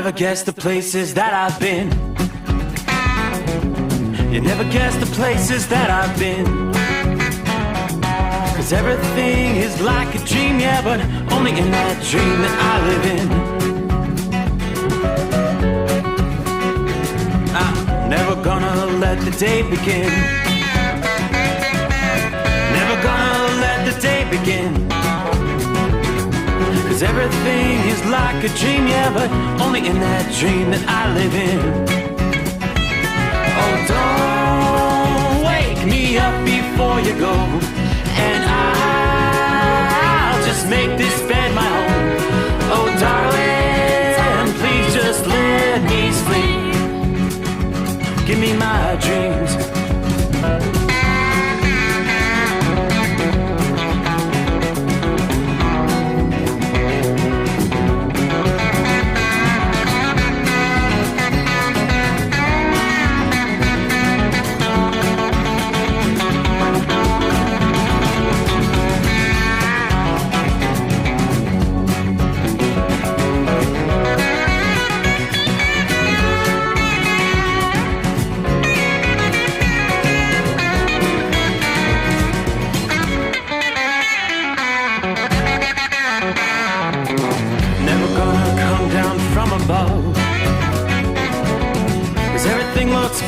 never guess the places that I've been. You never guess the places that I've been. 'Cause everything is like a dream, yeah, but only in that dream that I live in. I'm never gonna let the day begin. Never gonna let the day begin. 'Cause everything is like a dream, yeah, but only in that dream that I live in. Oh, don't wake me up before you go, and I'll just make this bed my home. Oh, darling, please just let me sleep. Give me my dreams.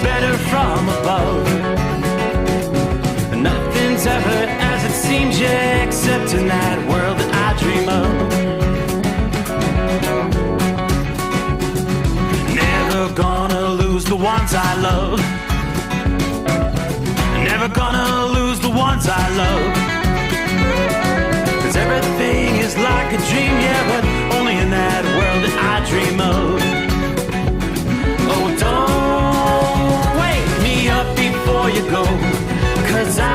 Better from above. Nothing's ever as it seems, yeah, except in that world that I dream of. Never gonna lose the ones I love. Never gonna lose the ones I love. 'Cause everything is like a dream, yeah, but only in that world that I dream of. Oh, don't before you go, 'cause I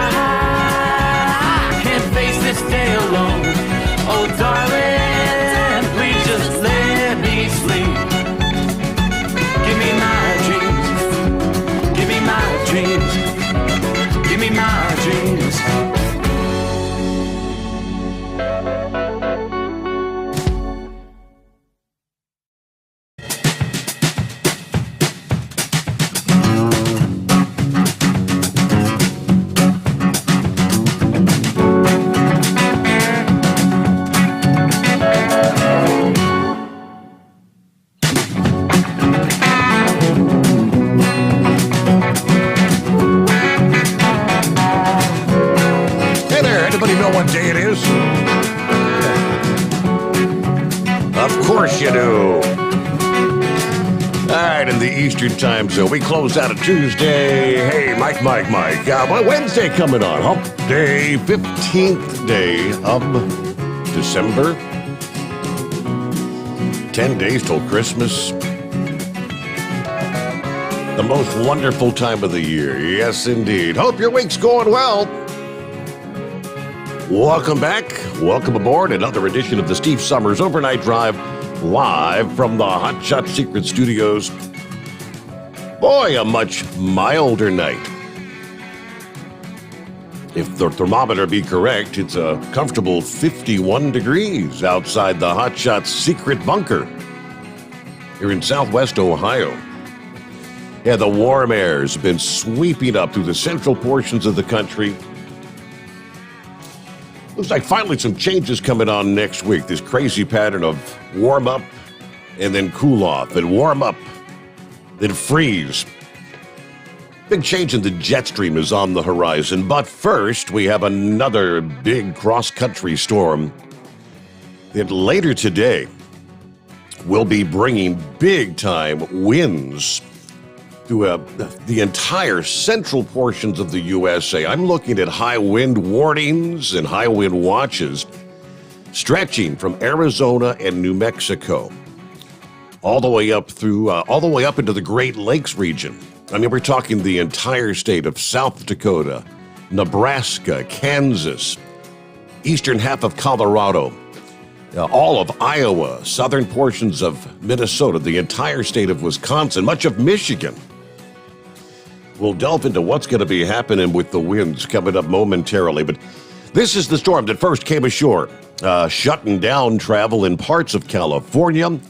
can't face this day alone. Oh, darling, please just let me sleep. Give me my dreams. Give me my dreams. Give me my dreams. Eastern time zone. We close out a Tuesday. Hey, Mike. Wednesday coming on. Hump Day, 15th day of December. 10 days till Christmas. The most wonderful time of the year. Yes, indeed. Hope your week's going well. Welcome back. Welcome aboard another edition of the Steve Sommers Overnight Drive, live from the Hot Shot Secret Studios. Boy, a much milder night. If the thermometer be correct, it's a comfortable 51 degrees outside the Hot Shot Secret Bunker here in southwest Ohio. Yeah, the warm air has been sweeping up through the central portions of the country. Looks like finally some changes coming on next week. This crazy pattern of warm up and then cool off and warm up, then freeze. Big change in the jet stream is on the horizon. But first, we have another big cross-country storm that later today will be bringing big-time winds to the entire central portions of the USA. I'm looking at high wind warnings and high wind watches stretching from Arizona and New Mexico all the way up into the Great Lakes region. I mean, we're talking the entire state of South Dakota, Nebraska, Kansas, eastern half of Colorado, all of Iowa, southern portions of Minnesota, the entire state of Wisconsin, much of Michigan. We'll delve into what's going to be happening with the winds coming up momentarily. But this is the storm that first came ashore, shutting down travel in parts of California,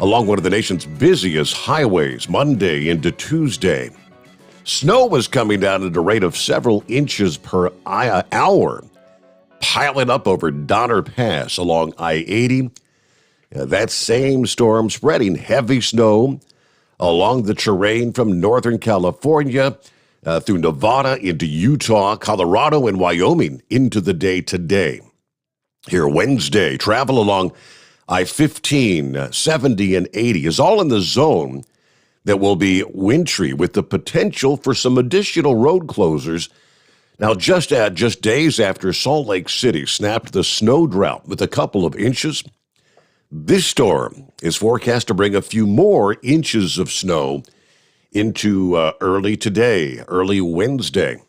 along one of the nation's busiest highways Monday into Tuesday. Snow was coming down at a rate of several inches per hour, piling up over Donner Pass along I-80. That same storm spreading heavy snow along the terrain from Northern California through Nevada into Utah, Colorado, and Wyoming into the day today. Here Wednesday, travel along I-15, 70, and 80 is all in the zone that will be wintry with the potential for some additional road closures. Now, just days after Salt Lake City snapped the snow drought with a couple of inches, this storm is forecast to bring a few more inches of snow into early Wednesday.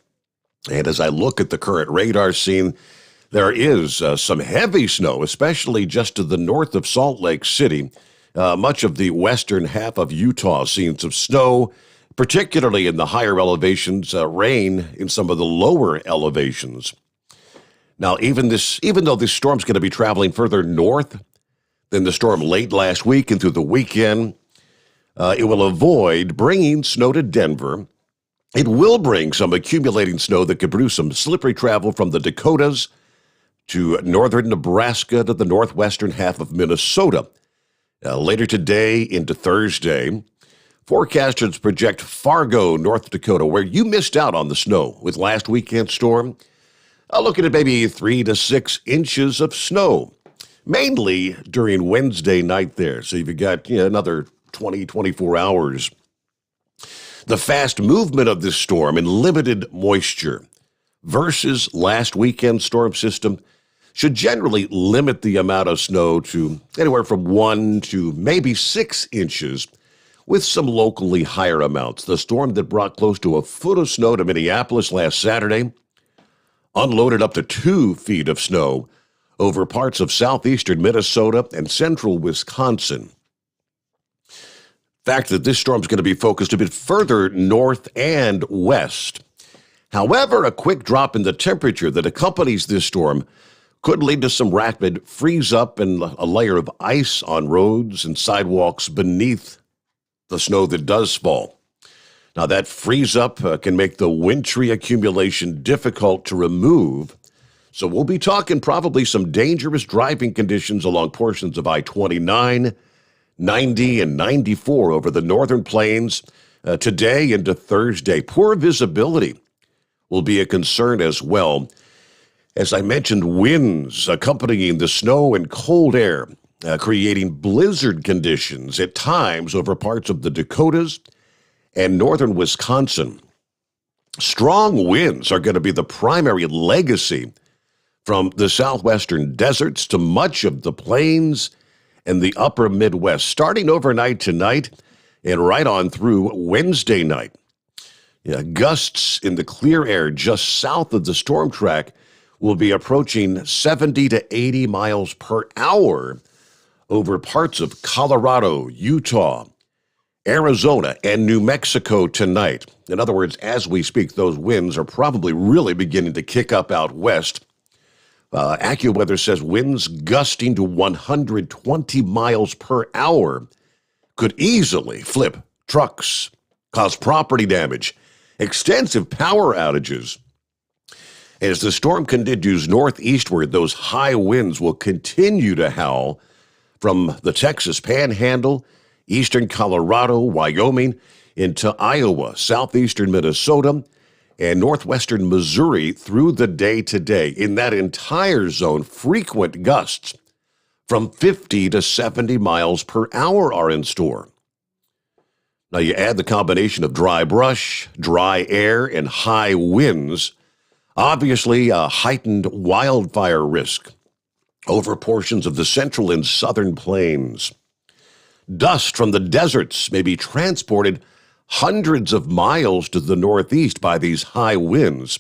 And as I look at the current radar scene, there is some heavy snow, especially just to the north of Salt Lake City. Much of the western half of Utah seeing some snow, particularly in the higher elevations, rain in some of the lower elevations. Now, even though this storm's going to be traveling further north than the storm late last week and through the weekend, it will avoid bringing snow to Denver. It will bring some accumulating snow that could produce some slippery travel from the Dakotas to northern Nebraska to the northwestern half of Minnesota. Later today into Thursday, forecasters project Fargo, North Dakota, where you missed out on the snow with last weekend's storm. Looking at maybe 3 to 6 inches of snow, mainly during Wednesday night there. So you've got another 24 hours. The fast movement of this storm and limited moisture versus last weekend's storm system should generally limit the amount of snow to anywhere from 1 to maybe 6 inches, with some locally higher amounts. The storm that brought close to a foot of snow to Minneapolis last Saturday unloaded up to 2 feet of snow over parts of southeastern Minnesota and central Wisconsin. The fact that this storm is going to be focused a bit further north and west. However, a quick drop in the temperature that accompanies this storm could lead to some rapid freeze-up and a layer of ice on roads and sidewalks beneath the snow that does fall. Now, that freeze-up can make the wintry accumulation difficult to remove, so we'll be talking probably some dangerous driving conditions along portions of I-29, 90, and 94 over the northern plains today into Thursday. Poor visibility will be a concern as well. As I mentioned, winds accompanying the snow and cold air, creating blizzard conditions at times over parts of the Dakotas and northern Wisconsin. Strong winds are going to be the primary legacy from the southwestern deserts to much of the plains and the upper Midwest, starting overnight tonight and right on through Wednesday night. Gusts in the clear air just south of the storm track will be approaching 70 to 80 miles per hour over parts of Colorado, Utah, Arizona, and New Mexico tonight. In other words, as we speak, those winds are probably really beginning to kick up out west. AccuWeather says winds gusting to 120 miles per hour could easily flip trucks, cause property damage, extensive power outages. As the storm continues northeastward, those high winds will continue to howl from the Texas Panhandle, eastern Colorado, Wyoming, into Iowa, southeastern Minnesota, and northwestern Missouri through the day today. In that entire zone, frequent gusts from 50 to 70 miles per hour are in store. Now you add the combination of dry brush, dry air, and high winds, obviously a heightened wildfire risk over portions of the central and southern plains. Dust from the deserts may be transported hundreds of miles to the northeast by these high winds.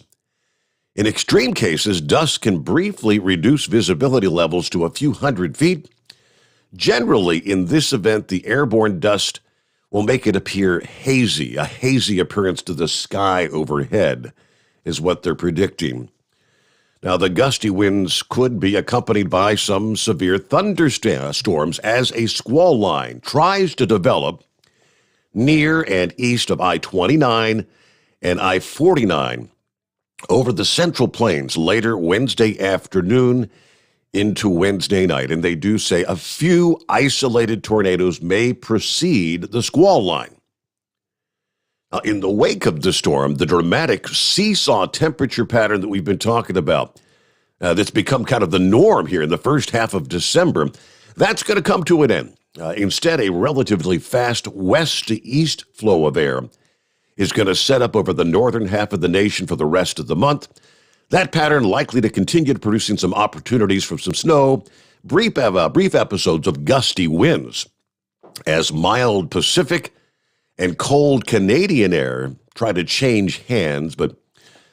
In extreme cases, dust can briefly reduce visibility levels to a few hundred feet. Generally, in this event, the airborne dust will make it appear hazy, a hazy appearance to the sky overhead is what they're predicting. Now, the gusty winds could be accompanied by some severe thunderstorms as a squall line tries to develop near and east of I-29 and I-49 over the Central Plains later Wednesday afternoon into Wednesday night. And they do say a few isolated tornadoes may precede the squall line. Now, in the wake of the storm, the dramatic seesaw temperature pattern that we've been talking about, that's become kind of the norm here in the first half of December, that's going to come to an end. Instead, a relatively fast west to east flow of air is going to set up over the northern half of the nation for the rest of the month. That pattern likely to continue producing some opportunities for some snow, brief episodes of gusty winds, as mild Pacific and cold Canadian air try to change hands. But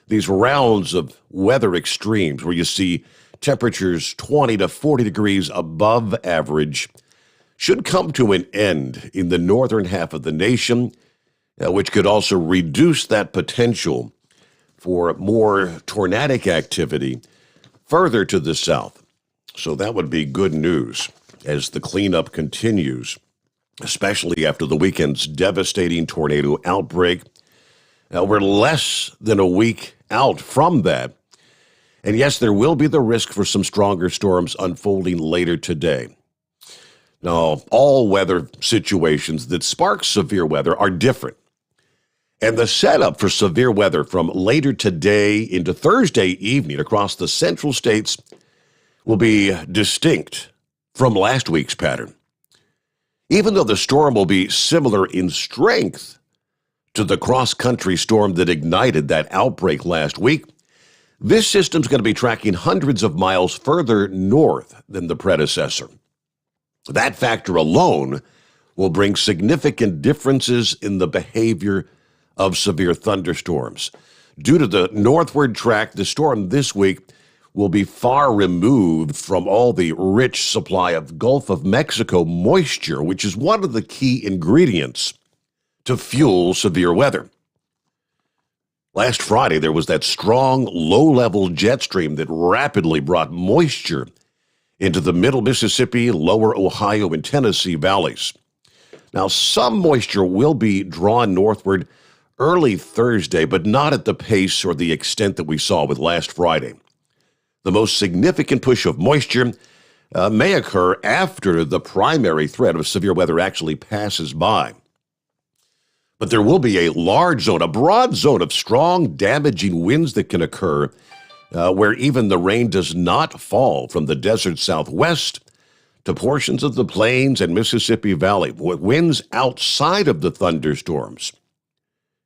these rounds of weather extremes where you see temperatures 20 to 40 degrees above average should come to an end in the northern half of the nation, which could also reduce that potential for more tornadic activity further to the south. So that would be good news as the cleanup continues, especially after the weekend's devastating tornado outbreak. We're less than a week out from that. And yes, there will be the risk for some stronger storms unfolding later today. Now, all weather situations that spark severe weather are different. And the setup for severe weather from later today into Thursday evening across the central states will be distinct from last week's pattern. Even though the storm will be similar in strength to the cross-country storm that ignited that outbreak last week, this system's going to be tracking hundreds of miles further north than the predecessor. That factor alone will bring significant differences in the behavior of severe thunderstorms. Due to the northward track, the storm this week will be far removed from all the rich supply of Gulf of Mexico moisture, which is one of the key ingredients to fuel severe weather. Last Friday, there was that strong, low-level jet stream that rapidly brought moisture into the middle Mississippi, lower Ohio, and Tennessee valleys. Now, some moisture will be drawn northward early Thursday, but not at the pace or the extent that we saw with last Friday. The most significant push of moisture may occur after the primary threat of severe weather actually passes by. But there will be a large zone, a broad zone of strong, damaging winds that can occur where even the rain does not fall from the desert southwest to portions of the plains and Mississippi Valley. Winds outside of the thunderstorms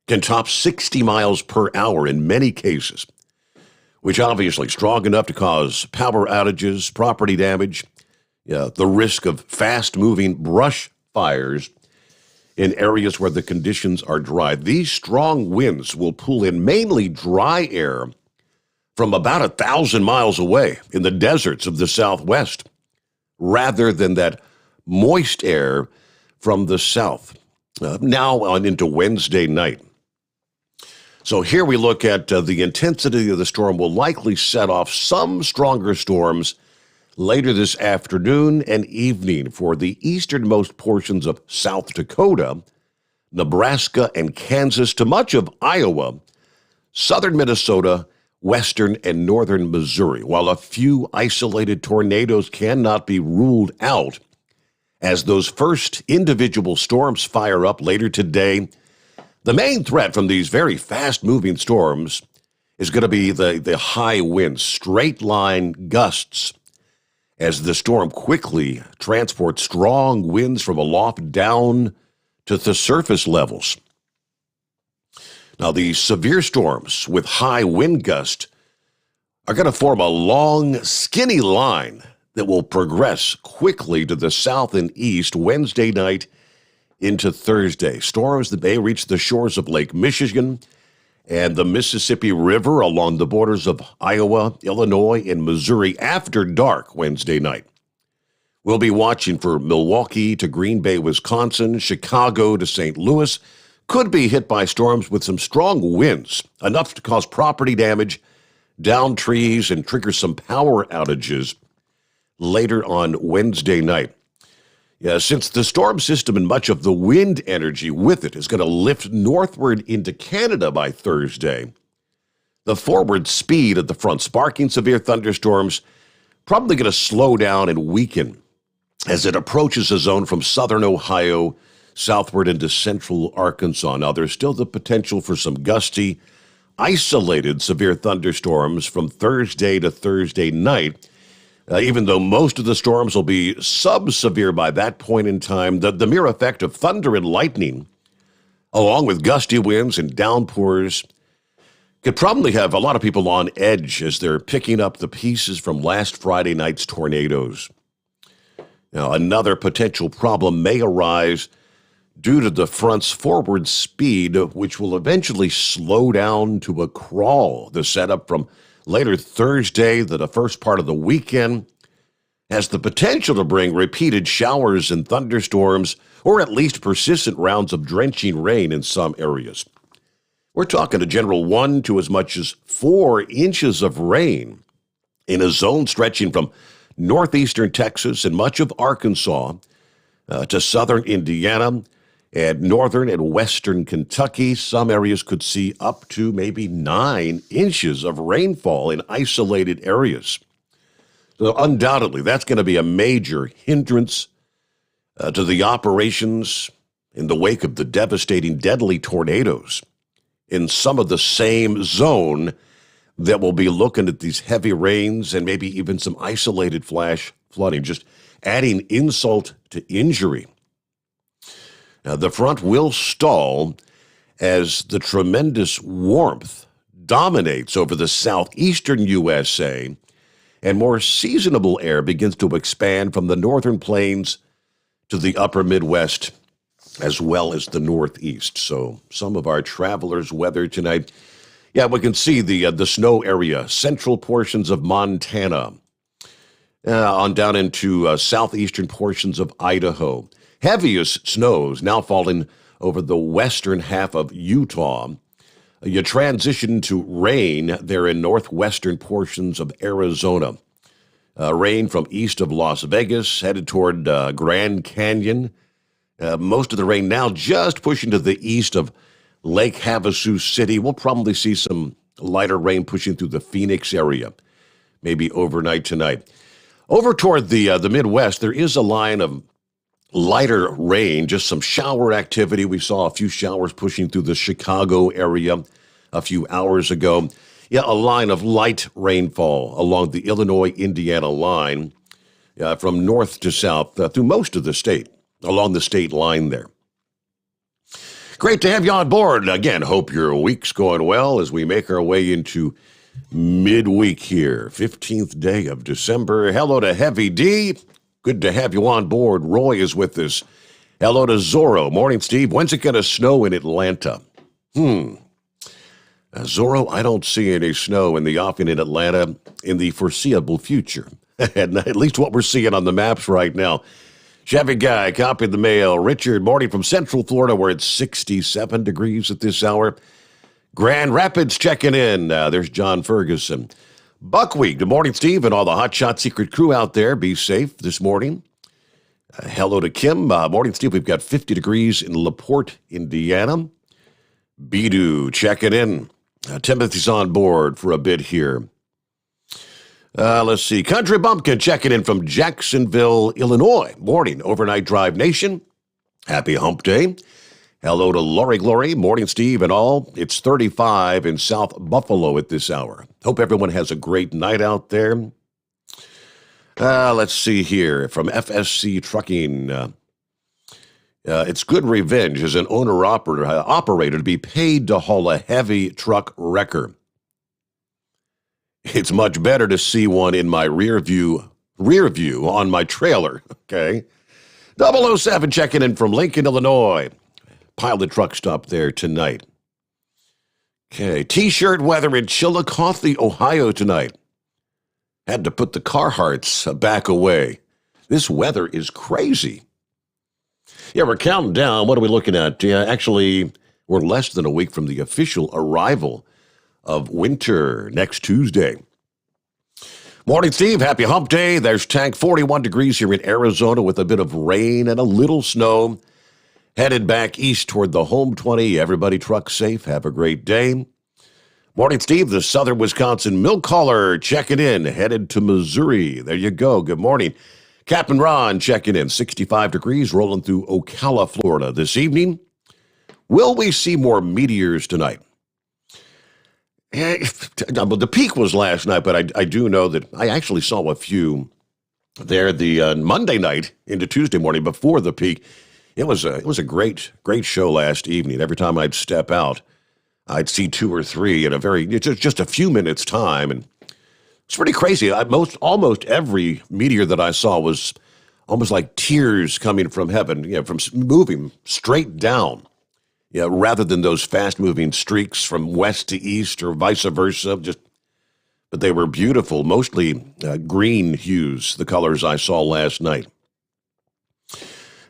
can top 60 miles per hour in many cases, which obviously strong enough to cause power outages, property damage, the risk of fast-moving brush fires in areas where the conditions are dry. These strong winds will pull in mainly dry air from about 1,000 miles away in the deserts of the southwest, rather than that moist air from the south. Now on into Wednesday night. So here we look at the intensity of the storm will likely set off some stronger storms later this afternoon and evening for the easternmost portions of South Dakota, Nebraska, and Kansas to much of Iowa, southern Minnesota, western and northern Missouri, while a few isolated tornadoes cannot be ruled out as those first individual storms fire up later today. The main threat from these very fast-moving storms is going to be the high winds, straight-line gusts, as the storm quickly transports strong winds from aloft down to the surface levels. Now, these severe storms with high wind gusts are going to form a long, skinny line that will progress quickly to the south and east Wednesday night into Thursday. Storms that may reach the shores of Lake Michigan and the Mississippi River along the borders of Iowa, Illinois, and Missouri after dark Wednesday night. We'll be watching for Milwaukee to Green Bay, Wisconsin, Chicago to St. Louis. Could be hit by storms with some strong winds, enough to cause property damage down trees and trigger some power outages later on Wednesday night. Yeah, since the storm system and much of the wind energy with it is going to lift northward into Canada by Thursday, the forward speed of the front sparking severe thunderstorms probably going to slow down and weaken as it approaches a zone from southern Ohio southward into central Arkansas. Now, there's still the potential for some gusty, isolated severe thunderstorms from Thursday to Thursday night. Even though most of the storms will be sub-severe by that point in time, the mere effect of thunder and lightning, along with gusty winds and downpours, could probably have a lot of people on edge as they're picking up the pieces from last Friday night's tornadoes. Now, another potential problem may arise due to the front's forward speed, which will eventually slow down to a crawl. The setup from later Thursday to the first part of the weekend has the potential to bring repeated showers and thunderstorms, or at least persistent rounds of drenching rain in some areas. We're talking a general 1 to as much as 4 inches of rain in a zone stretching from northeastern Texas and much of Arkansas to southern Indiana and northern and western Kentucky. Some areas could see up to maybe 9 inches of rainfall in isolated areas. So undoubtedly, that's going to be a major hindrance to the operations in the wake of the devastating, deadly tornadoes in some of the same zone that will be looking at these heavy rains and maybe even some isolated flash flooding, just adding insult to injury. Now, the front will stall as the tremendous warmth dominates over the southeastern USA and more seasonable air begins to expand from the northern plains to the upper Midwest as well as the Northeast. So some of our travelers' weather tonight, yeah, we can see the snow area, central portions of Montana, on down into southeastern portions of Idaho. Heaviest snows now falling over the western half of Utah. You transition to rain there in northwestern portions of Arizona. Rain from east of Las Vegas, headed toward Grand Canyon. Most of the rain now just pushing to the east of Lake Havasu City. We'll probably see some lighter rain pushing through the Phoenix area, maybe overnight tonight. Over toward the Midwest, there is a line of lighter rain, just some shower activity. We saw a few showers pushing through the Chicago area a few hours ago. Yeah, a line of light rainfall along the Illinois-Indiana line from north to south through most of the state, along the state line there. Great to have you on board. Again, hope your week's going well as we make our way into midweek here, 15th day of December. Hello to Heavy D. Good to have you on board. Roy is with us. Hello to Zorro. Morning, Steve. When's it going to snow in Atlanta? Zorro, I don't see any snow in the offing in Atlanta in the foreseeable future. At least what we're seeing on the maps right now. Chevy Guy, copy the mail. Richard, morning from Central Florida, where it's 67 degrees at this hour. Grand Rapids checking in. There's John Ferguson. Buckwheat, good morning, Steve, and all the Hot Shot Secret crew out there. Be safe this morning. Hello to Kim. Morning, Steve. We've got 50 degrees in LaPorte, Indiana. Bidu checking in. Timothy's on board for a bit here. Let's see. Country Bumpkin checking in from Jacksonville, Illinois. Morning, Overnight Drive Nation. Happy Hump Day. Hello to Lori Glory. Morning, Steve, and all. It's 35 in South Buffalo at this hour. Hope everyone has a great night out there. Let's see here. From FSC Trucking. It's good revenge as an owner-operator to be paid to haul a heavy truck wrecker. It's much better to see one in my rear view on my trailer, okay? 007 checking in from Lincoln, Illinois. Pilot truck stop there tonight. Okay, T-shirt weather in Chillicothe, Ohio tonight. Had to put the Carhartts back away. This weather is crazy. Yeah, we're counting down. What are we looking at? Actually, we're less than a week from the official arrival of winter next Tuesday. Morning, Steve. Happy hump day. There's Tank, 41 degrees here in Arizona with a bit of rain and a little snow. Headed back east toward the home 20. Everybody truck safe. Have a great day. Morning, Steve. The Southern Wisconsin milk hauler checking in. Headed to Missouri. There you go. Good morning. Captain Ron checking in. 65 degrees rolling through Ocala, Florida this evening. Will we see more meteors tonight? The peak was last night, but I do know that I actually saw a few there the Monday night into Tuesday morning before the peak. It was a great show last evening. Every time I'd step out, I'd see two or three in just a few minutes time, and it's pretty crazy. Almost every meteor that I saw was almost like tears coming from heaven, from moving straight down. Yeah, rather than those fast-moving streaks from west to east or vice versa. But they were beautiful, mostly green hues, the colors I saw last night.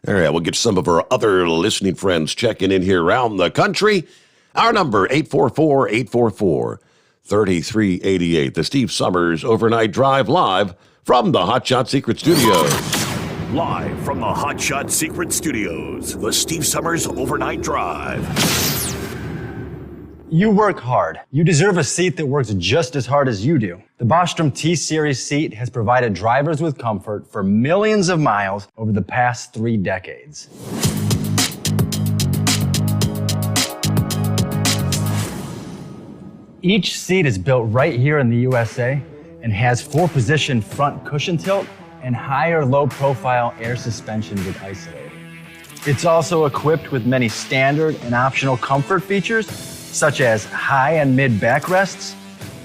All right, we'll get some of our other listening friends checking in here around the country. Our number, 844-844-3388. The Steve Sommers Overnight Drive live from the Hot Shot Secret Studios. Live from the Hot Shot Secret Studios, the Steve Sommers Overnight Drive. You work hard. You deserve a seat that works just as hard as you do. The Bostrom T-Series seat has provided drivers with comfort for millions of miles over the past 3 decades. Each seat is built right here in the USA and has 4-position front cushion tilt and higher low-profile air suspension with isolator. It's also equipped with many standard and optional comfort features, such as high and mid backrests,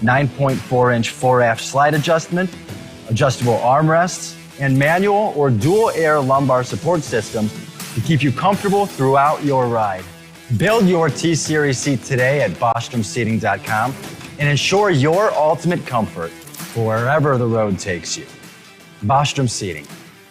9.4-inch fore-aft slide adjustment, adjustable armrests, and manual or dual-air lumbar support system to keep you comfortable throughout your ride. Build your T-Series seat today at BostromSeating.com and ensure your ultimate comfort for wherever the road takes you. Bostrom Seating,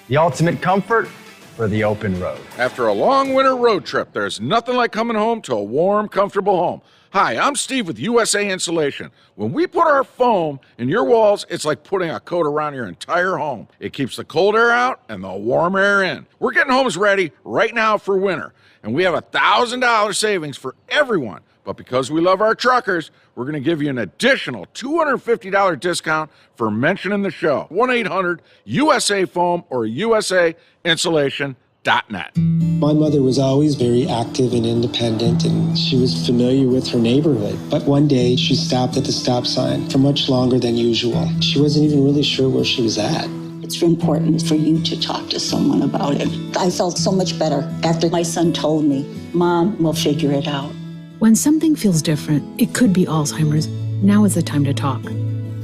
the ultimate comfort for the open road. After a long winter road trip, there's nothing like coming home to a warm, comfortable home. Hi, I'm Steve with USA Insulation. When we put our foam in your walls, it's like putting a coat around your entire home. It keeps the cold air out and the warm air in. We're getting homes ready right now for winter, and we have $1,000 savings for everyone. But because we love our truckers, we're going to give you an additional $250 discount for mentioning the show. 1-800-USA-FOAM or USAinsulation.net. My mother was always very active and independent, and she was familiar with her neighborhood. But one day, she stopped at the stop sign for much longer than usual. She wasn't even really sure where she was at. It's important for you to talk to someone about it. I felt so much better after my son told me, Mom, we'll figure it out. When something feels different, it could be Alzheimer's. Now is the time to talk.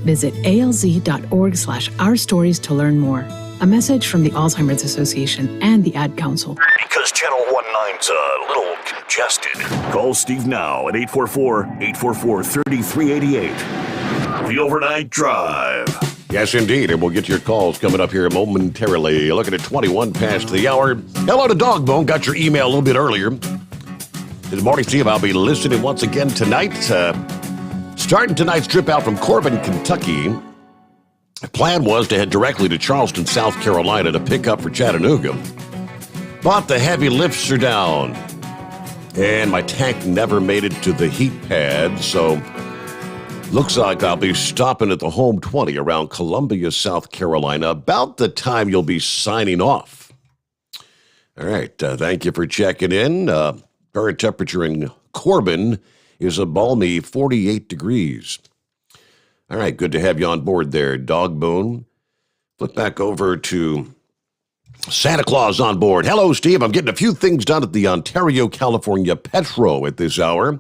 Visit alz.org/ourstories to learn more. A message from the Alzheimer's Association and the Ad Council. Because Channel 19's a little congested. Call Steve now at 844-844-3388. The Overnight Drive. Yes, indeed, and we'll get your calls coming up here momentarily. Looking at 21 past the hour. Hello to Dogbone. Got your email a little bit earlier. Good morning, Steve. I'll be listening once again tonight. Starting tonight's trip out from Corbin, Kentucky. The plan was to head directly to Charleston, South Carolina to pick up for Chattanooga. But the heavy lifts are down. And my tank never made it to the heat pad, so looks like I'll be stopping at the home 20 around Columbia, South Carolina, about the time you'll be signing off. All right, thank you for checking in. Current temperature in Corbin is a balmy 48 degrees. All right, good to have you on board there, Dogbone. Flip back over to Santa Claus on board. Hello, Steve. I'm getting a few things done at the Ontario, California Petro at this hour.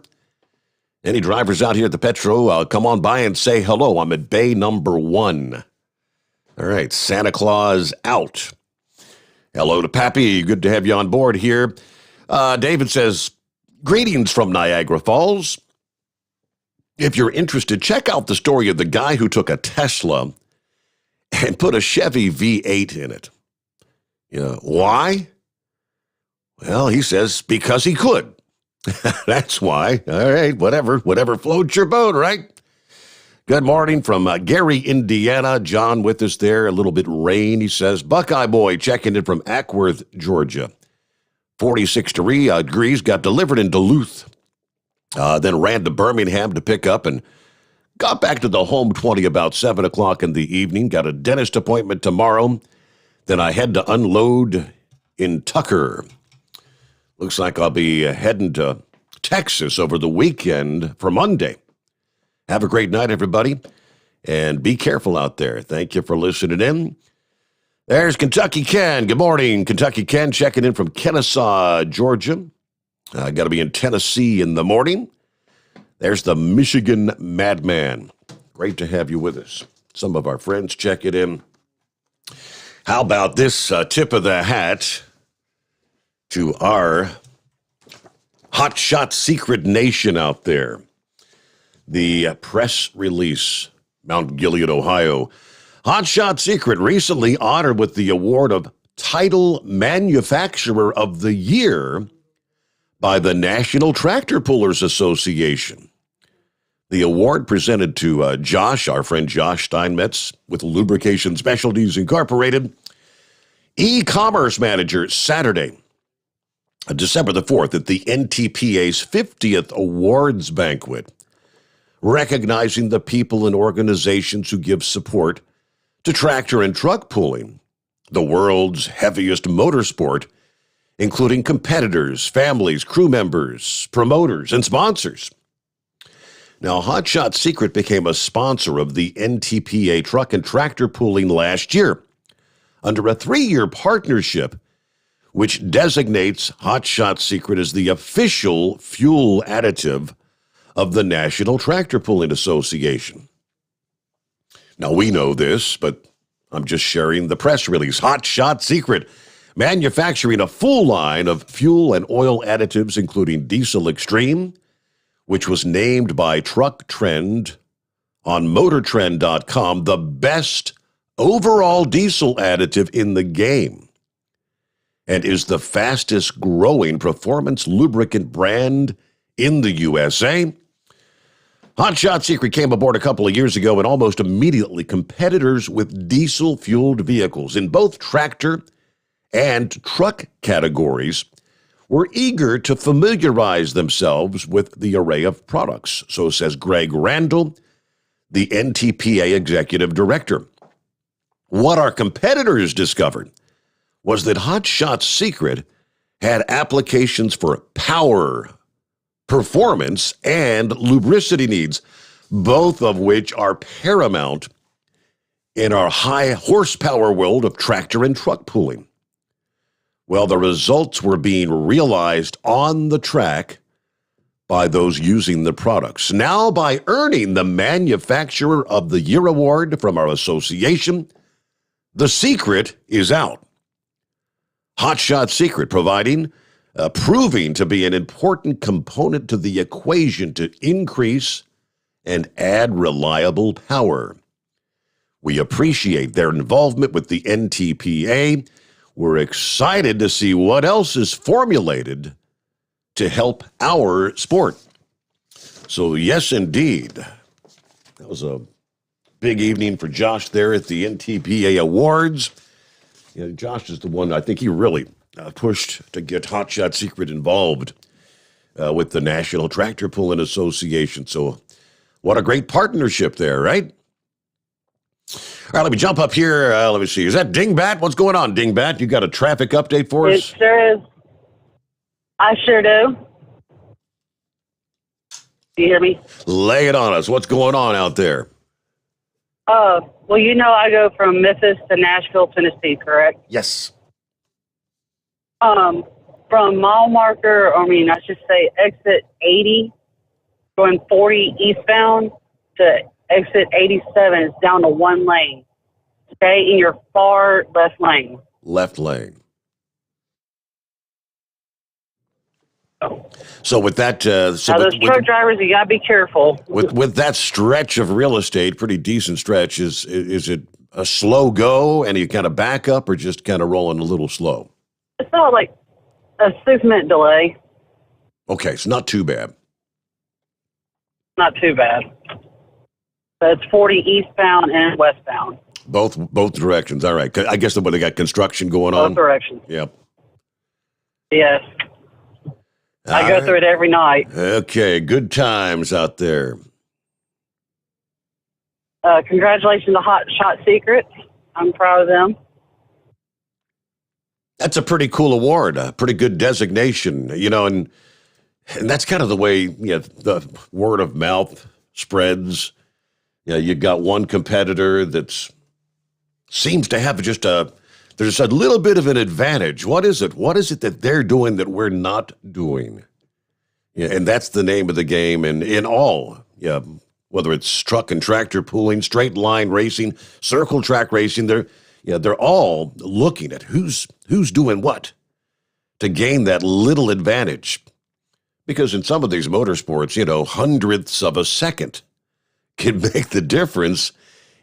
Any drivers out here at the Petro, come on by and say hello. I'm at bay number 1. All right, Santa Claus out. Hello to Pappy. Good to have you on board here. David says, greetings from Niagara Falls. If you're interested, check out the story of the guy who took a Tesla and put a Chevy V8 in it. Why? Well, he says because he could. That's why. All right, whatever floats your boat, right? Good morning from Gary, Indiana. John with us there. A little bit rain, he says. Buckeye Boy checking in from Ackworth, Georgia. 46 degrees, got delivered in Duluth. Then ran to Birmingham to pick up and got back to the home 20 about 7 o'clock in the evening. Got a dentist appointment tomorrow. Then I had to unload in Tucker. Looks like I'll be heading to Texas over the weekend for Monday. Have a great night, everybody, and be careful out there. Thank you for listening in. There's Kentucky Ken. Good morning, Kentucky Ken, checking in from Kennesaw, Georgia. Got to be in Tennessee in the morning. There's the Michigan Madman. Great to have you with us. Some of our friends checking in. How about this tip of the hat to our hotshot secret nation out there? The press release, Mount Gilead, Ohio. Hotshot Secret recently honored with the award of Title Manufacturer of the Year by the National Tractor Pullers Association. The award presented to Josh, our friend Josh Steinmetz, with Lubrication Specialties Incorporated, e-commerce manager, Saturday, December the 4th, at the NTPA's 50th awards banquet, recognizing the people and organizations who give support to tractor and truck pulling, the world's heaviest motorsport, including competitors, families, crew members, promoters, and sponsors. Now, Hotshot Secret became a sponsor of the NTPA truck and tractor pulling last year under a 3-year partnership which designates Hotshot Secret as the official fuel additive of the National Tractor Pulling Association. Now, we know this, but I'm just sharing the press release. Hotshot Secret, manufacturing a full line of fuel and oil additives, including Diesel Extreme, which was named by Truck Trend on MotorTrend.com the best overall diesel additive in the game, and is the fastest growing performance lubricant brand in the USA. Hotshot Secret came aboard a couple of years ago, and almost immediately competitors with diesel-fueled vehicles in both tractor and truck categories were eager to familiarize themselves with the array of products, so says Greg Randall, the NTPA executive director. What our competitors discovered was that Hotshot Secret had applications for power, performance, and lubricity needs, both of which are paramount in our high horsepower world of tractor and truck pulling. Well, the results were being realized on the track by those using the products. Now, by earning the Manufacturer of the Year award from our association, the secret is out. Hotshot Secret proving to be an important component to the equation to increase and add reliable power. We appreciate their involvement with the NTPA. We're excited to see what else is formulated to help our sport. So, yes, indeed, that was a big evening for Josh there at the NTPA Awards. You know, Josh is the one, I think he really pushed to get Hotshot Secret involved with the National Tractor Pulling Association. So, what a great partnership there, right? All right, let me jump up here. Let me see. Is that Dingbat? What's going on, Dingbat? You got a traffic update for us? It sure is. I sure do. Do you hear me? Lay it on us. What's going on out there? Well, you know I go from Memphis to Nashville, Tennessee, correct? Yes. From mile marker, I should say exit 80, going 40 eastbound to exit 87 is down to one lane. Stay in your far left lane. Left lane. So with that, now those truck drivers, you gotta be careful. With that stretch of real estate, pretty decent stretch, is it a slow go and you kind of back up, or just kind of rolling a little slow? It's not like a 6-minute delay. Okay, it's not too bad. Not too bad. That's 40 eastbound and westbound. Both directions. All right. I guess they got construction going on. Both directions. Yep. Yes. I go through it every night. Okay, good times out there. Congratulations to Hot Shot Secrets. I'm proud of them. That's a pretty cool award, a pretty good designation, and that's kind of the way the word of mouth spreads. You've got one competitor that seems to have there's a little bit of an advantage. What is it? What is it that they're doing that we're not doing? Yeah, and that's the name of the game. And in all, whether it's truck and tractor pulling, straight line racing, circle track racing, they're all looking at who's doing what to gain that little advantage. Because in some of these motorsports, hundredths of a second can make the difference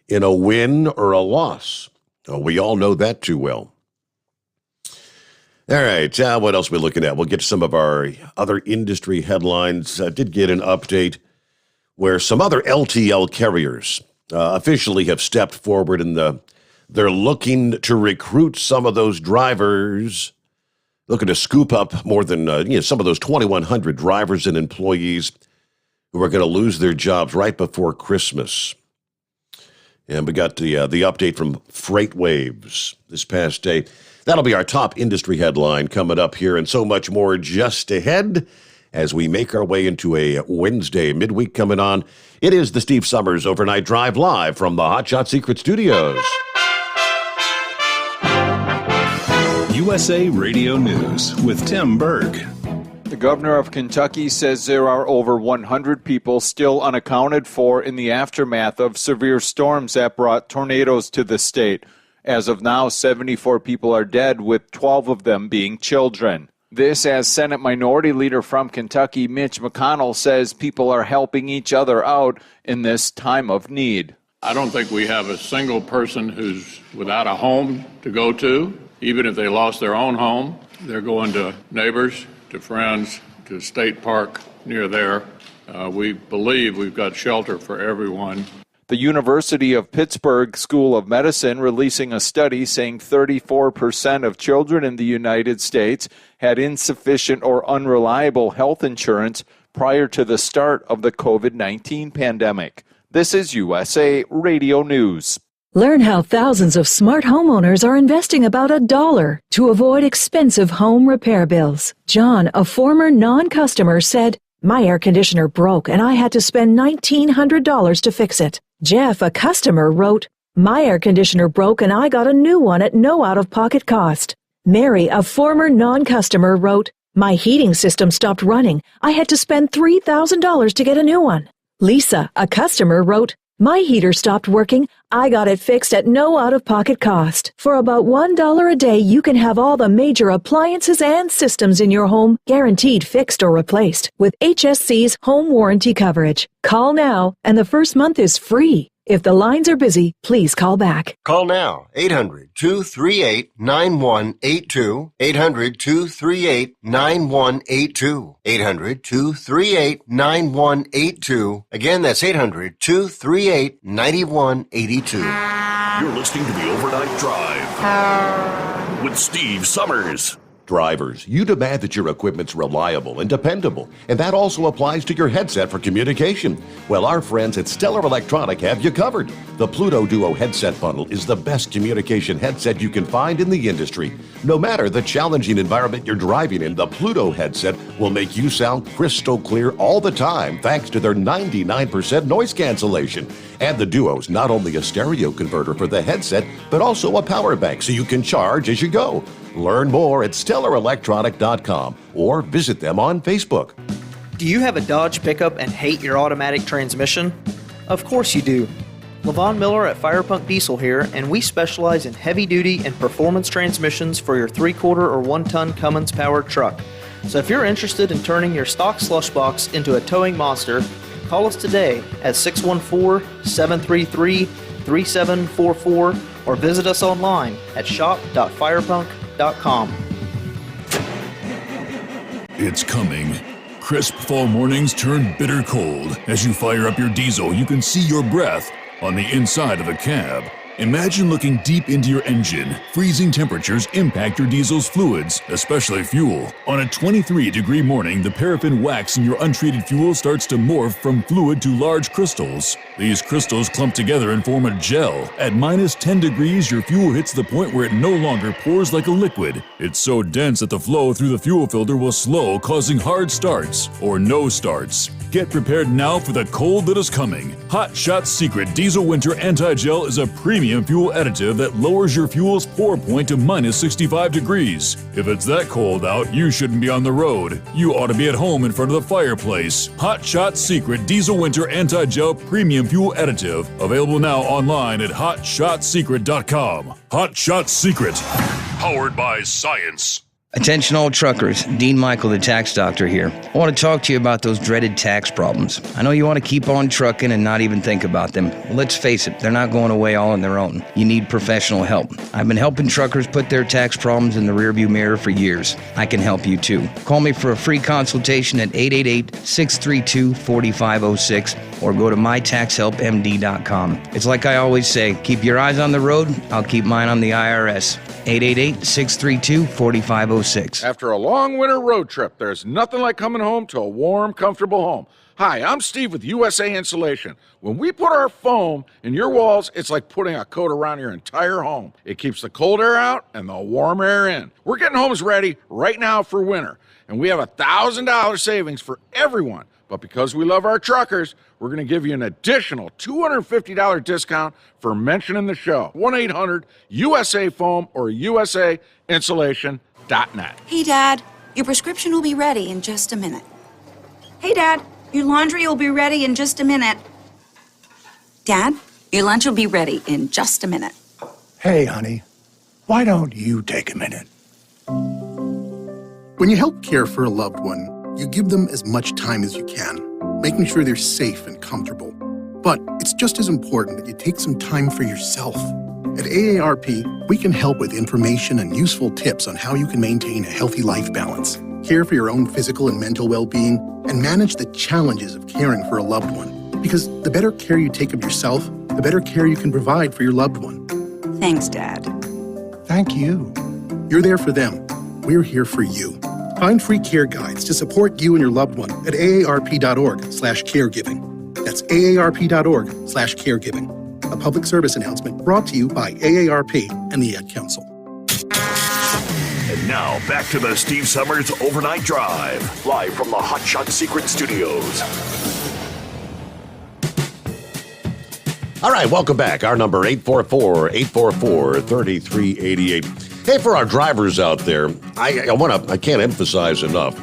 in a win or a loss. We all know that too well. All right, what else are we looking at? We'll get to some of our other industry headlines. I did get an update where some other LTL carriers officially have stepped forward and they're looking to recruit some of those drivers, looking to scoop up more than some of those 2,100 drivers and employees who are going to lose their jobs right before Christmas. And we got the update from FreightWaves this past day. That'll be our top industry headline coming up here, and so much more just ahead as we make our way into a Wednesday midweek coming on. It is the Steve Summers Overnight Drive live from the Hot Shot Secret Studios. USA Radio News with Tim Berg. The governor of Kentucky says there are over 100 people still unaccounted for in the aftermath of severe storms that brought tornadoes to the state. As of now, 74 people are dead, with 12 of them being children. This as Senate Minority Leader from Kentucky, Mitch McConnell, says people are helping each other out in this time of need. I don't think we have a single person who's without a home to go to. Even if they lost their own home, they're going to neighbors, to friends, to State Park near there. We believe we've got shelter for everyone. The University of Pittsburgh School of Medicine releasing a study saying 34% of children in the United States had insufficient or unreliable health insurance prior to the start of the COVID-19 pandemic. This is USA Radio News. Learn how thousands of smart homeowners are investing about $1 to avoid expensive home repair bills. John, a former non-customer, said, "My air conditioner broke and I had to spend $1,900 to fix it." Jeff, a customer, wrote, "My air conditioner broke and I got a new one at no out-of-pocket cost." Mary, a former non-customer, wrote, "My heating system stopped running. I had to spend $3,000 to get a new one." Lisa, a customer, wrote, "My heater stopped working. I got it fixed at no out-of-pocket cost." For about $1 a day, you can have all the major appliances and systems in your home guaranteed fixed or replaced with HSC's home warranty coverage. Call now, and the first month is free. If the lines are busy, please call back. Call now, 800-238-9182, 800-238-9182, 800-238-9182. Again, that's 800-238-9182. You're listening to the Overnight Drive with Steve Summers. Drivers, you demand that your equipment's reliable and dependable, and that also applies to your headset for communication. Well, our friends at Stellar Electronic have you covered. The Pluto Duo headset bundle is the best communication headset you can find in the industry. No matter the challenging environment you're driving in, the Pluto headset will make you sound crystal clear all the time thanks to their 99% noise cancellation. And the Duo's not only a stereo converter for the headset, but also a power bank so you can charge as you go. Learn more at StellarElectronic.com or visit them on Facebook. Do you have a Dodge pickup and hate your automatic transmission? Of course you do. LaVon Miller at Firepunk Diesel here, and we specialize in heavy-duty and performance transmissions for your 3/4 or 1-ton Cummins-powered truck. So if you're interested in turning your stock slush box into a towing monster, call us today at 614-733-3744 or visit us online at shop.firepunk.com. It's coming. Crisp fall mornings turn bitter cold. As you fire up your diesel, you can see your breath on the inside of the cab. Imagine looking deep into your engine. Freezing temperatures impact your diesel's fluids, especially fuel. On a 23-degree morning, the paraffin wax in your untreated fuel starts to morph from fluid to large crystals. These crystals clump together and form a gel. At minus 10 degrees, your fuel hits the point where it no longer pours like a liquid. It's so dense that the flow through the fuel filter will slow, causing hard starts or no starts. Get prepared now for the cold that is coming. Hot Shot Secret Diesel Winter Anti-Gel is a premium fuel additive that lowers your fuel's pour point to minus 65 degrees. If it's that cold out, you shouldn't be on the road. You ought to be at home in front of the fireplace. Hot Shot Secret Diesel Winter Anti-Gel Premium Fuel Additive. Available now online at HotShotSecret.com. Hot Shot Secret. Powered by science. Attention all truckers, Dean Michael, the tax doctor here. I want to talk to you about those dreaded tax problems. I know you want to keep on trucking and not even think about them. Well, let's face it, they're not going away all on their own. You need professional help. I've been helping truckers put their tax problems in the rearview mirror for years. I can help you too. Call me for a free consultation at 888-632-4506 or go to mytaxhelpmd.com. It's like I always say, keep your eyes on the road, I'll keep mine on the IRS. 888-632-4506. After a long winter road trip, there's nothing like coming home to a warm, comfortable home. Hi, I'm Steve with USA Insulation. When we put our foam in your walls, it's like putting a coat around your entire home. It keeps the cold air out and the warm air in. We're getting homes ready right now for winter, and we have $1,000 savings for everyone. But because we love our truckers, we're going to give you an additional $250 discount for mentioning the show. 1-800-USA-FOAM or USAinsulation.net. Hey, Dad, your prescription will be ready in just a minute. Hey, Dad, your laundry will be ready in just a minute. Dad, your lunch will be ready in just a minute. Hey, honey, why don't you take a minute? When you help care for a loved one, you give them as much time as you can, making sure they're safe and comfortable. But it's just as important that you take some time for yourself. At AARP, we can help with information and useful tips on how you can maintain a healthy life balance, care for your own physical and mental well-being, and manage the challenges of caring for a loved one. Because the better care you take of yourself, the better care you can provide for your loved one. Thanks, Dad. Thank you. You're there for them. We're here for you. Find free care guides to support you and your loved one at aarp.org/caregiving. That's aarp.org/caregiving. A public service announcement brought to you by AARP and the Ad Council. And now back to the Steve Summers Overnight Drive, live from the Hot Shot Secret Studios. All right, welcome back. Our number 844-844-3388. Hey, for our drivers out there, I can't emphasize enough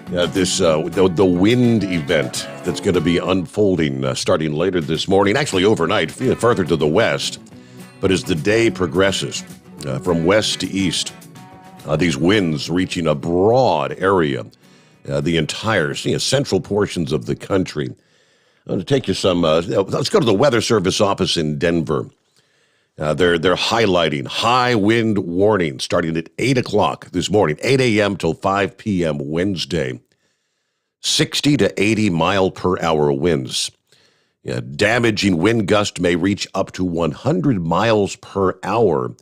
the wind event that's going to be unfolding starting later this morning, actually overnight, further to the west. But as the day progresses from west to east, these winds reaching a broad area, the entire central portions of the country. I'm going to take you some, let's go to the Weather Service office in Denver. They're highlighting high wind warning starting at 8 o'clock this morning, 8 a.m. till 5 p.m. Wednesday. 60 to 80 mile per hour winds. Damaging wind gust may reach up to 100 miles per hour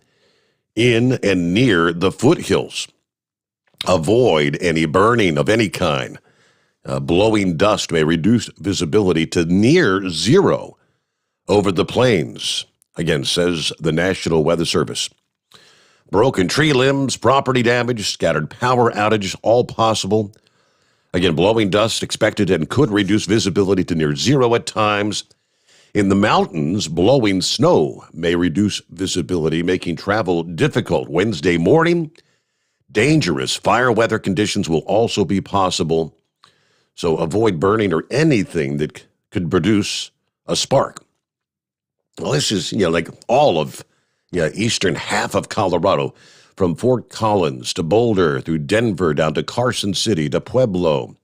in and near the foothills. Avoid any burning of any kind. Blowing dust may reduce visibility to near zero over the plains. Again, says the National Weather Service. Broken tree limbs, property damage, scattered power outages, all possible. Again, blowing dust expected and could reduce visibility to near zero at times. In the mountains, blowing snow may reduce visibility, making travel difficult. Wednesday morning, dangerous fire weather conditions will also be possible. So avoid burning or anything that could produce a spark. Well, this is, like all of, eastern half of Colorado, from Fort Collins to Boulder, through Denver, down to Carson City, to Pueblo.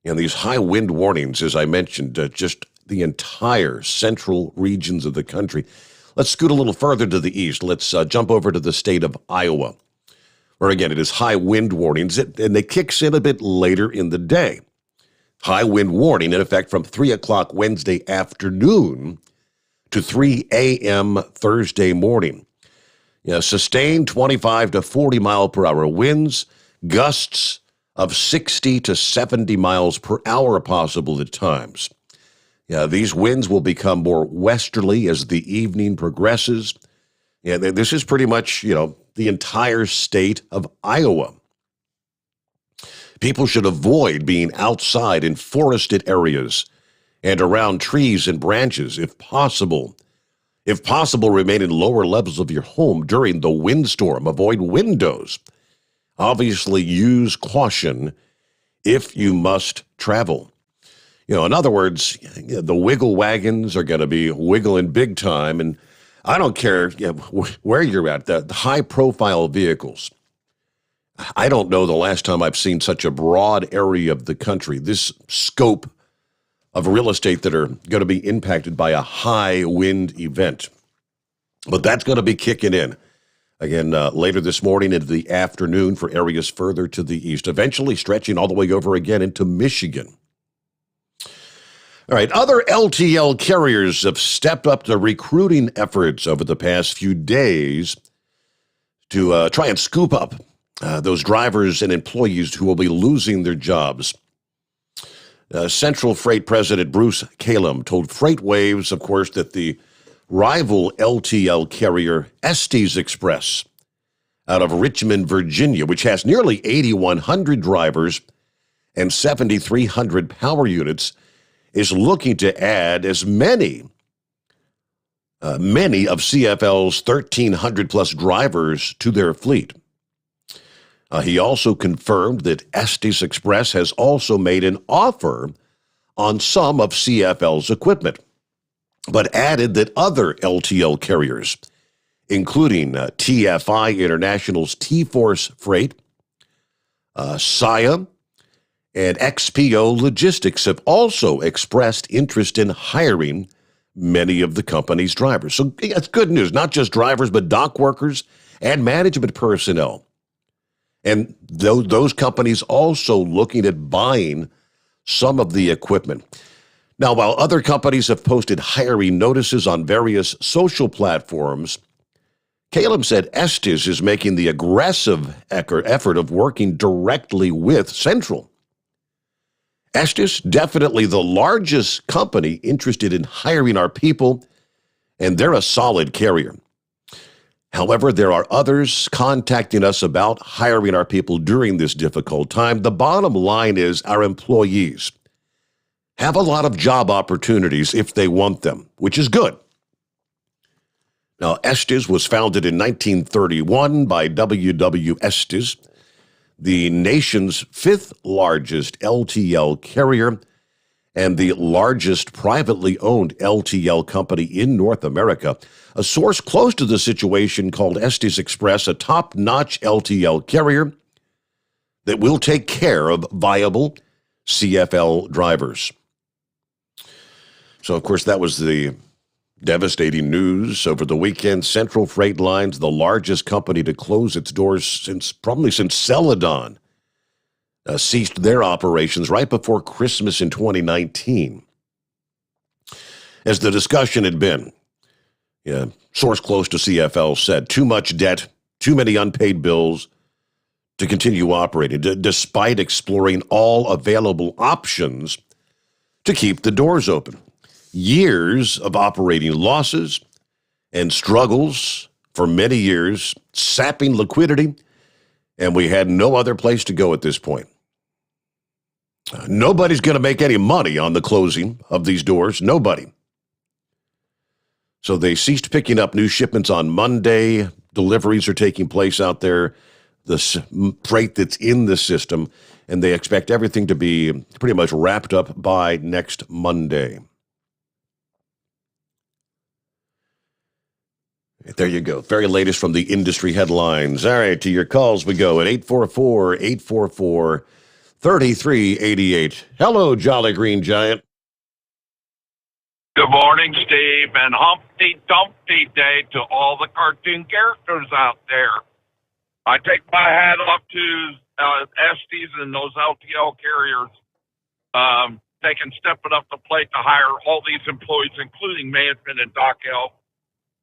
These high wind warnings, as I mentioned, just the entire central regions of the country. Let's scoot a little further to the east. Let's jump over to the state of Iowa. or again, it is high wind warnings, and it kicks in a bit later in the day. High wind warning in effect from 3 o'clock Wednesday afternoon to 3 a.m. Thursday morning. Sustained 25 to 40 mile per hour winds, gusts of 60 to 70 miles per hour possible at times. These winds will become more westerly as the evening progresses. This is pretty much, the entire state of Iowa. People should avoid being outside in forested areas and around trees and branches if possible. If possible, remain in lower levels of your home during the windstorm. Avoid windows. Obviously, use caution if you must travel. In other words, the wiggle wagons are going to be wiggling big time, and I don't care where you're at, the high-profile vehicles. I don't know the last time I've seen such a broad area of the country, this scope of real estate that are going to be impacted by a high wind event. But that's going to be kicking in again later this morning into the afternoon for areas further to the east, eventually stretching all the way over again into Michigan. All right, other LTL carriers have stepped up their recruiting efforts over the past few days to try and scoop up those drivers and employees who will be losing their jobs. Central Freight President Bruce Kalem told FreightWaves, of course, that the rival LTL carrier Estes Express out of Richmond, Virginia, which has nearly 8,100 drivers and 7,300 power units, is looking to add as many of CFL's 1,300-plus drivers to their fleet. He also confirmed that Estes Express has also made an offer on some of CFL's equipment, but added that other LTL carriers, including TFI International's T-Force Freight, SIA, and XPO Logistics have also expressed interest in hiring many of the company's drivers. So it's good news, not just drivers, but dock workers and management personnel. And those companies also looking at buying some of the equipment. Now, while other companies have posted hiring notices on various social platforms, Kalem said Estes is making the aggressive effort of working directly with Central. Estes, definitely the largest company interested in hiring our people, and they're a solid carrier. However, there are others contacting us about hiring our people during this difficult time. The bottom line is our employees have a lot of job opportunities if they want them, which is good. Now, Estes was founded in 1931 by W.W. Estes, the nation's fifth largest LTL carrier and the largest privately owned LTL company in North America. A source close to the situation called Estes Express a top-notch LTL carrier that will take care of viable CFL drivers. So, of course, that was the devastating news over the weekend. Central Freight Lines, the largest company to close its doors since Celadon, ceased their operations right before Christmas in 2019. As the discussion had been, source close to CFL said, too much debt, too many unpaid bills to continue operating, despite exploring all available options to keep the doors open. Years of operating losses and struggles for many years, sapping liquidity, and we had no other place to go at this point. Nobody's going to make any money on the closing of these doors. Nobody. So they ceased picking up new shipments on Monday. Deliveries are taking place out there, the freight that's in the system, and they expect everything to be pretty much wrapped up by next Monday. There you go. Very latest from the industry headlines. All right, to your calls we go at 844-844-3388. Hello, Jolly Green Giant. Good morning, Steve, and Humpty Dumpty Day to all the cartoon characters out there. I take my hat off to Estes and those LTL carriers stepping up the plate to hire all these employees, including management and dock help.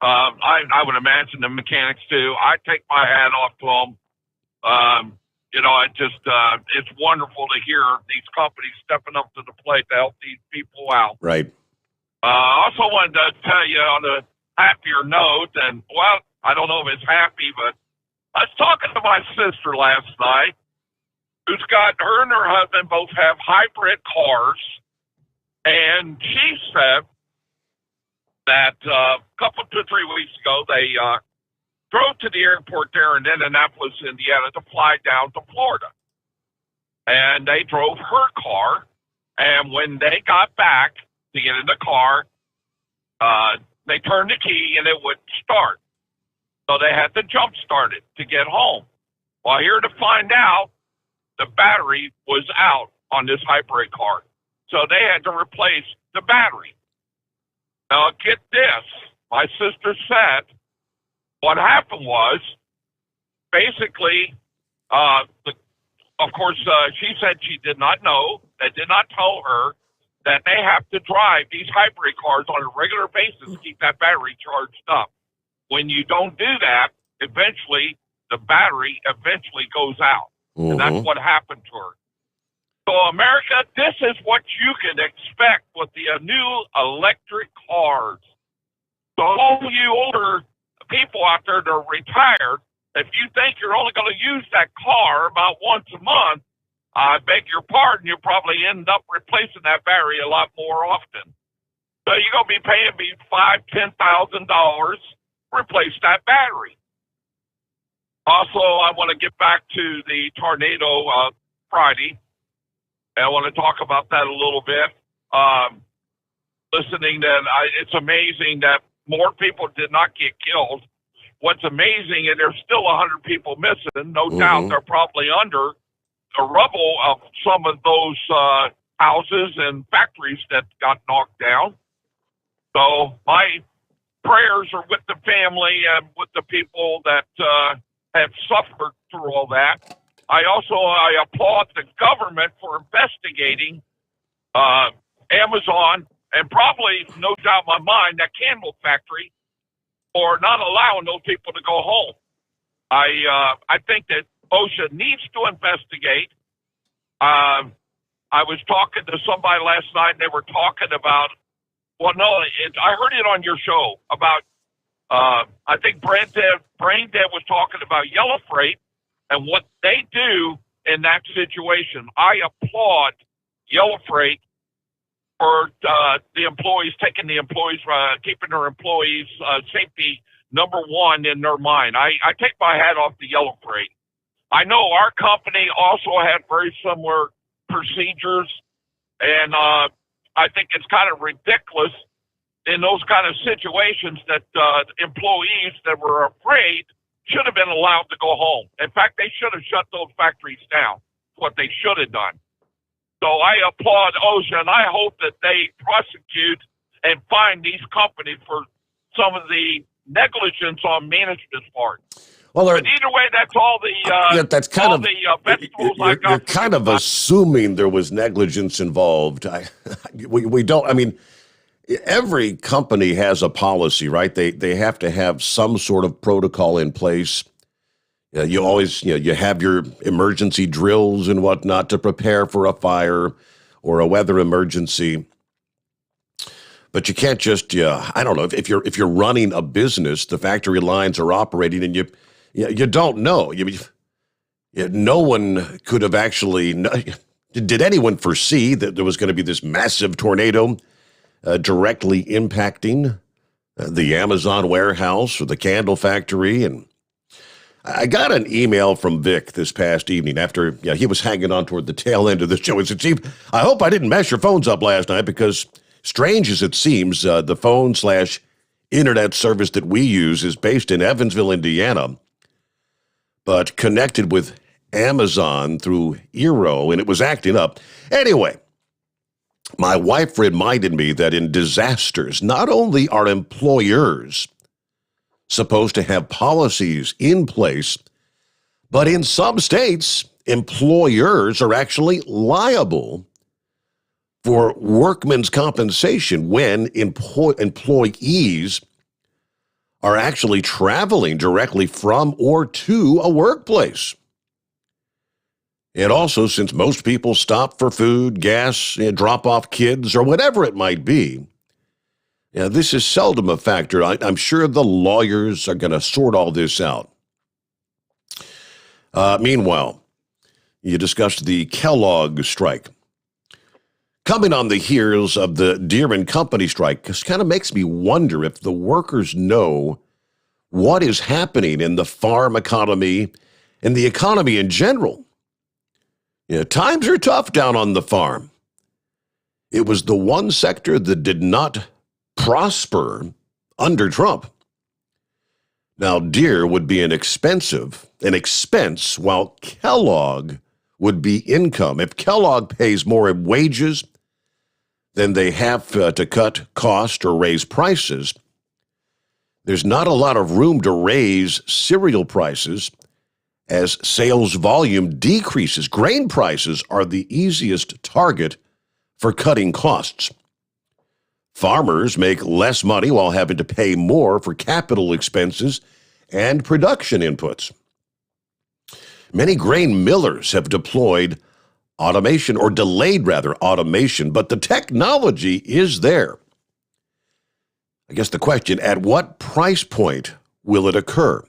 I would imagine the mechanics too. I take my hat off to them. It's wonderful to hear these companies stepping up to the plate to help these people out. Right. I also wanted to tell you on a happier note, and well, I don't know if it's happy, but I was talking to my sister last night, who's got, her and her husband both have hybrid cars, and she said that a couple 2 or 3 weeks ago, they drove to the airport there in Indianapolis, Indiana, to fly down to Florida. And they drove her car, and when they got back to get in the car, they turned the key and it wouldn't start. So they had to jump start it to get home. Well, here to find out, the battery was out on this hybrid car. So they had to replace the battery. Now, get this. My sister said what happened was basically, she said she did not know. They did not tell her that they have to drive these hybrid cars on a regular basis to keep that battery charged up. When you don't do that, eventually the battery goes out. Mm-hmm. And that's what happened to her. So, America, this is what you can expect with the new electric cars. So, all you older people out there that are retired, if you think you're only going to use that car about once a month, I beg your pardon, you'll probably end up replacing that battery a lot more often. So, you're going to be paying me $5,000, $10,000 replace that battery. Also, I want to get back to the tornado Friday. I want to talk about that a little bit. It's amazing that more people did not get killed. What's amazing is there's still 100 people missing. No doubt they're probably under the rubble of some of those houses and factories that got knocked down. So my prayers are with the family and with the people that have suffered through all that. I applaud the government for investigating Amazon and probably, no doubt in my mind, that candle factory for not allowing those people to go home. I think that OSHA needs to investigate. I was talking to somebody last night, and they were talking about, I heard it on your show about, I think Brain Dead was talking about Yellow Freight and what they do in that situation. I applaud Yellow Freight for the employees, keeping their employees' safety number one in their mind. I take my hat off to Yellow Freight. I know our company also had very similar procedures, and I think it's kind of ridiculous in those kind of situations that employees that were afraid should have been allowed to go home. In fact, they should have shut those factories down. What they should have done. So I applaud OSHA, and I hope that they prosecute and fine these companies for some of the negligence on management's part. Well, but either way, that's all the that's kind of vegetables I got. You're kind of assuming there was negligence involved. We don't. I mean, every company has a policy, right? They have to have some sort of protocol in place. You always, you have your emergency drills and whatnot to prepare for a fire or a weather emergency. But you can't just, I don't know, if you're running a business, the factory lines are operating, and you don't know. No one could have actually. Did anyone foresee that there was going to be this massive tornado directly impacting the Amazon warehouse or the candle factory? And I got an email from Vic this past evening after he was hanging on toward the tail end of the show. He said, "Steve, I hope I didn't mess your phones up last night, because strange as it seems, the phone/internet service that we use is based in Evansville, Indiana, but connected with Amazon through Eero, and it was acting up." Anyway, my wife reminded me that in disasters, not only are employers supposed to have policies in place, But in some states, employers are actually liable for workmen's compensation when employees are actually traveling directly from or to a workplace. And also, since most people stop for food, gas, drop off kids, or whatever it might be, this is seldom a factor. I'm sure the lawyers are going to sort all this out. Meanwhile, you discussed the Kellogg strike. Coming on the heels of the Deere & Company strike, this kind of makes me wonder if the workers know what is happening in the farm economy and the economy in general. Times are tough down on the farm. It was the one sector that did not prosper under Trump. Now, Deere would be an expense, while Kellogg would be income. If Kellogg pays more in wages than they have to cut cost or raise prices, there's not a lot of room to raise cereal prices as sales volume decreases. Grain prices are the easiest target for cutting costs. Farmers make less money while having to pay more for capital expenses and production inputs. Many grain millers have deployed automation, or delayed rather automation, but the technology is there. I guess the question, at what price point will it occur?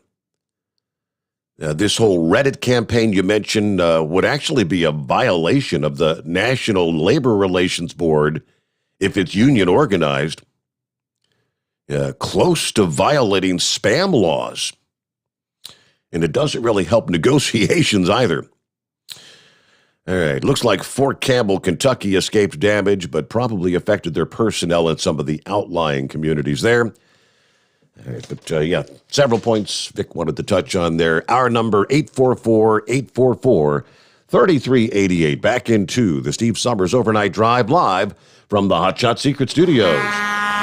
This whole Reddit campaign you mentioned would actually be a violation of the National Labor Relations Board if it's union organized, close to violating spam laws. And it doesn't really help negotiations either. All right, looks like Fort Campbell, Kentucky escaped damage, but probably affected their personnel in some of the outlying communities there. All right, but several points Vic wanted to touch on there. Our number, 844-844-3388. Back into the Steve Sommers Overnight Drive live from the Hot Shot Secret Studios.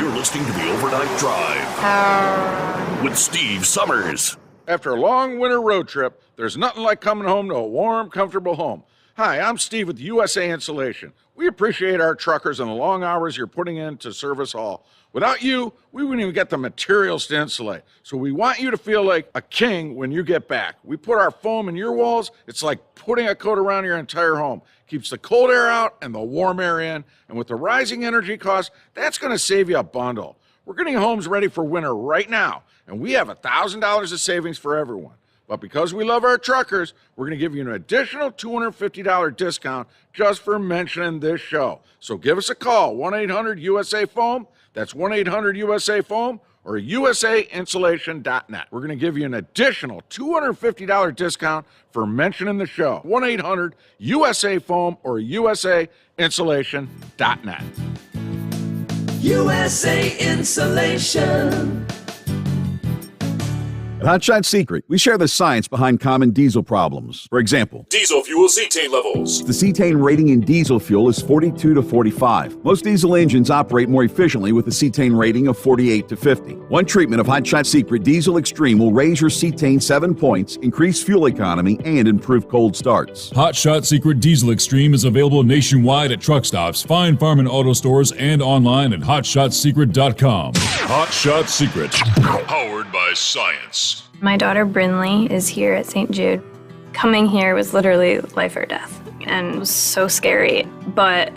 You're listening to the Overnight Drive with Steve Sommers. After a long winter road trip, there's nothing like coming home to a warm, comfortable home. Hi, I'm Steve with USA Insulation. We appreciate our truckers and the long hours you're putting in to serve us all. Without you, we wouldn't even get the materials to insulate. So we want you to feel like a king when you get back. We put our foam in your walls. It's like putting a coat around your entire home. Keeps the cold air out and the warm air in. And with the rising energy costs, that's going to save you a bundle. We're getting homes ready for winter right now, and we have $1,000 of savings for everyone. But because we love our truckers, we're going to give you an additional $250 discount just for mentioning this show. So give us a call, 1-800-USA-FOAM. That's 1-800-USA-FOAM or USAinsulation.net. We're going to give you an additional $250 discount for mentioning the show, 1-800-USA-FOAM or USAinsulation.net. USA Insulation. At Hot Shot Secret, we share the science behind common diesel problems. For example, Diesel fuel cetane levels. the cetane rating in diesel fuel is 42 to 45. Most diesel engines operate more efficiently with a cetane rating of 48 to 50. One treatment of Hot Shot Secret Diesel Extreme will raise your cetane 7 points, increase fuel economy, and improve cold starts. Hot Shot Secret Diesel Extreme is available nationwide at truck stops, fine farm and auto stores, and online at hotshotsecret.com. Hot Shot Secret, powered by science. My daughter Brinley is here at St. Jude. Coming here was literally life or death, and it was so scary. But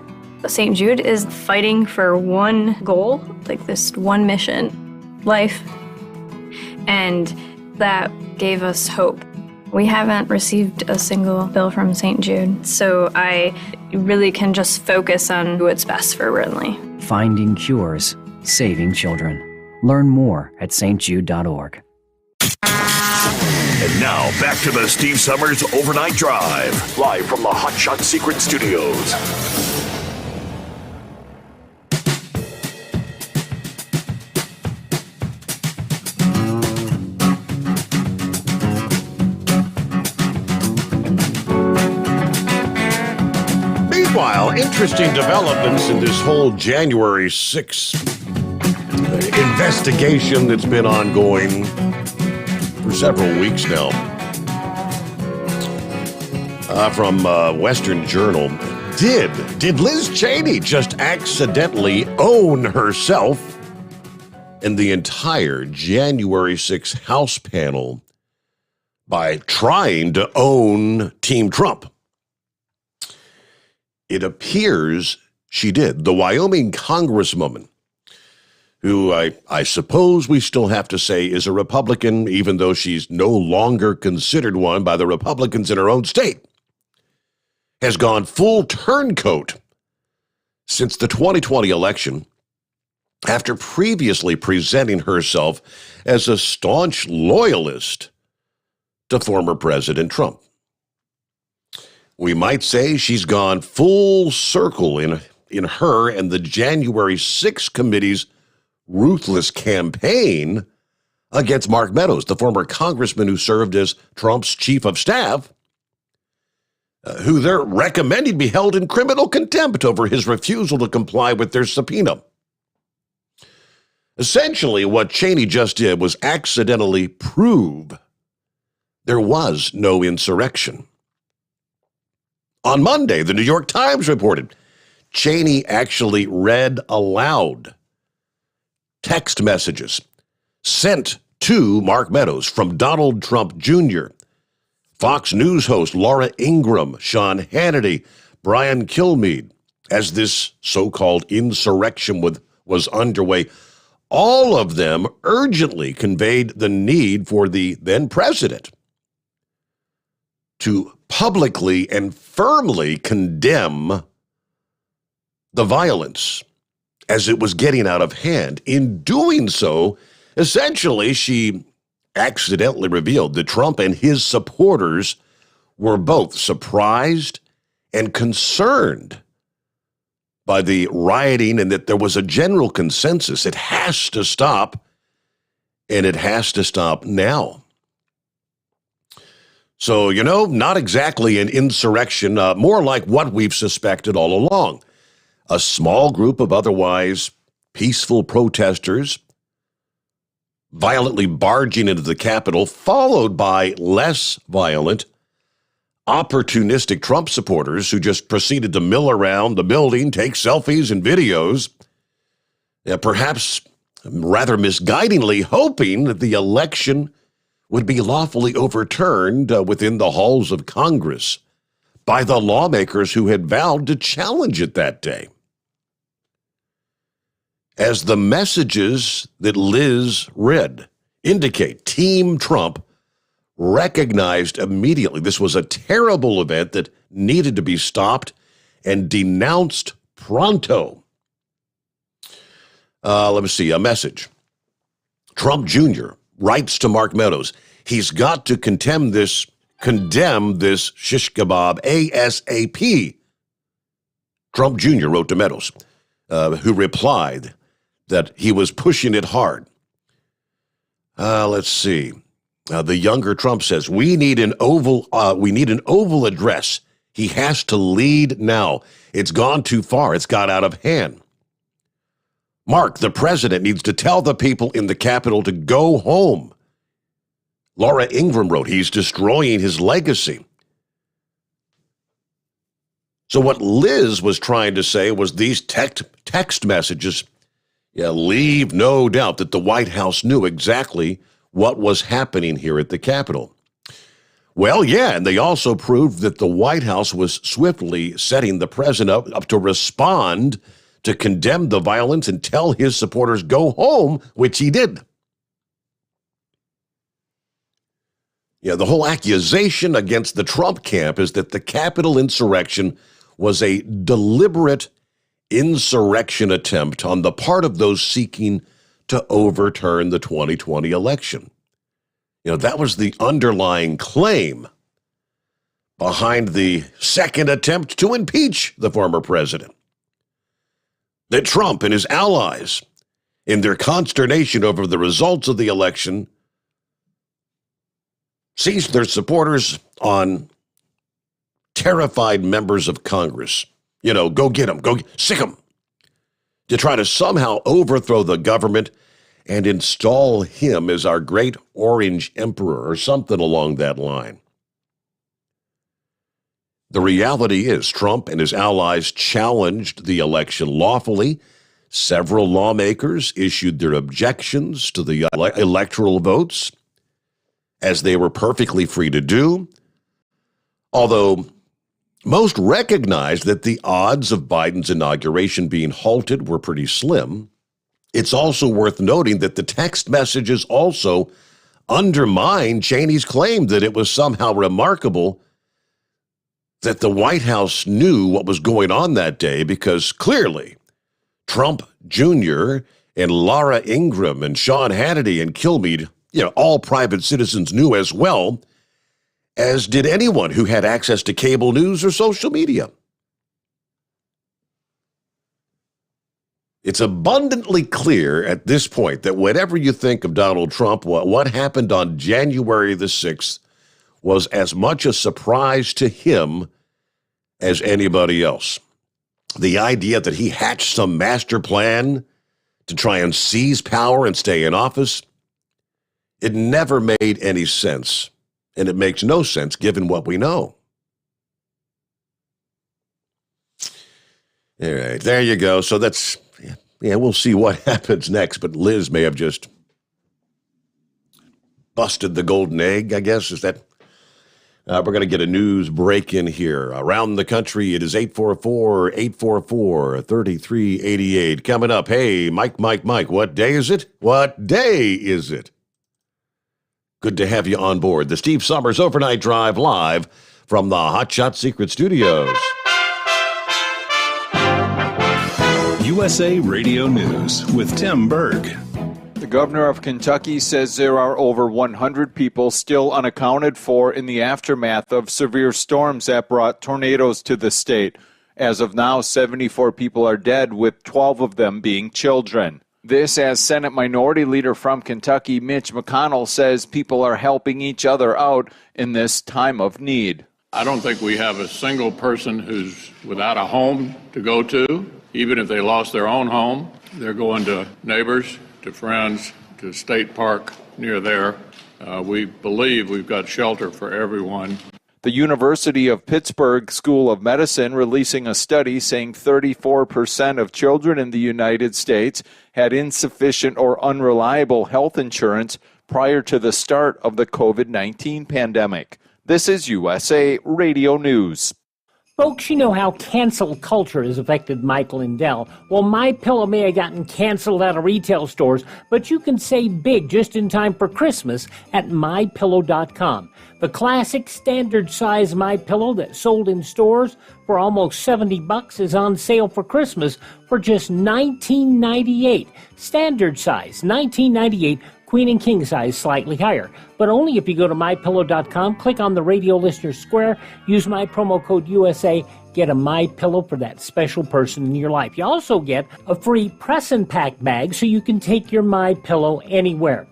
St. Jude is fighting for one goal, like this one mission, life. And that gave us hope. We haven't received a single bill from St. Jude, so I really can just focus on what's best for Brinley. Finding cures, saving children. Learn more at stjude.org. And now, back to the Steve Sommers Overnight Drive, live from the Hot Shot Secret Studios. Meanwhile, interesting developments in this whole January 6th investigation that's been ongoing for several weeks now. From Western Journal. Did Liz Cheney just accidentally own herself in the entire January 6th House panel by trying to own Team Trump? It appears she did. The Wyoming congresswoman, who I suppose we still have to say is a Republican, even though she's no longer considered one by the Republicans in her own state, has gone full turncoat since the 2020 election after previously presenting herself as a staunch loyalist to former President Trump. We might say she's gone full circle in her and the January 6th committee's ruthless campaign against Mark Meadows, the former congressman who served as Trump's chief of staff, who they're recommending be held in criminal contempt over his refusal to comply with their subpoena. Essentially, what Cheney just did was accidentally prove there was no insurrection. On Monday, the New York Times reported Cheney actually read aloud text messages sent to Mark Meadows from Donald Trump Jr., Fox News host Laura Ingraham, Sean Hannity, Brian Kilmeade, as this so-called insurrection was underway. All of them urgently conveyed the need for the then president to publicly and firmly condemn the violence as it was getting out of hand. In doing so, essentially, she accidentally revealed that Trump and his supporters were both surprised and concerned by the rioting and that there was a general consensus. It has to stop, and it has to stop now. So, not exactly an insurrection, more like what we've suspected all along. A small group of otherwise peaceful protesters violently barging into the Capitol, followed by less violent, opportunistic Trump supporters who just proceeded to mill around the building, take selfies and videos, perhaps rather misguidingly hoping that the election would be lawfully overturned within the halls of Congress by the lawmakers who had vowed to challenge it that day. As the messages that Liz read indicate, Team Trump recognized immediately this was a terrible event that needed to be stopped and denounced pronto. Let me see, a message. Trump Jr. writes to Mark Meadows, he's got to condemn this shish kebab ASAP. Trump Jr. wrote to Meadows, who replied that he was pushing it hard. Let's see. The younger Trump says, we need an oval address. He has to lead now. It's gone too far. It's got out of hand. Mark, the president needs to tell the people in the Capitol to go home. Laura Ingraham wrote, he's destroying his legacy. So what Liz was trying to say was these text messages leave no doubt that the White House knew exactly what was happening here at the Capitol. Well, yeah, and they also proved that the White House was swiftly setting the president up to respond, to condemn the violence and tell his supporters go home, which he did. The whole accusation against the Trump camp is that the Capitol insurrection was a deliberate insurrection attempt on the part of those seeking to overturn the 2020 election. That was the underlying claim behind the second attempt to impeach the former president. That Trump and his allies, in their consternation over the results of the election, seized their supporters on terrified members of Congress. Go get them, sick them, to try to somehow overthrow the government and install him as our great orange emperor or something along that line. The reality is Trump and his allies challenged the election lawfully. Several lawmakers issued their objections to the electoral votes, as they were perfectly free to do, although most recognized that the odds of Biden's inauguration being halted were pretty slim. It's also worth noting that the text messages also undermined Cheney's claim that it was somehow remarkable that the White House knew what was going on that day, because clearly Trump Jr. and Laura Ingraham and Sean Hannity and Kilmeade, all private citizens knew as well, as did anyone who had access to cable news or social media. It's abundantly clear at this point that whatever you think of Donald Trump, what happened on January the 6th was as much a surprise to him as anybody else. The idea that he hatched some master plan to try and seize power and stay in office, it never made any sense, and it makes no sense given what we know. All right, there you go. So that's, we'll see what happens next, but Liz may have just busted the golden egg, I guess. Is that? We're going to get a news break in here. Around the country, it is 844-844-3388. Coming up, hey, Mike, what day is it? What day is it? Good to have you on board. The Steve Sommers Overnight Drive live from the Hot Shot Secret Studios. USA Radio News with Tim Berg. The governor of Kentucky says there are over 100 people still unaccounted for in the aftermath of severe storms that brought tornadoes to the state. As of now, 74 people are dead, with 12 of them being children. This as Senate Minority Leader from Kentucky, Mitch McConnell, says people are helping each other out in this time of need. I don't think we have a single person who's without a home to go to. Even if they lost their own home, they're going to neighbors, to friends, to State Park near there. We believe we've got shelter for everyone. The University of Pittsburgh School of Medicine releasing a study saying 34% of children in the United States had insufficient or unreliable health insurance prior to the start of the COVID-19 pandemic. This is USA Radio News. Folks, you know how cancel culture has affected Mike Lindell. Well, MyPillow may have gotten canceled out of retail stores, but you can save big just in time for Christmas at MyPillow.com. The classic standard size MyPillow that sold in stores for almost $70 is on sale for Christmas for just $19.98. Standard size, $19.98. Queen and king size slightly higher, but only if you go to MyPillow.com, click on the radio listener square, use my promo code USA, get a MyPillow for that special person in your life. You also get a free press and pack bag so you can take your MyPillow anywhere.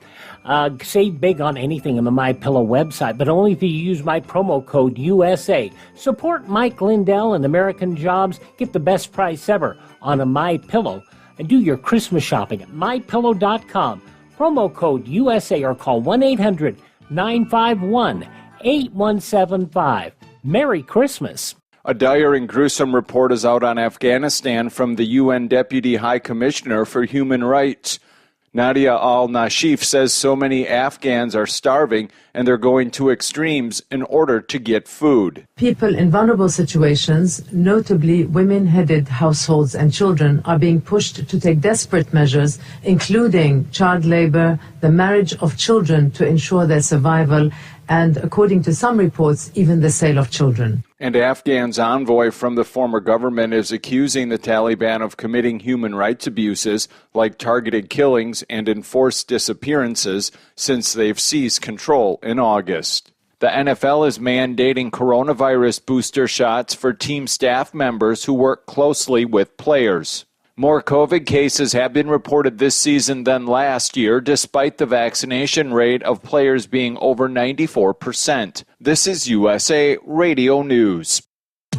Save big on anything on the MyPillow website, but only if you use my promo code USA. Support Mike Lindell and American Jobs. Get the best price ever on a MyPillow, and do your Christmas shopping at MyPillow.com. Promo code USA, or call 1-800-951-8175. Merry Christmas. A dire and gruesome report is out on Afghanistan from the UN Deputy High Commissioner for Human Rights. Nadia al-Nashif says so many Afghans are starving and they're going to extremes in order to get food. People in vulnerable situations, notably women-headed households and children, are being pushed to take desperate measures, including child labor, the marriage of children to ensure their survival, and, according to some reports, even the sale of children. And Afghan's envoy from the former government is accusing the Taliban of committing human rights abuses like targeted killings and enforced disappearances since they've seized control in August. The NFL is mandating coronavirus booster shots for team staff members who work closely with players. More COVID cases have been reported this season than last year, despite the vaccination rate of players being over 94%. This is USA Radio News.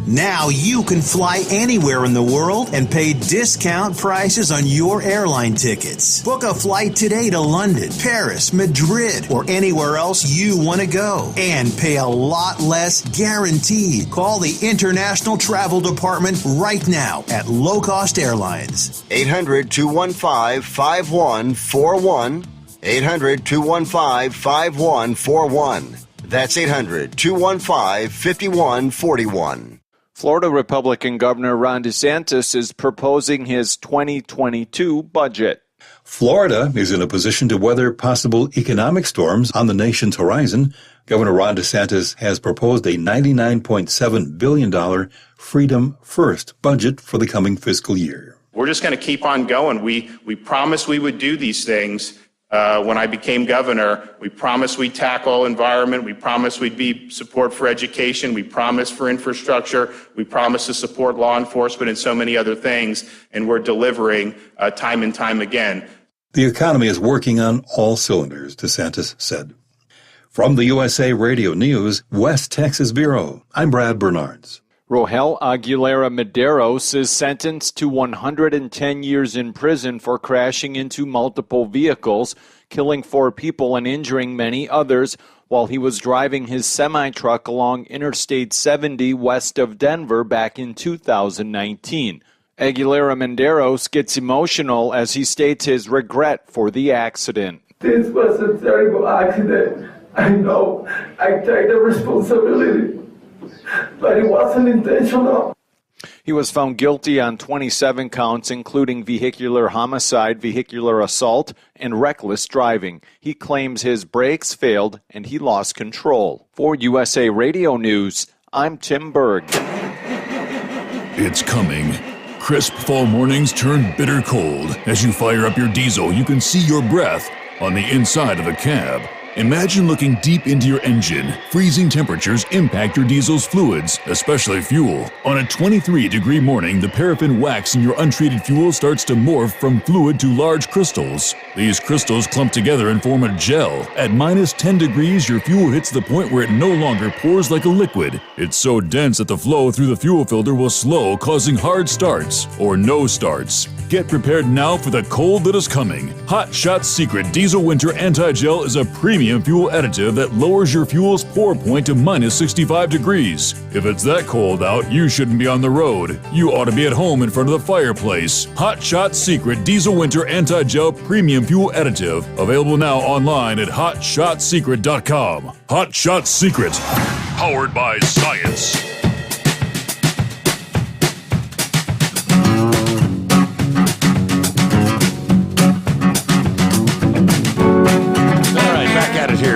Now you can fly anywhere in the world and pay discount prices on your airline tickets. Book a flight today to London, Paris, Madrid, or anywhere else you want to go and pay a lot less guaranteed. Call the International Travel Department right now at Low Cost Airlines. 800-215-5141. 800-215-5141. That's 800-215-5141. Florida Republican Governor Ron DeSantis is proposing his 2022 budget. Florida is in a position to weather possible economic storms on the nation's horizon. Governor Ron DeSantis has proposed a $99.7 billion Freedom First budget for the coming fiscal year. We're just going to keep on going. We promised we would do these things. When I became governor, we promised we'd tackle environment. We promised we'd be support for education. We promised for infrastructure. We promised to support law enforcement and so many other things. And we're delivering time and time again. The economy is working on all cylinders, DeSantis said. From the USA Radio News, West Texas Bureau, I'm Brad Bernards. Rohel Aguilera Medeiros is sentenced to 110 years in prison for crashing into multiple vehicles, killing 4 people and injuring many others while he was driving his semi-truck along Interstate 70 west of Denver back in 2019. Aguilera Medeiros gets emotional as he states his regret for the accident. This was a terrible accident. I know I take the responsibility. But it wasn't intentional. He was found guilty on 27 counts, including vehicular homicide, vehicular assault, and reckless driving. He claims his brakes failed and he lost control. For USA Radio News, I'm Tim Berg. It's coming. Crisp fall mornings turn bitter cold. As you fire up your diesel, you can see your breath on the inside of the cab. Imagine looking deep into your engine. Freezing temperatures impact your diesel's fluids, especially fuel. On a 23-degree morning, the paraffin wax in your untreated fuel starts to morph from fluid to large crystals. These crystals clump together and form a gel. At minus 10 degrees, your fuel hits the point where it no longer pours like a liquid. It's so dense that the flow through the fuel filter will slow, causing hard starts or no starts. Get prepared now for the cold that is coming. Hot Shot Secret Diesel Winter Anti-Gel is a premium fuel additive that lowers your fuel's pour point to minus 65 degrees. If it's that cold out, you shouldn't be on the road. You ought to be at home in front of the fireplace. Hot Shot Secret Diesel Winter Anti-Gel Premium Fuel Additive. Available now online at hotshotsecret.com. Hot Shot Secret. Powered by science.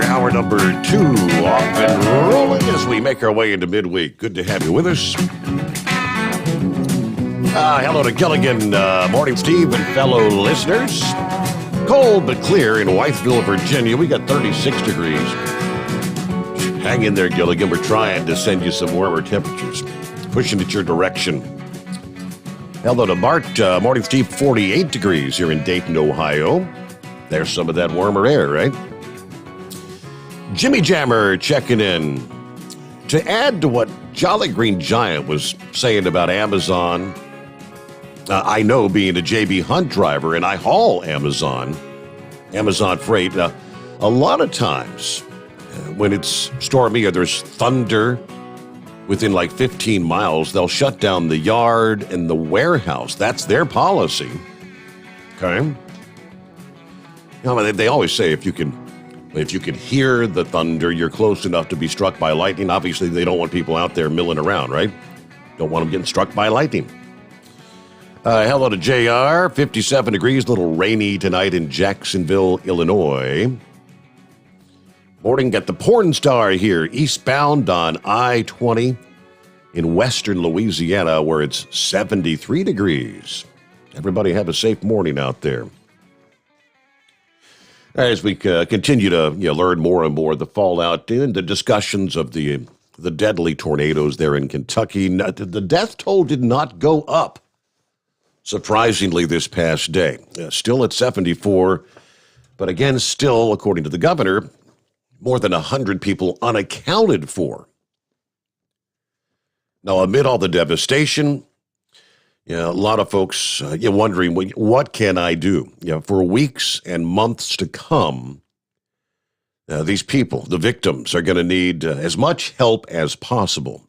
Hour number 2 off and rolling as we make our way into midweek. Good to have you with us. Hello to Gilligan. Morning, Steve, and fellow listeners. Cold but clear in Whiteville, Virginia. We got 36 degrees. Hang in there, Gilligan. We're trying to send you some warmer temperatures. Pushing it your direction. Hello to Bart. Morning, Steve. 48 degrees here in Dayton, Ohio. There's some of that warmer air, right? Jimmy Jammer checking in. To add to what Jolly Green Giant was saying about Amazon, I know being a JB Hunt driver and I haul Amazon freight, a lot of times when it's stormy or there's thunder within like 15 miles, they'll shut down the yard and the warehouse. That's their policy. Okay? You know, they always say if you can hear the thunder, you're close enough to be struck by lightning. Obviously, they don't want people out there milling around, right? Don't want them getting struck by lightning. Hello to JR. 57 degrees, a little rainy tonight in Jacksonville, Illinois. Morning, got the porn star here, eastbound on I-20 in western Louisiana, where it's 73 degrees. Everybody have a safe morning out there. As we continue to learn more and more of the fallout and the discussions of the deadly tornadoes there in Kentucky, the death toll did not go up, surprisingly, this past day. Still at 74, but again, still, according to the governor, more than 100 people unaccounted for. Now, amid all the devastation, a lot of folks wondering, what can I do? For weeks and months to come, these people, the victims, are going to need as much help as possible.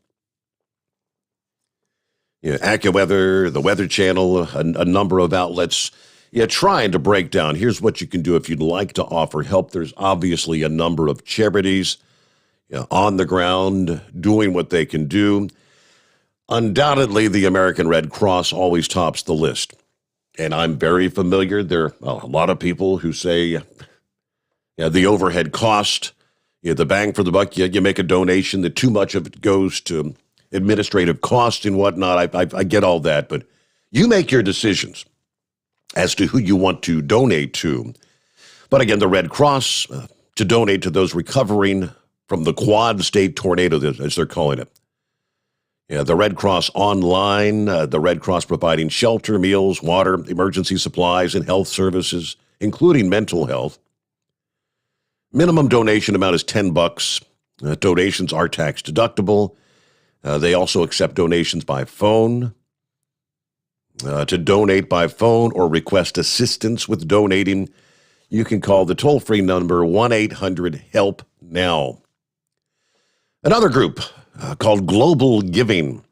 AccuWeather, the Weather Channel, a number of outlets, trying to break down. Here's what you can do if you'd like to offer help. There's obviously a number of charities on the ground doing what they can do. Undoubtedly, the American Red Cross always tops the list. And I'm very familiar. There are a lot of people who say the overhead cost, the bang for the buck, you make a donation, that too much of it goes to administrative costs and whatnot. I get all that, but you make your decisions as to who you want to donate to. But again, the Red Cross, to donate to those recovering from the Quad State tornado, as they're calling it. The Red Cross online, the Red Cross providing shelter, meals, water, emergency supplies, and health services, including mental health. Minimum donation amount is $10. Donations are tax deductible. They also accept donations by phone. To donate by phone or request assistance with donating, you can call the toll-free number 1-800-HELP-NOW. Another group called Global Giving,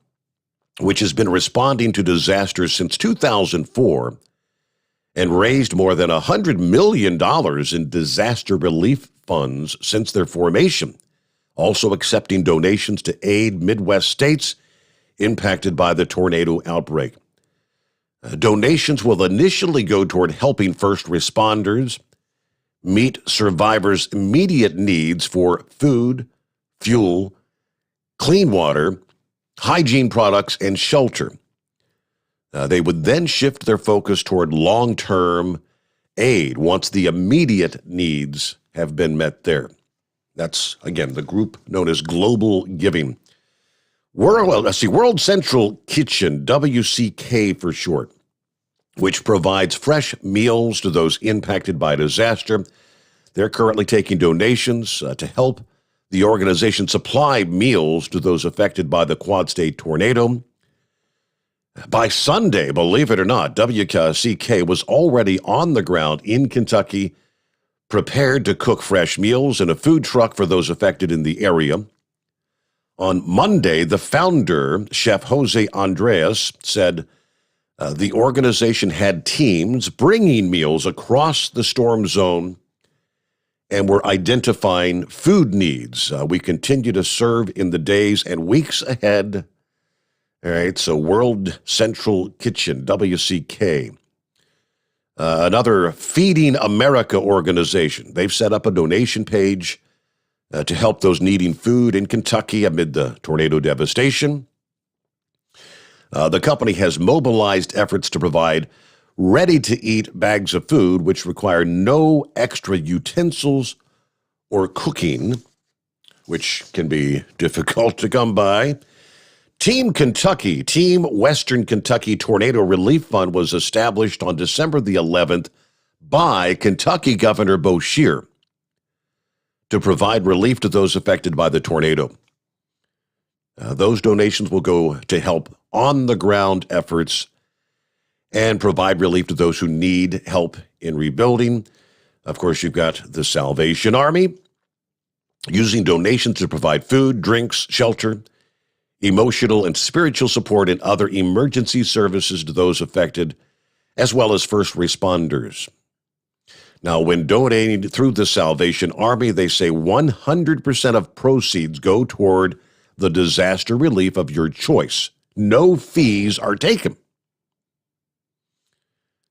which has been responding to disasters since 2004 and raised more than $100 million in disaster relief funds since their formation, also accepting donations to aid Midwest states impacted by the tornado outbreak. Donations will initially go toward helping first responders meet survivors' immediate needs for food, fuel, clean water, hygiene products, and shelter. They would then shift their focus toward long-term aid once the immediate needs have been met there. That's, again, the group known as Global Giving. World Central Kitchen, WCK for short, which provides fresh meals to those impacted by disaster. They're currently taking donations to help the organization supply meals to those affected by the Quad State tornado. By Sunday, believe it or not, WCK was already on the ground in Kentucky, prepared to cook fresh meals in a food truck for those affected in the area. On Monday, the founder, Chef Jose Andres, said the organization had teams bringing meals across the storm zone and were identifying food needs. We continue to serve in the days and weeks ahead. All right, so World Central Kitchen, WCK. Another Feeding America organization. They've set up a donation page to help those needing food in Kentucky amid the tornado devastation. The company has mobilized efforts to provide ready-to-eat bags of food, which require no extra utensils or cooking, which can be difficult to come by. Team Western Kentucky Tornado Relief Fund was established on December the 11th by Kentucky Governor Beshear to provide relief to those affected by the tornado. Those donations will go to help on-the-ground efforts and provide relief to those who need help in rebuilding. Of course, you've got the Salvation Army using donations to provide food, drinks, shelter, emotional and spiritual support, and other emergency services to those affected, as well as first responders. Now, when donating through the Salvation Army, they say 100% of proceeds go toward the disaster relief of your choice. No fees are taken.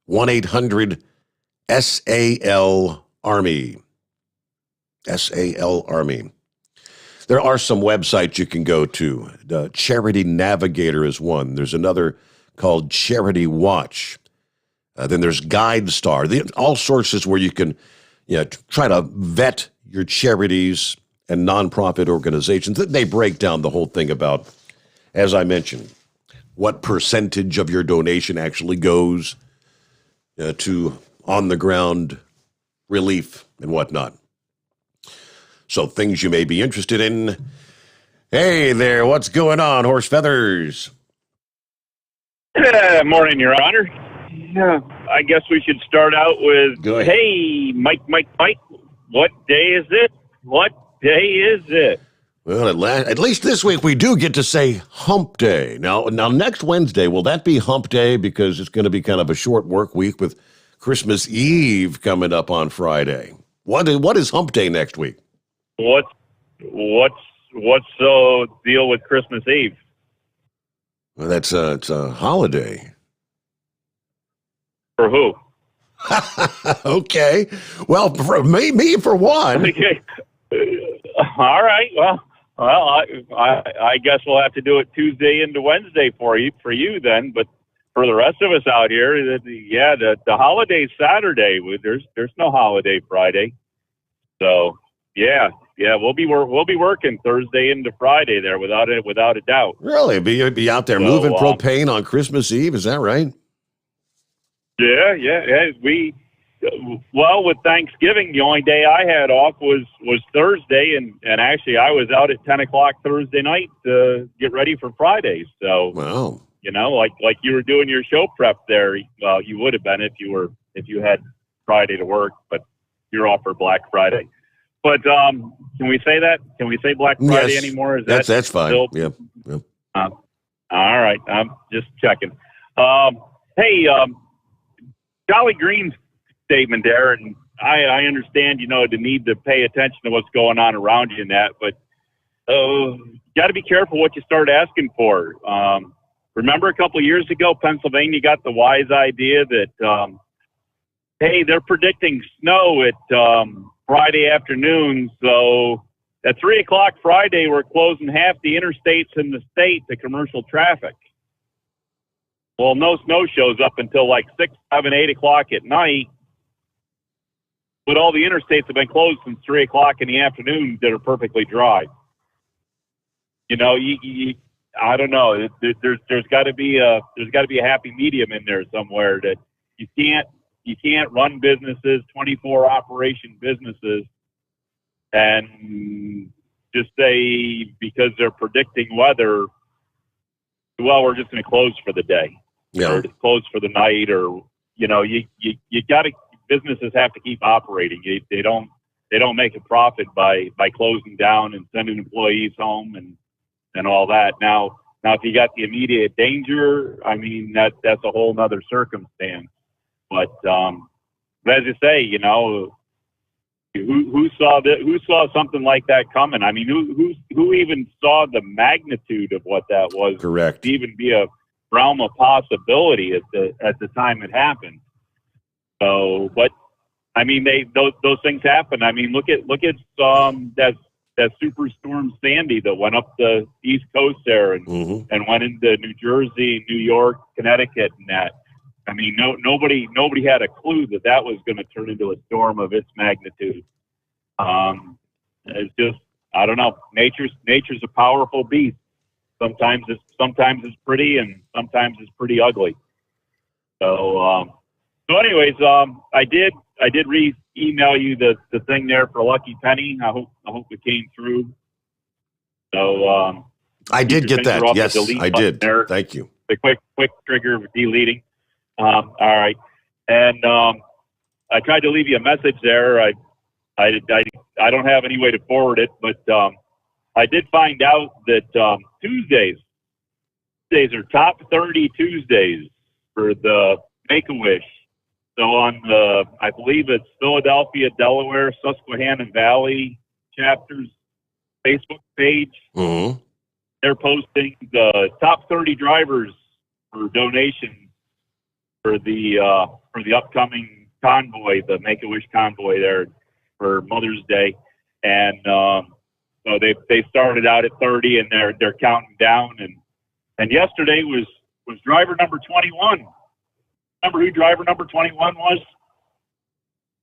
1-800-SAL-ARMY. SAL-ARMY. There are some websites you can go to. The Charity Navigator is one. There's another called Charity Watch. Then there's GuideStar. All sources where you can try to vet your charities and nonprofit organizations. They break down the whole thing about, as I mentioned, what percentage of your donation actually goes to on-the-ground relief and whatnot. So things you may be interested in. Hey there, what's going on, Horse Feathers? Morning, Your Honor. Yeah, I guess we should start out with, Go ahead. hey, Mike, what day is it? What day is it? Well, at least this week we do get to say Hump Day. Now, next Wednesday, will that be Hump Day? Because it's going to be kind of a short work week with Christmas Eve coming up on Friday. What is Hump Day next week? What's the deal with Christmas Eve? Well, it's a holiday. For who? Okay. Well, for me for one. Okay. All right. Well, I guess we'll have to do it Tuesday into Wednesday for you then. But for the rest of us out here, the holiday's Saturday. There's no holiday Friday. So yeah, we'll be working Thursday into Friday there without a doubt. Really? Be out there moving propane on Christmas Eve? Is that right? Yeah. Well, with Thanksgiving, the only day I had off was Thursday, and actually I was out at 10 o'clock Thursday night to get ready for Friday. So, wow, like you were doing your show prep there. Well, you would have been if you had Friday to work, but you're off for Black Friday. But can we say that? Can we say Black Friday anymore? Is that's fine. Still? Yeah. All right, I'm just checking. Hey, Jolly Green's statement there, and I understand, the need to pay attention to what's going on around you and that, but got to be careful what you start asking for. Remember a couple of years ago, Pennsylvania got the wise idea that, hey, they're predicting snow at Friday afternoon, so at 3 o'clock Friday, we're closing half the interstates in the state to commercial traffic. Well, no snow shows up until like 6, 7, 8 o'clock at night. But all the interstates have been closed since 3 o'clock in the afternoon that are perfectly dry. I don't know. There's got to be a happy medium in there somewhere that you can't run businesses, 24 operation businesses, and just say because they're predicting weather, well, we're just going to close for the day. Yeah. Or close for the night, or you got to. Businesses have to keep operating. They don't make a profit by closing down and sending employees home and all that. Now if you got the immediate danger, I mean that's a whole nother circumstance. But as you say, who saw something like that coming? I mean, who even saw the magnitude of what that was? Correct. To even be a realm of possibility at the time it happened. So, but I mean, those things happen. I mean, look at that superstorm Sandy that went up the East Coast there and went into New Jersey, New York, Connecticut, and that. I mean, nobody had a clue that was going to turn into a storm of its magnitude. It's just, I don't know. Nature's a powerful beast. Sometimes it's pretty, and sometimes it's pretty ugly. So anyways, I did email you the thing there for Lucky Penny. I hope it came through. So I did get that. Yes, I did. There. Thank you. The quick trigger of deleting. All right, and I tried to leave you a message there. I don't have any way to forward it, but I did find out that Tuesdays are top 30 Tuesdays for the Make-A-Wish. So on I believe it's Philadelphia, Delaware, Susquehanna Valley chapters Facebook page. Mm-hmm. They're posting the top 30 drivers for donations for the upcoming convoy, the Make-A-Wish convoy there for Mother's Day, and so they started out at 30 and they're counting down, and yesterday was driver number 21. Remember who driver number 21 was?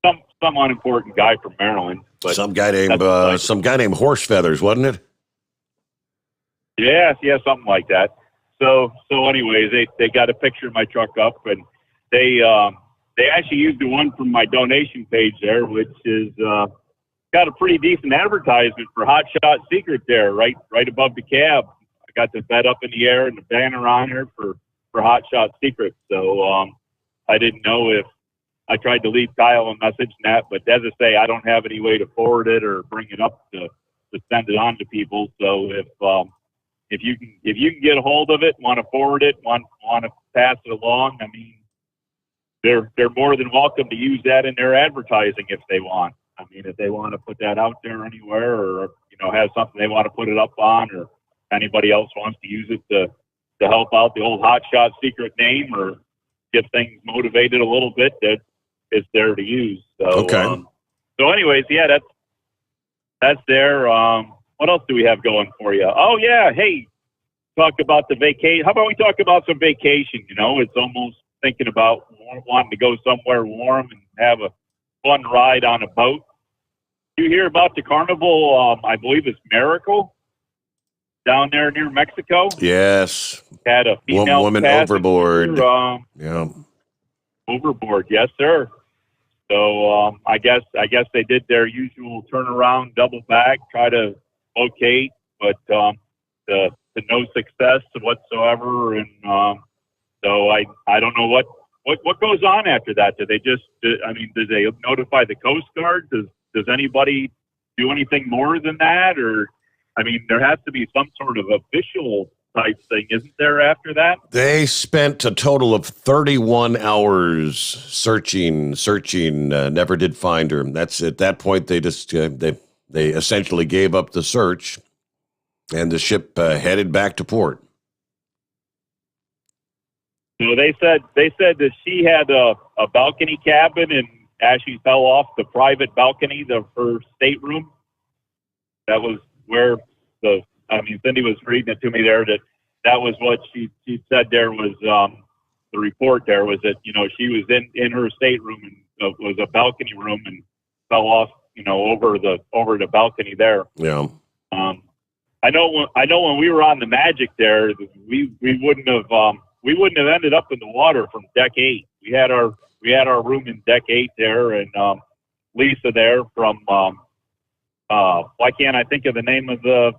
Some unimportant guy from Maryland. But some guy named Horse Feathers, wasn't it? Yeah, something like that. So anyways, they got a picture of my truck up, and they actually used the one from my donation page there, which is got a pretty decent advertisement for Hot Shot Secret there, right above the cab. I got the bed up in the air and the banner on there for Hot Shot Secret. So I didn't know if I tried to leave Kyle a message and that, but as I say, I don't have any way to forward it or bring it up to send it on to people. So if you can get a hold of it, want to forward it, want to pass it along, I mean, they're more than welcome to use that in their advertising if they want. I mean, if they want to put that out there anywhere, or have something they want to put it up on, or anybody else wants to use it to help out the old Hot Shot Secret name or get things motivated a little bit, that it's there to use. So, okay. So anyways, yeah, that's there. What else do we have going for you? Oh yeah, hey, talk about the vacation. How about we talk about some vacation? It's almost thinking about wanting to go somewhere warm and have a fun ride on a boat. You hear about the carnival? I believe it's Miracle down there near Mexico. Yes. Had a female woman overboard. Yeah. Overboard, yes, sir. So I guess they did their usual turnaround, double back, try to locate, but to no success whatsoever. And so I don't know what goes on after that. Do they notify the Coast Guard? Does anybody do anything more than that? Or, I mean, there has to be some sort of official type thing, isn't there, after that? They spent a total of 31 hours searching, never did find her. That's at that point, they just, they essentially gave up the search, and the ship headed back to port. So they said that she had a balcony cabin and actually fell off the private balcony of her stateroom. That was where Cindy was reading it to me there, that was what she said there was, the report there was that, she was in her stateroom and was a balcony room and fell off, over the balcony there. Yeah. I know when we were on the Magic there, we wouldn't have ended up in the water from deck 8. We had our room in deck 8 there, and Lisa there from why can't I think of the name of the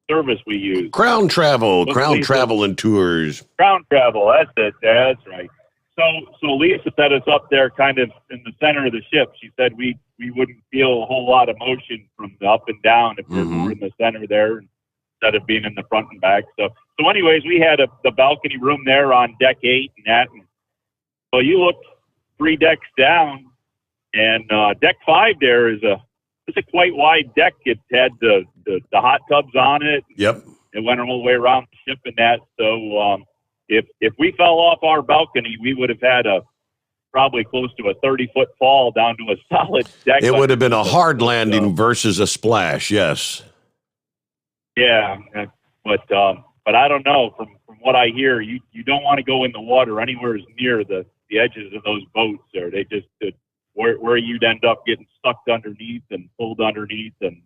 service we use? Crown Travel and Tours. Crown Travel, that's it. That's right. So Lisa set us up there kind of in the center of the ship. She said we wouldn't feel a whole lot of motion from the up and down if we were in the center there instead of being in the front and back. So anyways, we had the balcony room there on deck 8 and that. And so you look 3 decks down, and deck 5 there is a quite wide deck. It had the hot tubs on it. Yep. It went all the way around the ship and that. So if we fell off our balcony, we would have had probably close to a 30-foot fall down to a solid deck. It would have been a hard landing versus a splash, yes. Yeah, but I don't know. From what I hear, you don't want to go in the water anywhere near the edges of those boats there. They just where you'd end up getting stuck underneath and pulled underneath, and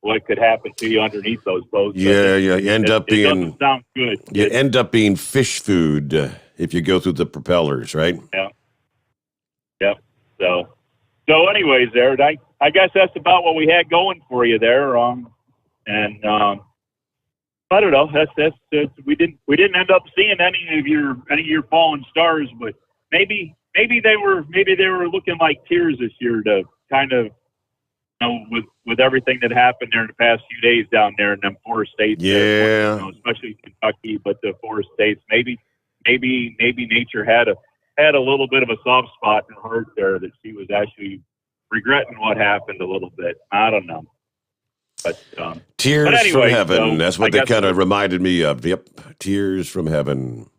what could happen to you underneath those boats. Yeah, you end up being. It doesn't sound good. You end up being fish food if you go through the propellers, right? Yeah. Yep. So anyways, there. I guess that's about what we had going for you there. And I don't know. That's we didn't end up seeing any of your fallen stars, but maybe they were looking like tears this year to kind of, with everything that happened there in the past few days down there in them 4 states. Yeah. There, especially Kentucky, but the 4 states. Maybe nature had a little bit of a soft spot in her heart there, that she was actually regretting what happened a little bit. I don't know. But Tears but anyway, from Heaven. So that's what they kind of reminded me of. Yep. Tears from Heaven.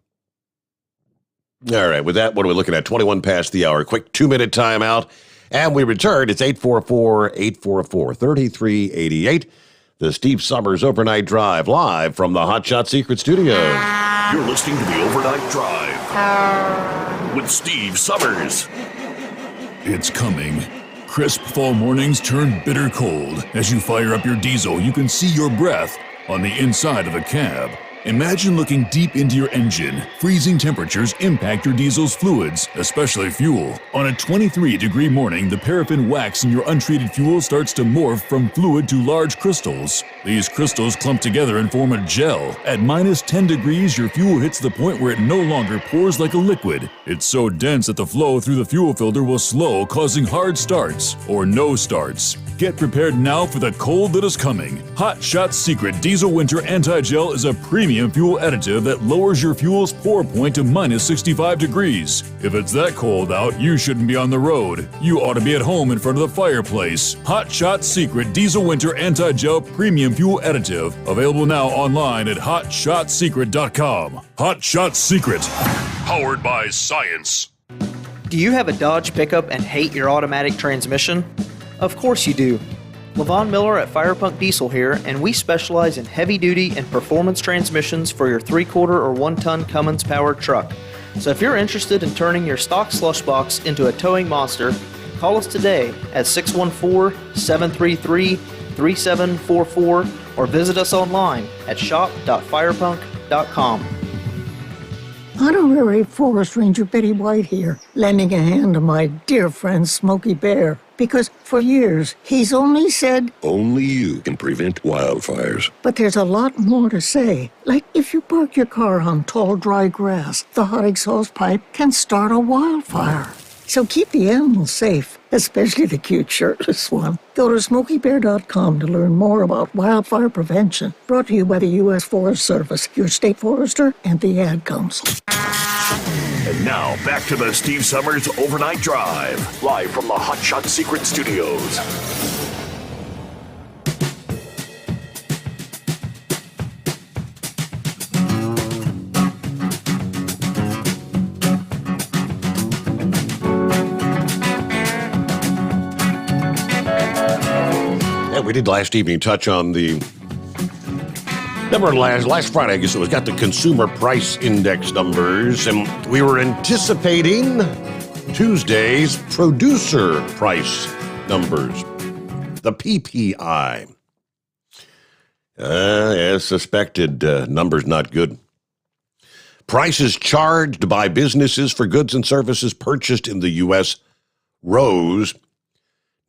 All right. With that, what are we looking at? 21 past the hour. Quick 2-minute timeout. And we return. It's 844-844-3388. The Steve Sommers Overnight Drive, live from the Hot Shot Secret Studio. You're listening to the Overnight Drive with Steve Sommers. It's coming. Crisp fall mornings turn bitter cold. As you fire up your diesel, you can see your breath on the inside of the cab. Imagine looking deep into your engine. Freezing temperatures impact your diesel's fluids, especially fuel. On a 23-degree morning, the paraffin wax in your untreated fuel starts to morph from fluid to large crystals. These crystals clump together and form a gel. At minus 10 degrees, your fuel hits the point where it no longer pours like a liquid. It's so dense that the flow through the fuel filter will slow, causing hard starts or no starts. Get prepared now for the cold that is coming. Hot Shot Secret Diesel Winter Anti-Gel is a premium fuel additive that lowers your fuel's pour point to minus 65 degrees. If it's that cold out, you shouldn't be on the road. You ought to be at home in front of the fireplace. Hot Shot Secret Diesel Winter Anti-Gel Premium Fuel Additive. Available now online at hotshotsecret.com. Hot Shot Secret. Powered by science. Do you have a Dodge pickup and hate your automatic transmission? Of course you do. Levon Miller at Firepunk Diesel here, and we specialize in heavy-duty and performance transmissions for your 3/4 or 1-ton Cummins-powered truck. So if you're interested in turning your stock slush box into a towing monster, call us today at 614-733-3744 or visit us online at shop.firepunk.com. Honorary Forest Ranger Betty White here, lending a hand to my dear friend Smokey Bear. Because for years, he's only said, only you can prevent wildfires. But there's a lot more to say. Like if you park your car on tall, dry grass, the hot exhaust pipe can start a wildfire. So keep the animals safe, especially the cute shirtless one. Go to SmokeyBear.com to learn more about wildfire prevention. Brought to you by the U.S. Forest Service, your state forester, and the Ad Council. And now, back to the Steve Summers Overnight Drive, live from the Hot Shot Secret Studios. Yeah, we did last evening touch on the... Remember last Friday, I guess it was, got the consumer price index numbers, and we were anticipating Tuesday's producer price numbers, the PPI. As suspected, numbers not good. Prices charged by businesses for goods and services purchased in the U.S. rose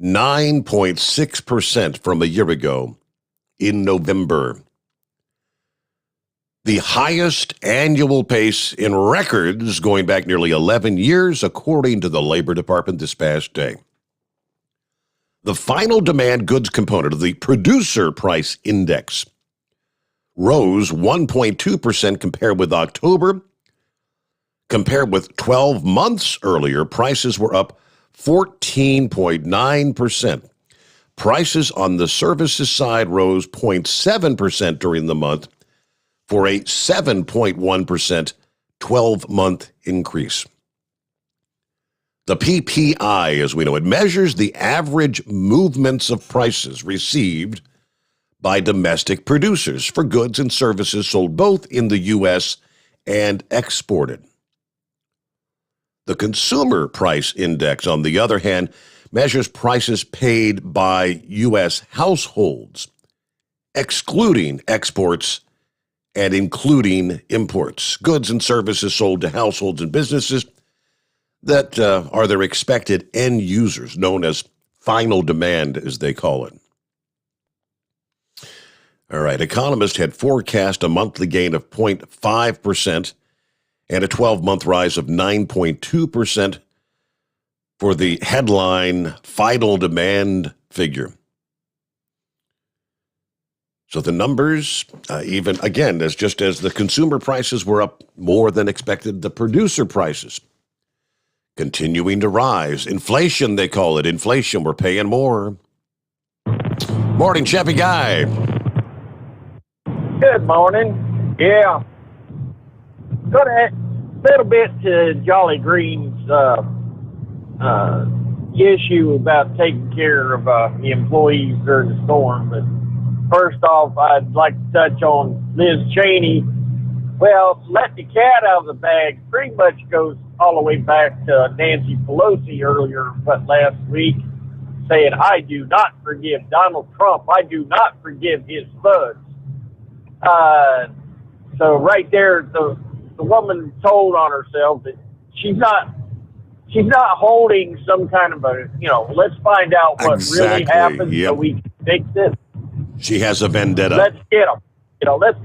9.6% from a year ago in November. The highest annual pace in records going back nearly 11 years, according to the Labor Department this past day. The final demand goods component of the producer price index rose 1.2% compared with October. Compared with 12 months earlier, prices were up 14.9%. Prices on the services side rose 0.7% during the month, for a 7.1% 12-month increase. The PPI, as we know it, measures the average movements of prices received by domestic producers for goods and services sold both in the U.S. and exported. The Consumer Price Index, on the other hand, measures prices paid by U.S. households, excluding exports and including imports, goods and services sold to households and businesses that are their expected end users, known as final demand, as they call it. All right, economists had forecast a monthly gain of 0.5% and a 12-month rise of 9.2% for the headline final demand figure. So the numbers, even, again, as just as the consumer prices were up more than expected, the producer prices continuing to rise. Inflation, they call it. Inflation, we're paying more. Morning, Chappy Guy. Good morning. Yeah. Go a little bit to Jolly Green's issue about taking care of the employees during the storm, but first off, I'd like to touch on Liz Cheney. Well, let the cat out of the bag pretty much goes all the way back to Nancy Pelosi earlier, but last week, saying, I do not forgive Donald Trump. I do not forgive his thugs. So right there, the woman told on herself that she's not holding some kind of a, let's find out what really happened so we can fix this. She has a vendetta. Let's get them. Let's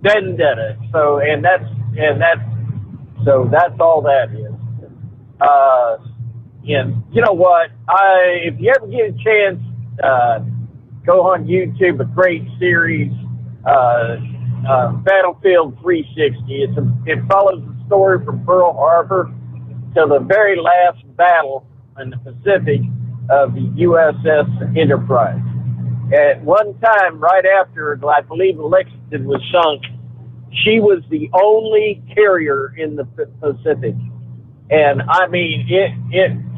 vendetta. So that's all that is. And you know what? If you ever get a chance, go on YouTube. A great series, Battlefield 360. It follows the story from Pearl Harbor to the very last battle in the Pacific of the USS Enterprise. At one time, right after, I believe, Lexington was sunk, she was the only carrier in the Pacific. And, I mean,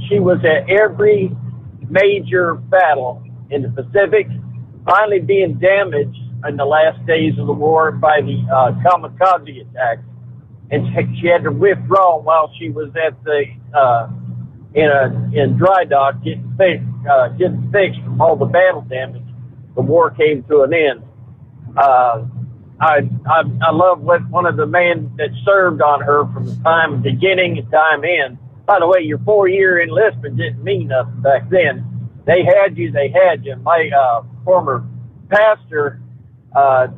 she was at every major battle in the Pacific, finally being damaged in the last days of the war by the kamikaze attacks. And she had to withdraw while she was at the in dry dock getting fixed from all the battle damage. The war came to an end. I love what one of the men that served on her from the time beginning to time end. By the way, your 4-year enlistment didn't mean nothing back then. They had you. My former pastor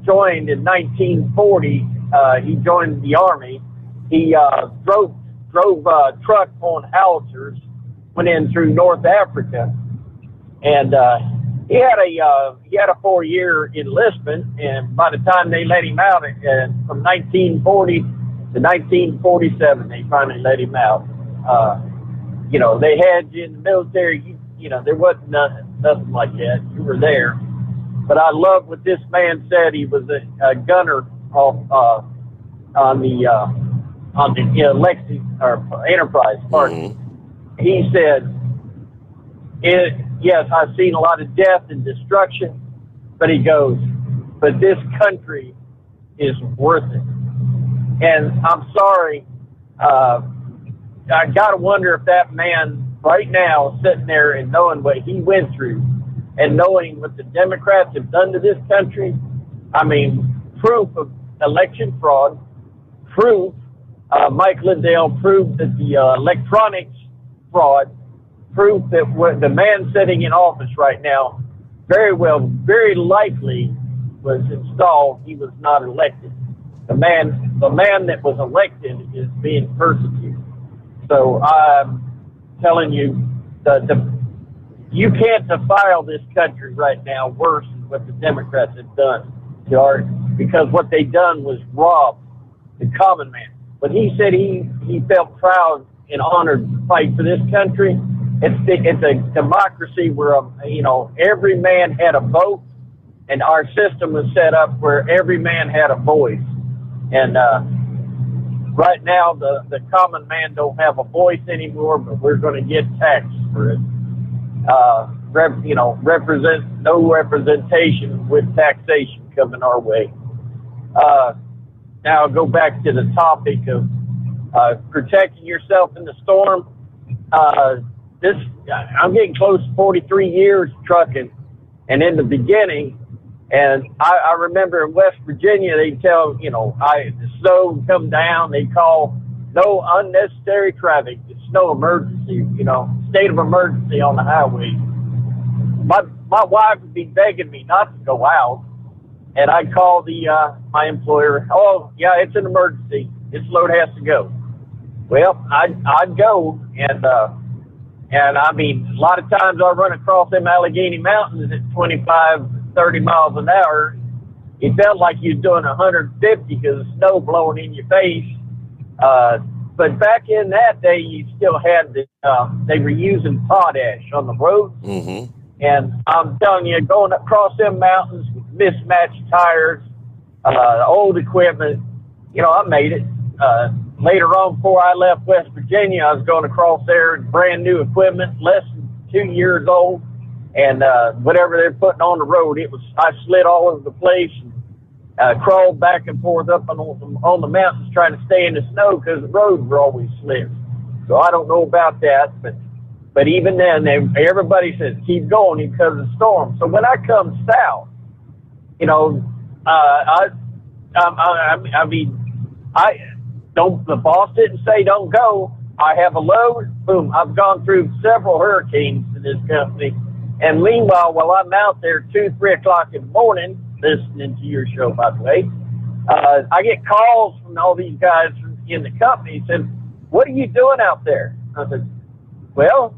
joined in 1940. He joined the Army. He drove a truck on howitzers, went in through North Africa, and he had a 4-year enlistment. And by the time they let him out, from 1940 to 1947, they finally let him out. They had you in the military. There wasn't nothing like that. You were there. But I love what this man said. He was a gunner on the Lexington or Enterprise. Pardon. He said, "Yes, I've seen a lot of death and destruction," but he goes, "But this country is worth it." And I'm sorry, I gotta wonder if that man right now sitting there and knowing what he went through, and knowing what the Democrats have done to this country. I mean, proof of election fraud, proof, Mike Lindell proved that the electronics fraud, proof that the man sitting in office right now very likely was installed. He was not elected. The man that was elected is being persecuted. So I'm telling you, you can't defile this country right now worse than what the Democrats have done to our, because what they done was rob the common man. But he said he felt proud and honored to fight for this country. It's a democracy where every man had a vote, and our system was set up where every man had a voice. And right now, the common man don't have a voice anymore, but we're going to get taxed for it. No representation with taxation coming our way. Now go back to the topic of protecting yourself in the storm. I'm getting close to 43 years trucking, and in the beginning, and I remember in West Virginia, they tell, the snow would come down, they call no unnecessary traffic, it's snow emergency, state of emergency on the highway. My wife would be begging me not to go out, and I'd call my employer, "Oh, yeah, it's an emergency, this load has to go." Well, I'd go, and I mean, a lot of times I run across them Allegheny Mountains at 25, 30 miles an hour. It felt like you was doing 150 because of snow blowing in your face. But back in that day, you still had they were using potash on the roads. Mm-hmm. And I'm telling you, going across them mountains with mismatched tires, old equipment, I made it. Later on, before I left West Virginia, I was going across there, brand new equipment, less than 2 years old, and whatever they're putting on the road, I slid all over the place and crawled back and forth up on the mountains trying to stay in the snow because the roads were always slick. So I don't know about that, but even then, everybody says keep going because of the storm. So when I come south, I mean, the boss didn't say don't go. I have a load. Boom. I've gone through several hurricanes in this company. And meanwhile, while I'm out there 2-3 o'clock in the morning, listening to your show, by the way, I get calls from all these guys in the company saying, "What are you doing out there?" I said, "Well,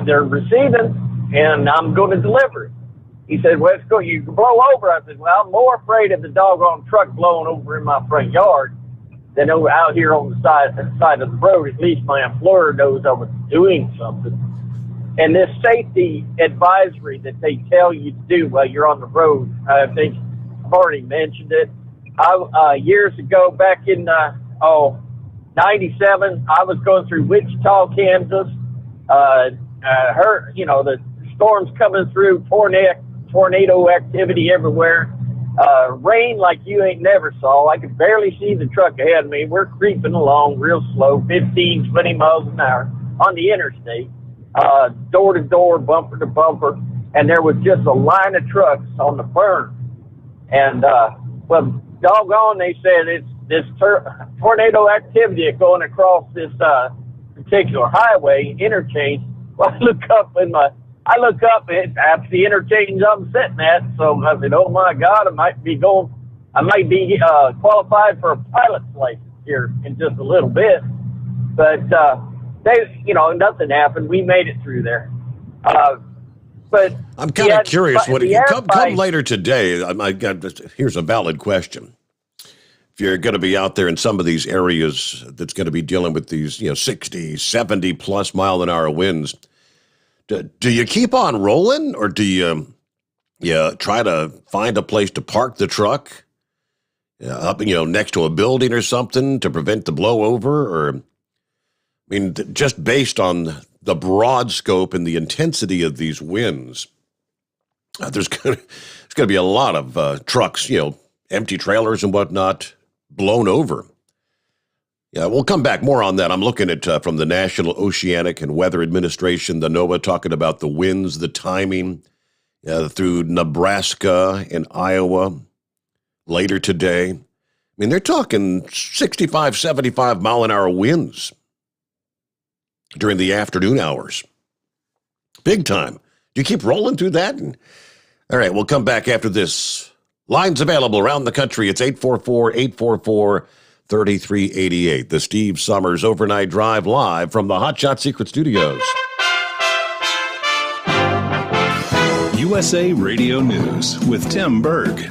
they're receiving, and I'm going to deliver it." He said, "Well, it's going, you can blow over." I said, "Well, I'm more afraid of the doggone truck blowing over in my front yard than over out here on the side of the road. At least my employer knows I was doing something." And this safety advisory that they tell you to do while you're on the road, I think I've already mentioned it. Years ago, back in 97, I was going through Wichita, Kansas. The storms coming through, tornado activity everywhere. Rain like you ain't never saw. I could barely see the truck ahead of me. We're creeping along real slow, 15, 20 miles an hour on the interstate, door to door, bumper to bumper, and there was just a line of trucks on the berm. And, well, doggone, they said it's this tornado activity going across this particular highway interchange. Well, I look up and that's the interchange I'm sitting at. So I said, "Oh my God, I might be qualified for a pilot's license here in just a little bit." But nothing happened. We made it through there. But I'm kind of curious. Come later today. Here's a valid question. If you're going to be out there in some of these areas that's going to be dealing with these 60, 70 plus mile an hour winds, do you keep on rolling, or do you try to find a place to park the truck up next to a building or something to prevent the blowover? Or, I mean, just based on the broad scope and the intensity of these winds, there's going to be a lot of trucks, empty trailers and whatnot, blown over. Yeah, we'll come back more on that. I'm looking at from the National Oceanic and Weather Administration, the NOAA, talking about the winds, the timing through Nebraska and Iowa later today. I mean, they're talking 65, 75 mile an hour winds during the afternoon hours. Big time. Do you keep rolling through that? All right, we'll come back after this. Lines available around the country. It's 844-844-3388. The Steve Sommers Overnight Drive, live from the Hot Shot Secret Studios. USA Radio News with Tim Berg.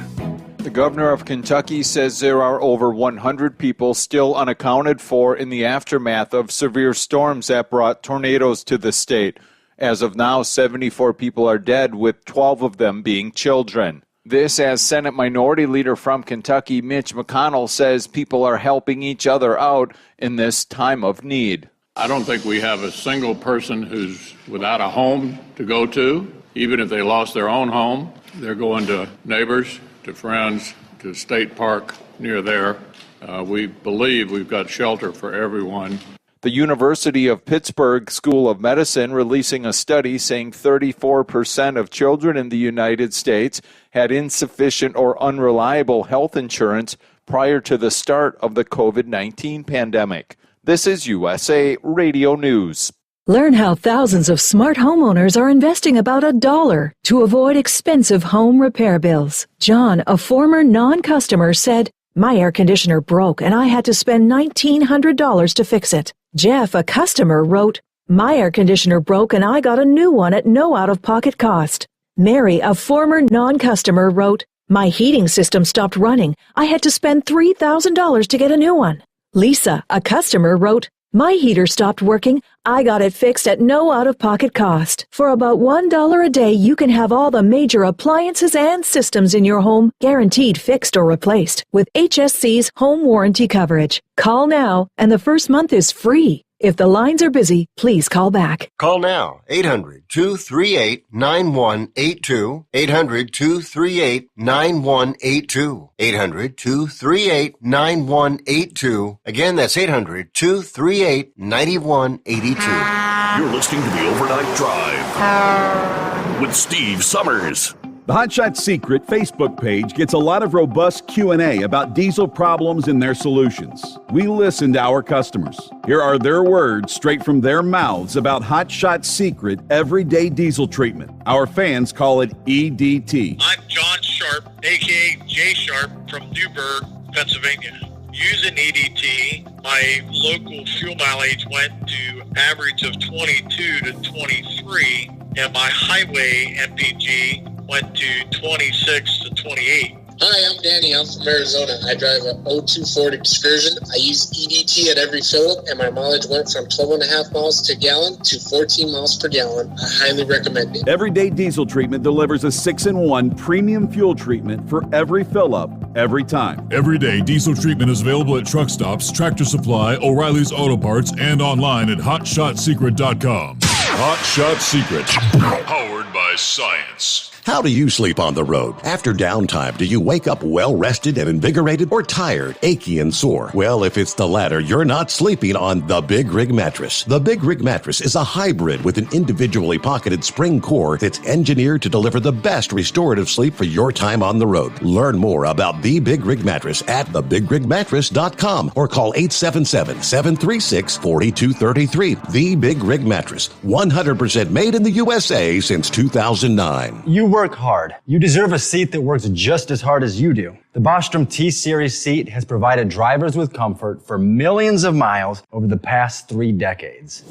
The governor of Kentucky says there are over 100 people still unaccounted for in the aftermath of severe storms that brought tornadoes to the state. As of now, 74 people are dead, with 12 of them being children. This as Senate Minority Leader from Kentucky, Mitch McConnell, says people are helping each other out in this time of need. I don't think we have a single person who's without a home to go to. Even if they lost their own home, they're going to neighbors, to friends, to State Park near there. We believe we've got shelter for everyone. The University of Pittsburgh School of Medicine releasing a study saying 34% of children in the United States had insufficient or unreliable health insurance prior to the start of the COVID-19 pandemic. This is USA Radio News. Learn how thousands of smart homeowners are investing about $1 to avoid expensive home repair bills. John, a former non-customer, said, "My air conditioner broke and I had to spend $1,900 to fix it." Jeff, a customer, wrote, "My air conditioner broke and I got a new one at no out-of-pocket cost." Mary, a former non-customer, wrote, "My heating system stopped running. I had to spend $3,000 to get a new one." Lisa, a customer, wrote, "My heater stopped working. I got it fixed at no out-of-pocket cost." For about $1 a day, you can have all the major appliances and systems in your home guaranteed fixed or replaced with HSC's home warranty coverage. Call now, and the first month is free. If the lines are busy, please call back. Call now, 800-238-9182, 800-238-9182, 800-238-9182. Again, that's 800-238-9182. You're listening to the Overnight Drive with Steve Sommers. The Hot Shot Secret Facebook page gets a lot of robust Q&A about diesel problems and their solutions. We listen to our customers. Here are their words straight from their mouths about Hot Shot Secret everyday diesel treatment. Our fans call it EDT. I'm John Sharp, aka Jay Sharp from Newburgh, Pennsylvania. Using EDT, my local fuel mileage went to average of 22 to 23, and my highway MPG went to 26 to 28. Hi, I'm Danny. I'm from Arizona. I drive a 02 Ford Excursion. I use EDT at every fill-up, and my mileage went from 12.5 miles to gallon to 14 miles per gallon. I highly recommend it. Everyday diesel treatment delivers a 6-in-1 premium fuel treatment for every fill-up, every time. Everyday diesel treatment is available at truck stops, Tractor Supply, O'Reilly's Auto Parts, and online at HotShotSecret.com. Hot Shot Secret, powered by science. How do you sleep on the road? After downtime, do you wake up well-rested and invigorated, or tired, achy, and sore? Well, if it's the latter, you're not sleeping on the Big Rig Mattress. The Big Rig Mattress is a hybrid with an individually pocketed spring core that's engineered to deliver the best restorative sleep for your time on the road. Learn more about the Big Rig Mattress at thebigrigmattress.com or call 877-736-4233. The Big Rig Mattress, 100% made in the USA since 2009. You work hard. You deserve a seat that works just as hard as you do. The Bostrom T-Series seat has provided drivers with comfort for millions of miles over the past 3 decades.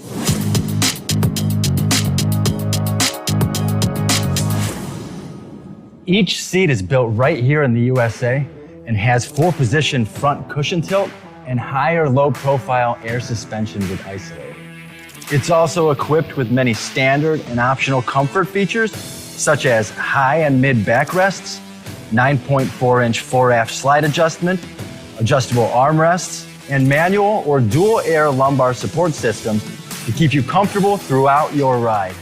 Each seat is built right here in the USA and has 4-position front cushion tilt and higher low-profile air suspension with Isolate. It's also equipped with many standard and optional comfort features such as high and mid backrests, 9.4-inch 4-aft slide adjustment, adjustable armrests, and manual or dual air lumbar support systems to keep you comfortable throughout your ride.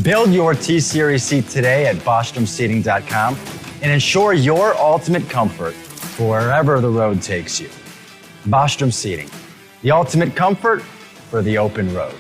Build your T-Series seat today at BostromSeating.com and ensure your ultimate comfort for wherever the road takes you. Bostrom Seating, the ultimate comfort for the open road.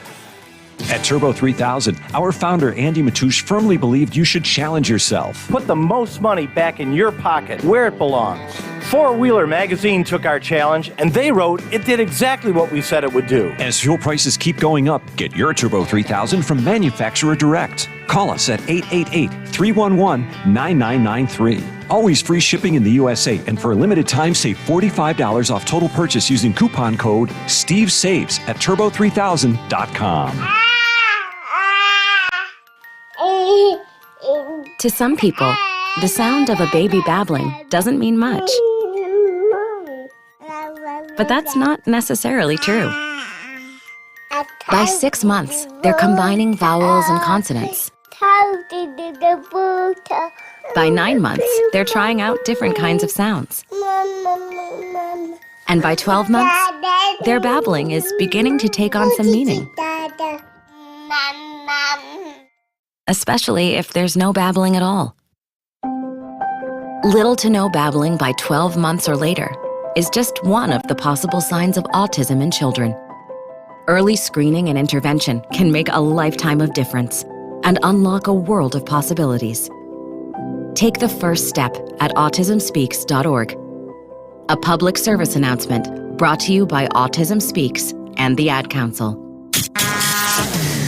At Turbo 3000, our founder Andy Matouche firmly believed you should challenge yourself. Put the most money back in your pocket where it belongs. Four Wheeler magazine took our challenge and they wrote it did exactly what we said it would do. As fuel prices keep going up, get your Turbo 3000 from manufacturer direct. Call us at 888-311-9993. Always free shipping in the USA, and for a limited time, save $45 off total purchase using coupon code SteveSaves at Turbo3000.com. To some people, the sound of a baby babbling doesn't mean much. But that's not necessarily true. By 6 months, they're combining vowels and consonants. By 9 months, they're trying out different kinds of sounds. And by 12 months, their babbling is beginning to take on some meaning. Especially if there's no babbling at all. Little to no babbling by 12 months or later is just one of the possible signs of autism in children. Early screening and intervention can make a lifetime of difference and unlock a world of possibilities. Take the first step at autismspeaks.org. A public service announcement brought to you by Autism Speaks and the Ad Council.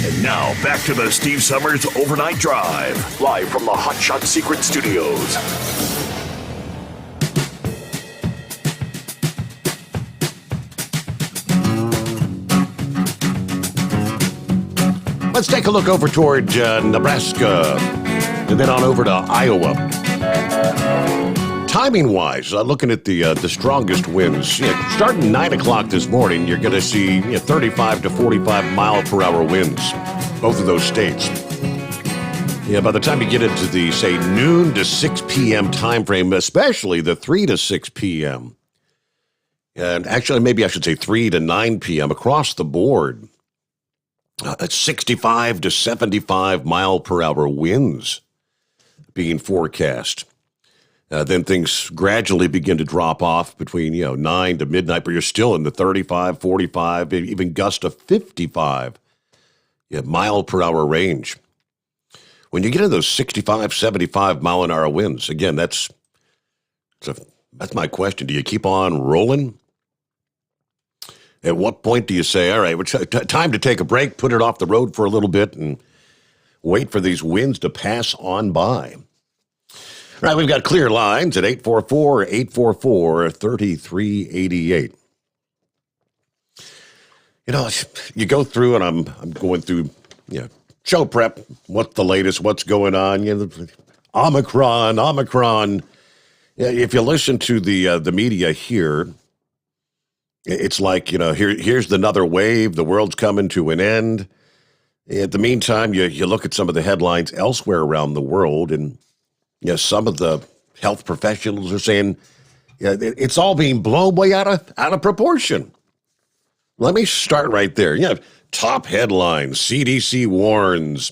And now, back to the Steve Sommers Overnight Drive, live from the Hot Shot Secret Studios. Let's take a look over toward Nebraska and then on over to Iowa. Timing-wise, looking at the strongest winds, starting 9 o'clock this morning, you're going to see 35 to 45 mile per hour winds, both of those states. By the time you get into the, say, noon to 6 p.m. time frame, especially the 3 to 6 p.m., and actually maybe I should say 3 to 9 p.m. across the board, 65 to 75 mile per hour winds being forecast. Then things gradually begin to drop off between 9 to midnight, but you're still in the 35, 45, even gust of 55 mile per hour range. when you get into those 65, 75 mile an hour winds, again, that's my question. Do you keep on rolling? At what point do you say, all right, time to take a break, put it off the road for a little bit, and wait for these winds to pass on by? All right, we've got clear lines at 844-844-3388. You know, you go through, and I'm going through, show prep, what's the latest, what's going on, Omicron. If you listen to the media here, it's like, here's another wave. The world's coming to an end. In the meantime, you look at some of the headlines elsewhere around the world, and some of the health professionals are saying it's all being blown way out of proportion. Let me start right there. Top headlines: CDC warns.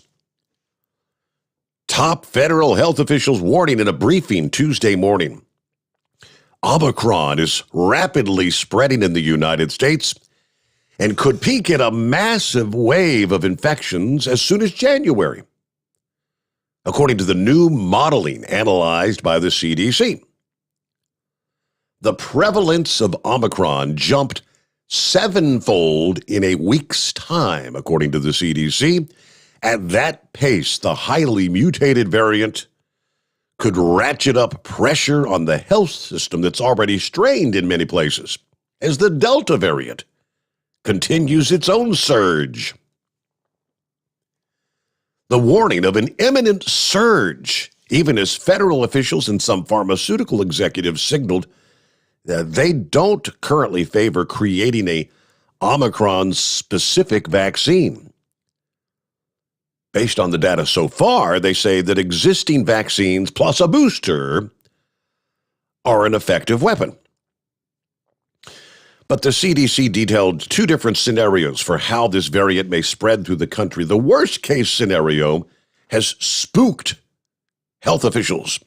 Top federal health officials warning in a briefing Tuesday morning. Omicron is rapidly spreading in the United States and could peak in a massive wave of infections as soon as January, according to the new modeling analyzed by the CDC. The prevalence of Omicron jumped sevenfold in a week's time, according to the CDC. At that pace, the highly mutated variant could ratchet up pressure on the health system that's already strained in many places as the Delta variant continues its own surge. The warning of an imminent surge, even as federal officials and some pharmaceutical executives signaled that they don't currently favor creating a Omicron-specific vaccine. Based on the data so far, they say that existing vaccines plus a booster are an effective weapon. But the CDC detailed two different scenarios for how this variant may spread through the country. The worst-case scenario has spooked health officials,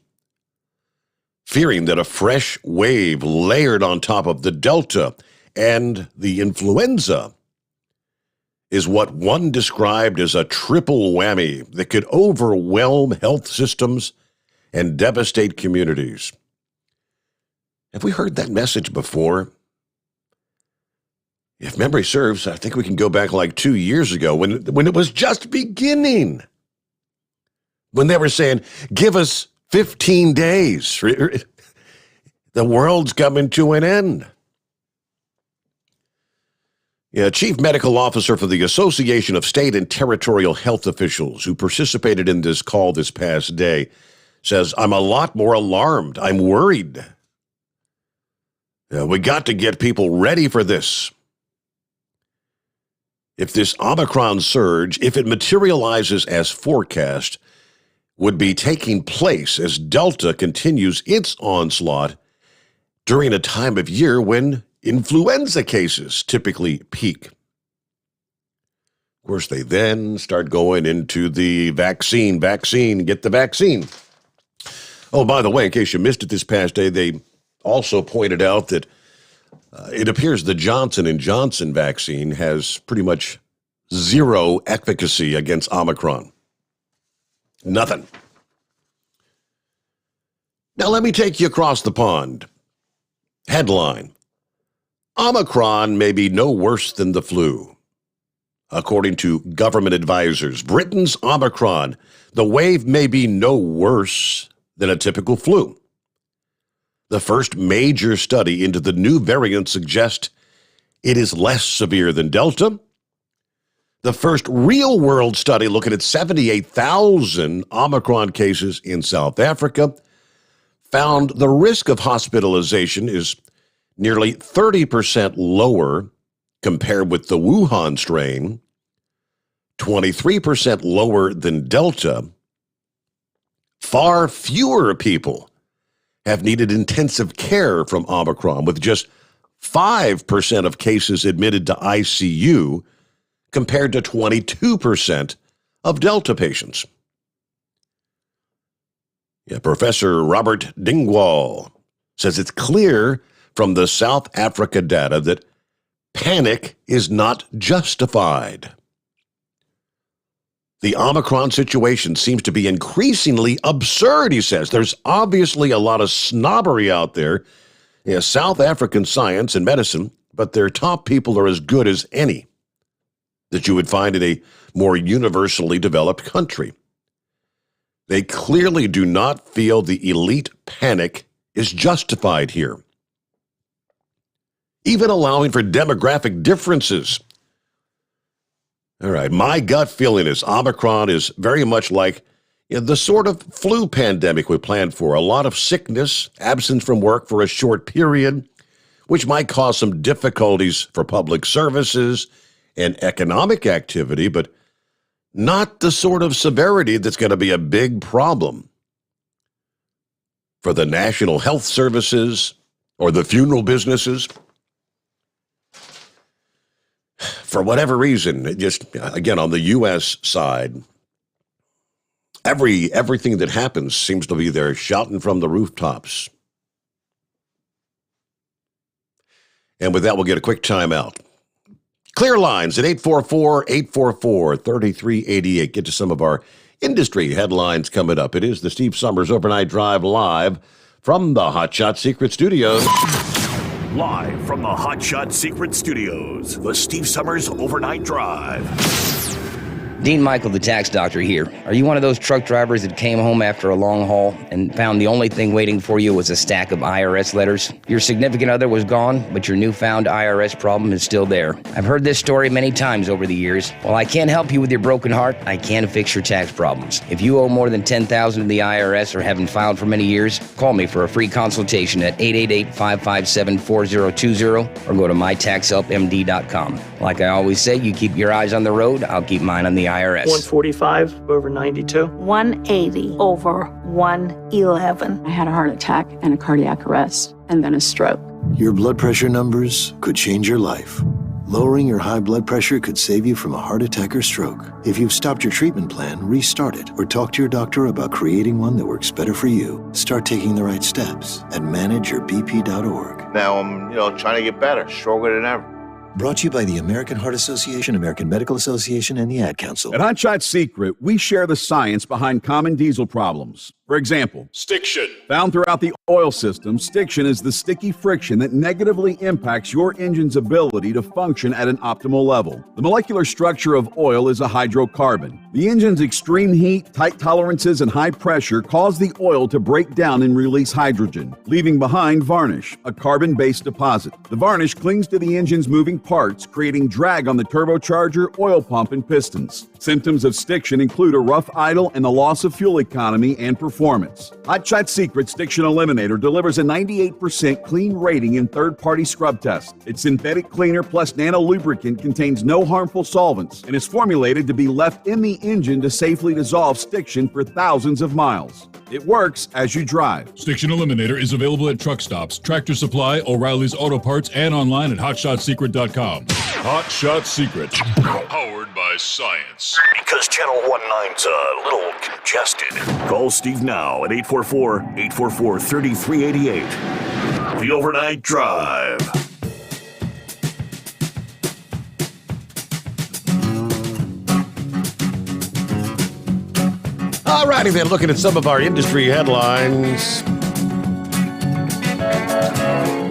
fearing that a fresh wave layered on top of the Delta and the influenza is what one described as a triple whammy that could overwhelm health systems and devastate communities. Have we heard that message before? If memory serves, I think we can go back like 2 years ago when it was just beginning. When they were saying, give us 15 days. The world's coming to an end. Chief Medical Officer for the Association of State and Territorial Health Officials, who participated in this call this past day, says, I'm a lot more alarmed. I'm worried. We got to get people ready for this. If this Omicron surge, if it materializes as forecast, would be taking place as Delta continues its onslaught during a time of year when influenza cases typically peak. Of course, they then start going into the vaccine, get the vaccine. Oh, by the way, in case you missed it this past day, they also pointed out that it appears the Johnson & Johnson vaccine has pretty much zero efficacy against Omicron. Nothing. Now let me take you across the pond. Headline: Omicron may be no worse than the flu. According to government advisors, Britain's Omicron, the wave may be no worse than a typical flu. The first major study into the new variant suggests it is less severe than Delta. The first real-world study looking at 78,000 Omicron cases in South Africa found the risk of hospitalization is nearly 30% lower compared with the Wuhan strain, 23% lower than Delta. Far fewer people have needed intensive care from Omicron, with just 5% of cases admitted to ICU compared to 22% of Delta patients. Professor Robert Dingwall says it's clear from the South Africa data that panic is not justified. The Omicron situation seems to be increasingly absurd, he says. There's obviously a lot of snobbery out there in South African science and medicine, but their top people are as good as any that you would find in a more universally developed country. They clearly do not feel the elite panic is justified here, even allowing for demographic differences. All right, my gut feeling is Omicron is very much like the sort of flu pandemic we planned for. A lot of sickness, absence from work for a short period, which might cause some difficulties for public services and economic activity, but not the sort of severity that's going to be a big problem for the national health services or the funeral businesses. For whatever reason, just again on the U.S. side, everything that happens seems to be there shouting from the rooftops. And with that, we'll get a quick timeout. Clear lines at 844-844-3388. Get to some of our industry headlines coming up. It is the Steve Sommers Overnight Drive live from the Hot Shot Secret Studios. Live from the Hot Shot Secret Studios, the Steve Sommers Overnight Drive. Dean Michael, the tax doctor here. Are you one of those truck drivers that came home after a long haul and found the only thing waiting for you was a stack of IRS letters? Your significant other was gone, but your newfound IRS problem is still there. I've heard this story many times over the years. While I can't help you with your broken heart, I can fix your tax problems. If you owe more than $10,000 to the IRS or haven't filed for many years, call me for a free consultation at 888-557-4020 or go to mytaxhelpmd.com. Like I always say, you keep your eyes on the road, I'll keep mine on the IRS. 145 over 92. 180 over 111. I had a heart attack and a cardiac arrest and then a stroke. Your blood pressure numbers could change your life. Lowering your high blood pressure could save you from a heart attack or stroke. If you've stopped your treatment plan, restart it or talk to your doctor about creating one that works better for you. Start taking the right steps at manageyourbp.org. Now I'm, trying to get better, stronger than ever. Brought to you by the American Heart Association, American Medical Association, and the Ad Council. At Hot Shot Secret, we share the science behind common diesel problems. For example, stiction. Found throughout the oil system, stiction is the sticky friction that negatively impacts your engine's ability to function at an optimal level. The molecular structure of oil is a hydrocarbon. The engine's extreme heat, tight tolerances, and high pressure cause the oil to break down and release hydrogen, leaving behind varnish, a carbon-based deposit. The varnish clings to the engine's moving parts, creating drag on the turbocharger, oil pump, and pistons. Symptoms of stiction include a rough idle and the loss of fuel economy and performance. Hot Shot Secret Stiction Eliminator delivers a 98% clean rating in third-party scrub tests. Its synthetic cleaner plus nano lubricant contains no harmful solvents and is formulated to be left in the engine to safely dissolve stiction for thousands of miles. It works as you drive. Stiction Eliminator is available at truck stops, Tractor Supply, O'Reilly's Auto Parts, and online at hotshotsecret.com. Hot Shot Secret. Powered by science. Because Channel 19's a little congested. Call Steve now at 844-844-3388. The Overnight Drive. All righty then, looking at some of our industry headlines.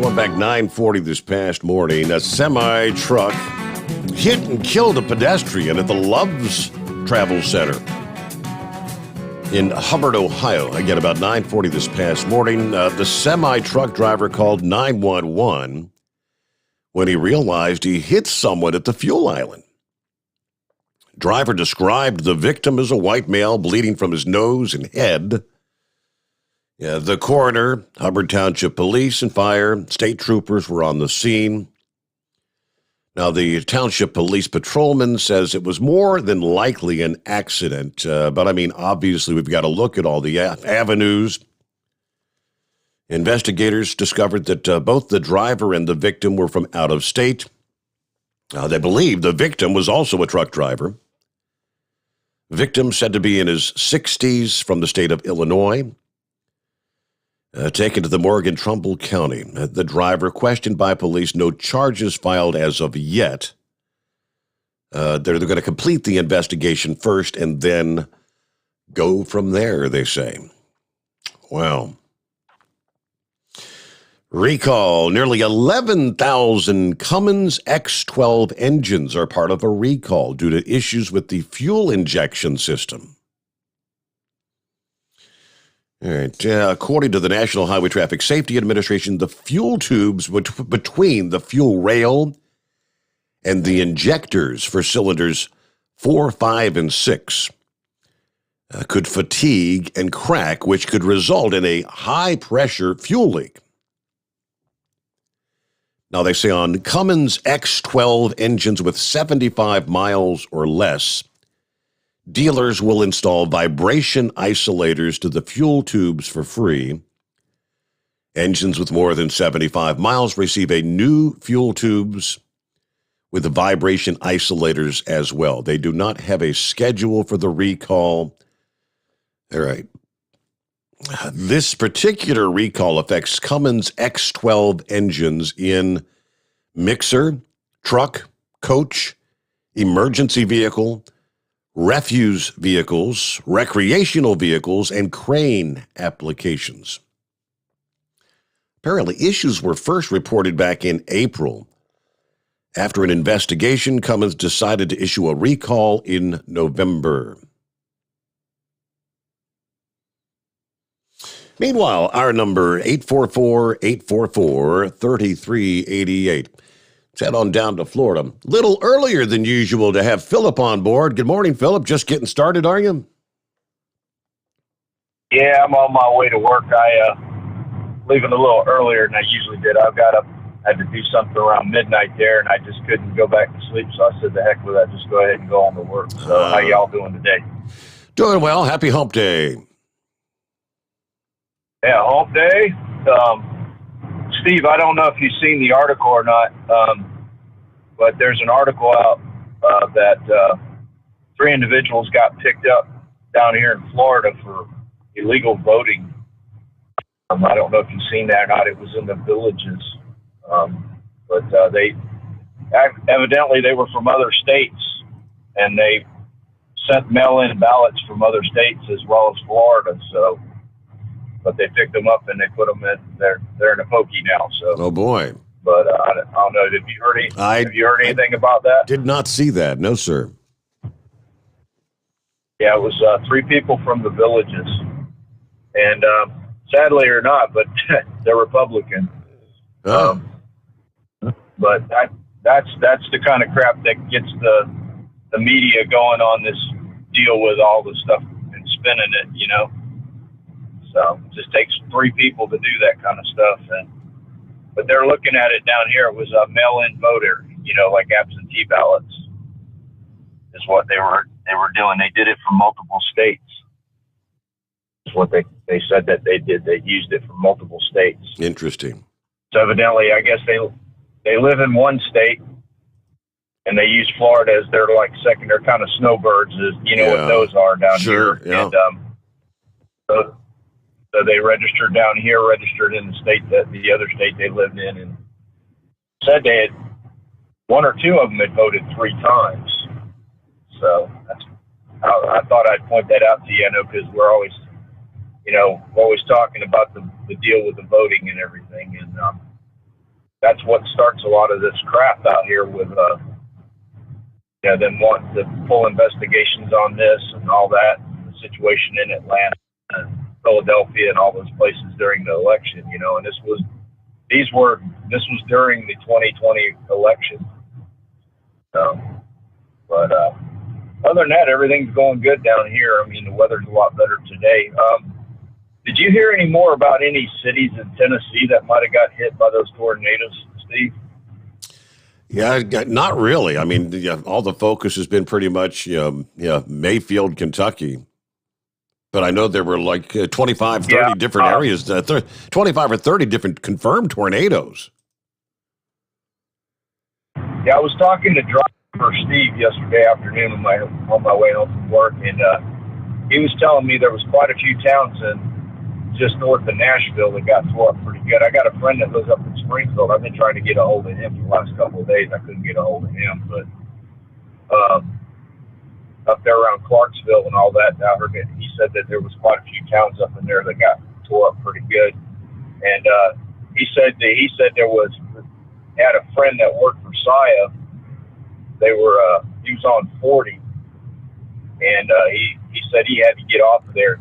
Going back 9:40 this past morning, a semi-truck hit and killed a pedestrian at the Love's Travel Center in Hubbard, Ohio. Again, about 9:40 this past morning, the semi-truck driver called 911 when he realized he hit someone at the fuel island. Driver described the victim as a white male bleeding from his nose and head. The coroner, Hubbard Township Police and Fire, state troopers were on the scene. Now, the Township Police patrolman says it was more than likely an accident, but obviously we've got to look at all the avenues. Investigators discovered that both the driver and the victim were from out of state. They believe the victim was also a truck driver. Victim said to be in his 60s from the state of Illinois. Taken to the morgue in Trumbull County. The driver questioned by police, no charges filed as of yet. They're going to complete the investigation first and then go from there, they say. Wow. Recall. Nearly 11,000 Cummins X12 engines are part of a recall due to issues with the fuel injection system. All right. According to the National Highway Traffic Safety Administration, the fuel tubes between the fuel rail and the injectors for cylinders 4, 5, and 6 could fatigue and crack, which could result in a high-pressure fuel leak. Now, they say on Cummins X12 engines with 75 miles or less, dealers will install vibration isolators to the fuel tubes for free. Engines with more than 75 miles receive a new fuel tubes with the vibration isolators as well. They do not have a schedule for the recall. All right. This particular recall affects Cummins X12 engines in mixer, truck, coach, emergency vehicle, refuse vehicles, recreational vehicles, and crane applications. Apparently, issues were first reported back in April. After an investigation, Cummins decided to issue a recall in November. Meanwhile, our number, 844-844-3388. Let's head on down to Florida. Little earlier than usual to have Philip on board. Good morning, Philip. Just getting started, are you? Yeah, I'm on my way to work. Leaving a little earlier than I usually did. Had to do something around midnight there, and I just couldn't go back to sleep, so I said, the heck with that, just go ahead and go on to work. So how y'all doing today? Doing well. Happy Hump Day. Yeah, Hump Day. Steve, I don't know if you've seen the article or not, but there's an article out that 3 individuals got picked up down here in Florida for illegal voting. I don't know if you've seen that or not. It was in the Villages. But they evidently they were from other states, and they sent mail-in ballots from other states as well as Florida. So, but they picked them up and they put them in. They're in a pokey now. So, oh boy. But I don't know. Have you heard anything about that? Did not see that. No, sir. Yeah, it was 3 people from the Villages, and sadly or not, but they're Republican. Oh. But that's the kind of crap that gets the media going on this deal with all the stuff and spinning it, you know. So it just takes 3 people to do that kind of stuff. But they're looking at it down here. It was a mail-in voter, you know, like absentee ballots is what they were doing. They did it from multiple states. Is what they said that they did. They used it from multiple states. Interesting. So evidently, I guess they live in one state, and they use Florida as their they're kind of snowbirds, as you know what those are down here. Yeah. And so they registered down here, registered in the state that the other state they lived in, and said they had 1 or 2 of them had voted 3 times. So I thought I'd point that out to you, I know, because we're always talking about the deal with the voting and everything, and that's what starts a lot of this crap out here with them wanting to pull investigations on this and all that, and the situation in Atlanta and Philadelphia and all those places during the election, you know. And this was during the 2020 election. So, but other than that, everything's going good down here. I mean, the weather's a lot better today. Did you hear any more about any cities in Tennessee that might have got hit by those tornadoes, Steve? Yeah, not really. I mean, all the focus has been pretty much, Mayfield, Kentucky. But I know there were 25, 30 different areas, 25 or 30 different confirmed tornadoes. Yeah, I was talking to driver Steve yesterday afternoon on my way home from work, and he was telling me there was quite a few towns just north of Nashville that got tore up pretty good. I got a friend that lives up in Springfield. I've been trying to get a hold of him for the last couple of days. I couldn't get a hold of him, but up there around Clarksville and all that. I heard that he said that there was quite a few towns up in there that got tore up pretty good. And he said there was, had a friend that worked for SIA. He was on 40, and he said he had to get off of there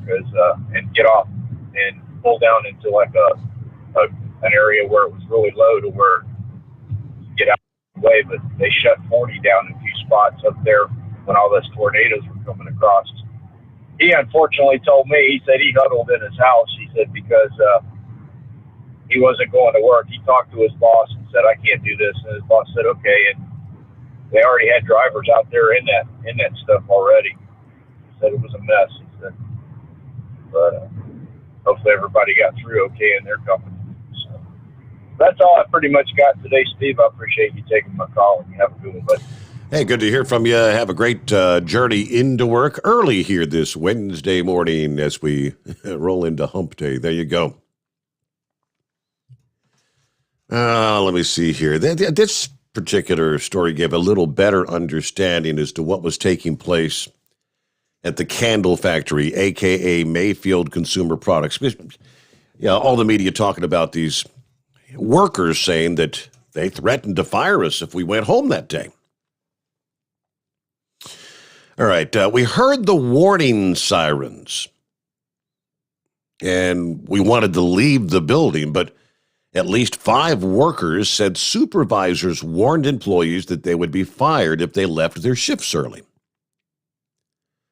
and get off and pull down into like an area where it was really low to where you get out of the way. But they shut 40 down in a few spots up there when all those tornadoes were coming across. He unfortunately told me, he said he huddled in his house, he said, because he wasn't going to work. He talked to his boss and said, I can't do this. And his boss said, okay. And they already had drivers out there in that stuff already. He said it was a mess. He said, but hopefully everybody got through okay in their company. So that's all I pretty much got today, Steve. I appreciate you taking my call, and you have a good one, buddy. Hey, good to hear from you. Have a great journey into work early here this Wednesday morning as we roll into hump day. There you go. Let me see here. This particular story gave a little better understanding as to what was taking place at the candle factory, a.k.a. Mayfield Consumer Products. Yeah, all the media talking about these workers saying that they threatened to fire us if we went home that day. All right, we heard the warning sirens, and we wanted to leave the building, but at least 5 workers said supervisors warned employees that they would be fired if they left their shifts early.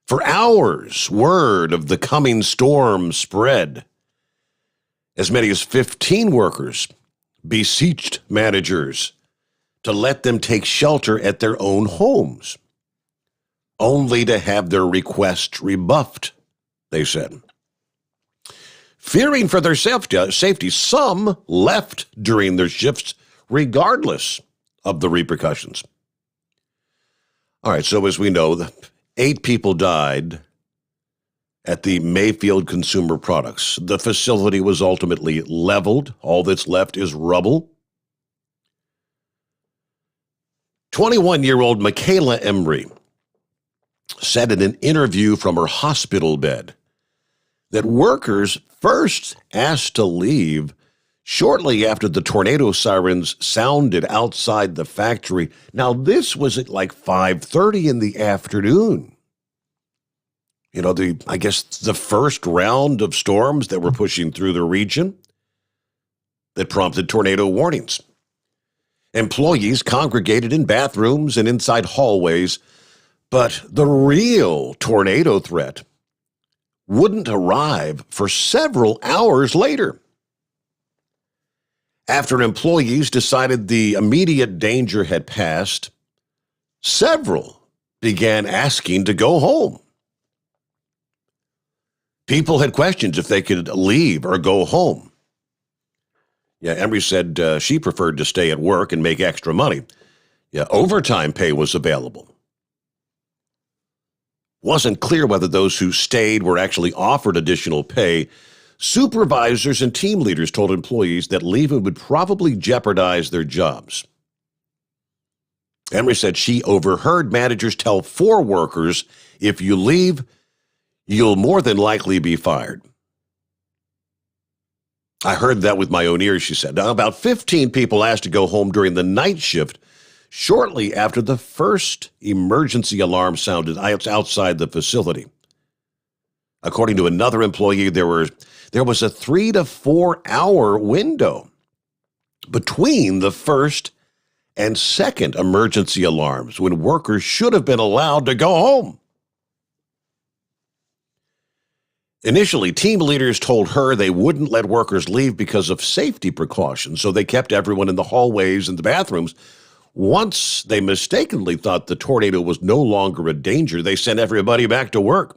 For hours, word of the coming storm spread. As many as 15 workers beseeched managers to let them take shelter at their own homes, only to have their request rebuffed, they said. Fearing for their safety, some left during their shifts regardless of the repercussions. All right, so as we know, 8 people died at the Mayfield Consumer Products. The facility was ultimately leveled. All that's left is rubble. 21-year-old Michaela Embry said in an interview from her hospital bed that workers first asked to leave shortly after the tornado sirens sounded outside the factory. Now, this was at like 5:30 in the afternoon. You know, I guess the first round of storms that were pushing through the region that prompted tornado warnings. Employees congregated in bathrooms and inside hallways, but the real tornado threat wouldn't arrive for several hours later. After employees decided the immediate danger had passed, several began asking to go home. People had questions if they could leave or go home. Yeah, Embry said she preferred to stay at work and make extra money. Yeah, overtime pay was available. Wasn't clear whether those who stayed were actually offered additional pay. Supervisors and team leaders told employees that leaving would probably jeopardize their jobs. Embry said she overheard managers tell 4 workers, if you leave, you'll more than likely be fired. I heard that with my own ears, she said. Now, about 15 people asked to go home during the night shift shortly after the first emergency alarm sounded outside the facility. According to another employee, there was a 3 to 4 hour window between the first and second emergency alarms when workers should have been allowed to go home. Initially, team leaders told her they wouldn't let workers leave because of safety precautions, so they kept everyone in the hallways and the bathrooms. Once they mistakenly thought the tornado was no longer a danger, they sent everybody back to work.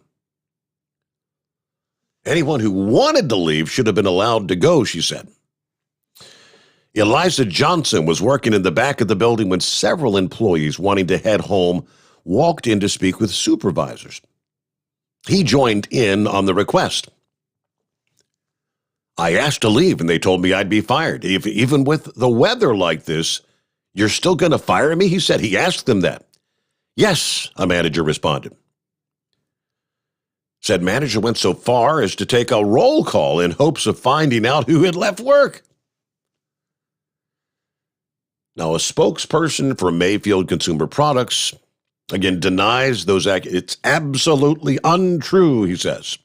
Anyone who wanted to leave should have been allowed to go, she said. Eliza Johnson was working in the back of the building when several employees wanting to head home walked in to speak with supervisors. He joined in on the request. I asked to leave, and they told me I'd be fired. Even with the weather like this, you're still going to fire me? He said. He asked them that. Yes, a manager responded. Said manager went so far as to take a roll call in hopes of finding out who had left work. Now, a spokesperson for Mayfield Consumer Products, again, denies those it's absolutely untrue, he says.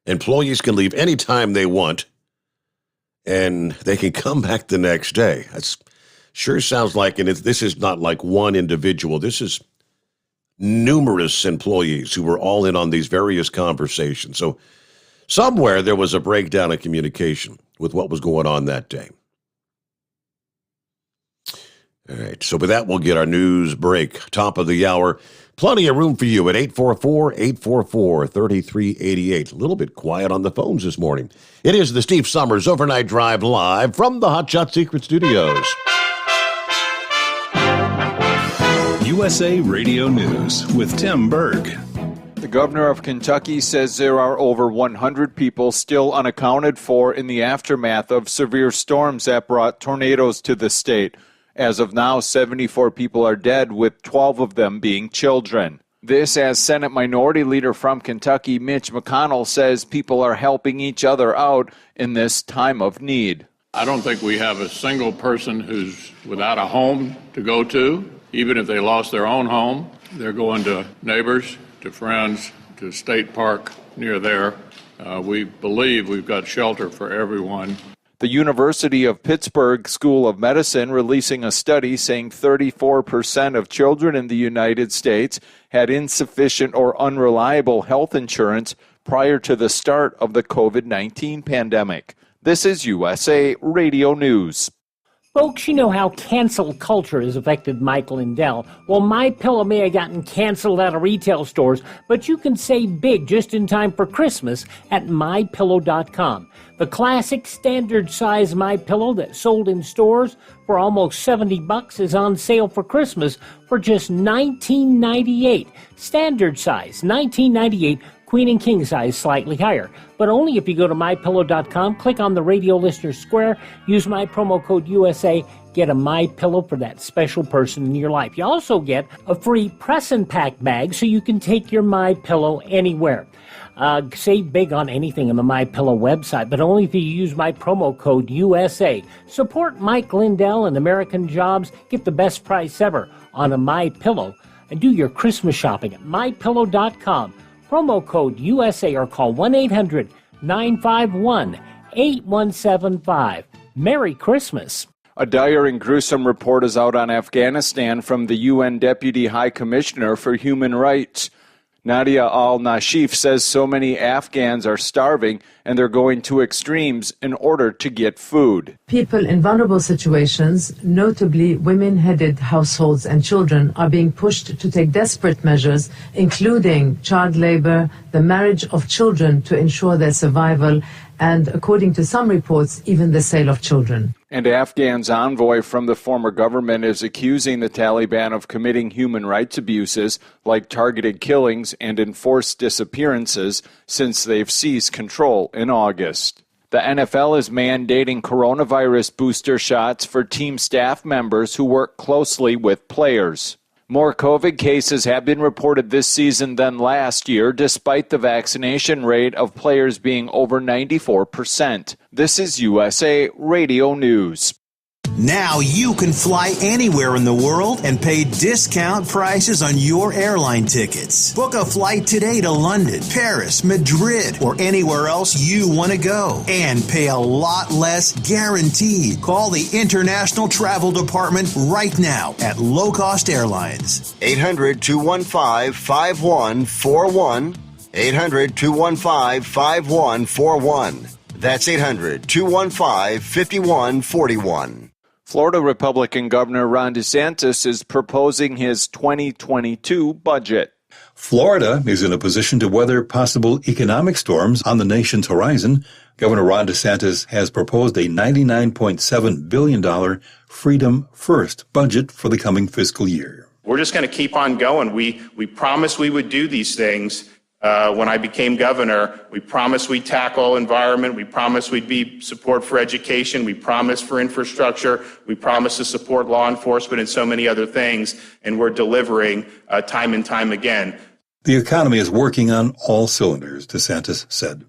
Employees can leave any time they want, and they can come back the next day. That sure sounds like, and this is not like one individual. This is numerous employees who were all in on these various conversations. So somewhere there was a breakdown in communication with what was going on that day. All right, so with that, we'll get our news break. Top of the hour. Plenty of room for you at 844-844-3388. A little bit quiet on the phones this morning. It is the Steve Sommers Overnight Drive live from the Hot Shot Secret Studios. USA Radio News with Tim Berg. The governor of Kentucky says there are over 100 people still unaccounted for in the aftermath of severe storms that brought tornadoes to the state. As of now, 74 people are dead, with 12 of them being children. This as Senate Minority Leader from Kentucky, Mitch McConnell, says people are helping each other out in this time of need. I don't think we have a single person who's without a home to go to. Even if they lost their own home, they're going to neighbors, to friends, to State Park near there. We believe we've got shelter for everyone. The University of Pittsburgh School of Medicine releasing a study saying 34% of children in the United States had insufficient or unreliable health insurance prior to the start of the COVID-19 pandemic. This is USA Radio News. Folks, you know how cancel culture has affected Mike Lindell. Well, MyPillow may have gotten canceled out of retail stores, but you can save big just in time for Christmas at MyPillow.com. The classic standard size MyPillow that sold in stores for almost $70 is on sale for Christmas for just $19.98. Standard size, $19.98. Queen and king size slightly higher, but only if you go to MyPillow.com, click on the radio listener square, use my promo code USA, get a MyPillow for that special person in your life. You also get a free press and pack bag so you can take your MyPillow anywhere. Save big on anything on the MyPillow website, but only if you use my promo code USA. Support Mike Lindell and American Jobs. Get the best price ever on a MyPillow, and do your Christmas shopping at MyPillow.com. Promo code USA, or call 1-800-951-8175. Merry Christmas. A dire and gruesome report is out on Afghanistan from the UN Deputy High Commissioner for Human Rights. Nadia al-Nashif says so many Afghans are starving and they're going to extremes in order to get food. People in vulnerable situations, notably women-headed households and children, are being pushed to take desperate measures, including child labor, the marriage of children to ensure their survival, and, according to some reports, even the sale of children. And Afghan's envoy from the former government is accusing the Taliban of committing human rights abuses like targeted killings and enforced disappearances since they've seized control in August. The NFL is mandating coronavirus booster shots for team staff members who work closely with players. More COVID cases have been reported this season than last year, despite the vaccination rate of players being over 94%. This is USA Radio News. Now you can fly anywhere in the world and pay discount prices on your airline tickets. Book a flight today to London, Paris, Madrid, or anywhere else you want to go. And pay a lot less guaranteed. Call the International Travel Department right now at Low Cost Airlines. 800-215-5141. 800-215-5141. That's 800-215-5141. Florida Republican Governor Ron DeSantis is proposing his 2022 budget. Florida is in a position to weather possible economic storms on the nation's horizon. Governor Ron DeSantis has proposed a $99.7 billion Freedom First budget for the coming fiscal year. We're just going to keep on going. We promised we would do these things. When I became governor, we promised we'd tackle environment. We promised we'd be support for education. We promised for infrastructure. We promised to support law enforcement and so many other things. And we're delivering time and time again. The economy is working on all cylinders, DeSantis said.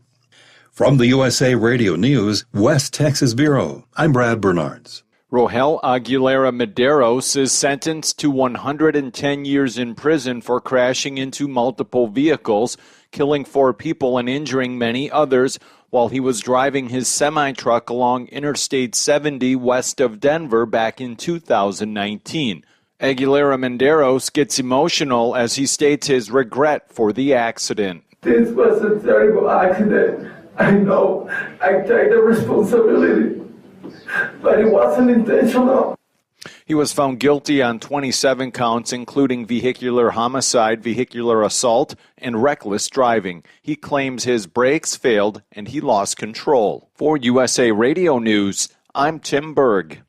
From the USA Radio News, West Texas Bureau, I'm Brad Bernards. Rohel Aguilera Medeiros is sentenced to 110 years in prison for crashing into multiple vehicles, killing 4 people and injuring many others while he was driving his semi-truck along Interstate 70 west of Denver back in 2019. Aguilera Medeiros gets emotional as he states his regret for the accident. This was a terrible accident. I know I take the responsibility, but it wasn't intentional. He was found guilty on 27 counts, including vehicular homicide, vehicular assault, and reckless driving. He claims his brakes failed and he lost control. For USA Radio News, I'm Tim Berg.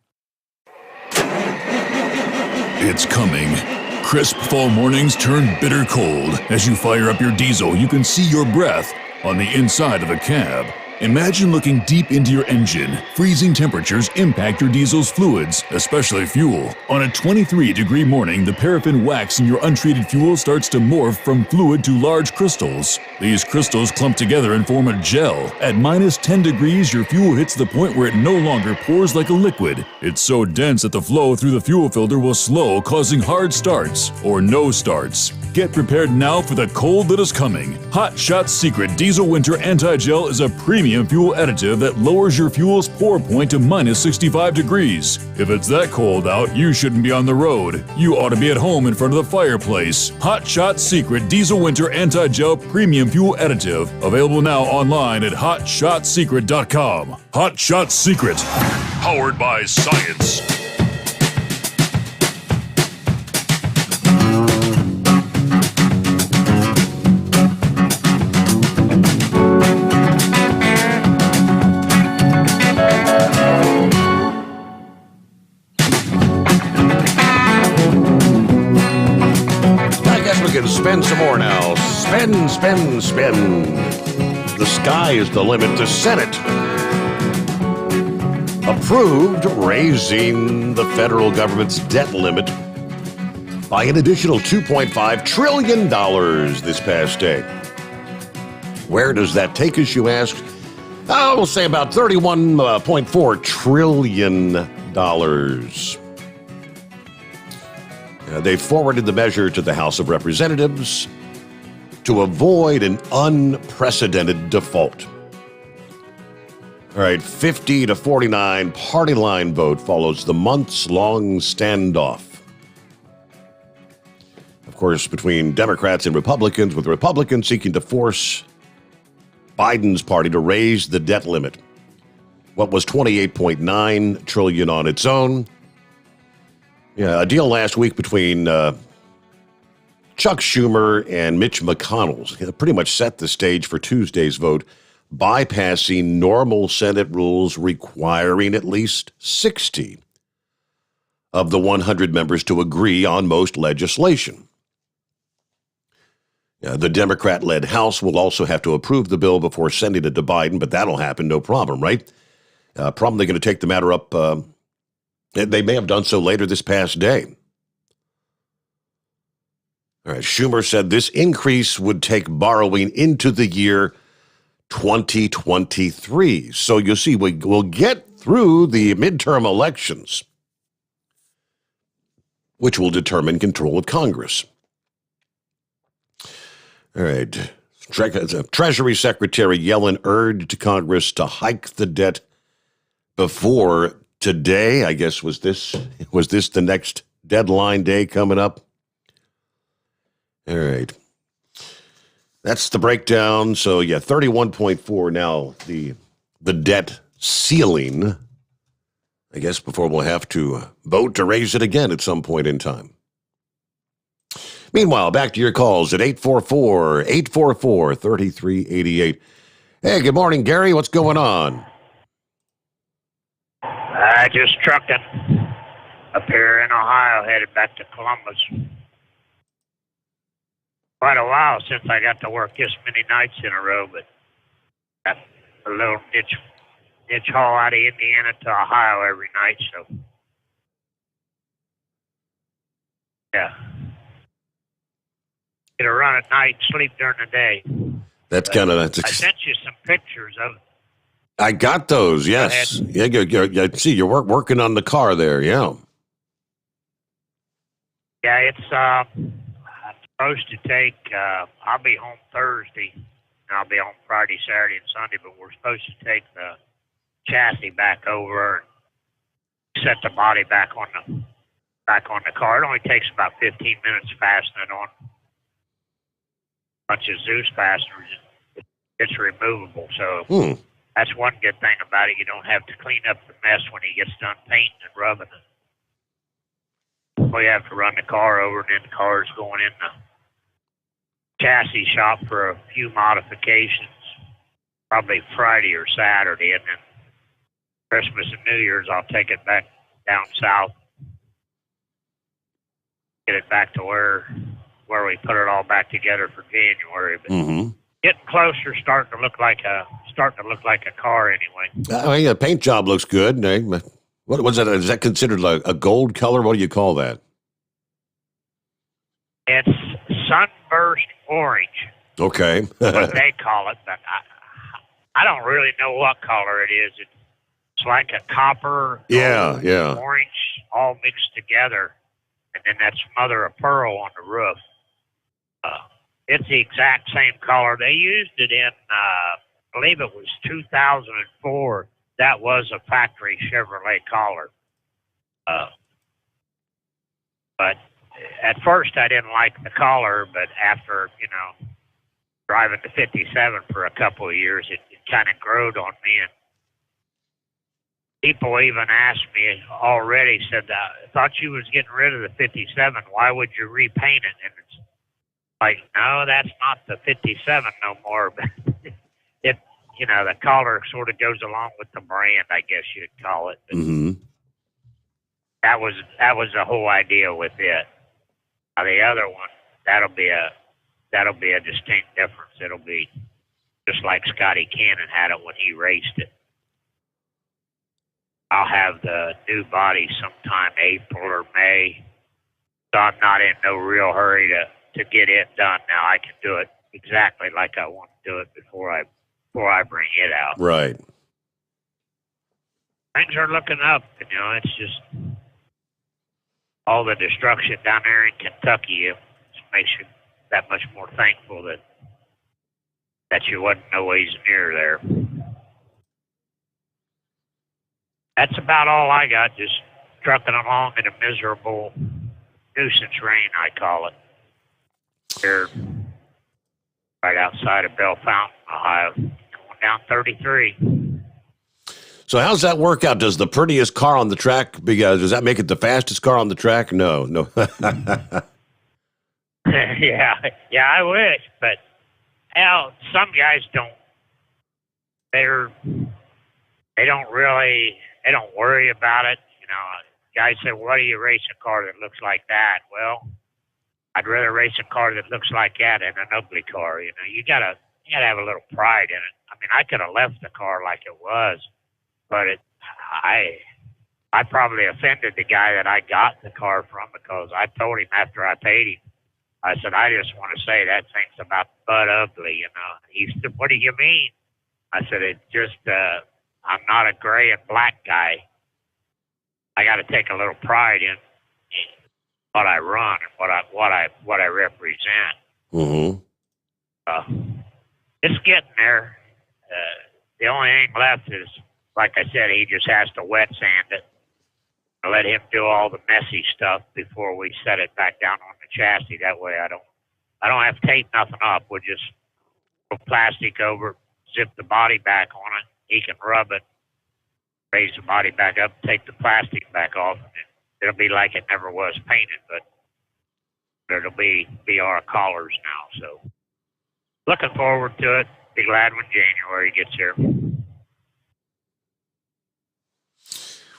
It's coming. Crisp fall mornings turn bitter cold. As you fire up your diesel, you can see your breath on the inside of the cab. Imagine looking deep into your engine. Freezing temperatures impact your diesel's fluids, especially fuel. On a 23-degree morning, the paraffin wax in your untreated fuel starts to morph from fluid to large crystals. These crystals clump together and form a gel. At minus 10 degrees, your fuel hits the point where it no longer pours like a liquid. It's so dense that the flow through the fuel filter will slow, causing hard starts or no starts. Get prepared now for the cold that is coming. Hot Shot's Secret Diesel Winter Anti-Gel is a premium fuel additive that lowers your fuel's pour point to minus 65 degrees. If it's that cold out, you shouldn't be on the road. You ought to be at home in front of the fireplace. Hot Shot's Secret Diesel Winter Anti-Gel Premium Fuel Additive. Available now online at HotShotSecret.com. Hot Shot Secret. Powered by science. Spend some more now. Spend, spend, spend. The sky is the limit. The Senate approved raising the federal government's debt limit by an additional $2.5 trillion this past day. Where does that take us, you ask? We'll say about $31.4 trillion. They forwarded the measure to the House of Representatives to avoid an unprecedented default. All right, 50 to 49 party line vote follows the months-long standoff. Of course, between Democrats and Republicans, with Republicans seeking to force Biden's party to raise the debt limit. What was $28.9 trillion on its own. Yeah, a deal last week between Chuck Schumer and Mitch McConnell pretty much set the stage for Tuesday's vote, bypassing normal Senate rules requiring at least 60 of the 100 members to agree on most legislation. The Democrat-led House will also have to approve the bill before sending it to Biden, but that'll happen, no problem, right? Probably going to take the matter up. They may have done so later this past day. All right, Schumer said this increase would take borrowing into the year 2023. So you see, we'll get through the midterm elections, which will determine control of Congress. All right. Treasury Secretary Yellen urged Congress to hike the debt before today. I guess was this the next deadline day coming up? All right. That's the breakdown. So yeah, 31.4 now the debt ceiling. I guess before we'll have to vote to raise it again at some point in time. Meanwhile, back to your calls at 844-844-3388. Hey, good morning, Gary. What's going on? Just trucking up here in Ohio, headed back to Columbus. quite a while since I got to work this many nights in a row, but got a little niche haul out of Indiana to Ohio every night, so yeah. Get a run at night, sleep during the day. That's kind of. I sent you some pictures of it. I got those. Yes. Yeah. I see you're working on the car there. Yeah. Yeah, it's I'm supposed to take. I'll be home Thursday, and I'll be home Friday, Saturday, and Sunday. But we're supposed to take the chassis back over and set the body back on the car. It only takes about 15 minutes to fasten it on. Bunch of Zeus fasteners. It's removable, so that's one good thing about it. You don't have to clean up the mess when he gets done painting and rubbing it. We have to run the car over, and then the car's going in the chassis shop for a few modifications, probably Friday or Saturday, and then Christmas and New Year's I'll take it back down south, get it back to where we put it all back together for January. But getting closer, starting to look like a car anyway. The paint job looks good. What was that? Is that considered like a gold color? What do you call that? It's sunburst orange. Okay. What they call it, but I don't really know what color it is. It's like a copper, gold, orange, all mixed together, and then that mother of pearl on the roof. It's the exact same color. They used it in, I believe it was 2004. That was a factory Chevrolet collar. But at first I didn't like the collar, but after, driving the 57 for a couple of years, it kind of growed on me. And people even asked me already, said, I thought you was getting rid of the 57. Why would you repaint it? And it's like, no, that's not the 57 no more. But the collar sort of goes along with the brand, I guess you'd call it. That was the whole idea with it. Now, the other one, that'll be a distinct difference. It'll be just like Scotty Cannon had it when he raced it. I'll have the new body sometime April or May, so I'm not in no real hurry to get it done. Now I can do it exactly like I want to do it before I bring it out. Right. Things are looking up. It's just all the destruction down there in Kentucky. It just makes you that much more thankful that you wasn't no ways near there. That's about all I got. Just trucking along in a miserable nuisance rain, I call it. Here, right outside of Bell Fountain, Ohio, going down 33. So how's that work out? Does the prettiest car on the track, does that make it the fastest car on the track? No. Yeah, I wish, but some guys don't. They don't worry about it. Guys say, "Why do you race a car that looks like that?" Well, I'd rather race a car that looks like that than an ugly car. You gotta have a little pride in it. I mean, I could have left the car like it was, but I probably offended the guy that I got the car from, because I told him after I paid him, I said, I just want to say that thing's about butt ugly. He said, what do you mean? I said, it just, I'm not a gray and black guy. I got to take a little pride in what I run and what I represent. It's getting there. The only thing left is, like I said, he just has to wet sand it. I let him do all the messy stuff before we set it back down on the chassis. That way I don't have to tape nothing up. We'll just put plastic over it, zip the body back on it. He can rub it, raise the body back up, take the plastic back off, and it'll be like it never was painted, but it'll be our collars now. So looking forward to it. Be glad when January gets here.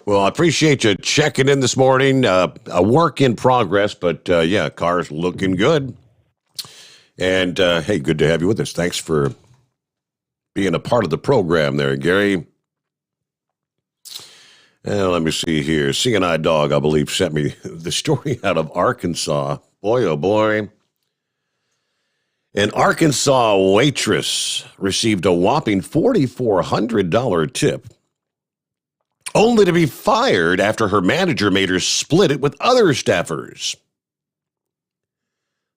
Well, I appreciate you checking in this morning. A work in progress, but car's looking good. And, hey, good to have you with us. Thanks for being a part of the program there, Gary. Let me see here. CNI Dog, I believe, sent me the story out of Arkansas. Boy, oh boy. An Arkansas waitress received a whopping $4,400 tip, only to be fired after her manager made her split it with other staffers.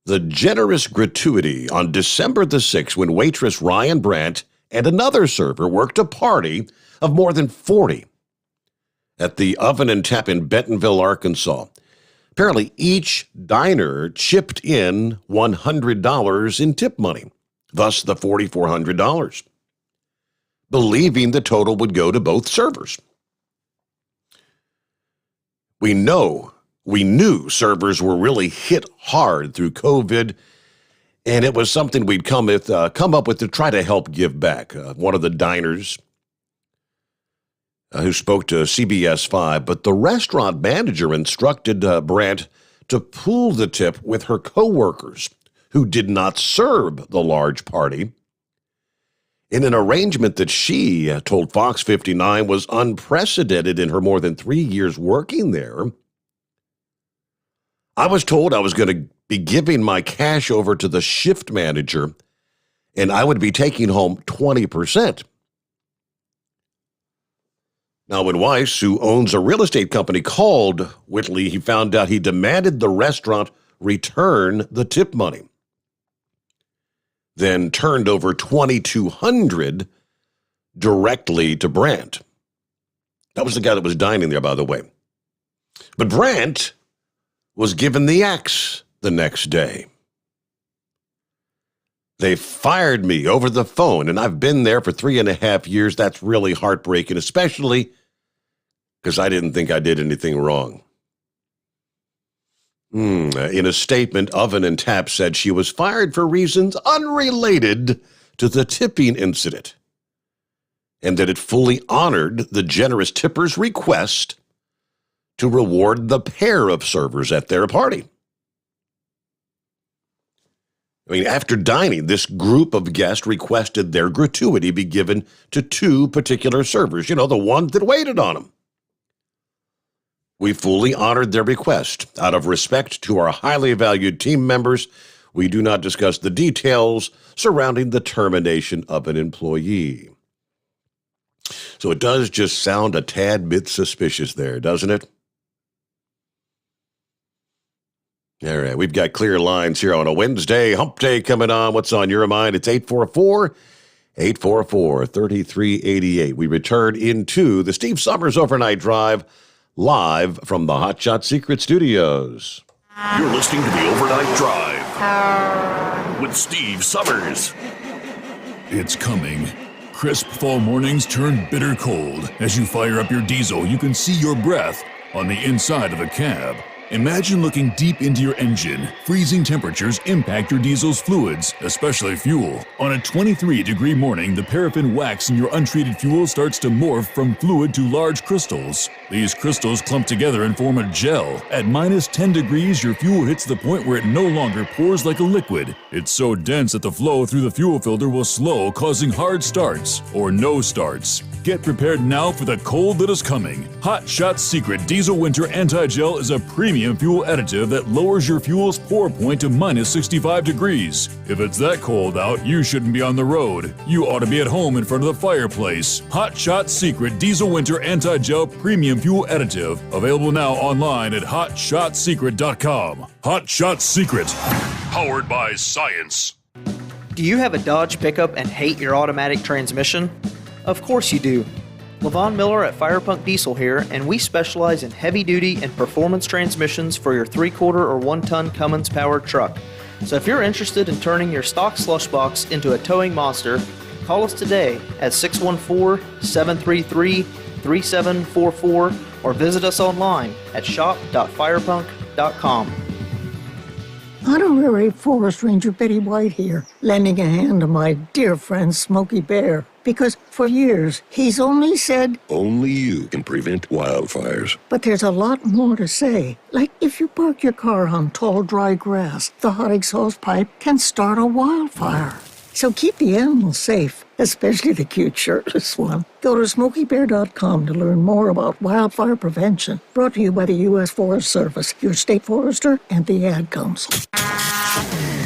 The generous gratuity on December the 6th when waitress Ryan Brandt and another server worked a party of more than 40 at the Oven and Tap in Bentonville, Arkansas. Apparently, each diner chipped in $100 in tip money, thus the $4,400, believing the total would go to both servers. We knew servers were really hit hard through COVID, and it was something we'd come up with to try to help give back. One of the diners who spoke to CBS 5, but the restaurant manager instructed Brandt to pool the tip with her coworkers who did not serve the large party in an arrangement that she told Fox 59 was unprecedented in her more than 3 years working there. I was told I was going to be giving my cash over to the shift manager, and I would be taking home 20%. Now, when Weiss, who owns a real estate company, called Whitley, he found out he demanded the restaurant return the tip money, then turned over $2,200 directly to Brandt. That was the guy that was dining there, by the way. But Brandt was given the axe the next day. They fired me over the phone, and I've been there for 3.5 years. That's really heartbreaking, especially because I didn't think I did anything wrong. In a statement, Oven and Tap said she was fired for reasons unrelated to the tipping incident, and that it fully honored the generous tipper's request to reward the pair of servers at their party. I mean, after dining, this group of guests requested their gratuity be given to 2 particular servers, the ones that waited on them. We fully honored their request. Out of respect to our highly valued team members, we do not discuss the details surrounding the termination of an employee. So it does just sound a tad bit suspicious there, doesn't it? All right, we've got clear lines here on a Wednesday. Hump Day coming on. What's on your mind? It's 844-3388. We return into the Steve Sommers Overnight Drive live from the Hot Shot Secret Studios. You're listening to the Overnight Drive with Steve Sommers. It's coming. Crisp fall mornings turn bitter cold. As you fire up your diesel, you can see your breath on the inside of the cab. Imagine looking deep into your engine. Freezing temperatures impact your diesel's fluids, especially fuel. On a 23-degree morning, the paraffin wax in your untreated fuel starts to morph from fluid to large crystals. These crystals clump together and form a gel. At minus 10 degrees, your fuel hits the point where it no longer pours like a liquid. It's so dense that the flow through the fuel filter will slow, causing hard starts or no starts. Get prepared now for the cold that is coming. Hot Shot Secret Diesel Winter Anti-Gel is a premium fuel additive that lowers your fuel's pour point to minus 65 degrees. If it's that cold out, you shouldn't be on the road. You ought to be at home in front of the fireplace. Hot Shot Secret Diesel Winter Anti-Gel Premium Fuel Additive. Available now online at hotshotsecret.com. Hot Shot Secret. Powered by science. Do you have a Dodge pickup and hate your automatic transmission? Of course you do. Levon Miller at Firepunk Diesel here, and we specialize in heavy-duty and performance transmissions for your 3-quarter or 1-ton Cummins-powered truck. So if you're interested in turning your stock slush box into a towing monster, call us today at 614-733-3744 or visit us online at shop.firepunk.com. Honorary Forest Ranger Betty White here, lending a hand to my dear friend Smokey Bear. Because for years, he's only said, only you can prevent wildfires. but there's a lot more to say. Like if you park your car on tall, dry grass, the hot exhaust pipe can start a wildfire. So keep the animals safe, especially the cute shirtless one. Go to SmokeyBear.com to learn more about wildfire prevention. Brought to you by the U.S. Forest Service, your state forester, and the ad comes.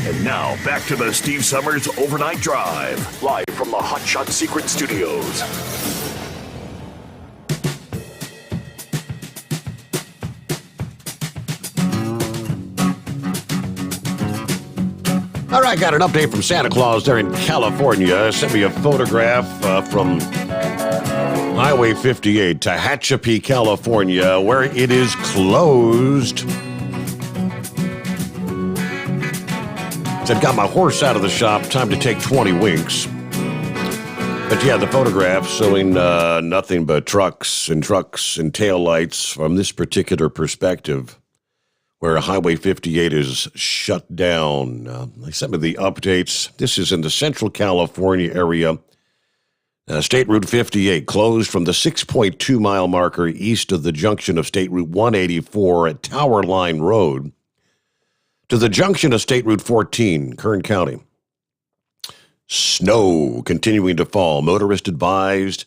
And now, back to the Steve Summers Overnight Drive, live from the Hot Shot Secret Studios. All right, got an update from Santa Claus there in California. Sent me a photograph from Highway 58, Tehachapi, California, where it is closed. Said, got my horse out of the shop, time to take 20 winks. But yeah, the photograph showing nothing but trucks and taillights from this particular perspective, where Highway 58 is shut down. They sent me the updates. This is in the Central California area. State Route 58 closed from the 6.2-mile marker east of the junction of State Route 184 at Tower Line Road to the junction of State Route 14, Kern County. Snow continuing to fall. Motorists advised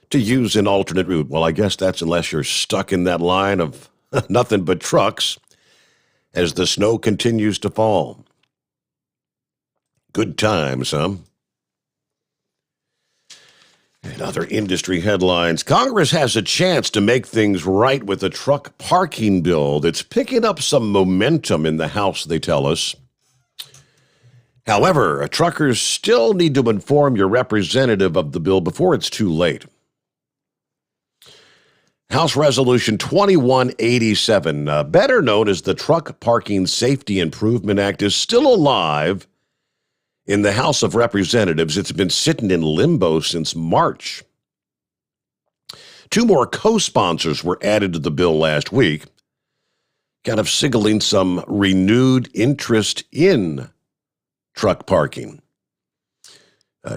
to use an alternate route. Well, I guess that's unless you're stuck in that line of nothing but trucks as the snow continues to fall. Good times, huh? And other industry headlines. Congress has a chance to make things right with a truck parking bill that's picking up some momentum in the House, they tell us. However, truckers still need to inform your representative of the bill before it's too late. House Resolution 2187, better known as the Truck Parking Safety Improvement Act, is still alive in the House of Representatives. It's been sitting in limbo since March. 2 more co-sponsors were added to the bill last week, kind of signaling some renewed interest in truck parking.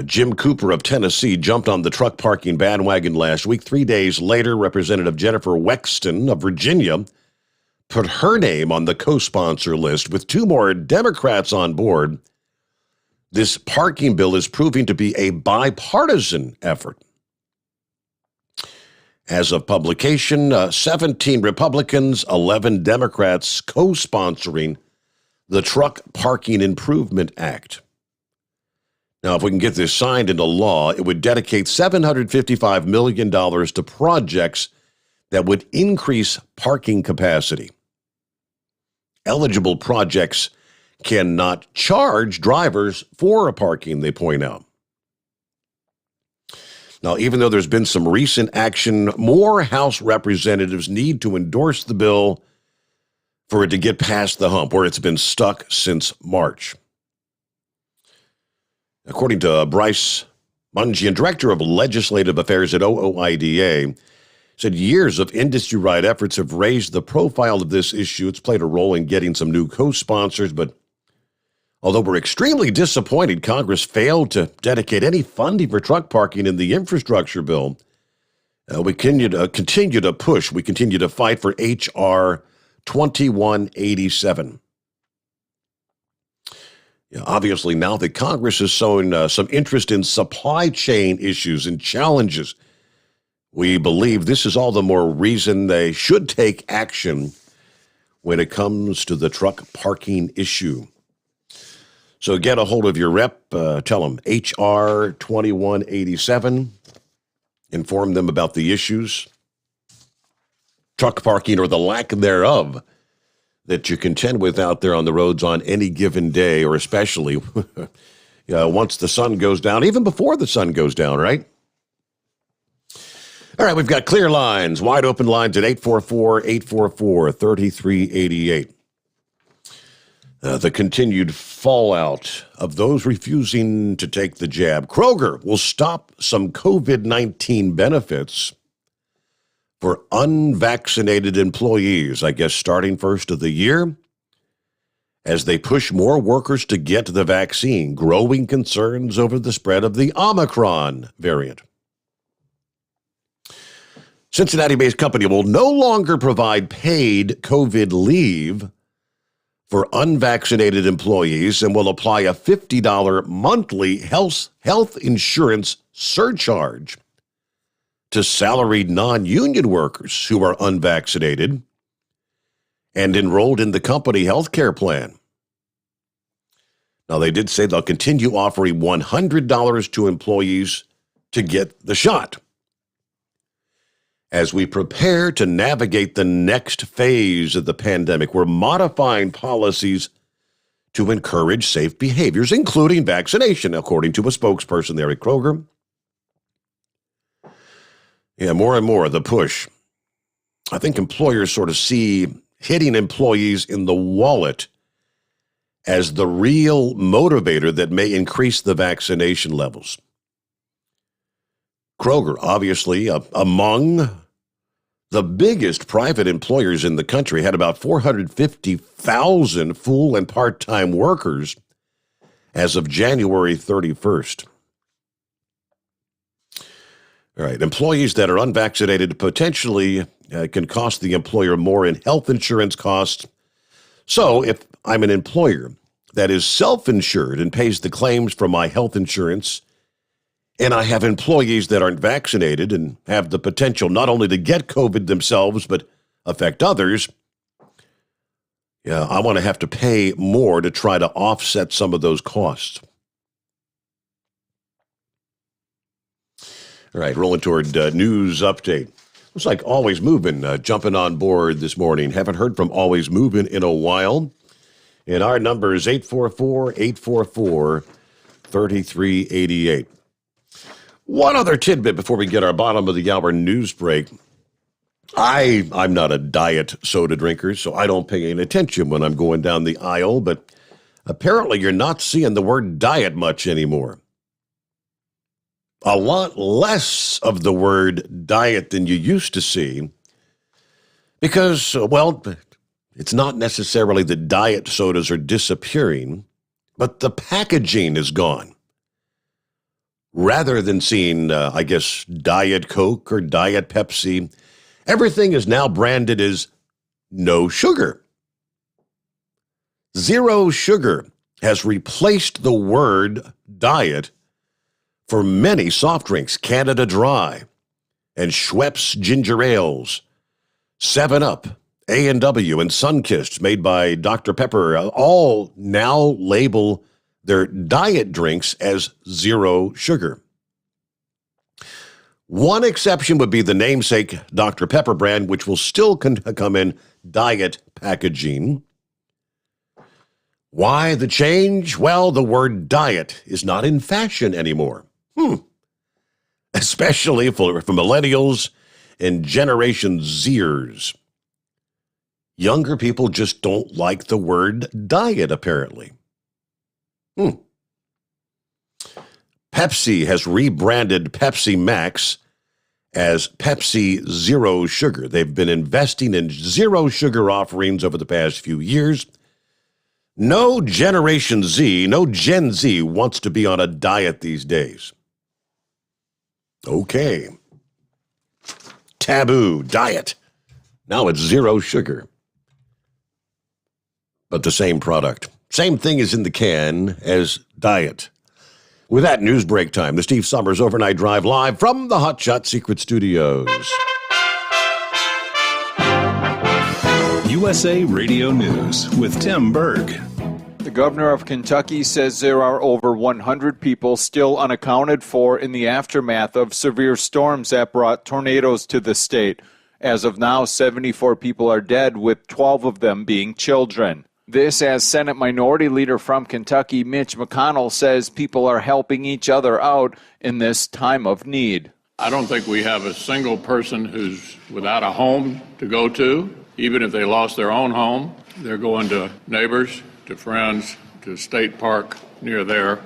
Jim Cooper of Tennessee jumped on the truck parking bandwagon last week. 3 days later, Representative Jennifer Wexton of Virginia put her name on the co-sponsor list. With 2 more Democrats on board, this parking bill is proving to be a bipartisan effort. As of publication, 17 Republicans, 11 Democrats co-sponsoring the Truck Parking Improvement Act. Now, if we can get this signed into law, it would dedicate $755 million to projects that would increase parking capacity. Eligible projects cannot charge drivers for a parking, they point out. Now, even though there's been some recent action, more House representatives need to endorse the bill for it to get past the hump, where it's been stuck since March. According to Bryce Mungian, Director of Legislative Affairs at OOIDA, said years of industry-wide efforts have raised the profile of this issue. It's played a role in getting some new co-sponsors, but although we're extremely disappointed Congress failed to dedicate any funding for truck parking in the infrastructure bill, we continue to push. We continue to fight for H.R. 2187. Obviously, now that Congress is showing some interest in supply chain issues and challenges, we believe this is all the more reason they should take action when it comes to the truck parking issue. So get a hold of your rep, tell them H.R. 2187, inform them about the issues, truck parking or the lack thereof that you contend with out there on the roads on any given day, or especially once the sun goes down, even before the sun goes down, right? All right, we've got clear lines, wide open lines at 844-844-3388. The continued fallout of those refusing to take the jab. Kroger will stop some COVID-19 benefits for unvaccinated employees, I guess starting first of the year. as they push more workers to get the vaccine. Growing concerns over the spread of the Omicron variant. Cincinnati-based company will no longer provide paid COVID leave for unvaccinated employees and will apply a $50 monthly health insurance surcharge to salaried non-union workers who are unvaccinated and enrolled in the company health care plan. Now, they did say they'll continue offering $100 to employees to get the shot. As we prepare to navigate the next phase of the pandemic, we're modifying policies to encourage safe behaviors, including vaccination, according to a spokesperson there at Kroger. Yeah, more and more the push. I think employers sort of see hitting employees in the wallet as the real motivator that may increase the vaccination levels. Kroger, obviously, among the biggest private employers in the country, had about 450,000 full and part-time workers as of January 31st. All right, employees that are unvaccinated potentially can cost the employer more in health insurance costs. So if I'm an employer that is self-insured and pays the claims for my health insurance, and I have employees that aren't vaccinated and have the potential not only to get COVID themselves, but affect others, I want to have to pay more to try to offset some of those costs. All right, rolling toward news update. Looks like Always Moving jumping on board this morning. Haven't heard from Always Moving in a while. And our number is 844-844-3388. One other tidbit before we get our bottom of the hour news break. I'm not a diet soda drinker, so I don't pay any attention when I'm going down the aisle, but apparently you're not seeing the word diet much anymore. A lot less of the word diet than you used to see because, well, it's not necessarily that diet sodas are disappearing, but the packaging is gone. Rather than seeing, Diet Coke or Diet Pepsi, everything is now branded as no sugar. Zero sugar has replaced the word diet for many soft drinks. Canada Dry and Schweppes Ginger Ales, 7-Up, A&W, and Sunkist, made by Dr. Pepper, all now label their diet drinks as zero sugar. One exception would be the namesake Dr. Pepper brand, which will still come in diet packaging. Why the change? Well, the word diet is not in fashion anymore. Especially for millennials and Generation Zers. Younger people just don't like the word diet, apparently. Pepsi has rebranded Pepsi Max as Pepsi Zero Sugar. They've been investing in zero sugar offerings over the past few years. No Generation Z, no Gen Z wants to be on a diet these days. Okay. Taboo, diet. Now it's zero sugar. But the same product. Same thing is in the can as diet. With that, news break time. The Steve Sommers Overnight Drive live from the Hot Shot Secret Studios. USA Radio News with Tim Berg. The governor of Kentucky says there are over 100 people still unaccounted for in the aftermath of severe storms that brought tornadoes to the state. As of now, 74 people are dead, with 12 of them being children. This as Senate Minority Leader from Kentucky, Mitch McConnell, says people are helping each other out in this time of need. I don't think we have a single person who's without a home to go to. Even if they lost their own home, they're going to neighbors, to friends, to State Park near there.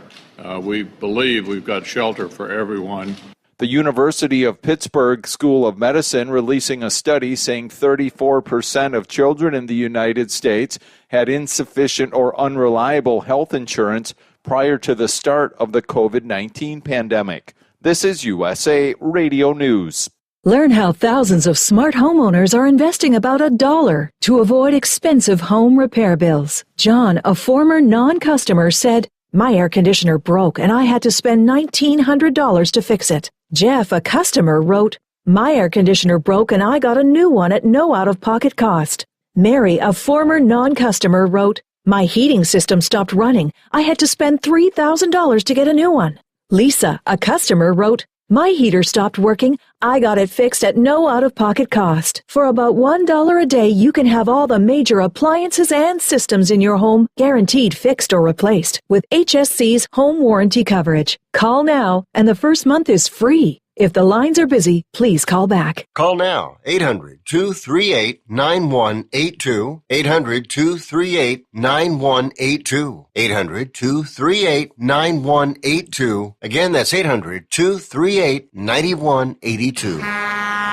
We believe we've got shelter for everyone. The University of Pittsburgh School of Medicine releasing a study saying 34% of children in the United States had insufficient or unreliable health insurance prior to the start of the COVID-19 pandemic. This is USA Radio News. Learn how thousands of smart homeowners are investing about $1 to avoid expensive home repair bills. John, a former non-customer, said, "My air conditioner broke and I had to spend $1,900 to fix it." Jeff, a customer, wrote, "My air conditioner broke and I got a new one at no out-of-pocket cost." Mary, a former non-customer, wrote, "My heating system stopped running. I had to spend $3,000 to get a new one." Lisa, a customer, wrote, "My heater stopped working. I got it fixed at no out-of-pocket cost. For about $1 a day, you can have all the major appliances and systems in your home guaranteed fixed or replaced with HSC's home warranty coverage. Call now, and the first month is free. If the lines are busy, please call back." Call now, 800-238-9182, 800-238-9182, 800-238-9182. Again, that's 800-238-9182.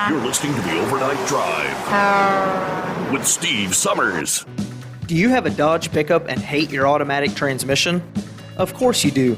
You're listening to the Overnight Drive with Steve Summers. Do you have a Dodge pickup and hate your automatic transmission? Of course you do.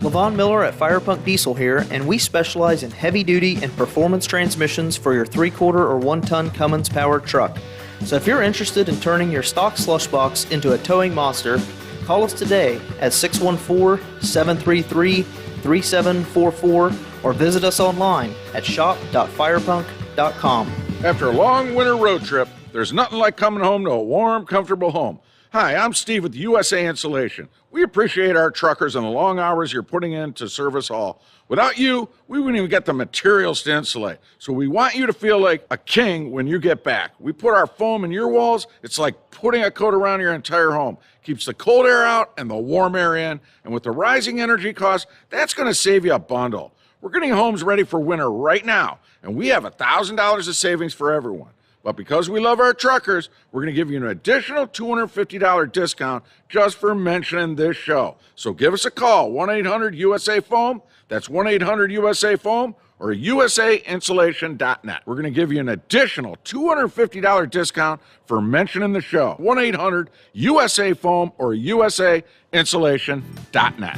Levon Miller at Firepunk Diesel here, and we specialize in heavy-duty and performance transmissions for your 3/4 or 1-ton Cummins-powered truck. So if you're interested in turning your stock slush box into a towing monster, call us today at 614-733-3744 or visit us online at shop.firepunk.com. After a long winter road trip, there's nothing like coming home to a warm, comfortable home. Hi, I'm Steve with USA Insulation. We appreciate our truckers and the long hours you're putting in to serve us all. Without you, we wouldn't even get the materials to insulate. So we want you to feel like a king when you get back. We put our foam in your walls. It's like putting a coat around your entire home. Keeps the cold air out and the warm air in. And with the rising energy costs, that's going to save you a bundle. We're getting homes ready for winter right now, and we have $1,000 of savings for everyone. But because we love our truckers, we're going to give you an additional $250 discount just for mentioning this show. So give us a call, 1-800-USA-FOAM. That's 1-800-USA-FOAM or usainsulation.net. We're going to give you an additional $250 discount for mentioning the show, 1-800-USA-FOAM or usainsulation.net.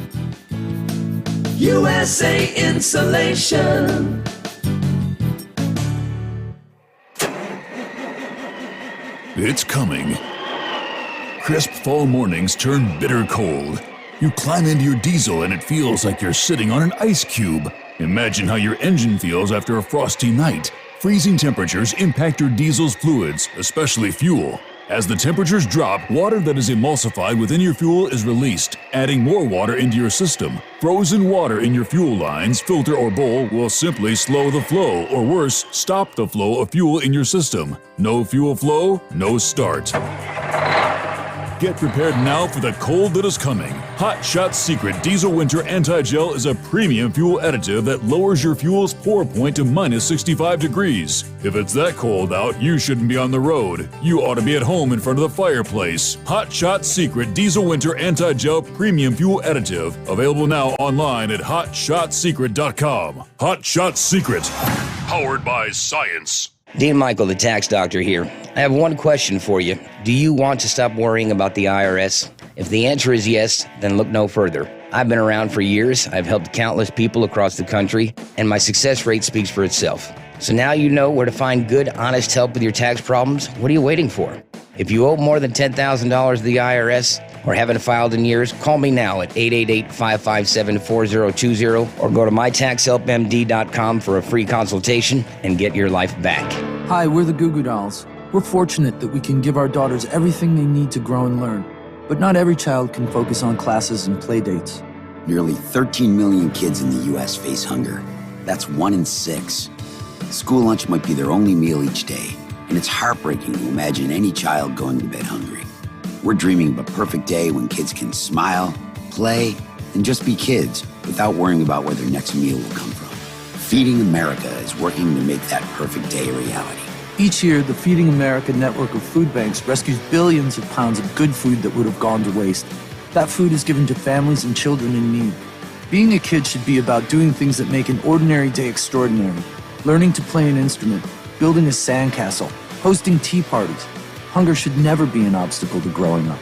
USA Insulation. It's coming. Crisp fall mornings turn bitter cold. You climb into your diesel and it feels like you're sitting on an ice cube. Imagine how your engine feels after a frosty night. Freezing temperatures impact your diesel's fluids, especially fuel. As the temperatures drop, water that is emulsified within your fuel is released, adding more water into your system. Frozen water in your fuel lines, filter, or bowl will simply slow the flow, or worse, stop the flow of fuel in your system. No fuel flow, no start. Get prepared now for the cold that is coming. Hot Shot Secret Diesel Winter Anti-Gel is a premium fuel additive that lowers your fuel's pour point to minus 65 degrees. If it's that cold out, you shouldn't be on the road. You ought to be at home in front of the fireplace. Hot Shot Secret Diesel Winter Anti-Gel Premium Fuel Additive. Available now online at hotshotsecret.com. Hot Shot Secret. Powered by science. Dean Michael, the tax doctor here. I have one question for you. Do you want to stop worrying about the IRS? If the answer is yes, then look no further. I've been around for years, I've helped countless people across the country, and my success rate speaks for itself. So now you know where to find good, honest help with your tax problems. What are you waiting for? If you owe more than $10,000 to the IRS or haven't filed in years, call me now at 888-557-4020 or go to mytaxhelpmd.com for a free consultation and get your life back. Hi, we're the Goo Goo Dolls. We're fortunate that we can give our daughters everything they need to grow and learn. But not every child can focus on classes and play dates. Nearly 13 million kids in the U.S. face hunger. That's 1 in 6. School lunch might be their only meal each day, and it's heartbreaking to imagine any child going to bed hungry. We're dreaming of a perfect day when kids can smile, play, and just be kids without worrying about where their next meal will come from. Feeding America is working to make that perfect day a reality. Each year, the Feeding America network of food banks rescues billions of pounds of good food that would have gone to waste. That food is given to families and children in need. Being a kid should be about doing things that make an ordinary day extraordinary. Learning to play an instrument, building a sandcastle, hosting tea parties. Hunger should never be an obstacle to growing up.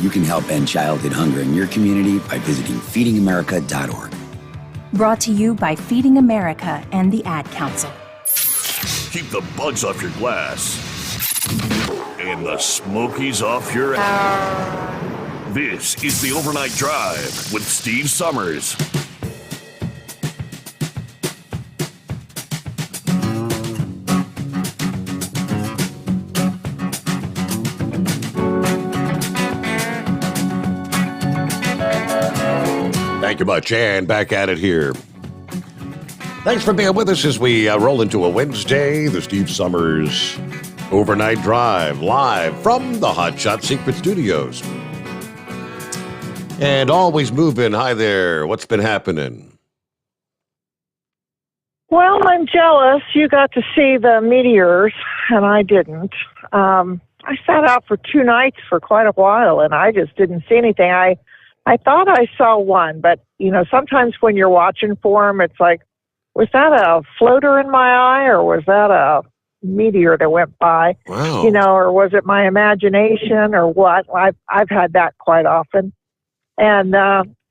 You can help end childhood hunger in your community by visiting feedingamerica.org. Brought to you by Feeding America and the Ad Council. Keep the bugs off your glass and the smokies off your ass. This is the Overnight Drive with Steve Sommers. Thank you much, and back at it here. Thanks for being with us as we roll into a Wednesday, the Steve Sommers Overnight Drive, live from the Hot Shot Secret Studios. And always moving. Hi there. What's been happening? Well, I'm jealous. You got to see the meteors, and I didn't. I sat out for 2 nights for quite a while, and I just didn't see anything. I thought I saw one, but, you know, sometimes when you're watching for them, it's like, was that a floater in my eye, or was that a meteor that went by? Wow. You know, or was it my imagination, or what? I've had that quite often. And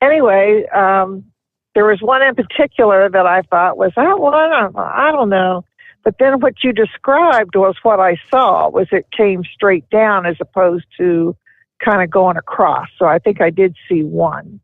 anyway, there was one in particular that I thought, was that one? I don't know. But then what you described was what I saw, was it came straight down as opposed to kind of going across. So I think I did see one.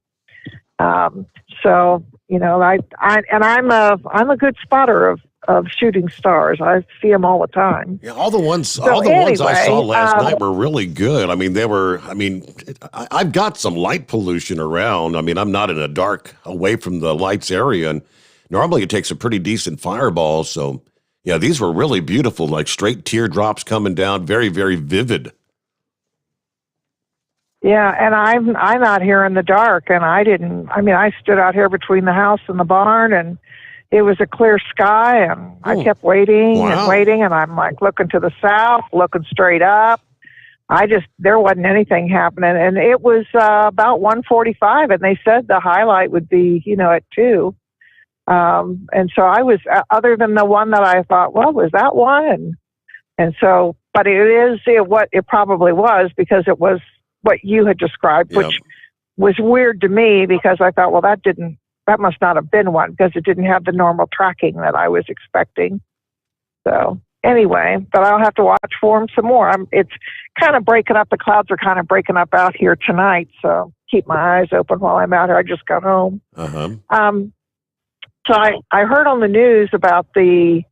So, you know, I'm a good spotter of shooting stars. I see them all the time. Yeah, all the ones I anyway, saw last night were really good. I mean, I've got some light pollution around. I mean, I'm not in a dark, away from the lights area, and normally it takes a pretty decent fireball. So, yeah, these were really beautiful, like straight teardrops coming down, very, very vivid. Yeah, and I'm out here in the dark, and I stood out here between the house and the barn, and it was a clear sky, and I kept waiting and waiting, and I'm like looking to the south, looking straight up. There wasn't anything happening, and it was about 1:45, and they said the highlight would be, you know, at 2. And so I was, other than the one that I thought, well, was that one? And so, but it probably was, because it was what you had described, which was weird to me, because I thought, well, that must not have been one, because it didn't have the normal tracking that I was expecting. So anyway, but I'll have to watch for them some more. It's kind of breaking up. The clouds are kind of breaking up out here tonight. So keep my eyes open while I'm out here. I just got home. So I heard on the news about the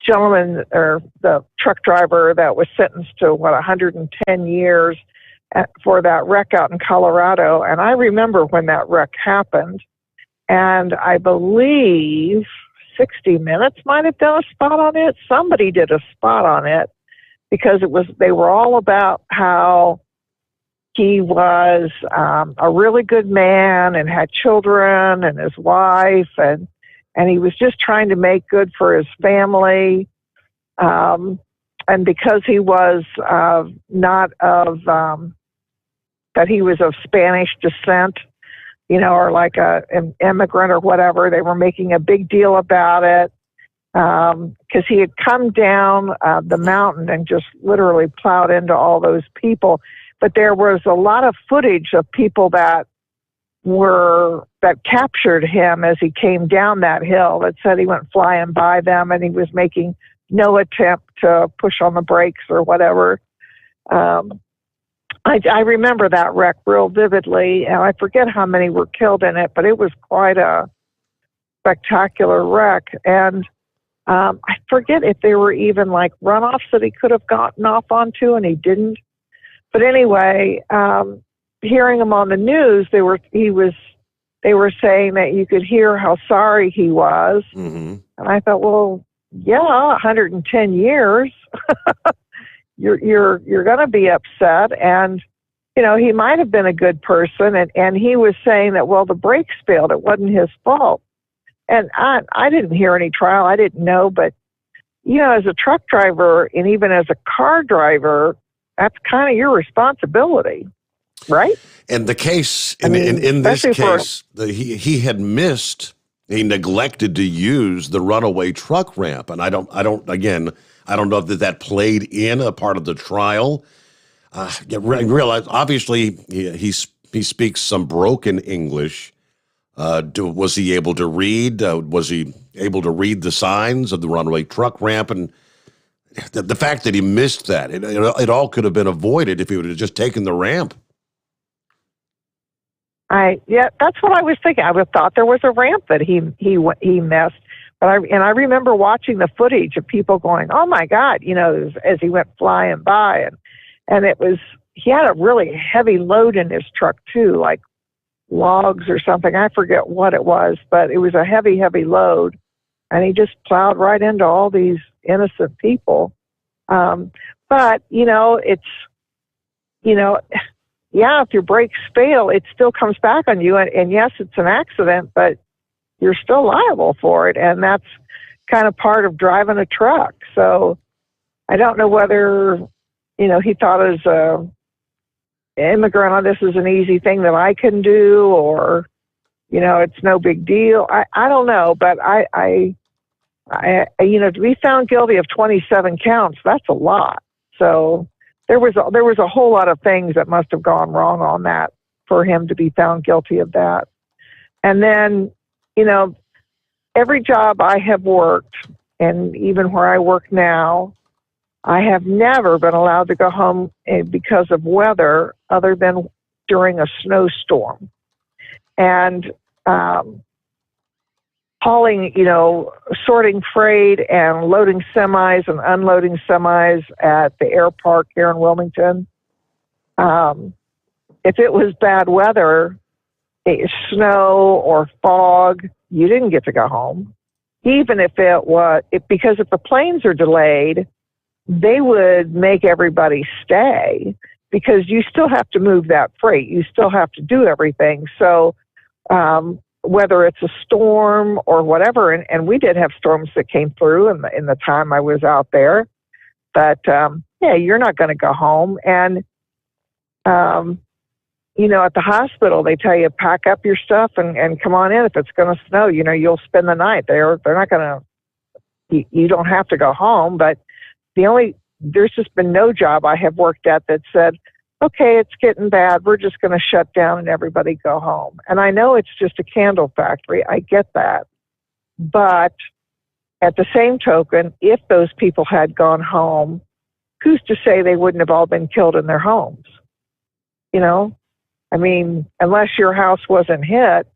gentleman, or the truck driver that was sentenced to 110 years for that wreck out in Colorado. And I remember when that wreck happened, and I believe 60 Minutes might have done a spot on it. Somebody did a spot on it, because they were all about how he was a really good man and had children and his wife, and he was just trying to make good for his family. And because he was that he was of Spanish descent, you know, or like an immigrant or whatever, they were making a big deal about it, because he had come down the mountain and just literally plowed into all those people. But there was a lot of footage of people that captured him as he came down that hill, that said he went flying by them, and he was making no attempt to push on the brakes or whatever. I remember that wreck real vividly, and I forget how many were killed in it, but it was quite a spectacular wreck. And I forget if there were even like runoffs that he could have gotten off onto, and he didn't. But anyway, hearing him on the news, they were saying that you could hear how sorry he was. And I thought, well, yeah, 110 years. You're going to be upset. And, you know, he might have been a good person. And he was saying that, well, the brakes failed. It wasn't his fault. And I didn't hear any trial. I didn't know. But, you know, as a truck driver and even as a car driver, that's kind of your responsibility. right? And the case, in this case, he had missed, he neglected to use the runaway truck ramp. And I don't know that played in a part of the trial. Realize, obviously, he speaks some broken English. Was he able to read? Was he able to read the signs of the runaway truck ramp? And the fact that he missed that, it all could have been avoided if he would have just taken the ramp. That's what I was thinking. I would have thought there was a ramp that he missed. But I remember watching the footage of people going, "Oh my God!" As he went flying by, and he had a really heavy load in his truck too, like logs or something. I forget what it was, but it was a heavy, heavy load, and he just plowed right into all these innocent people. But if your brakes fail, it still comes back on you. And yes, it's an accident, but you're still liable for it. And that's kind of part of driving a truck. So I don't know whether, he thought as a immigrant, oh, this is an easy thing that I can do, or, it's no big deal. I don't know, but I to be found guilty of 27 counts, that's a lot. So there was a whole lot of things that must have gone wrong on that for him to be found guilty of that. And then, every job I have worked, and even where I work now, I have never been allowed to go home because of weather other than during a snowstorm. And hauling, sorting freight and loading semis and unloading semis at the air park here in Wilmington. If it was bad weather, snow or fog, you didn't get to go home. Even if because if the planes are delayed, they would make everybody stay because you still have to move that freight. You still have to do everything. So, whether it's a storm or whatever, and we did have storms that came through in the time I was out there, but you're not going to go home. And at the hospital they tell you pack up your stuff and come on in. If it's going to snow, you'll spend the night. They're not going to. You don't have to go home. But there's just been no job I have worked at that said, okay, it's getting bad, we're just going to shut down and everybody go home. And I know it's just a candle factory. I get that. But at the same token, if those people had gone home, who's to say they wouldn't have all been killed in their homes? Unless your house wasn't hit,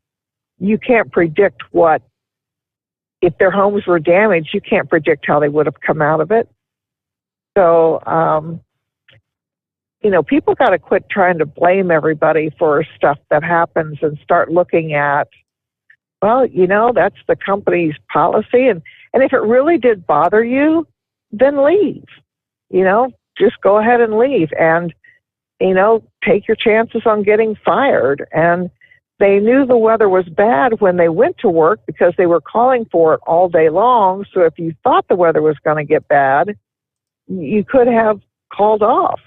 you can't predict if their homes were damaged, you can't predict how they would have come out of it. So, people got to quit trying to blame everybody for stuff that happens and start looking at, that's the company's policy. And if it really did bother you, then leave. Just go ahead and leave and, take your chances on getting fired. And they knew the weather was bad when they went to work because they were calling for it all day long. So if you thought the weather was going to get bad, you could have called off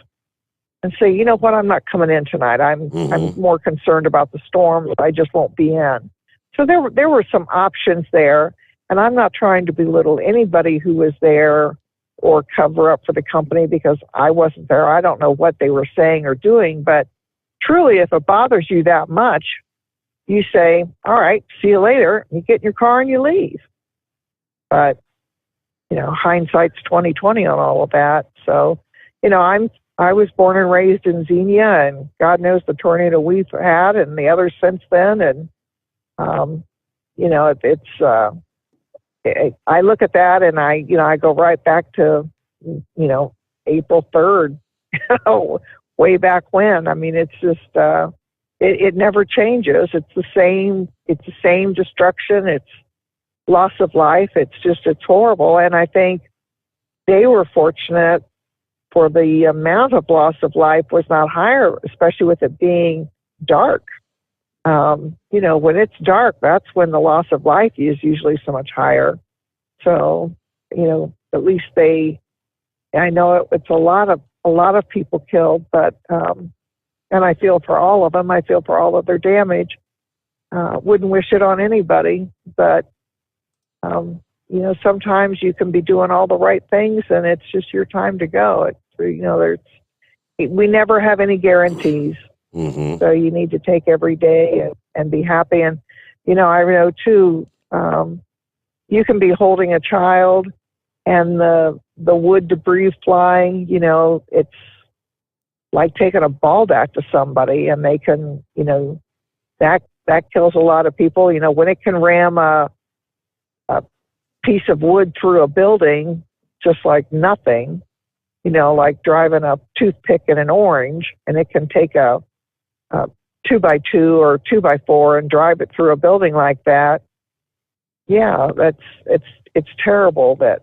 and say, you know what, I'm not coming in tonight. I'm more concerned about the storm. I just won't be in. So there were some options there, and I'm not trying to belittle anybody who was there or cover up for the company because I wasn't there. I don't know what they were saying or doing, but truly, if it bothers you that much, you say, all right, see you later. You get in your car and you leave. But, hindsight's 20/20 on all of that. So, I was born and raised in Xenia, and God knows the tornado we've had and the others since then. And, I look at that and I go right back to, April 3rd, way back when. It's just, it never changes. It's the same destruction. It's loss of life. It's horrible. And I think they were fortunate for the amount of loss of life was not higher, especially with it being dark. When it's dark, that's when the loss of life is usually so much higher. So, at least I know it's a lot of people killed, but and I feel for all of them. I feel for all of their damage. Wouldn't wish it on anybody, but sometimes you can be doing all the right things, and it's just your time to go. We never have any guarantees, so you need to take every day and be happy. And I know too, you can be holding a child, and the wood debris flying. It's like taking a ball back to somebody, and they can, that kills a lot of people. When it can ram a piece of wood through a building, just like nothing, like driving a toothpick in an orange, and it can take a 2x2 or 2x4 and drive it through a building like that. Yeah, it's terrible that,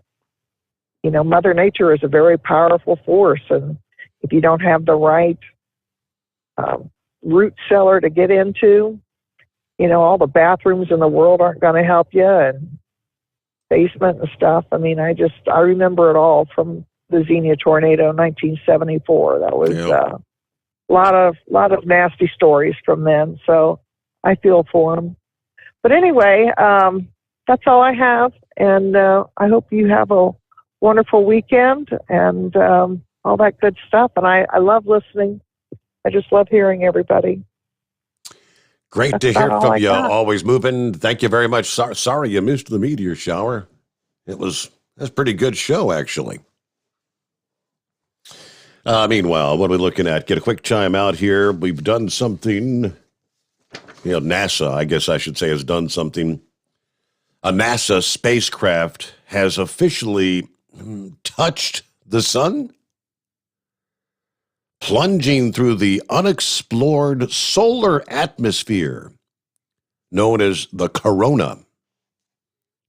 Mother Nature is a very powerful force, and if you don't have the right root cellar to get into, all the bathrooms in the world aren't going to help you, and basement and stuff. I mean, I remember it all from the Xenia tornado in 1974. That was a lot of nasty stories from then. So I feel for them. But anyway, that's all I have, and I hope you have a wonderful weekend and all that good stuff. And I love listening. I just love hearing everybody. Great to hear from you. Always moving. Thank you very much. Sorry you missed the meteor shower. That's a pretty good show, actually. Meanwhile, what are we looking at? Get a quick chime out here. We've done something. NASA, I guess I should say, has done something. A NASA spacecraft has officially touched the sun, plunging through the unexplored solar atmosphere known as the corona.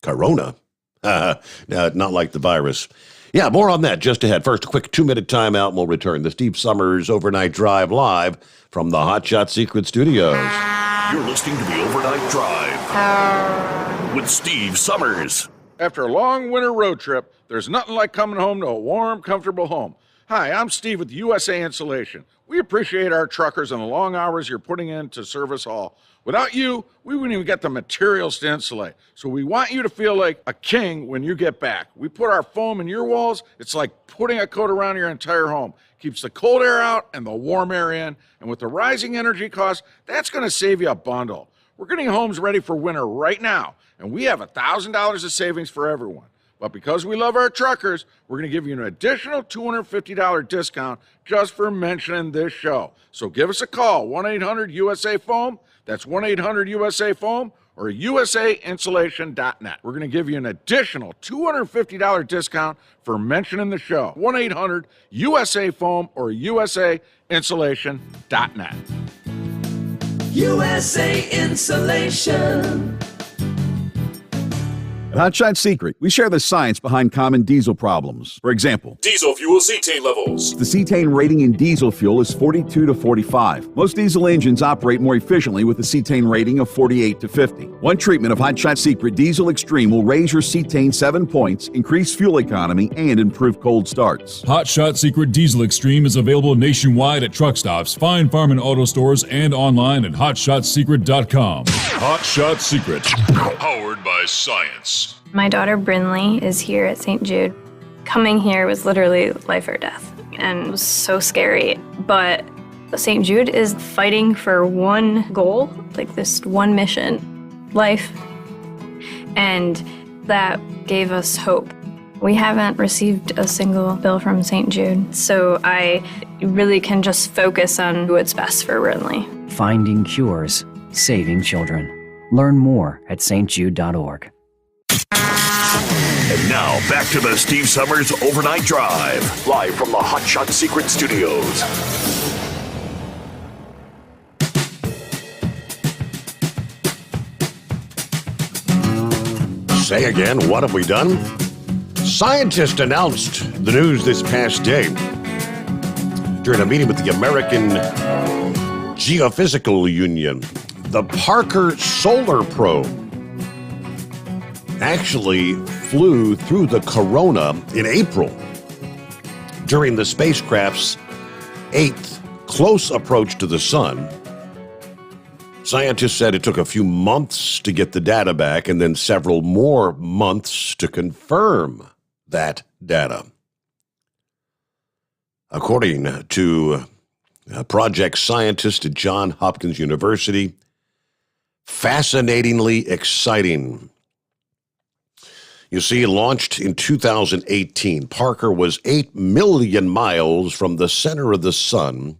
Corona? Not like the virus. Yeah, more on that just ahead. First, a quick 2-minute timeout, and we'll return. The Steve Sommers Overnight Drive live from the Hot Shot Secret Studios. You're listening to the Overnight Drive with Steve Sommers. After a long winter road trip, there's nothing like coming home to a warm, comfortable home. Hi, I'm Steve with USA Insulation. We appreciate our truckers and the long hours you're putting in to serve us all. Without you, we wouldn't even get the materials to insulate. So we want you to feel like a king when you get back. We put our foam in your walls. It's like putting a coat around your entire home. Keeps the cold air out and the warm air in. And with the rising energy costs, that's going to save you a bundle. We're getting homes ready for winter right now, and we have $1,000 of savings for everyone. But because we love our truckers, we're going to give you an additional $250 discount just for mentioning this show. So give us a call, 1-800-USA-FOAM. That's 1-800-USA-FOAM or usainsulation.net. We're going to give you an additional $250 discount for mentioning the show. 1-800-USA-FOAM or usainsulation.net. USA Insulation. At Hot Shot Secret, we share the science behind common diesel problems. For example, diesel fuel cetane levels. The cetane rating in diesel fuel is 42 to 45. Most diesel engines operate more efficiently with a cetane rating of 48 to 50. One treatment of Hot Shot Secret Diesel Extreme will raise your cetane 7 points, increase fuel economy, and improve cold starts. Hot Shot Secret Diesel Extreme is available nationwide at truck stops, fine farm and auto stores, and online at hotshotsecret.com. Hot Shot Secret, powered by science. My daughter Brinley is here at St. Jude. Coming here was literally life or death, and it was so scary. But St. Jude is fighting for one goal, like this one mission, life. And that gave us hope. We haven't received a single bill from St. Jude, so I really can just focus on what's best for Brinley. Finding cures, saving children. Learn more at stjude.org. And now, back to the Steve Sommers Overnight Drive, live from the Hot Shot Secret Studios. Say again, what have we done? Scientists announced the news this past day during a meeting with the American Geophysical Union. The Parker Solar Probe actually flew through the corona in April during the spacecraft's 8th close approach to the sun. Scientists said it took a few months to get the data back and then several more months to confirm that data. According to project scientist at Johns Hopkins University, fascinatingly exciting. You see, launched in 2018, Parker was 8 million miles from the center of the sun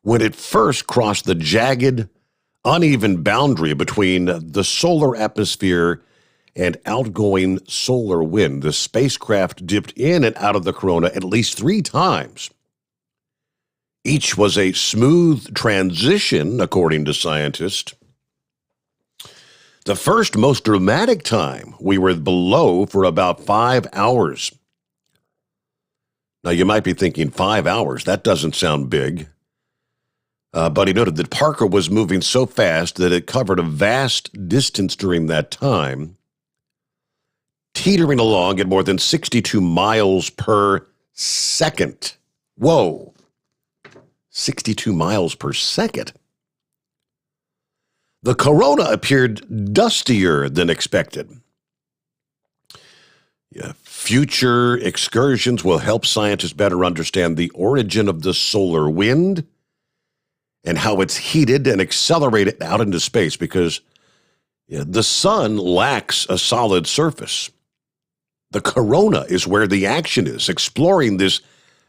when it first crossed the jagged, uneven boundary between the solar atmosphere and outgoing solar wind. The spacecraft dipped in and out of the corona at least 3 times. Each was a smooth transition, according to scientists. The first most dramatic time, we were below for about 5 hours. Now, you might be thinking 5 hours, that doesn't sound big. But he noted that Parker was moving so fast that it covered a vast distance during that time, teetering along at more than 62 miles per second. Whoa, 62 miles per second. The corona appeared dustier than expected. Future excursions will help scientists better understand the origin of the solar wind and how it's heated and accelerated out into space, because the sun lacks a solid surface. The corona is where the action is. Exploring this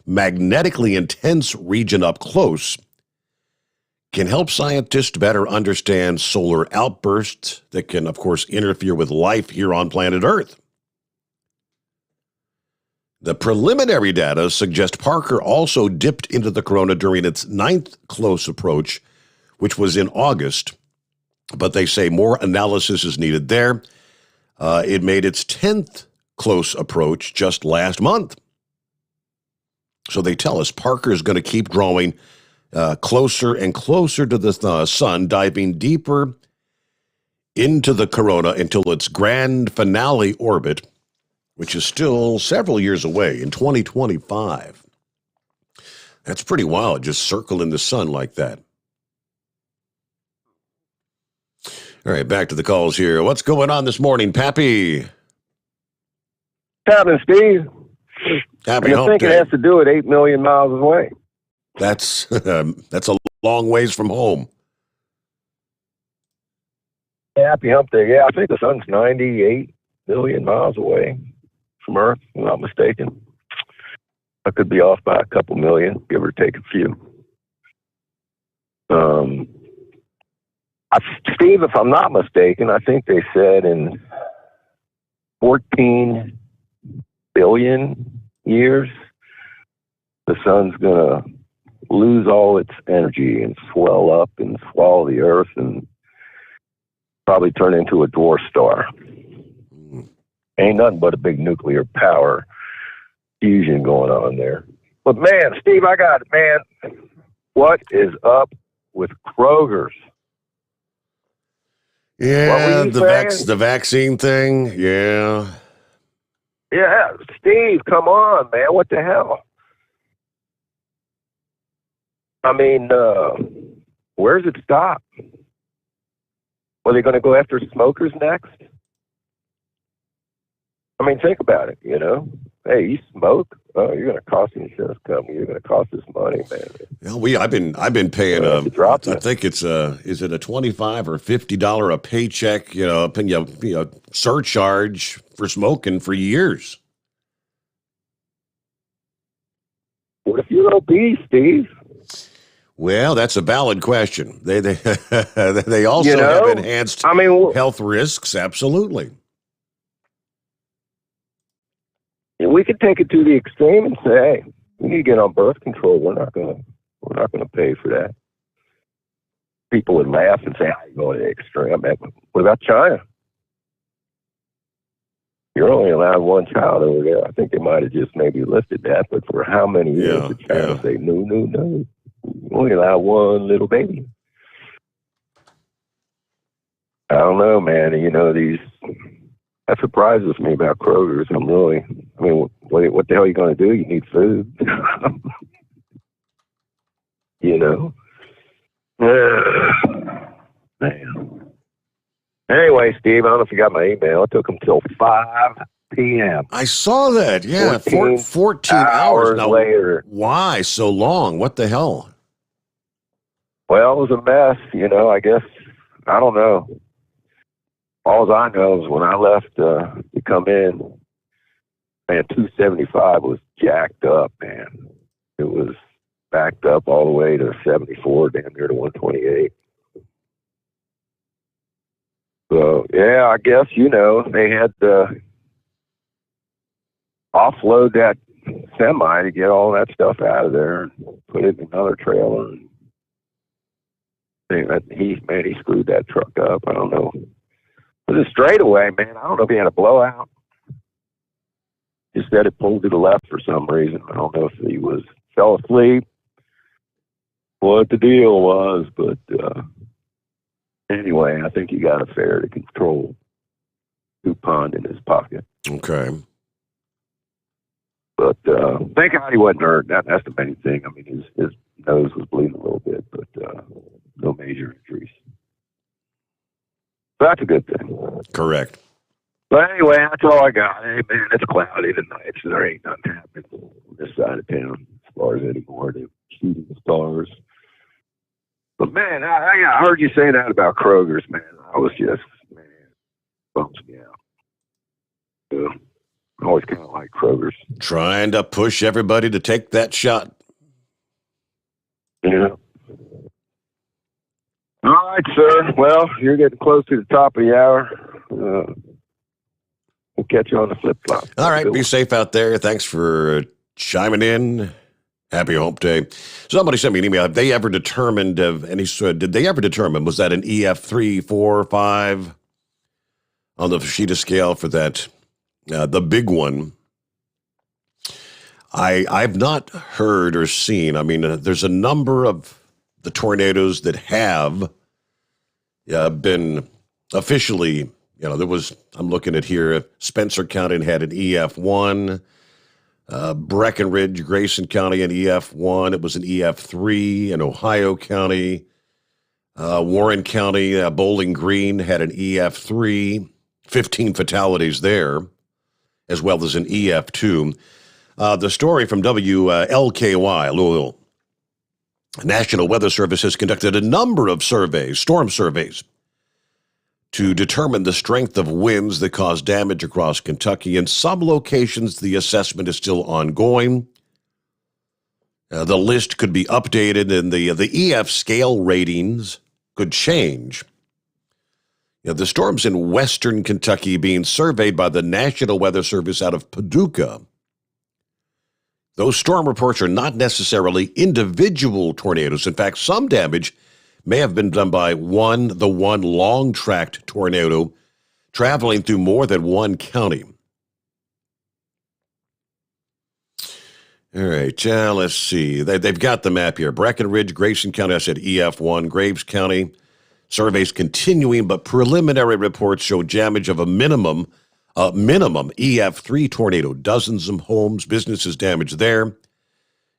magnetically intense region up close can help scientists better understand solar outbursts that can, of course, interfere with life here on planet Earth. The preliminary data suggest Parker also dipped into the corona during its 9th close approach, which was in August, but they say more analysis is needed there. It made its 10th close approach just last month. So they tell us Parker is going to keep growing closer and closer to the sun, diving deeper into the corona until its grand finale orbit, which is still several years away in 2025. That's pretty wild, just circling the sun like that. All right, back to the calls here. What's going on this morning, Pappy? What's happening, Steve? Happy I think it has to do with 8 million miles away. That's a long ways from home. Happy hump day. Yeah, I think the sun's 98 million miles away from Earth, if I'm not mistaken. I could be off by a couple million, give or take a few. Steve, if I'm not mistaken, I think they said in 14 billion years, the sun's going to lose all its energy and swell up and swallow the Earth and probably turn into a dwarf star. Ain't nothing but a big nuclear power fusion going on there. But man, Steve, I got it, man. What is up with Kroger's? Yeah, the vaccine thing. Yeah. Yeah, Steve, come on, man. What the hell? I mean, where's it stop? Are they going to go after smokers next? I mean, think about it, you know. Hey, you smoke? Oh, you're going to cost the insurance company. You're going to cost us money, man. Yeah, I've been paying I think it's is it a $25 or $50 a paycheck, surcharge for smoking for years. What if you're obese, Steve? Well, that's a valid question. They they also have enhanced health risks. Absolutely. We could take it to the extreme and say, "Hey, we need to get on birth control. We're not gonna pay for that." People would laugh and say, "How you going to the extreme?" What about China? You're only allowed one child over there. I think they might have just maybe listed that, but for how many years did China say, no, we only allow one little baby? I don't know, man. That surprises me about Kroger's. What the hell are you going to do? You need food. you know. Man. Anyway, Steve, I don't know if you got my email. It took them till 5 p.m. I saw that. Yeah, 14 hours now, later. Why so long? What the hell? Well, it was a mess, you know, I guess. I don't know. All I know is when I left to come in, man, 275 was jacked up, man. It was backed up all the way to 74, damn near to 128. So, yeah, I guess, you know, they had to offload that semi to get all that stuff out of there and put it in another trailer. And he screwed that truck up. I don't know. It was a straightaway, man. I don't know if he had a blowout. Just said it pulled to the left for some reason. I don't know if he fell asleep, what the deal was, but anyway, I think he got a fare to control DuPont in his pocket. Okay. But thank God he wasn't hurt. That's the main thing. I mean, his nose was bleeding a little bit, but no major injuries. So that's a good thing. Correct. But anyway, that's all I got. Hey, man, it's cloudy tonight, so there ain't nothing happening on this side of town as far as anymore. They're shooting the stars. But, man, I heard you say that about Kroger's, man. I was just, man, bums me out. So, I always kind of like Kroger's. Trying to push everybody to take that shot. Yeah. All right, sir. Well, you're getting close to the top of the hour. We'll catch you on the flip-flop. All right, be safe out there. Thanks for chiming in. Happy Hump Day. Somebody sent me an email. Have they ever determined, and he said, did they ever determine, was that an EF 3, 4, 5 on the Fashita scale for that, the big one? I've not heard or seen. I mean, there's a number of the tornadoes that have been officially, I'm looking at here, Spencer County had an EF1, Breckenridge, Grayson County, an EF1. It was an EF3 in Ohio County. Warren County, Bowling Green had an EF3, 15 fatalities there, as well as an EF2. The story from WLKY, Louisville. National Weather Service has conducted a number of surveys, storm surveys, to determine the strength of winds that cause damage across Kentucky. In some locations, the assessment is still ongoing. The list could be updated, and the EF scale ratings could change. The storms in western Kentucky being surveyed by the National Weather Service out of Paducah. Those storm reports are not necessarily individual tornadoes. In fact, some damage may have been done by the one long-tracked tornado traveling through more than one county. All right, let's see. They've got the map here. Breckenridge, Grayson County, I said EF1, Graves County. Surveys continuing, but preliminary reports show damage of a minimum EF3 tornado. Dozens of homes, businesses damaged there.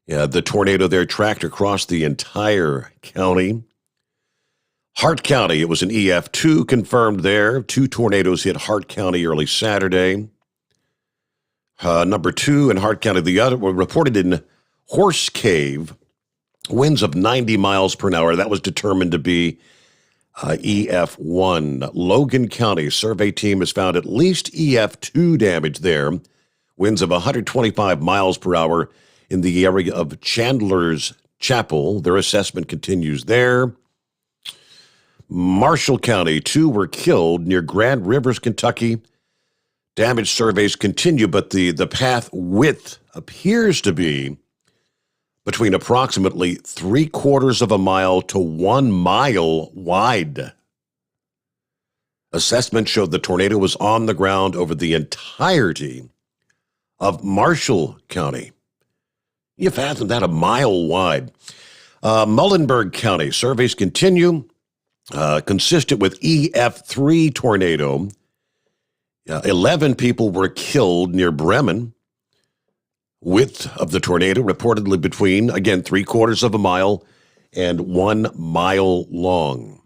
The tornado there tracked across the entire county. Hart County, it was an EF2 confirmed there. 2 tornadoes hit Hart County early Saturday. Number 2 in Hart County, the other were reported in Horse Cave. Winds of 90 miles per hour. That was determined to be EF1. Logan County survey team has found at least EF2 damage there. Winds of 125 miles per hour in the area of Chandler's Chapel. Their assessment continues there. Marshall County, 2 were killed near Grand Rivers, Kentucky. Damage surveys continue, but the path width appears to be between approximately 3/4 of a mile to 1 mile wide. Assessment showed the tornado was on the ground over the entirety of Marshall County. You fathom that, a mile wide. Muhlenberg County, surveys continue. Consistent with EF3 tornado, 11 people were killed near Bremen. Width of the tornado reportedly between, again, 3/4 of a mile and 1 mile long.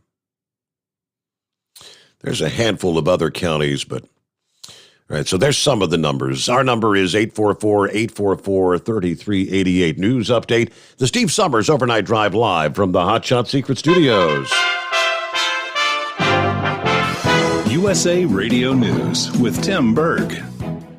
There's a handful of other counties, but all right, so there's some of the numbers. Our number is 844-844-3388. News update. The Steve Sommers Overnight Drive live from the Hot Shot Secret Studios. USA Radio News with Tim Berg.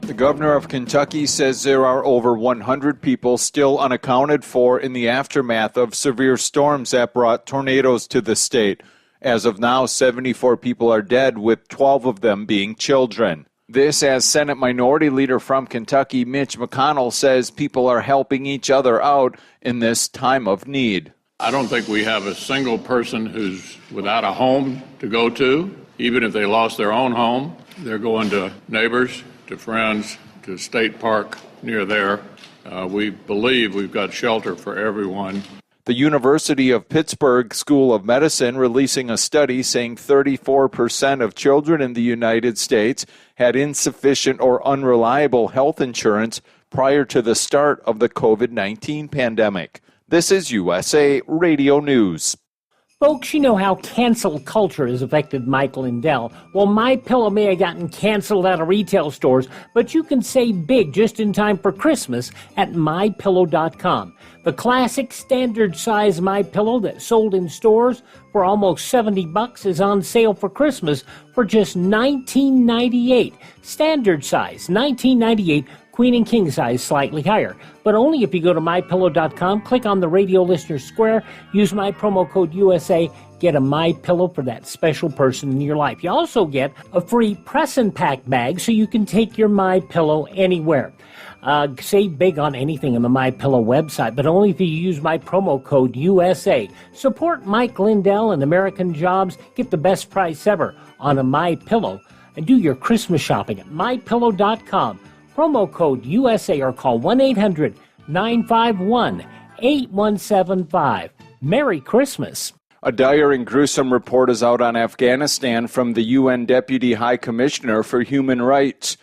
The governor of Kentucky says there are over 100 people still unaccounted for in the aftermath of severe storms that brought tornadoes to the state. As of now, 74 people are dead, with 12 of them being children. This as Senate Minority Leader from Kentucky, Mitch McConnell, says people are helping each other out in this time of need. I don't think we have a single person who's without a home to go to. Even if they lost their own home, they're going to neighbors, to friends, to State Park near there. We believe we've got shelter for everyone. The University of Pittsburgh School of Medicine releasing a study saying 34% of children in the United States had insufficient or unreliable health insurance prior to the start of the COVID-19 pandemic. This is USA Radio News. Folks, you know how cancel culture has affected Mike Lindell. Well, MyPillow may have gotten canceled out of retail stores, but you can save big just in time for Christmas at MyPillow.com. The classic standard size MyPillow that sold in stores for almost $70 is on sale for Christmas for just $19.98. Standard size, $19.98. Queen and king size slightly higher, but only if you go to MyPillow.com, click on the radio listener square, use my promo code USA, get a MyPillow for that special person in your life. You also get a free press and pack bag so you can take your MyPillow anywhere. Save big on anything on the MyPillow website, but only if you use my promo code USA. Support Mike Lindell and American Jobs. Get the best price ever on a MyPillow, and do your Christmas shopping at MyPillow.com. Promo code USA or call 1-800-951-8175. Merry Christmas. A dire and gruesome report is out on Afghanistan from the UN Deputy High Commissioner for Human Rights.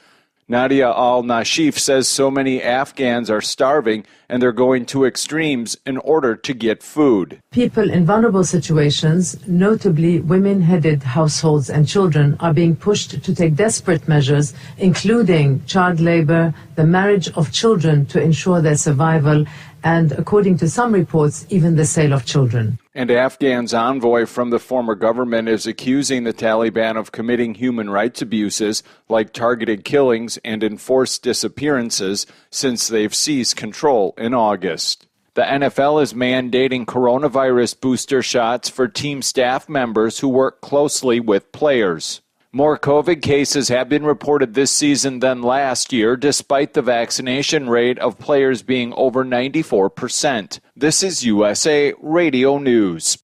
Nadia al-Nashif says so many Afghans are starving and they're going to extremes in order to get food. People in vulnerable situations, notably women-headed households and children, are being pushed to take desperate measures, including child labor, the marriage of children to ensure their survival, and, according to some reports, even the sale of children. And Afghan's envoy from the former government is accusing the Taliban of committing human rights abuses like targeted killings and enforced disappearances since they've seized control in August. The NFL is mandating coronavirus booster shots for team staff members who work closely with players. More COVID cases have been reported this season than last year, despite the vaccination rate of players being over 94%. This is USA Radio News.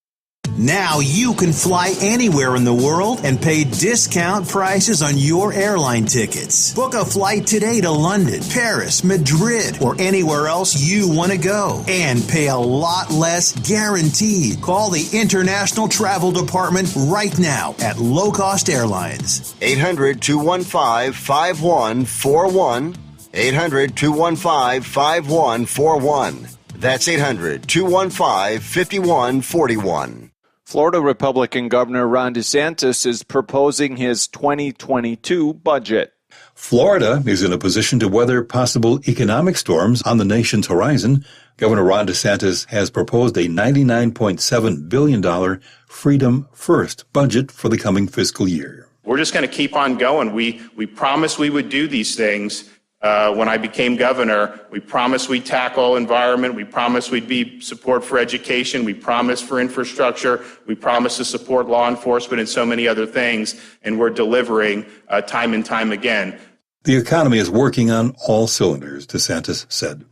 Now you can fly anywhere in the world and pay discount prices on your airline tickets. Book a flight today to London, Paris, Madrid, or anywhere else you want to go. And pay a lot less guaranteed. Call the International Travel Department right now at Low Cost Airlines. 800-215-5141. 800-215-5141. That's 800-215-5141. Florida Republican Governor Ron DeSantis is proposing his 2022 budget. Florida is in a position to weather possible economic storms on the nation's horizon. Governor Ron DeSantis has proposed a $99.7 billion Freedom First budget for the coming fiscal year. We're just going to keep on going. We promised we would do these things. When I became governor, we promised we'd tackle environment. We promised we'd be support for education. We promised for infrastructure. We promised to support law enforcement and so many other things. And we're delivering time and time again. The economy is working on all cylinders, DeSantis said.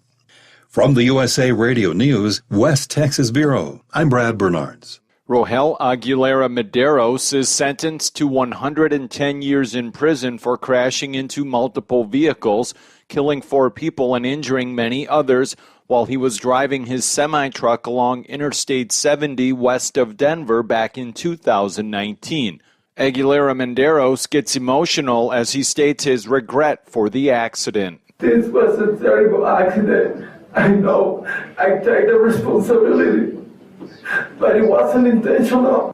From the USA Radio News, West Texas Bureau, I'm Brad Bernards. Rohel Aguilera Medeiros is sentenced to 110 years in prison for crashing into multiple vehicles, killing 4 people and injuring many others while he was driving his semi-truck along Interstate 70 west of Denver back in 2019. Aguilera Medeiros gets emotional as he states his regret for the accident. This was a terrible accident. I know I take the responsibility. but it wasn't intentional.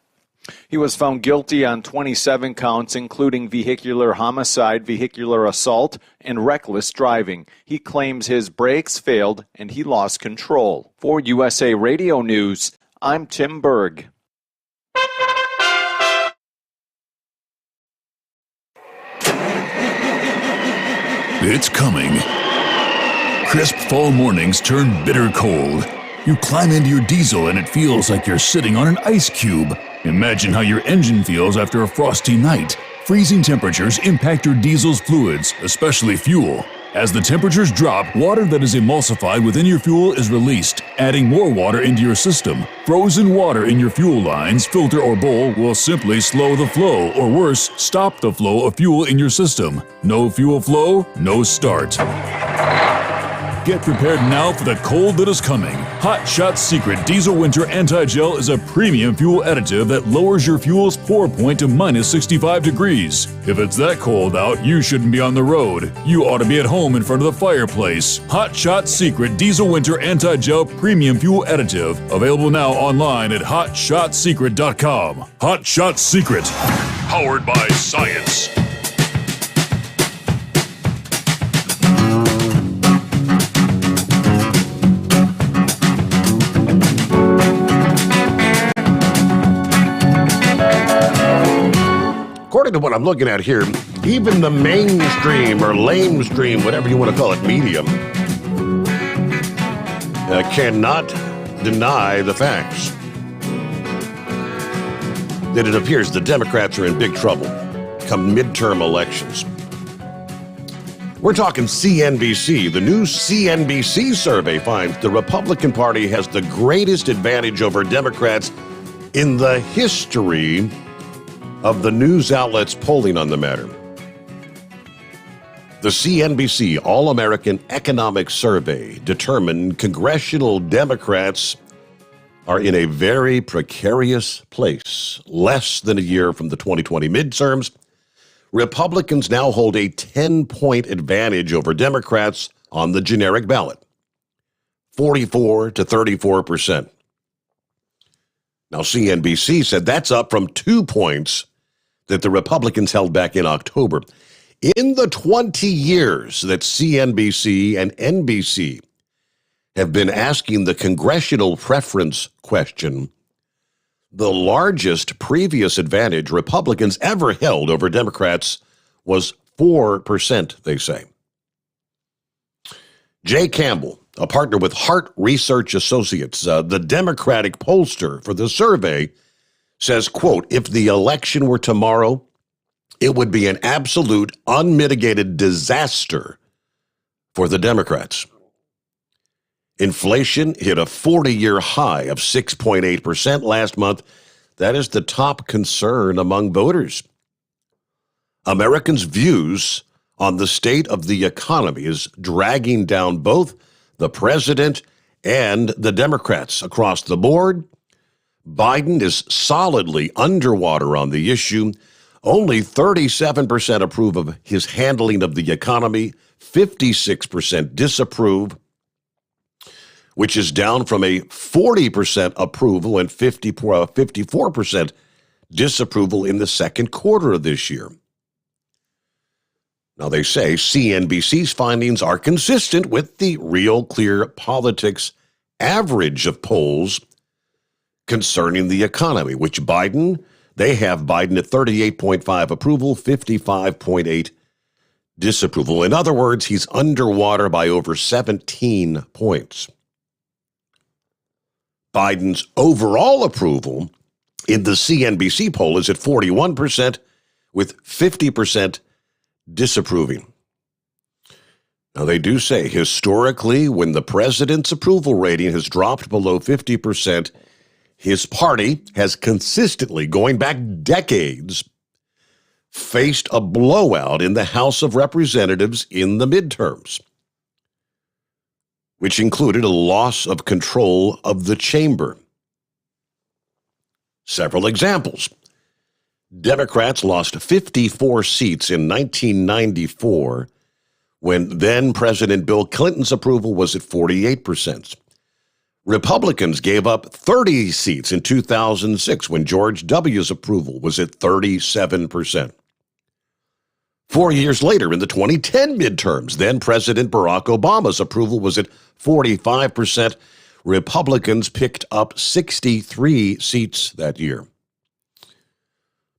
He was found guilty on 27 counts, including vehicular homicide, vehicular assault, and reckless driving. He claims his brakes failed and he lost control. For USA Radio News, I'm Tim Berg. It's coming. Crisp fall mornings turn bitter cold. You climb into your diesel and it feels like you're sitting on an ice cube. Imagine how your engine feels after a frosty night. Freezing temperatures impact your diesel's fluids, especially fuel. As the temperatures drop, water that is emulsified within your fuel is released, adding more water into your system. Frozen water in your fuel lines, filter, or bowl will simply slow the flow, or worse, stop the flow of fuel in your system. No fuel flow, no start. Get prepared now for the cold that is coming. Hot Shot Secret Diesel Winter Anti-Gel is a premium fuel additive that lowers your fuel's pour point to minus 65 degrees. If it's that cold out, you shouldn't be on the road. You ought to be at home in front of the fireplace. Hot Shot Secret Diesel Winter Anti-Gel Premium Fuel Additive. Available now online at HotShotSecret.com. Hot Shot Secret. Powered by science. According to what I'm looking at here, even the mainstream or lamestream, whatever you want to call it, media, cannot deny the facts that it appears the Democrats are in big trouble come midterm elections. We're talking CNBC. The new CNBC survey finds the Republican Party has the greatest advantage over Democrats in the history of the news outlets polling on the matter. The CNBC All-American Economic Survey determined congressional Democrats are in a very precarious place. Less than a year from the 2020 midterms, Republicans now hold a 10-point advantage over Democrats on the generic ballot, 44 to 34%. Now, CNBC said that's up from 2 points that the Republicans held back in October. In the 20 years that CNBC and NBC have been asking the congressional preference question, the largest previous advantage Republicans ever held over Democrats was 4%, they say. Jay Campbell, a partner with Hart Research Associates, the Democratic pollster for the survey, says, quote, if the election were tomorrow, it would be an absolute unmitigated disaster for the Democrats. Inflation hit a 40-year high of 6.8% last month. That is the top concern among voters. Americans' views on the state of the economy is dragging down both the president and the Democrats across the board. Biden is solidly underwater on the issue. Only 37% approve of his handling of the economy, 56% disapprove, which is down from a 40% approval and 54% disapproval in the second quarter of this year. Now, they say CNBC's findings are consistent with the Real Clear Politics average of polls concerning the economy, which they have Biden at 38.5 approval, 55.8 disapproval. In other words, he's underwater by over 17 points. Biden's overall approval in the CNBC poll is at 41%, with 50% disapproving. Now, they do say historically, when the president's approval rating has dropped below 50%, his party has consistently, going back decades, faced a blowout in the House of Representatives in the midterms, which included a loss of control of the chamber. Several examples. Democrats lost 54 seats in 1994 when then President Bill Clinton's approval was at 48%. Republicans gave up 30 seats in 2006 when George W.'s approval was at 37%. 4 years later, in the 2010 midterms, then President Barack Obama's approval was at 45%. Republicans picked up 63 seats that year.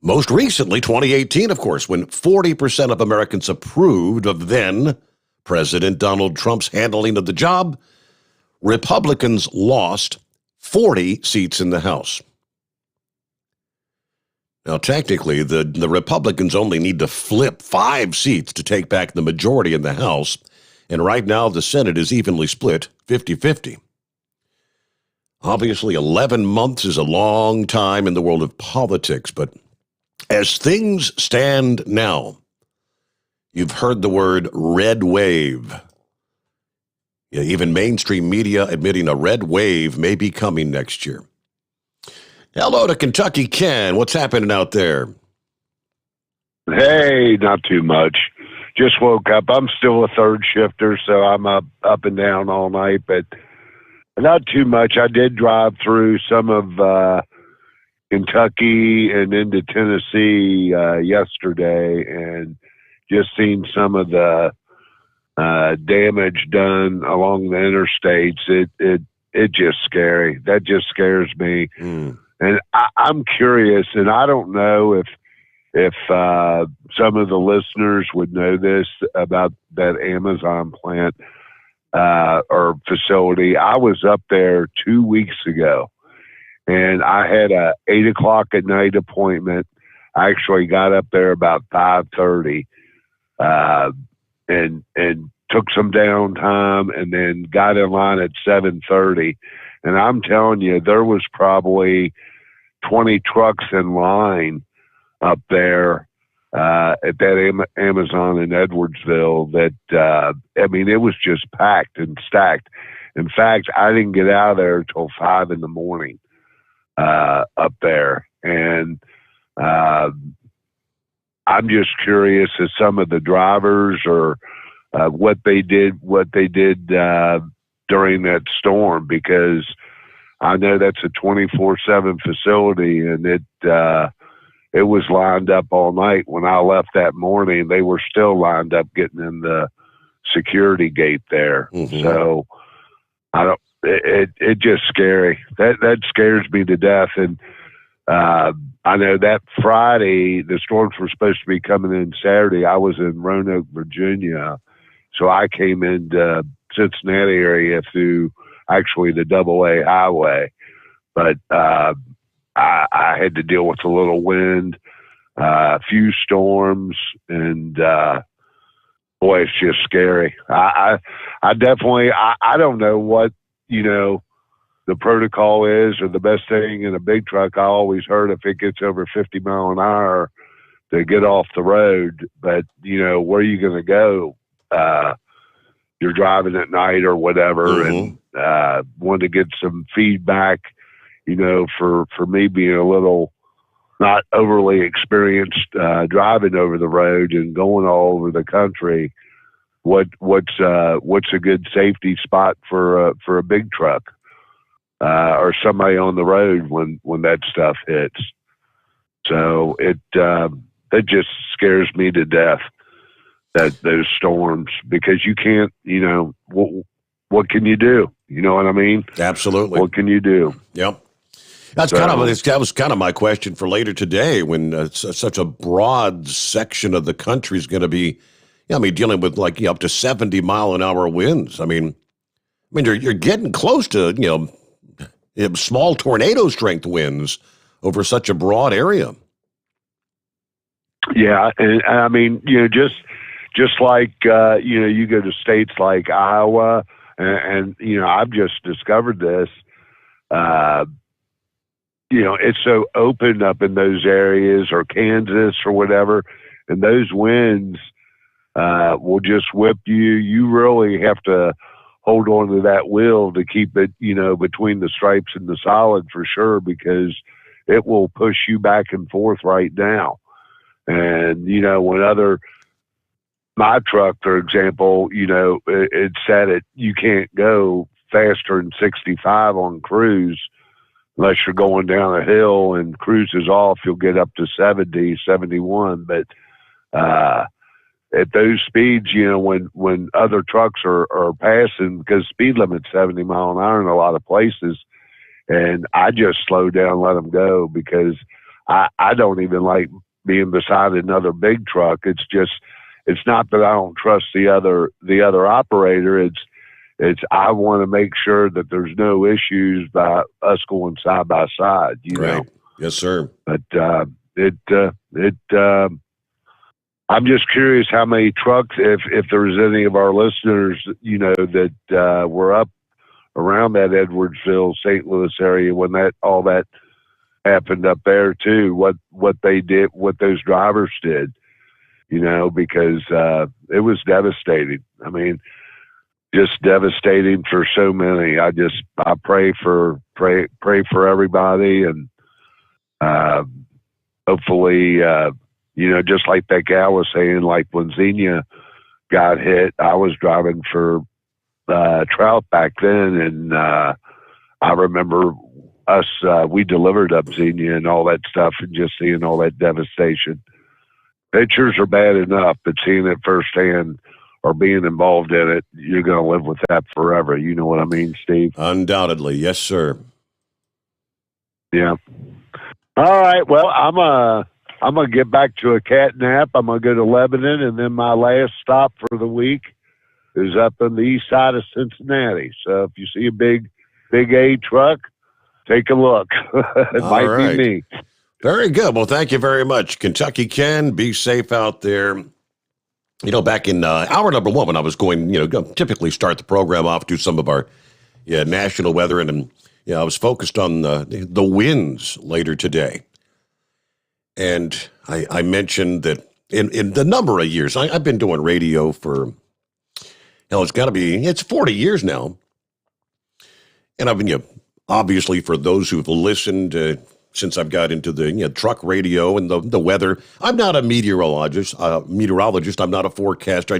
Most recently, 2018, of course, when 40% of Americans approved of then President Donald Trump's handling of the job, Republicans lost 40 seats in the House. Now, technically, the Republicans only need to flip 5 seats to take back the majority in the House, and right now the Senate is evenly split 50-50. Obviously, 11 months is a long time in the world of politics, but as things stand now, you've heard the word red wave. Yeah, even mainstream media admitting a red wave may be coming next year. Hello to Kentucky Ken. What's happening out there? Hey, not too much. Just woke up. I'm still a third shifter, so I'm up and down all night, but not too much. I did drive through some of Kentucky and into Tennessee yesterday and just seen some of the damage done along the interstates. It just scary. That just scares me. And I'm curious, and I don't know if some of the listeners would know this about that Amazon plant or facility. I was up there 2 weeks ago, and I had a 8:00 at night appointment. I actually got up there about 5:30, and took some downtime, and then got in line at 7:30. And I'm telling you, there was probably 20 trucks in line up there at that Amazon in Edwardsville that, I mean, it was just packed and stacked. In fact, I didn't get out of there till 5 in the morning up there. And I'm just curious as some of the drivers or what they did during that storm, because I know that's a 24/7 facility, and it was lined up all night. When I left that morning, they were still lined up getting in the security gate there. So it just scary. That scares me to death. And I know that Friday, the storms were supposed to be coming in Saturday. I was in Roanoke, Virginia. So I came into Cincinnati area through actually the AA highway, but I had to deal with a little wind, a few storms, and boy, it's just scary. I definitely, I don't know what, the protocol is or the best thing in a big truck. I always heard if it gets over 50 mile an hour to get off the road, but where are you going to go? You're driving at night or whatever, and want to get some feedback, for me being a little not overly experienced driving over the road and going all over the country. What's a good safety spot for a big truck or somebody on the road when that stuff hits? So it just scares me to death, that those storms, because you can't, what can you do? You know what I mean? Absolutely. What can you do? Yep. That was kind of my question for later today, when such a broad section of the country is going to be, dealing with up to 70 mile an hour winds. I mean, you're getting close to, small tornado strength winds over such a broad area. Yeah. And I mean, just like, you go to states like Iowa and I've just discovered this, it's so open up in those areas, or Kansas or whatever, and those winds will just whip you. You really have to hold on to that wheel to keep it, between the stripes and the solid for sure, because it will push you back and forth right now. And, when my truck, for example, it said you can't go faster than 65 on cruise. Unless you're going down a hill and cruise is off, you'll get up to 70, 71. But at those speeds, you know, when other trucks are passing, because speed limit's 70 mile an hour in a lot of places, and I just slow down and let them go, because I don't even like being beside another big truck. It's not that I don't trust the other operator. It's I want to make sure that there's no issues by us going side by side, you know? Yes, sir. But I'm just curious how many trucks, if there's any of our listeners, you know, that were up around that Edwardsville, St. Louis area when all that happened up there too, what they did, what those drivers did, you know, because it was devastating. I mean, just devastating for so many. I pray for everybody, and hopefully, you know, just like that gal was saying, like when Xenia got hit, I was driving for Trout back then, and I remember us, we delivered up Xenia and all that stuff, and just seeing all that devastation. Pictures are bad enough, but seeing it firsthand or being involved in it, you're going to live with that forever. You know what I mean, Steve? Undoubtedly. Yes, sir. Yeah. All right. Well, I'm going to get back to a cat nap. I'm going to go to Lebanon, and then my last stop for the week is up on the east side of Cincinnati. So if you see a big A truck, take a look. It might be me. Very good. Well, thank you very much. Kentucky Ken, be safe out there. You know, back in hour number one, when I was going, you know, typically start the program off, do some of our national weather, and I was focused on the winds later today. And I mentioned that in the number of years, I've been doing radio for, it's 40 years now. And I've been, obviously, for those who've listened since I've got into the truck radio and the weather, I'm not a meteorologist. I'm not a forecaster.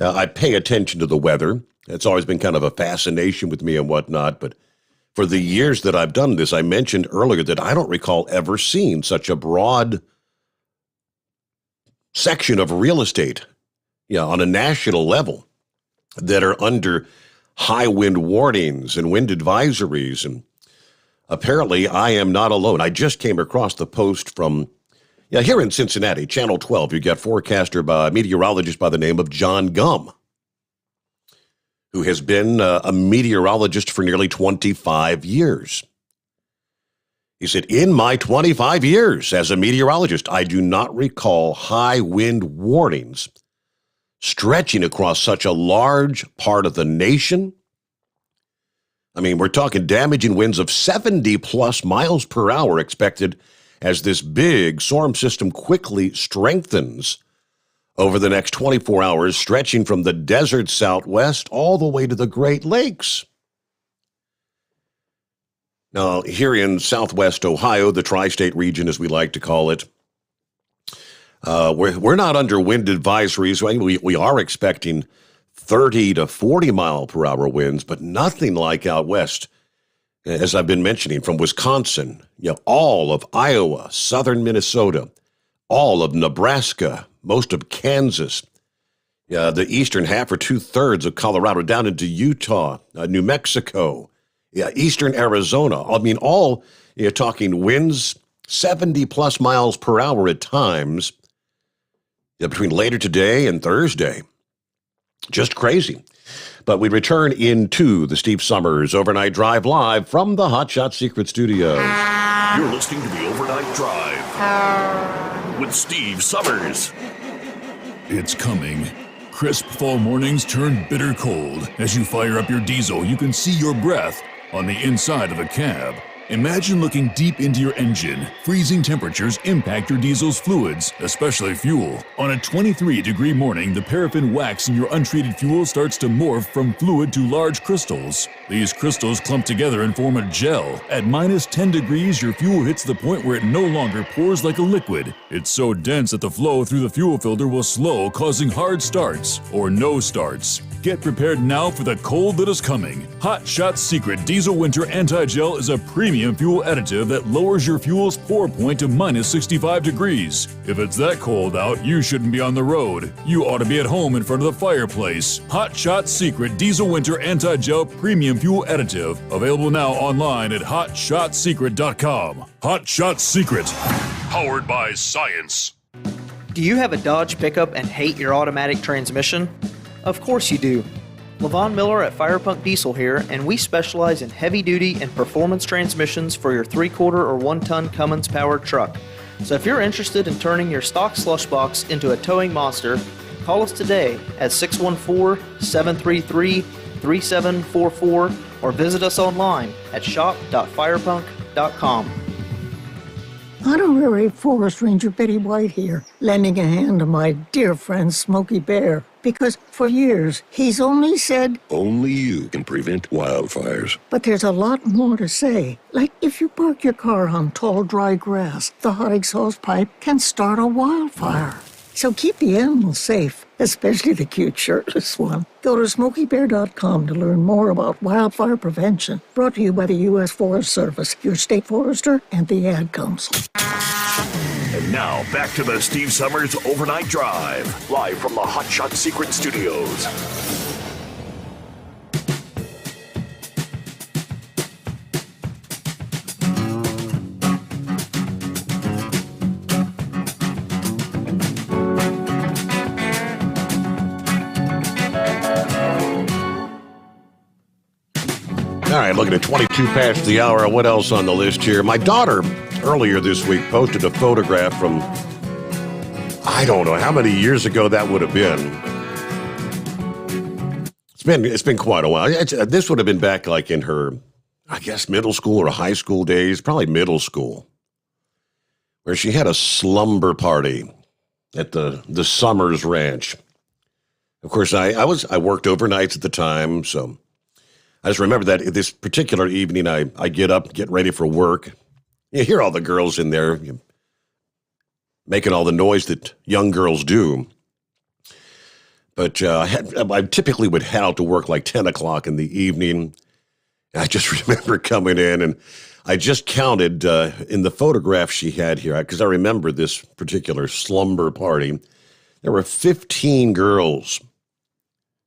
I pay attention to the weather. It's always been kind of a fascination with me and whatnot. But for the years that I've done this, I mentioned earlier that I don't recall ever seeing such a broad section of real estate, on a national level, that are under high wind warnings and wind advisories. And apparently I am not alone. I just came across the post from, here in Cincinnati, Channel 12, you got meteorologist by the name of John Gum, who has been a meteorologist for nearly 25 years. He said, in my 25 years as a meteorologist, I do not recall high wind warnings stretching across such a large part of the nation. I mean, we're talking damaging winds of 70 plus miles per hour expected as this big storm system quickly strengthens over the next 24 hours, stretching from the desert Southwest all the way to the Great Lakes. Now, here in Southwest Ohio, the tri-state region, as we like to call it, we're not under wind advisories. We are expecting 30 to 40 mile per hour winds, but nothing like out west, as I've been mentioning, from Wisconsin, all of Iowa, southern Minnesota, all of Nebraska, most of Kansas, the eastern half or 2/3 of Colorado, down into Utah, New Mexico, eastern Arizona. I mean, all you're talking winds 70 plus miles per hour at times between later today and Thursday. Just crazy. But we return into the Steve Sommers Overnight Drive live from the Hot Shot Secret Studios. You're listening to the Overnight Drive with Steve Sommers. It's coming. Crisp fall mornings turn bitter cold. As you fire up your diesel, you can see your breath on the inside of a cab. Imagine looking deep into your engine. Freezing temperatures impact your diesel's fluids, especially fuel. On a 23-degree morning, the paraffin wax in your untreated fuel starts to morph from fluid to large crystals. These crystals clump together and form a gel. At minus 10 degrees, your fuel hits the point where it no longer pours like a liquid. It's so dense that the flow through the fuel filter will slow, causing hard starts or no starts. Get prepared now for the cold that is coming. Hot Shot Secret Diesel Winter Anti-Gel is a premium fuel additive that lowers your fuel's pour point to minus 65 degrees. If it's that cold out, you shouldn't be on the road. You ought to be at home in front of the fireplace. Hot Shot Secret Diesel Winter Anti-Gel Premium Fuel Additive. Available now online at hotshotsecret.com. Hot Shot Secret. Powered by science. Do you have a Dodge pickup and hate your automatic transmission? Of course you do. Levon Miller at Firepunk Diesel here, and we specialize in heavy-duty and performance transmissions for your 3-quarter or 1-ton Cummins-powered truck. So if you're interested in turning your stock slush box into a towing monster, call us today at 614-733-3744 or visit us online at shop.firepunk.com. Honorary Forest Ranger Betty White here, lending a hand to my dear friend Smokey Bear, because for years he's only said, only you can prevent wildfires. But there's a lot more to say. Like if you park your car on tall, dry grass, the hot exhaust pipe can start a wildfire. So keep the animals safe, especially the cute shirtless one. Go to SmokeyBear.com to learn more about wildfire prevention. Brought to you by the U.S. Forest Service, your state forester, and the Ad Council. And now, back to the Steve Sommers Overnight Drive, live from the Hot Shot Secret Studios. All right, looking at 22 past the hour. What else on the list here? My daughter, earlier this week, posted a photograph from, I don't know how many years ago that would have been. It's been quite a while. This would have been back like in her, I guess, middle school or high school days, probably middle school, where she had a slumber party at the Sommers Ranch. Of course, I worked overnights at the time, so I just remember that this particular evening, I get up, get ready for work. You hear all the girls in there making all the noise that young girls do. But I typically would head out to work like 10 o'clock in the evening. I just remember coming in, and I just counted in the photograph she had here, because I remember this particular slumber party. There were 15 girls.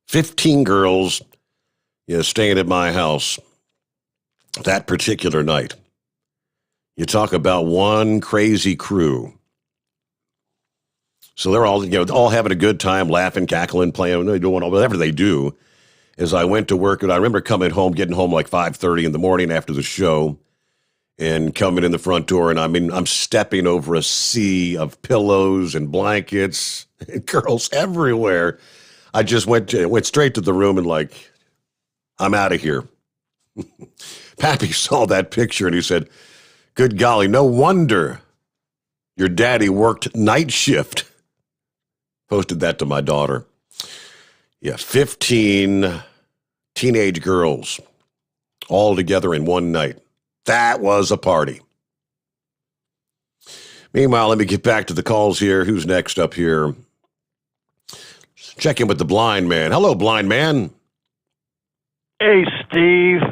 15 girls. Staying at my house that particular night. You talk about one crazy crew. So they're all having a good time, laughing, cackling, playing, doing whatever they do. As I went to work, and I remember getting home like 5:30 in the morning after the show, and coming in the front door, and I'm stepping over a sea of pillows and blankets, and girls everywhere. I just went straight to the room and I'm out of here. Pappy saw that picture and he said, good golly, no wonder your daddy worked night shift. Posted that to my daughter. Yeah, 15 teenage girls all together in one night. That was a party. Meanwhile, let me get back to the calls here. Who's next up here? Check in with the blind man. Hello, blind man. Hey, Steve.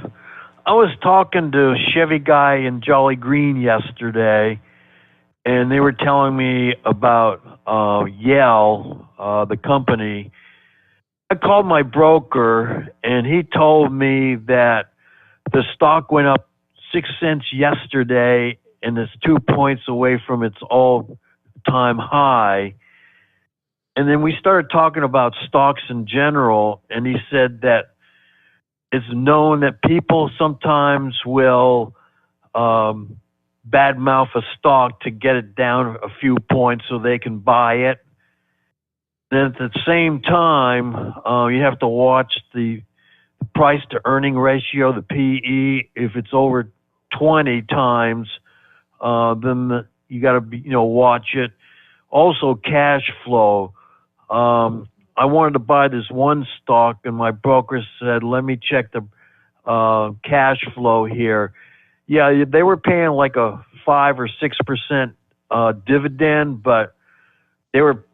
I was talking to a Chevy guy in Jolly Green yesterday, and they were telling me about Yale, the company. I called my broker, and he told me that the stock went up 6 cents yesterday, and it's 2 points away from its all-time high. And then we started talking about stocks in general, and he said that it's known that people sometimes will badmouth a stock to get it down a few points so they can buy it. Then at the same time, you have to watch the price to earning ratio, the PE. If it's over 20 times, then you got to watch it. Also, cash flow. I wanted to buy this one stock, and my broker said, let me check the cash flow here. Yeah, they were paying like a 5 or 6% dividend, but they were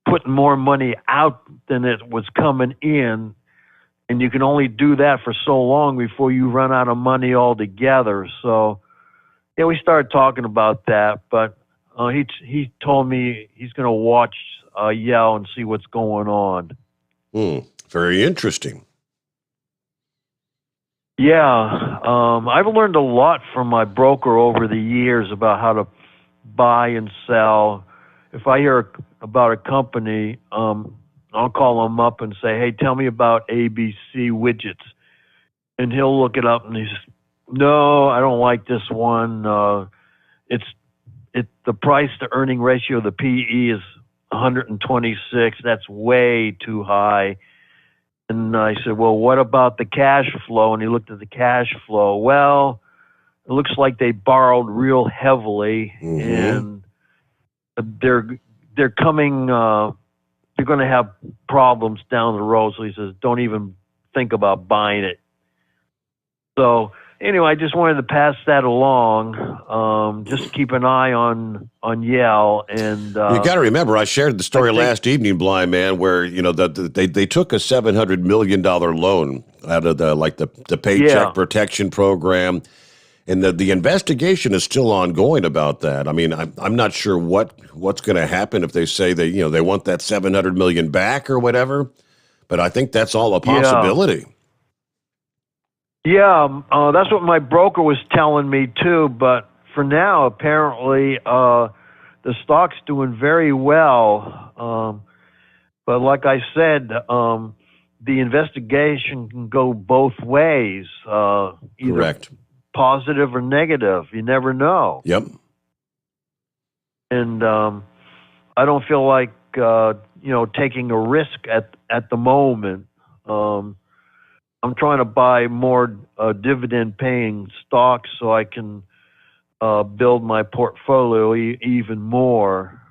putting more money out than it was coming in. And you can only do that for so long before you run out of money altogether. So, yeah, we started talking about that, but he told me he's going to watch Yale and see what's going on. Very interesting. Yeah, I've learned a lot from my broker over the years about how to buy and sell. If I hear about a company, I'll call him up and say, hey, tell me about ABC widgets. And he'll look it up and he says, no, I don't like this one. The price to earning ratio, the PE is 126. That's way too high. And I said, well, what about the cash flow? And he looked at the cash flow. Well, it looks like they borrowed real heavily, and they're coming. They're going to have problems down the road. So he says, don't even think about buying it. So anyway, I just wanted to pass that along. Just keep an eye on Yale. And you got to remember, I shared the story last evening, Blind Man, where they took a $700 million loan out of the Paycheck Protection Program, and the investigation is still ongoing about that. I mean, I'm not sure what's going to happen if they say they want that $700 million back or whatever, but I think that's all a possibility. Yeah, that's what my broker was telling me too. But for now, apparently, the stock's doing very well. But like I said, the investigation can go both ways. Either Correct. Positive or negative. You never know. Yep. And I don't feel like taking a risk at the moment. I'm trying to buy more dividend-paying stocks so I can build my portfolio even more.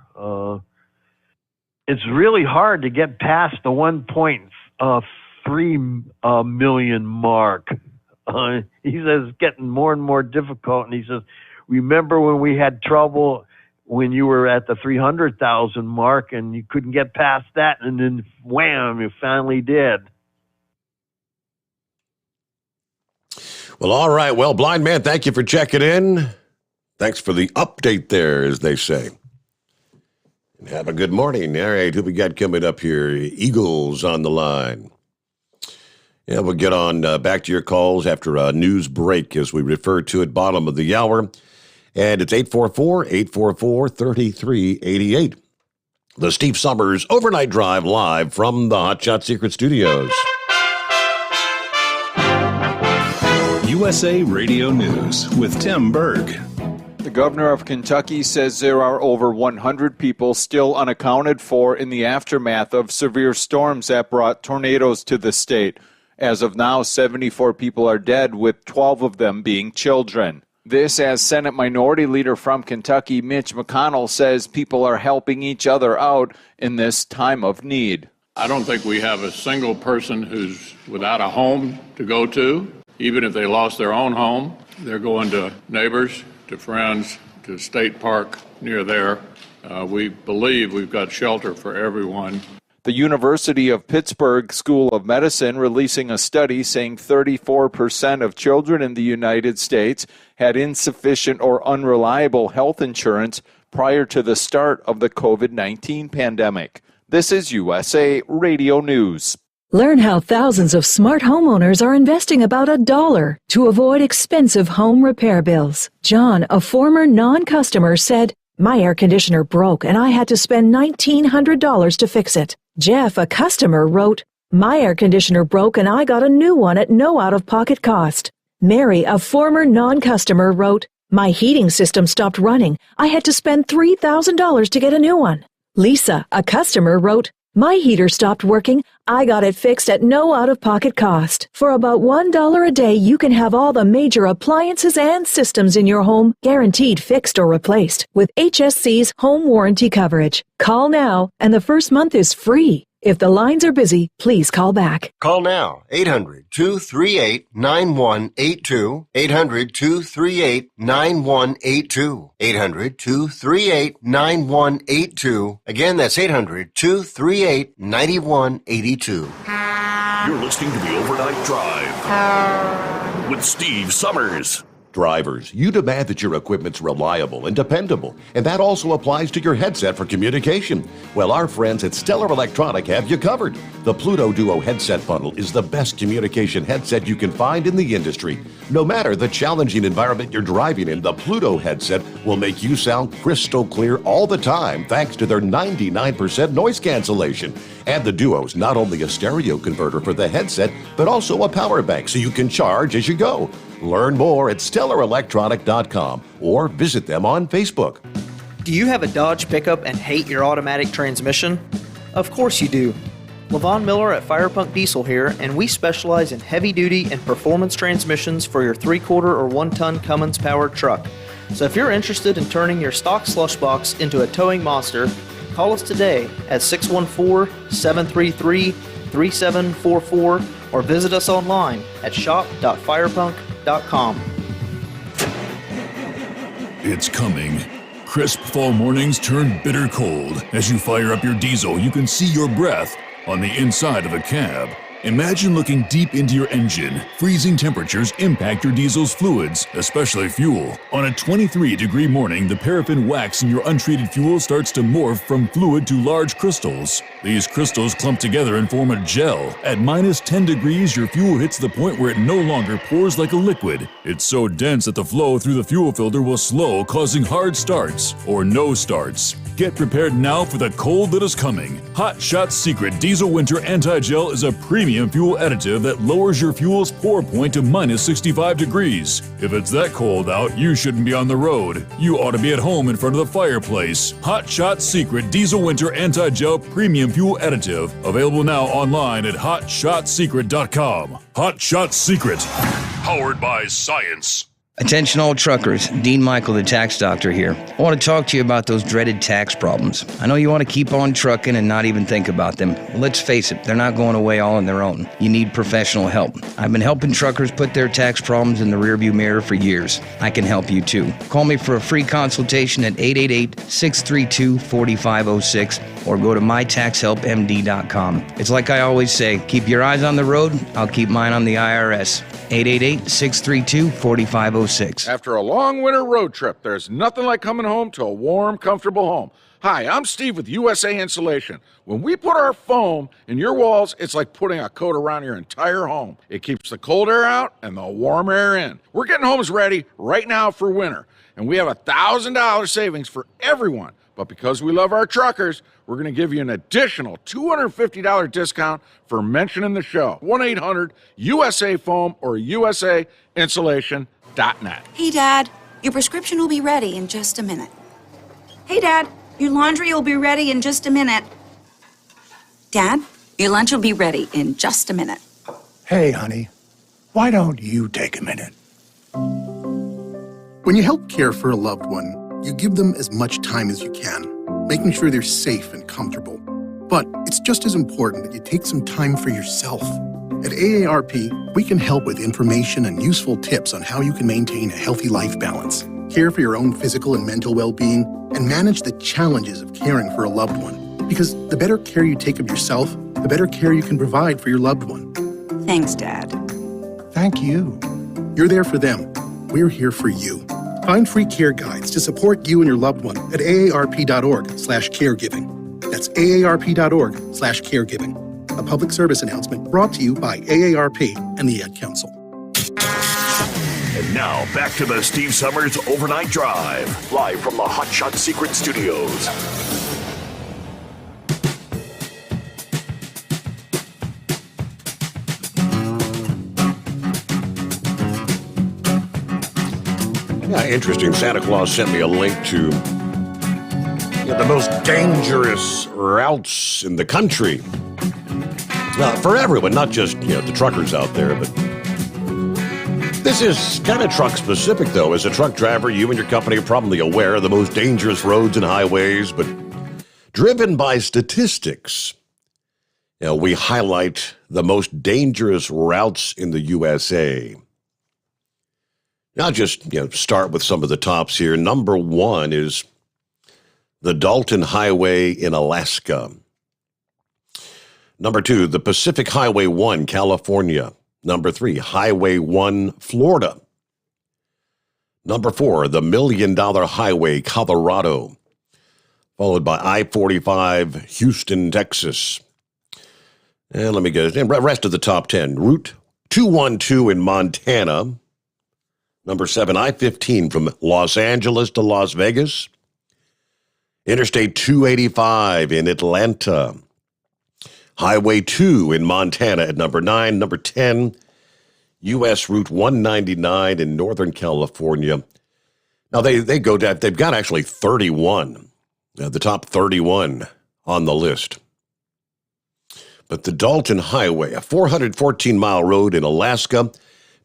It's really hard to get past the 1.3 million mark. He says it's getting more and more difficult, and he says, remember when we had trouble when you were at the 300,000 mark and you couldn't get past that, and then wham, you finally did. Well, all right. Well, Blind Man, thank you for checking in. Thanks for the update there, as they say. And have a good morning. All right, who we got coming up here? Eagles on the line. Yeah, we'll get on back to your calls after a news break, as we refer to at bottom of the hour. And it's 844-844-3388. The Steve Sommers Overnight Drive live from the Hot Shot Secret Studios. USA Radio News with Tim Berg. The governor of Kentucky says there are over 100 people still unaccounted for in the aftermath of severe storms that brought tornadoes to the state. As of now, 74 people are dead, with 12 of them being children. This as Senate Minority Leader from Kentucky, Mitch McConnell, says people are helping each other out in this time of need. I don't think we have a single person who's without a home to go to. Even if they lost their own home, they're going to neighbors, to friends, to State Park near there. We believe we've got shelter for everyone. The University of Pittsburgh School of Medicine releasing a study saying 34% of children in the United States had insufficient or unreliable health insurance prior to the start of the COVID-19 pandemic. This is USA Radio News. Learn how thousands of smart homeowners are investing about $1 to avoid expensive home repair bills. John, a former non-customer, said, "My air conditioner broke and I had to spend $1,900 to fix it." Jeff, a customer, wrote, "My air conditioner broke and I got a new one at no out-of-pocket cost." Mary, a former non-customer, wrote, "My heating system stopped running. I had to spend $3,000 to get a new one." Lisa, a customer, wrote, "My heater stopped working. I got it fixed at no out-of-pocket cost. For about $1 a day, you can have all the major appliances and systems in your home guaranteed fixed or replaced with HSC's home warranty coverage. Call now, and the first month is free. If the lines are busy, please call back. Call now, 800-238-9182, 800-238-9182, 800-238-9182. Again, that's 800-238-9182. You're listening to the Overnight Drive with Steve Sommers. Drivers, you demand that your equipment's reliable and dependable, and that also applies to your headset for communication. Well, our friends at Stellar Electronic have you covered. The Pluto Duo headset bundle is the best communication headset you can find in the industry. No matter the challenging environment you're driving in, the Pluto headset will make you sound crystal clear all the time thanks to their 99% noise cancellation. And the Duo's not only a stereo converter for the headset, but also a power bank so you can charge as you go. Learn more at StellarElectronic.com or visit them on Facebook. Do you have a Dodge pickup and hate your automatic transmission? Of course you do. Levon Miller at Firepunk Diesel here, and we specialize in heavy-duty and performance transmissions for your 3-quarter or 1-ton Cummins-powered truck. So if you're interested in turning your stock slush box into a towing monster, call us today at 614-733-3744 or visit us online at shop.firepunk.com. It's coming. Crisp fall mornings turn bitter cold. As you fire up your diesel, you can see your breath on the inside of a cab. Imagine looking deep into your engine. Freezing temperatures impact your diesel's fluids, especially fuel. On a 23-degree morning, the paraffin wax in your untreated fuel starts to morph from fluid to large crystals. These crystals clump together and form a gel. At minus 10 degrees, your fuel hits the point where it no longer pours like a liquid. It's so dense that the flow through the fuel filter will slow, causing hard starts or no starts. Get prepared now for the cold that is coming. Hot Shot Secret Diesel Winter Anti-Gel is a premium fuel additive that lowers your fuel's pour point to minus 65 degrees. If it's that cold out, you shouldn't be on the road. You ought to be at home in front of the fireplace. Hot Shot Secret Diesel Winter Anti-Gel Premium Fuel Additive. Available now online at HotShotSecret.com. Hot Shot Secret. Powered by science. Attention all truckers, Dean Michael, the tax doctor here. I want to talk to you about those dreaded tax problems. I know you want to keep on trucking and not even think about them. Well, let's face it, they're not going away all on their own. You need professional help. I've been helping truckers put their tax problems in the rearview mirror for years. I can help you too. Call me for a free consultation at 888-632-4506 or go to mytaxhelpmd.com. It's like I always say, keep your eyes on the road, I'll keep mine on the IRS. 888-632-4506. After a long winter road trip, there's nothing like coming home to a warm, comfortable home. Hi, I'm Steve with USA Insulation. When we put our foam in your walls, it's like putting a coat around your entire home. It keeps the cold air out and the warm air in. We're getting homes ready right now for winter, and we have $1,000 savings for everyone. But because we love our truckers, we're going to give you an additional $250 discount for mentioning the show. 1-800-USA-FOAM or USAinsulation.net. Hey, Dad, your prescription will be ready in just a minute. Hey, Dad, your laundry will be ready in just a minute. Dad, your lunch will be ready in just a minute. Hey, honey, why don't you take a minute? When you help care for a loved one, you give them as much time as you can, making sure they're safe and comfortable. But it's just as important that you take some time for yourself. At AARP, we can help with information and useful tips on how you can maintain a healthy life balance, care for your own physical and mental well-being, and manage the challenges of caring for a loved one. Because the better care you take of yourself, the better care you can provide for your loved one. Thanks, Dad. Thank you. You're there for them. We're here for you. Find free care guides to support you and your loved one at aarp.org/caregiving. That's aarp.org/caregiving. A public service announcement brought to you by AARP and the Ad Council. And now, back to the Steve Sommers Overnight Drive, live from the Hot Shot Secret Studios. Yeah, interesting. Santa Claus sent me a link to the most dangerous routes in the country. Well, for everyone, not just the truckers out there, but this is kind of truck specific, though. As a truck driver, you and your company are probably aware of the most dangerous roads and highways, but driven by statistics, we highlight the most dangerous routes in the USA. I'll just start with some of the tops here. Number one is the Dalton Highway in Alaska. Number 2, the Pacific Highway 1, California. Number 3, Highway 1, Florida. Number 4, the $1 Million Highway, Colorado. Followed by I-45, Houston, Texas. And let me get the rest of the top 10. Route 212 in Montana. Number 7, I-15 from Los Angeles to Las Vegas. Interstate 285 in Atlanta. Highway 2 in Montana at number 9. Number 10, U.S. Route 199 in Northern California. Now, they go down, they've got actually 31, the top 31 on the list. But the Dalton Highway, a 414-mile road in Alaska,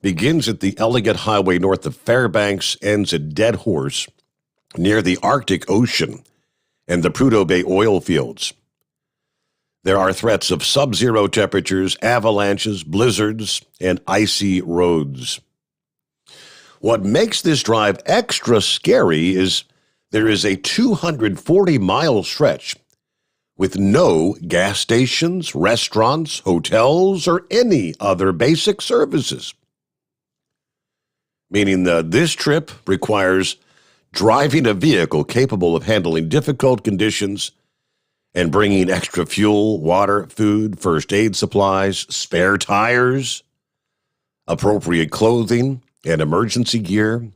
begins at the Elliott Highway north of Fairbanks, ends at Dead Horse, near the Arctic Ocean and the Prudhoe Bay oil fields. There are threats of sub-zero temperatures, avalanches, blizzards, and icy roads. What makes this drive extra scary is there is a 240-mile stretch with no gas stations, restaurants, hotels, or any other basic services. Meaning that this trip requires driving a vehicle capable of handling difficult conditions and bringing extra fuel, water, food, first aid supplies, spare tires, appropriate clothing, and emergency gear.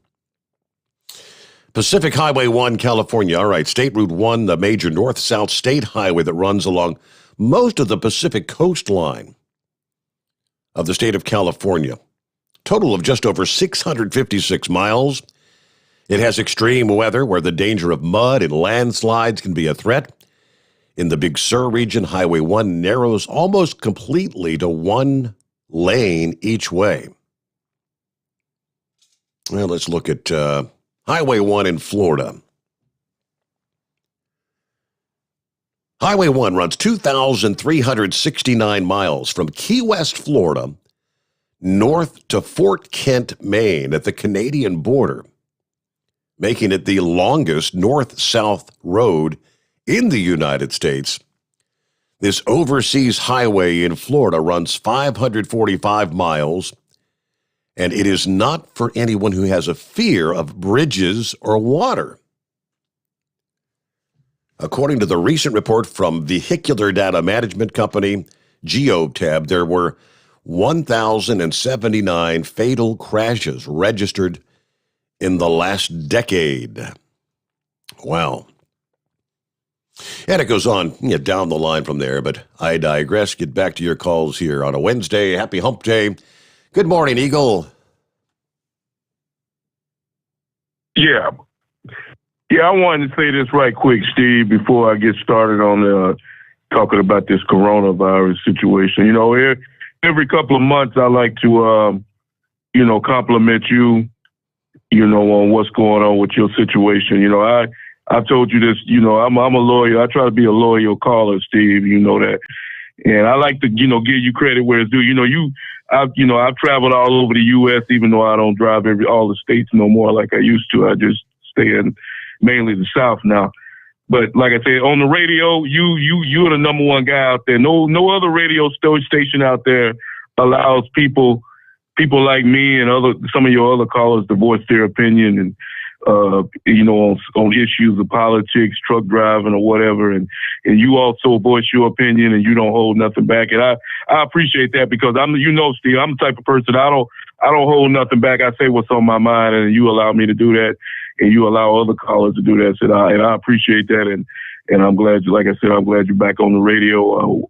Pacific Highway 1, California. All right, State Route 1, the major north-south state highway that runs along most of the Pacific coastline of the state of California. Total of just over 656 miles. It has extreme weather where the danger of mud and landslides can be a threat. In the Big Sur region, Highway 1 narrows almost completely to one lane each way. Well, let's look at Highway 1 in Florida. Highway 1 runs 2,369 miles from Key West, Florida, north to Fort Kent, Maine, at the Canadian border, making it the longest north-south road in the United States. This overseas highway in Florida runs 545 miles, and it is not for anyone who has a fear of bridges or water. According to the recent report from vehicular data management company Geotab, there were 1,079 fatal crashes registered in the last decade. Wow. And it goes on down the line from there, but I digress. Get back to your calls here on a Wednesday. Happy Hump Day. Good morning, Eagle. Yeah, I wanted to say this right quick, Steve, before I get started on talking about this coronavirus situation. You know, every couple of months I like to, compliment you, on what's going on with your situation. You know, I've told you this, I'm a lawyer. I try to be a loyal caller, Steve. You know that. And I like to, give you credit where it's due. I've traveled all over the U.S., even though I don't drive all the states no more like I used to. I just stay in mainly the South now. But like I said, on the radio, you're the number one guy out there. No other radio station out there allows people like me and some of your other callers to voice their opinion and on issues of politics, truck driving or whatever. And you also voice your opinion and you don't hold nothing back. And I appreciate that because Steve, I'm the type of person, I don't hold nothing back. I say what's on my mind and you allow me to do that and you allow other callers to do that. And I appreciate that. And I'm glad, like I said, I'm glad you're back on the radio,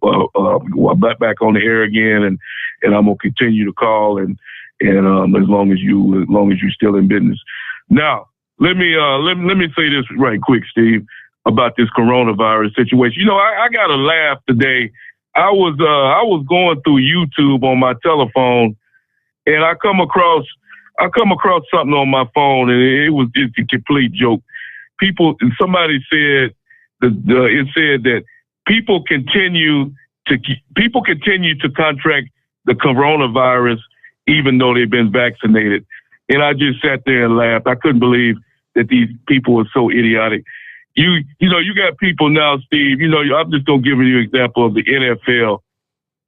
back on the air again. And I'm going to continue to call and as long as you're still in business. Now, let me say this right quick, Steve, about this coronavirus situation. I got to laugh today. I was going through YouTube on my telephone, and I come across something on my phone, and it was just a complete joke. Somebody said that people continue to contract the coronavirus even though they've been vaccinated. And I just sat there and laughed. I couldn't believe that these people are so idiotic. You got people now, Steve, I'm just going to give you an example of the NFL.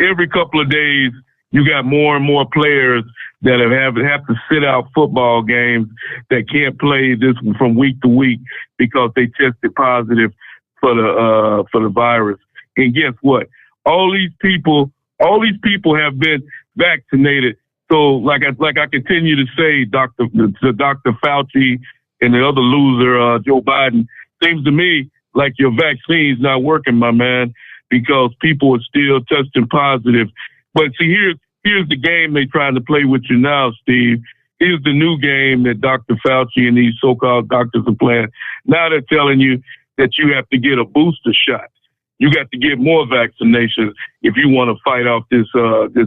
every couple of days, you got more and more players that have to sit out football games that can't play this from week to week because they tested positive for the virus. And guess what? All these people have been vaccinated. So like I continue to say, Dr. Fauci and the other loser, Joe Biden, seems to me like your vaccine's not working, my man, because people are still testing positive. But see, here's the game they're trying to play with you now, Steve. Here's the new game that Dr. Fauci and these so-called doctors are playing. Now they're telling you that you have to get a booster shot. You got to get more vaccinations if you want to fight off this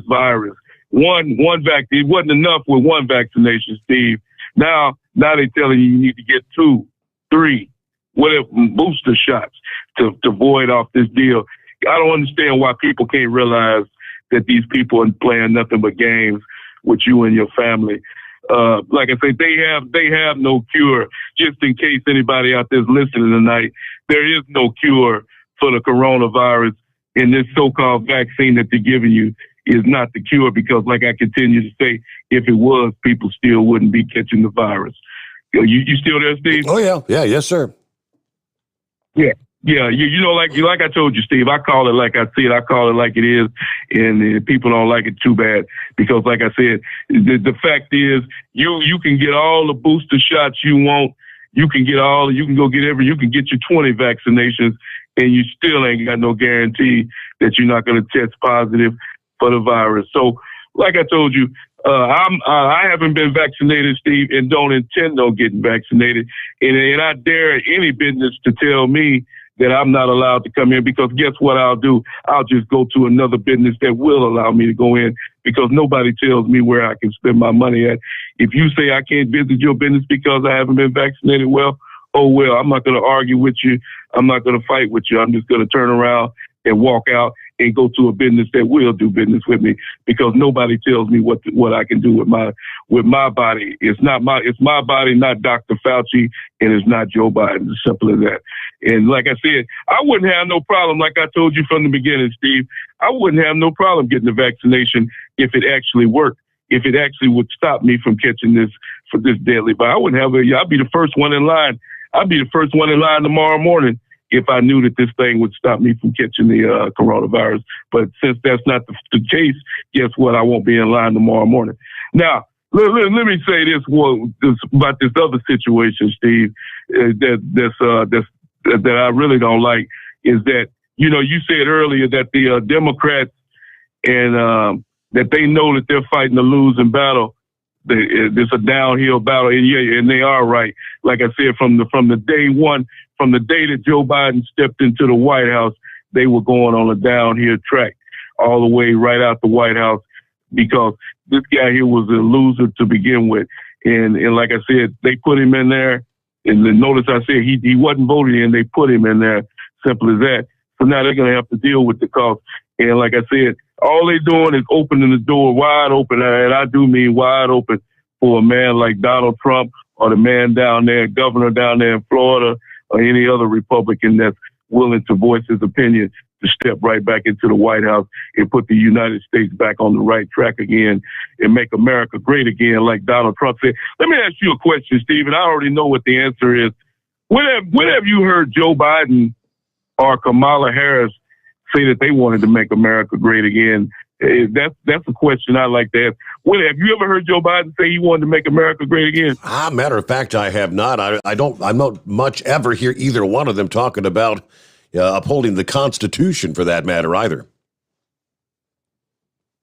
virus. It wasn't enough with one vaccination, Steve. Now they're telling you need to get 2, 3, whatever booster shots to void off this deal. I don't understand why people can't realize that these people are playing nothing but games with you and your family. Like I say, they have no cure. Just in case anybody out there's listening tonight, there is no cure for the coronavirus, and this so-called vaccine that they're giving you is not the cure because, like I continue to say, if it was, people still wouldn't be catching the virus. You still there, Steve? Oh, yeah. Yeah, yes, sir. Yeah. Yeah, you know, like I told you, Steve, I call it like I see it. I call it like it is, and people don't like it too bad because, like I said, the fact is you can get all the booster shots you want. You can get you can get your 20 vaccinations, and you still ain't got no guarantee that you're not going to test positive for the virus. So, like I told you, I haven't been vaccinated, Steve, and don't intend on getting vaccinated. And I dare any business to tell me that I'm not allowed to come in because guess what I'll do? I'll just go to another business that will allow me to go in because nobody tells me where I can spend my money at. If you say I can't visit your business because I haven't been vaccinated, well, oh, well, I'm not going to argue with you. I'm not going to fight with you. I'm just going to turn around and walk out and go to a business that will do business with me because nobody tells me what I can do with my body. It's my body, not Dr. Fauci, and it's not Joe Biden. As simple as that. And like I said, I wouldn't have no problem, like I told you from the beginning, Steve, I wouldn't have no problem getting the vaccination if it actually worked, if it actually would stop me from catching this deadly. But I wouldn't have I'd be the first one in line. I'd be the first one in line tomorrow morning if I knew that this thing would stop me from catching the coronavirus. But since that's not the case, guess what? I won't be in line tomorrow morning. Now, let me say this about this other situation, Steve, that I really don't like is that, you know, you said earlier that the Democrats and that they know that they're fighting a losing battle. It's a downhill battle, and they are right. Like I said, from the day one, from the day that Joe Biden stepped into the White House, they were going on a downhill track all the way right out the White House because this guy here was a loser to begin with. And like I said, they put him in there. And notice I said he wasn't voted in. They put him in there. Simple as that. So now they're going to have to deal with the cost. And like I said, all they're doing is opening the door wide open, and I do mean wide open for a man like Donald Trump or the man down there, governor down there in Florida, or any other Republican that's willing to voice his opinion to step right back into the White House and put the United States back on the right track again and make America great again, like Donald Trump said. Let me ask you a question, Stephen. I already know what the answer is. When have you heard Joe Biden or Kamala Harris say that they wanted to make America great again? That's a question I like to ask. Have you ever heard Joe Biden say he wanted to make America great again? Matter of fact, I have not. I don't much ever hear either one of them talking about upholding the Constitution for that matter either.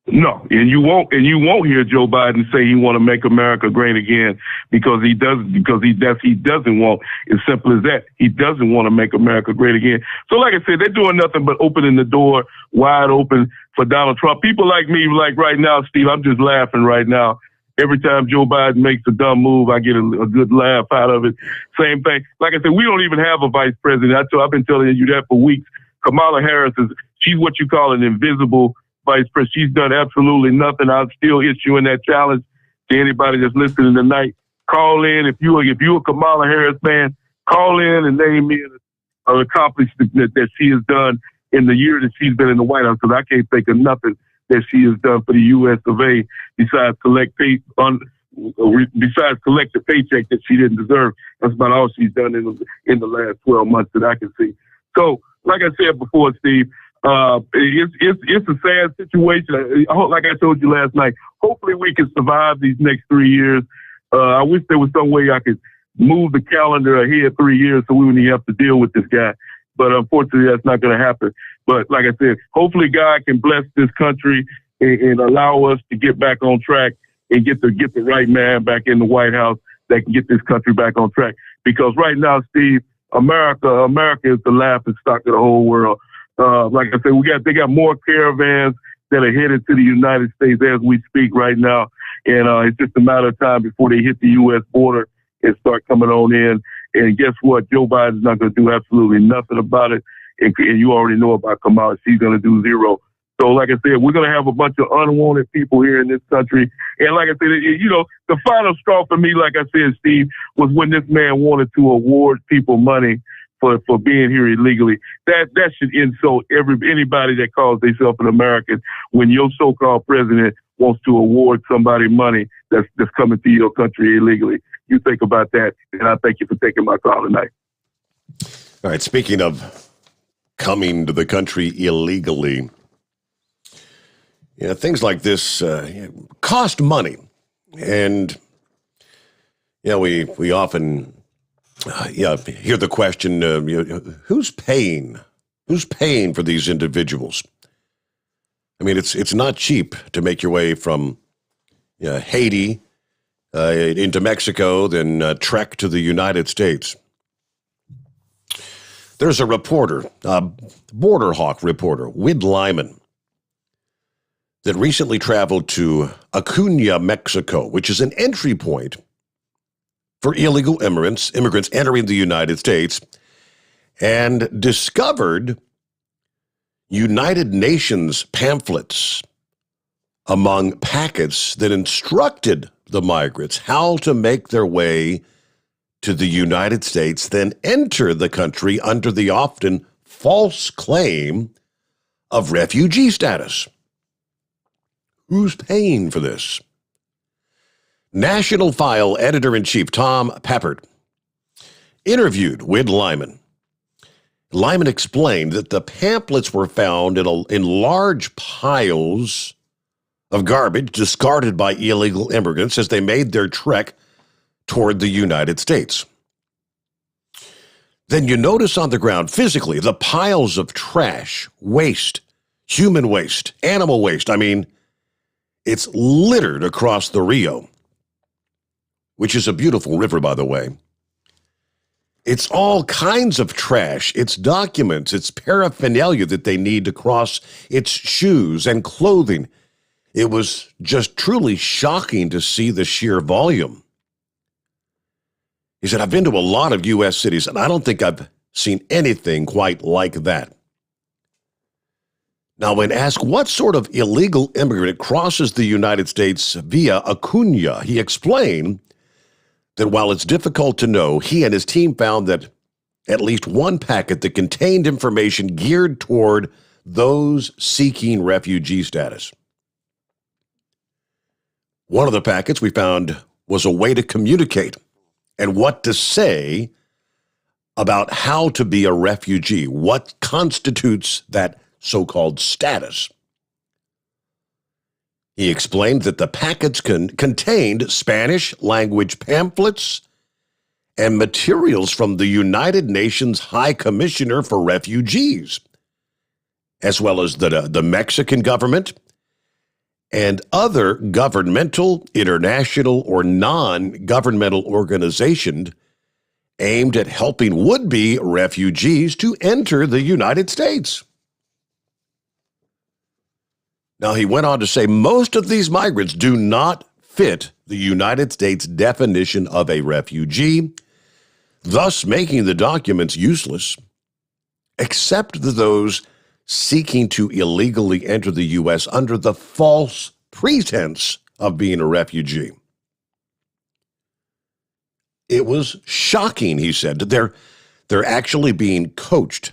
No, and you won't hear Joe Biden say he want to make America great again because he doesn't want. As simple as that. He doesn't want to make America great again. So like I said, they're doing nothing but opening the door wide open for Donald Trump. People like me, like right now, Steve, I'm just laughing right now. Every time Joe Biden makes a dumb move, I get a good laugh out of it. Same thing. Like I said, we don't even have a vice president. I've been telling you that for weeks. Kamala Harris she's what you call an invisible vice president. She's done absolutely nothing. I'm still issuing that challenge to anybody that's listening tonight. Call in if you're a Kamala Harris fan. Call in and name me an accomplishment that she has done in the year that she's been in the White House, because I can't think of nothing that she has done for the U.S. of A. besides collect the paycheck that she didn't deserve. That's about all she's done in the last 12 months that I can see. So, like I said before, Steve, it's a sad situation. Like I told you last night, hopefully we can survive these next 3 years. I wish there was some way I could move the calendar ahead 3 years so we wouldn't even have to deal with this guy. But unfortunately, that's not going to happen. But like I said, hopefully God can bless this country and allow us to get back on track and get the right man back in the White House that can get this country back on track. Because right now, Steve, America is the laughing stock of the whole world. Like I said, they got more caravans that are headed to the United States as we speak right now. And it's just a matter of time before they hit the U.S. border and start coming on in. And guess what? Joe Biden's not going to do absolutely nothing about it. And you already know about Kamala. She's going to do zero. So like I said, we're going to have a bunch of unwanted people here in this country. And like I said, the final straw for me, like I said, Steve, was when this man wanted to award people money for being here illegally. That should insult anybody that calls themselves an American when your so-called president wants to award somebody money that's coming to your country illegally. You think about that, and I thank you for taking my call tonight. All right, speaking of coming to the country illegally, things like this cost money. And, we often hear the question, who's paying? Who's paying for these individuals? I mean, it's not cheap to make your way from Haiti into Mexico, then trek to the United States. There's a reporter, Border Hawk reporter, Wid Lyman, that recently traveled to Acuña, Mexico, which is an entry point for illegal immigrants entering the United States, and discovered United Nations pamphlets among packets that instructed the migrants how to make their way to the United States, then enter the country under the often false claim of refugee status. Who's paying for this? National File Editor-in-Chief Tom Peppert interviewed Wid Lyman. Lyman explained that the pamphlets were found in large piles of garbage discarded by illegal immigrants as they made their trek toward the United States. Then you notice on the ground physically the piles of trash, waste, human waste, animal waste. I mean, it's littered across the Rio, which is a beautiful river, by the way. It's all kinds of trash. It's documents, it's paraphernalia that they need to cross. It's shoes and clothing. It was just truly shocking to see the sheer volume. He said, I've been to a lot of U.S. cities, and I don't think I've seen anything quite like that. Now, when asked what sort of illegal immigrant crosses the United States via Acuña, he explained that while it's difficult to know, he and his team found that at least one packet that contained information geared toward those seeking refugee status. One of the packets we found was a way to communicate and what to say about how to be a refugee, what constitutes that so-called status. He explained that the packets contained Spanish language pamphlets and materials from the United Nations High Commissioner for Refugees, as well as the Mexican government and other governmental, international, or non-governmental organizations aimed at helping would-be refugees to enter the United States. Now, he went on to say most of these migrants do not fit the United States definition of a refugee, thus making the documents useless, except those seeking to illegally enter the U.S. under the false pretense of being a refugee. It was shocking, he said. They're actually being coached.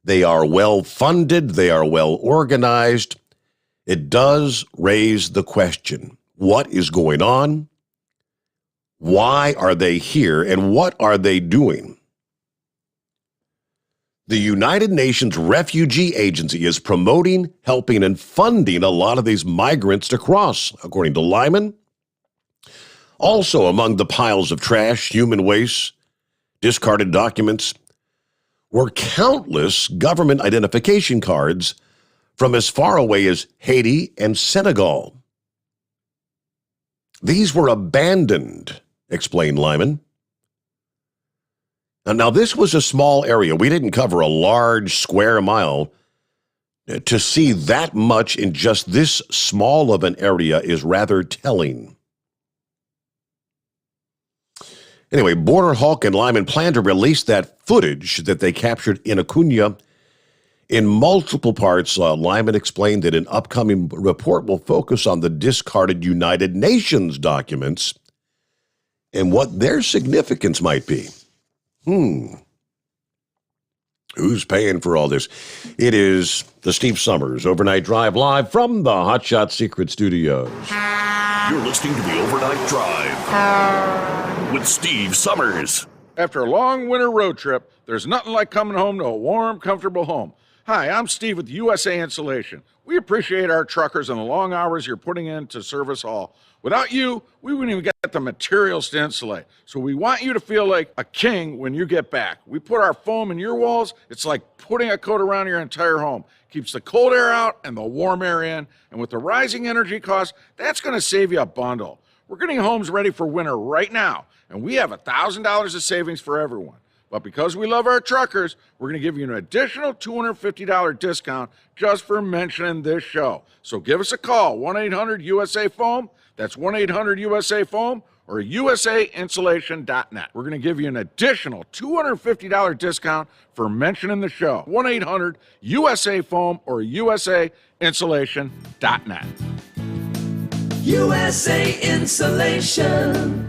They are well funded. They are well organized. It does raise the question, what is going on? Why are they here? And what are they doing? The United Nations Refugee Agency is promoting, helping, and funding a lot of these migrants to cross, according to Lyman. Also among the piles of trash, human waste, discarded documents, were countless government identification cards from as far away as Haiti and Senegal. These were abandoned, explained Lyman. Now, this was a small area. We didn't cover a large square mile. To see that much in just this small of an area is rather telling. Anyway, Border Hawk and Lyman plan to release that footage that they captured in Acuna in multiple parts. Lyman explained that an upcoming report will focus on the discarded United Nations documents and what their significance might be. Who's paying for all this? It is the Steve Sommers Overnight Drive live from the Hotshot Secret Studios. You're listening to the Overnight Drive with Steve Sommers. After a long winter road trip, there's nothing like coming home to a warm, comfortable home. Hi, I'm Steve with USA Insulation. We appreciate our truckers and the long hours you're putting in to service all. Without you, we wouldn't even get the materials to insulate. So we want you to feel like a king when you get back. We put our foam in your walls. It's like putting a coat around your entire home. Keeps the cold air out and the warm air in. And with the rising energy costs, that's going to save you a bundle. We're getting homes ready for winter right now, and we have $1,000 of savings for everyone. But because we love our truckers, we're going to give you an additional $250 discount just for mentioning this show. So give us a call, 1-800-USA-FOAM. That's 1-800-USA-FOAM or usainsulation.net. We're going to give you an additional $250 discount for mentioning the show. 1-800-USA-FOAM or usainsulation.net. USA Insulation.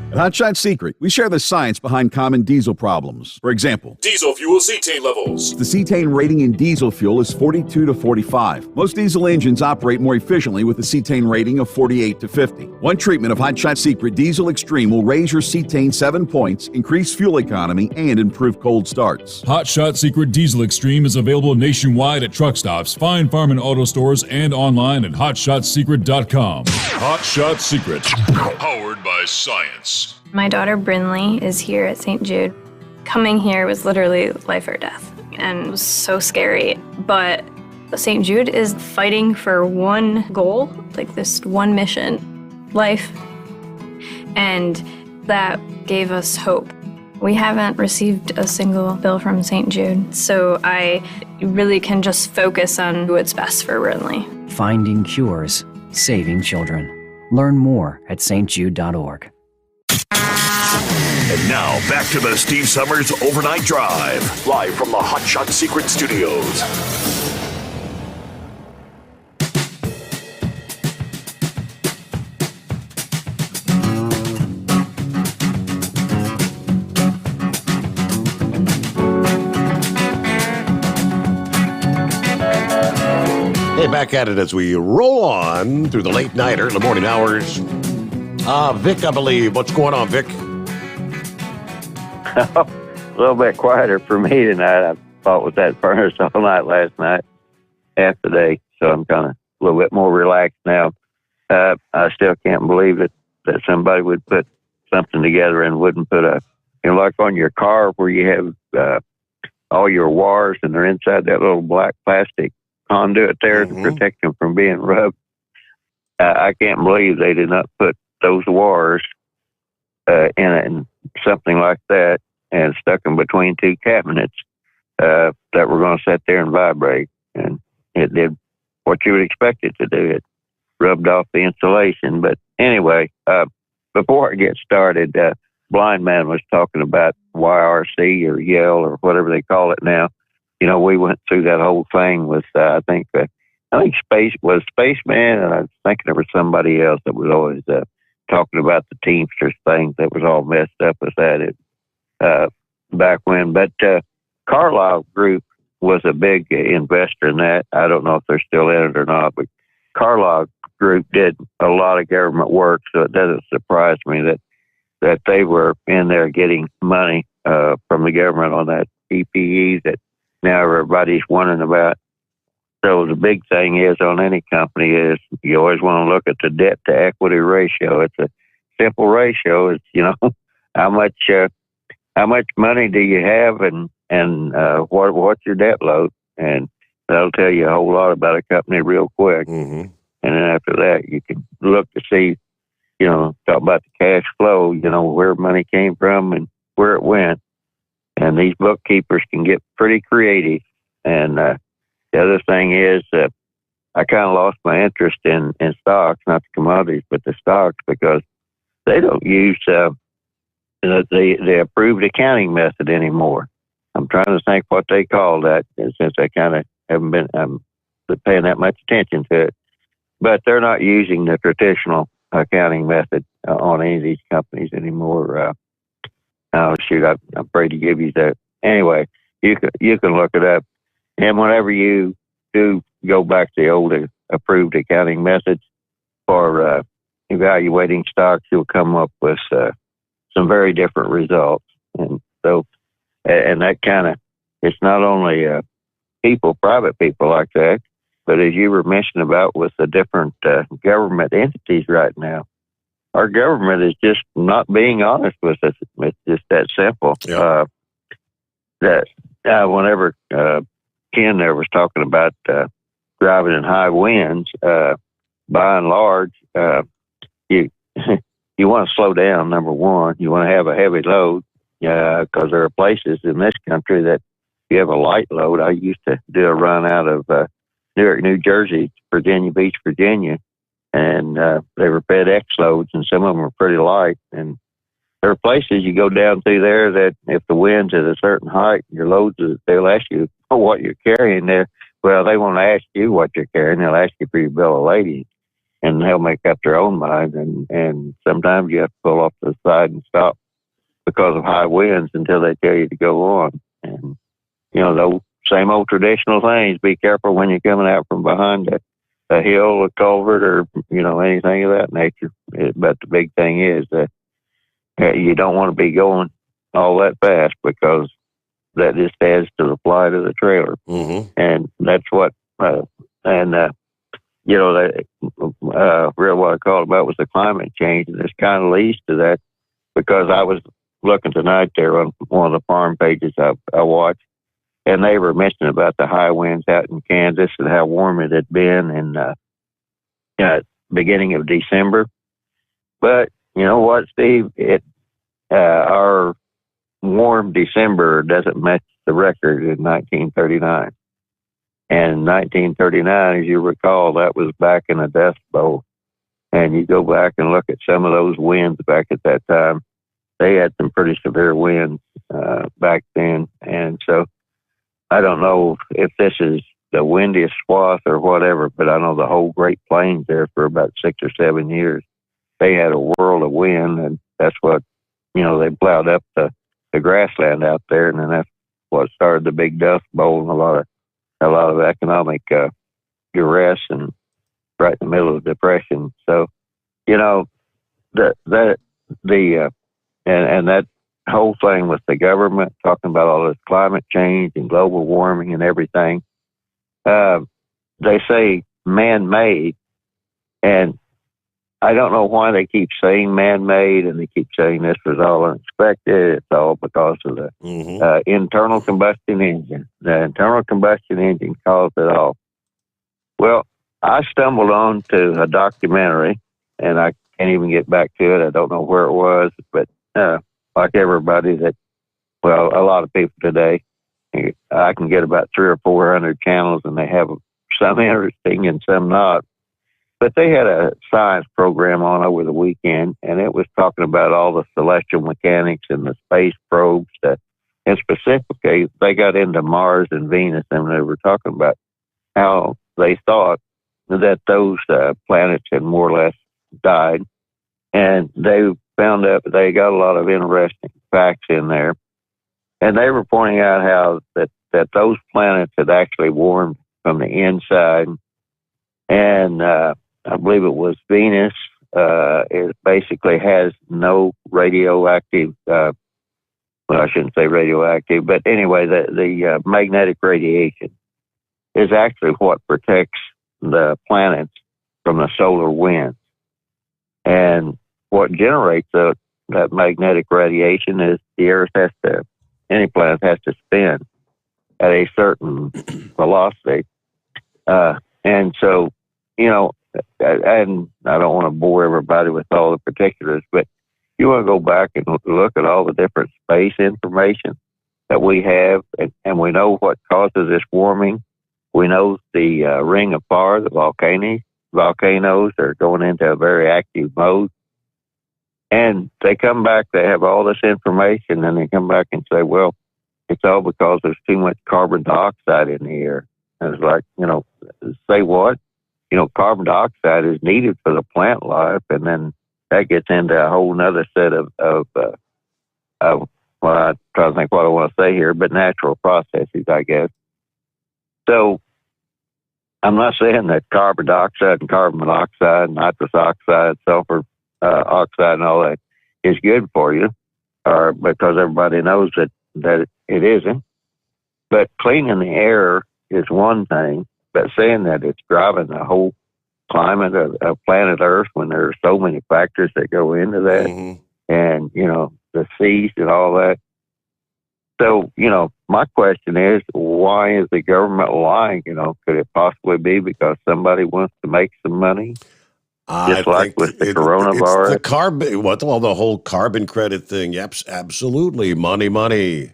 At Hotshot Secret, we share the science behind common diesel problems. For example, diesel fuel cetane levels. The cetane rating in diesel fuel is 42 to 45. Most diesel engines operate more efficiently with a cetane rating of 48 to 50. One treatment of Hotshot Secret Diesel Extreme will raise your cetane 7 points, increase fuel economy, and improve cold starts. Hotshot Secret Diesel Extreme is available nationwide at truck stops, fine farm and auto stores, and online at hotshotsecret.com. Hotshot Secret, powered by science. My daughter Brinley is here at St. Jude. Coming here was literally life or death, and it was so scary. But St. Jude is fighting for one goal, like this one mission, life. And that gave us hope. We haven't received a single bill from St. Jude, so I really can just focus on what's best for Brinley. Finding cures, saving children. Learn more at stjude.org. And now, back to the Steve Sommers Overnight Drive, live from the Hotshot Secret Studios. Hey, back at it as we roll on through the late night or the morning hours. Vic, I believe. What's going on, Vic? A little bit quieter for me tonight. I fought with that furnace all night last night, half the day, so I'm kind of a little bit more relaxed now. I still can't believe that somebody would put something together and wouldn't put like on your car where you have all your wires and they're inside that little black plastic conduit there to protect them from being rubbed. I can't believe they did not put those wires in something like that and stuck them between two cabinets that were going to sit there and vibrate. And it did what you would expect it to do. It rubbed off the insulation. But anyway, before I get started, Blind Man was talking about YRC or Yell or whatever they call it now. You know, we went through that whole thing with, I think Spaceman, and I was thinking there was somebody else that was always talking about the Teamsters thing that was all messed up with that back when. But Carlyle Group was a big investor in that. I don't know if they're still in it or not, but Carlyle Group did a lot of government work, so it doesn't surprise me that they were in there getting money from the government on that PPE that now everybody's wondering about. So the big thing is on any company is you always want to look at the debt to equity ratio. It's a simple ratio. It's, how much money do you have and what's your debt load? And that'll tell you a whole lot about a company real quick. Mm-hmm. And then after that, you can look to see, talk about the cash flow, where money came from and where it went. And these bookkeepers can get pretty creative. And the other thing is I kind of lost my interest in stocks, not the commodities, but the stocks, because they don't use the approved accounting method anymore. I'm trying to think what they call that, since I kind of haven't been paying that much attention to it. But they're not using the traditional accounting method on any of these companies anymore. Oh shoot, I'm afraid to give you that. Anyway, you can look it up, and whenever you do go back to the old approved accounting methods for evaluating stocks, you'll come up with some very different results. And so, and that kind of, it's not only private people like that, but as you were mentioning about with the different government entities right now, our government is just not being honest with us. It's just that simple. Yeah. Whenever Ken there was talking about driving in high winds, by and large, you you want to slow down. Number one, you want to have a heavy load, because there are places in this country that you have a light load. I used to do a run out of Newark, New Jersey, Virginia Beach, Virginia, and they were FedEx loads, and some of them were pretty light. And there are places you go down through there that if the wind's at a certain height, your loads, they'll ask you what you're carrying there. Well, they won't ask you what you're carrying. They'll ask you for your bill of lading, and they'll make up their own mind. And sometimes you have to pull off to the side and stop because of high winds until they tell you to go on. And, those same old traditional things. Be careful when you're coming out from behind a hill, a culvert, or, anything of that nature. But the big thing is that you don't want to be going all that fast, because that just adds to the flight of the trailer. Mm-hmm. And that's what, real what I called about was the climate change. And this kind of leads to that, because I was looking tonight there on one of the farm pages I watched, and they were mentioning about the high winds out in Kansas and how warm it had been in beginning of December. But you know what, Steve? Our warm December doesn't match the record in 1939. And in 1939, as you recall, that was back in a Dust Bowl. And you go back and look at some of those winds back at that time. They had some pretty severe winds back then. And so I don't know if this is the windiest swath or whatever, but I know the whole Great Plains there for about 6 or 7 years, they had a world of wind, and that's what, they plowed up the grassland out there, and then that's what started the big Dust Bowl and a lot of economic duress, and right in the middle of the Depression. So, and that whole thing with the government talking about all this climate change and global warming and everything, they say man-made, and I don't know why they keep saying man-made, and they keep saying this was all unexpected. It's all because of the internal combustion engine. The internal combustion engine caused it all. Well, I stumbled on to a documentary, and I can't even get back to it. I don't know where it was, but like everybody a lot of people today, I can get about 300 or 400 channels, and they have some interesting and some not. But they had a science program on over the weekend, and it was talking about all the celestial mechanics and the space probes. And specifically, they got into Mars and Venus, and they were talking about how they thought that those planets had more or less died. And they found out that they got a lot of interesting facts in there. And they were pointing out how that those planets had actually warmed from the inside. And I believe it was Venus. It basically has no radioactive, well, I shouldn't say radioactive, but anyway, the magnetic radiation is actually what protects the planets from the solar winds. And what generates that magnetic radiation is the Earth any planet has to spin at a certain velocity. And so, and I don't want to bore everybody with all the particulars, but you want to go back and look at all the different space information that we have, and we know what causes this warming. We know the ring of fire, the volcanoes are going into a very active mode. And they come back, they have all this information, and they come back and say, well, it's all because there's too much carbon dioxide in the air. And it's like, say what? Carbon dioxide is needed for the plant life, and then that gets into a whole nother set of well, I'm trying to think what I want to say here, but natural processes, I guess. So I'm not saying that carbon dioxide and carbon monoxide, nitrous oxide, sulfur oxide, and all that is good for you, or because everybody knows that it isn't. But cleaning the air is one thing, but saying that it's driving the whole climate of planet Earth when there are so many factors that go into that, and, the seas and all that. So, my question is, why is the government lying? Could it possibly be because somebody wants to make some money? Just like with the coronavirus? It's the whole carbon credit thing. Yep, absolutely. Money.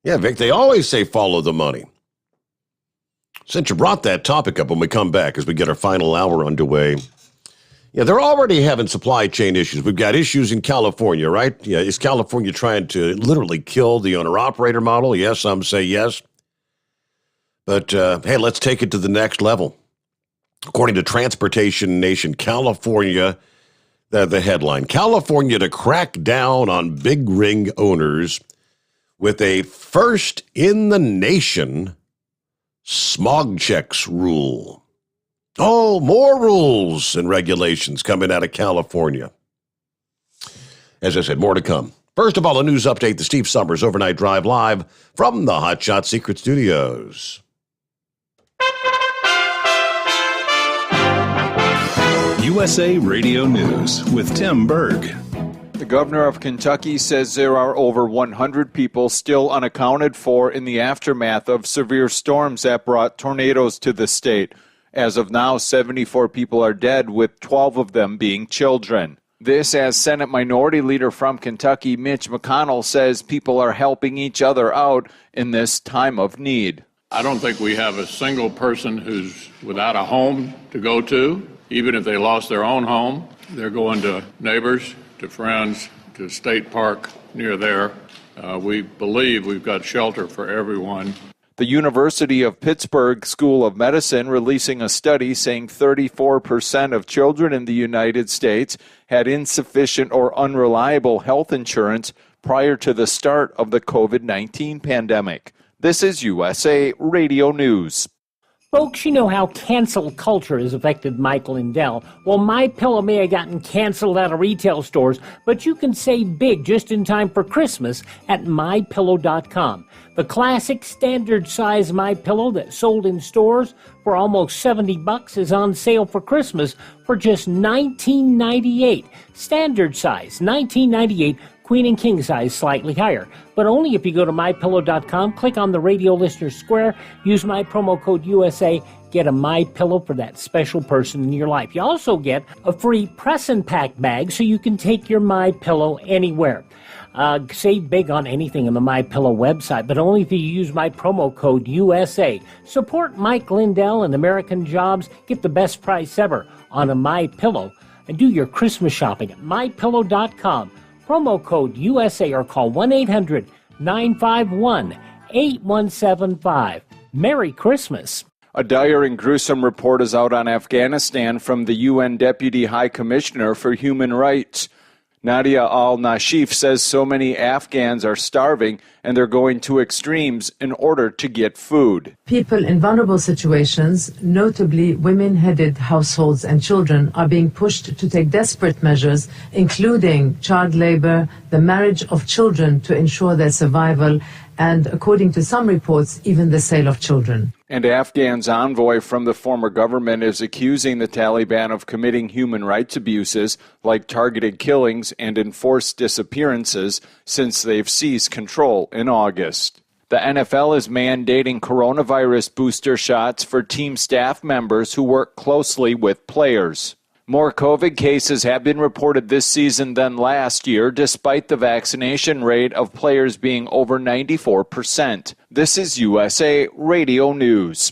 Yeah, Vic, they always say follow the money. Since you brought that topic up when we come back, as we get our final hour underway, yeah, they're already having supply chain issues. We've got issues in California, right? Yeah, is California trying to literally kill the owner-operator model? Yes, some say yes. But, hey, let's take it to the next level. According to Transportation Nation, California, the headline, California to crack down on big rig owners with a first-in-the-nation smog checks rule. Oh, more rules and regulations coming out of California. As I said, more to come. First of all, a news update, the Steve Sommers Overnight Drive live from the Hot Shot Secret Studios. USA Radio News with Tim Berg. The governor of Kentucky says there are over 100 people still unaccounted for in the aftermath of severe storms that brought tornadoes to the state. As of now, 74 people are dead, with 12 of them being children. This as Senate Minority Leader from Kentucky, Mitch McConnell, says people are helping each other out in this time of need. I don't think we have a single person who's without a home to go to. Even if they lost their own home, they're going to neighbors, to friends, to State Park near there. We believe we've got shelter for everyone. The University of Pittsburgh School of Medicine releasing a study saying 34% of children in the United States had insufficient or unreliable health insurance prior to the start of the COVID-19 pandemic. This is USA Radio News. Folks, you know how cancel culture has affected Mike Lindell. Well, MyPillow may have gotten canceled out of retail stores, but you can save big just in time for Christmas at MyPillow.com. The classic standard size MyPillow that sold in stores for almost $70 is on sale for Christmas for just $19.98. Standard size, $19.98. Queen and king size slightly higher, but only if you go to MyPillow.com, click on the radio listener square, use my promo code USA, get a MyPillow for that special person in your life. You also get a free press and pack bag so you can take your MyPillow anywhere. Save big on anything on the MyPillow website, but only if you use my promo code USA. Support Mike Lindell and American Jobs. Get the best price ever on a MyPillow, and do your Christmas shopping at MyPillow.com. Promo code USA or call 1-800-951-8175. Merry Christmas. A dire and gruesome report is out on Afghanistan from the UN Deputy High Commissioner for Human Rights. Nadia Al-Nashif says so many Afghans are starving and they're going to extremes in order to get food. People in vulnerable situations, notably women-headed households and children, are being pushed to take desperate measures, including child labor, the marriage of children to ensure their survival, and, according to some reports, even the sale of children. And Afghan's envoy from the former government is accusing the Taliban of committing human rights abuses like targeted killings and enforced disappearances since they've seized control in August. The NFL is mandating coronavirus booster shots for team staff members who work closely with players. More COVID cases have been reported this season than last year, despite the vaccination rate of players being over 94%. This is USA Radio News.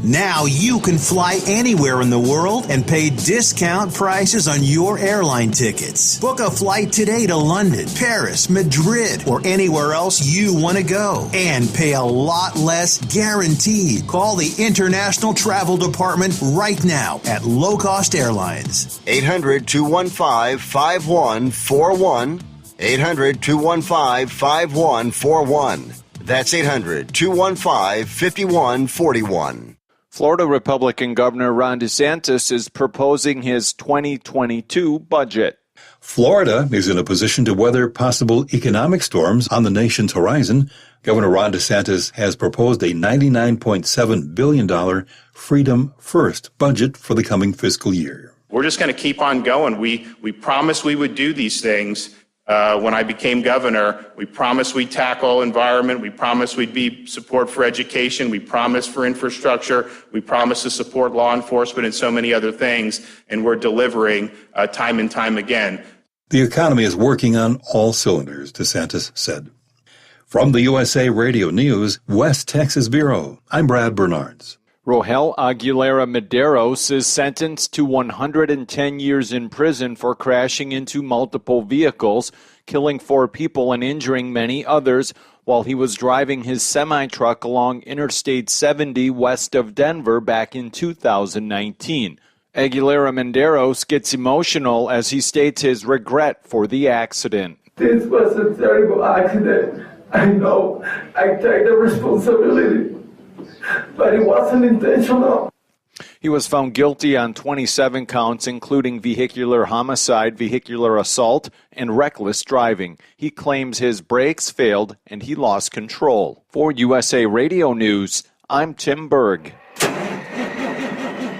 Now you can fly anywhere in the world and pay discount prices on your airline tickets. Book a flight today to London, Paris, Madrid, or anywhere else you want to go. And pay a lot less guaranteed. Call the International Travel Department right now at Low Cost Airlines. 800-215-5141. 800-215-5141. That's 800-215-5141. Florida Republican Governor Ron DeSantis is proposing his 2022 budget. Florida is in a position to weather possible economic storms on the nation's horizon. Governor Ron DeSantis has proposed a $99.7 billion Freedom First budget for the coming fiscal year. We're just going to keep on going. We promised we would do these things. When I became governor, we promised we'd tackle environment. We promised we'd be support for education. We promised for infrastructure. We promised to support law enforcement and so many other things. And we're delivering time and time again. The economy is working on all cylinders, DeSantis said. From the USA Radio News, West Texas Bureau, I'm Brad Bernards. Rohel Aguilera Medeiros is sentenced to 110 years in prison for crashing into multiple vehicles, killing 4 people and injuring many others while he was driving his semi-truck along Interstate 70 west of Denver back in 2019. Aguilera Medeiros gets emotional as he states his regret for the accident. This was a terrible accident. I know. I take the responsibility. But it wasn't intentional. He was found guilty on 27 counts, including vehicular homicide, vehicular assault, and reckless driving. He claims his brakes failed and he lost control. For USA Radio News, I'm Tim Berg.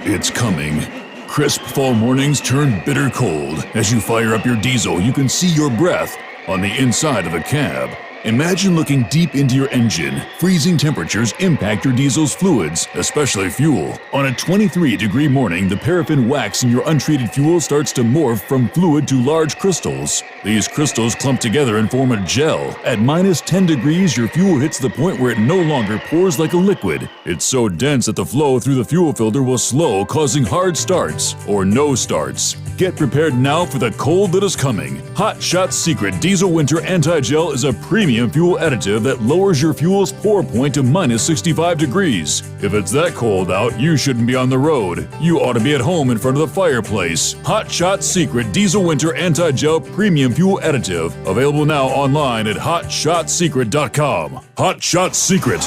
It's coming. Crisp fall mornings turn bitter cold. As you fire up your diesel, you can see your breath on the inside of the cab. Imagine looking deep into your engine. Freezing temperatures impact your diesel's fluids, especially fuel. On a 23-degree morning, the paraffin wax in your untreated fuel starts to morph from fluid to large crystals. These crystals clump together and form a gel. At minus 10 degrees, your fuel hits the point where it no longer pours like a liquid. It's so dense that the flow through the fuel filter will slow, causing hard starts or no starts. Get prepared now for the cold that is coming. Hot Shot's Secret Diesel Winter Anti-Gel is a premium fuel additive that lowers your fuel's pour point to minus 65 degrees. If it's that cold out, you shouldn't be on the road. You ought to be at home in front of the fireplace. Hot Shot's Secret Diesel Winter Anti-Gel Premium Fuel Additive. Available now online at hotshotsecret.com. Hot Shot Secret.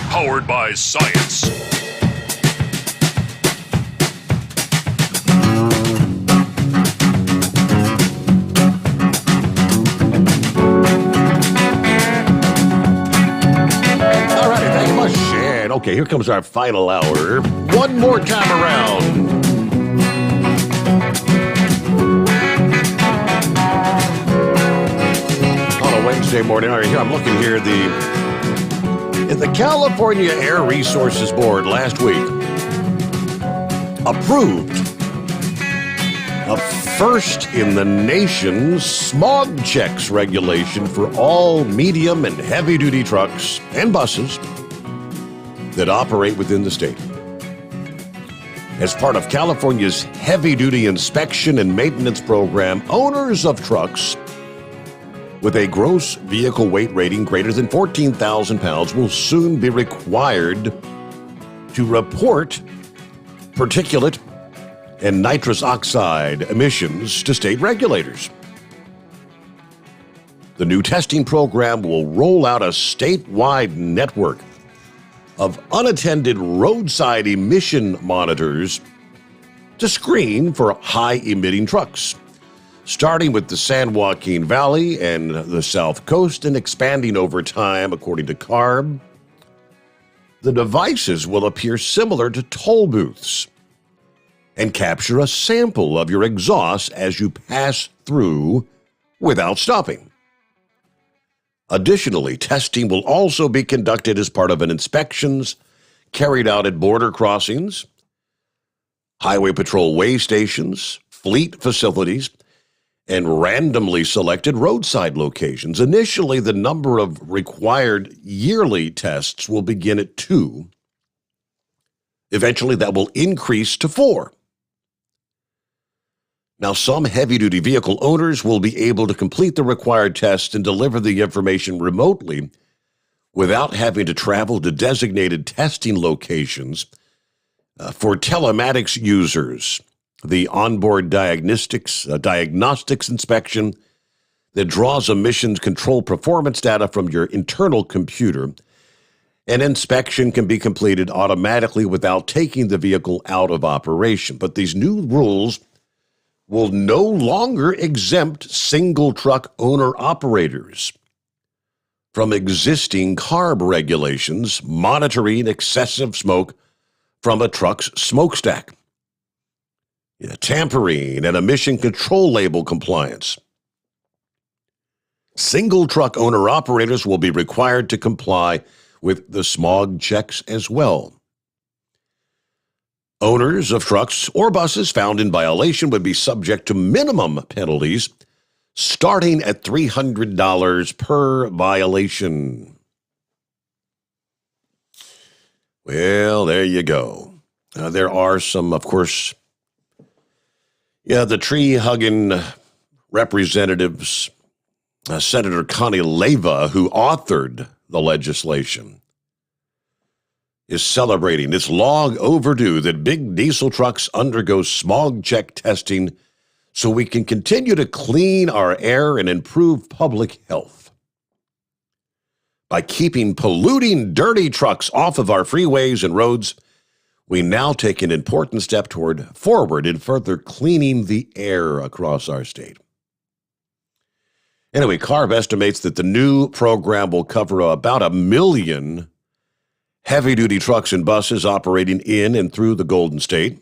Powered by science. Okay, here comes our final hour. One more time around. On a Wednesday morning, all right, here I'm looking here. In the California Air Resources Board last week approved a first in the nation smog checks regulation for all medium and heavy duty trucks and buses that operate within the state. As part of California's heavy-duty inspection and maintenance program, owners of trucks with a gross vehicle weight rating greater than 14,000 pounds will soon be required to report particulate and nitrous oxide emissions to state regulators. The new testing program will roll out a statewide network of unattended roadside emission monitors to screen for high-emitting trucks, starting with the San Joaquin Valley and the South Coast and expanding over time, according to CARB. The devices will appear similar to toll booths and capture a sample of your exhaust as you pass through without stopping. Additionally, testing will also be conducted as part of inspections carried out at border crossings, highway patrol way stations, fleet facilities, and randomly selected roadside locations. Initially, the number of required yearly tests will begin at 2. Eventually, that will increase to 4. Now, some heavy-duty vehicle owners will be able to complete the required tests and deliver the information remotely without having to travel to designated testing locations. For telematics users, the onboard diagnostics inspection that draws emissions control performance data from your internal computer. An inspection can be completed automatically without taking the vehicle out of operation. But these new rules will no longer exempt single truck owner-operators from existing CARB regulations monitoring excessive smoke from a truck's smokestack, tampering, and emission control label compliance. Single truck owner-operators will be required to comply with the smog checks as well. Owners of trucks or buses found in violation would be subject to minimum penalties starting at $300 per violation. Well, there you go. There are some, of course, the tree-hugging representatives, Senator Connie Leyva, who authored the legislation, is celebrating. It's long overdue that big diesel trucks undergo smog check testing so we can continue to clean our air and improve public health. By keeping polluting, dirty trucks off of our freeways and roads, we now take an important step forward in further cleaning the air across our state. Anyway, CARB estimates that the new program will cover about 1 million heavy-duty trucks and buses operating in and through the Golden State.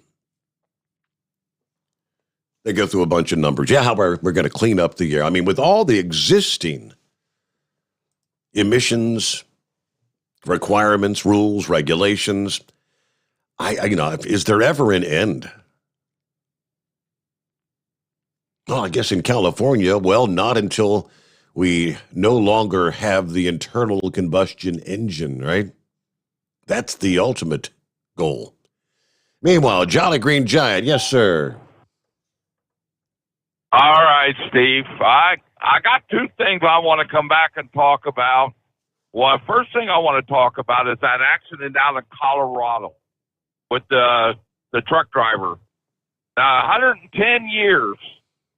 They go through a bunch of numbers. Yeah, how we're going to clean up the air. I mean, with all the existing emissions, requirements, rules, regulations, is there ever an end? Well, I guess in California, not until we no longer have the internal combustion engine, right? That's the ultimate goal. Meanwhile, Jolly Green Giant, yes, sir. All right, Steve. I got 2 things I want to come back and talk about. Well, first thing I want to talk about is that accident down in Colorado with the truck driver. Now, 110 years,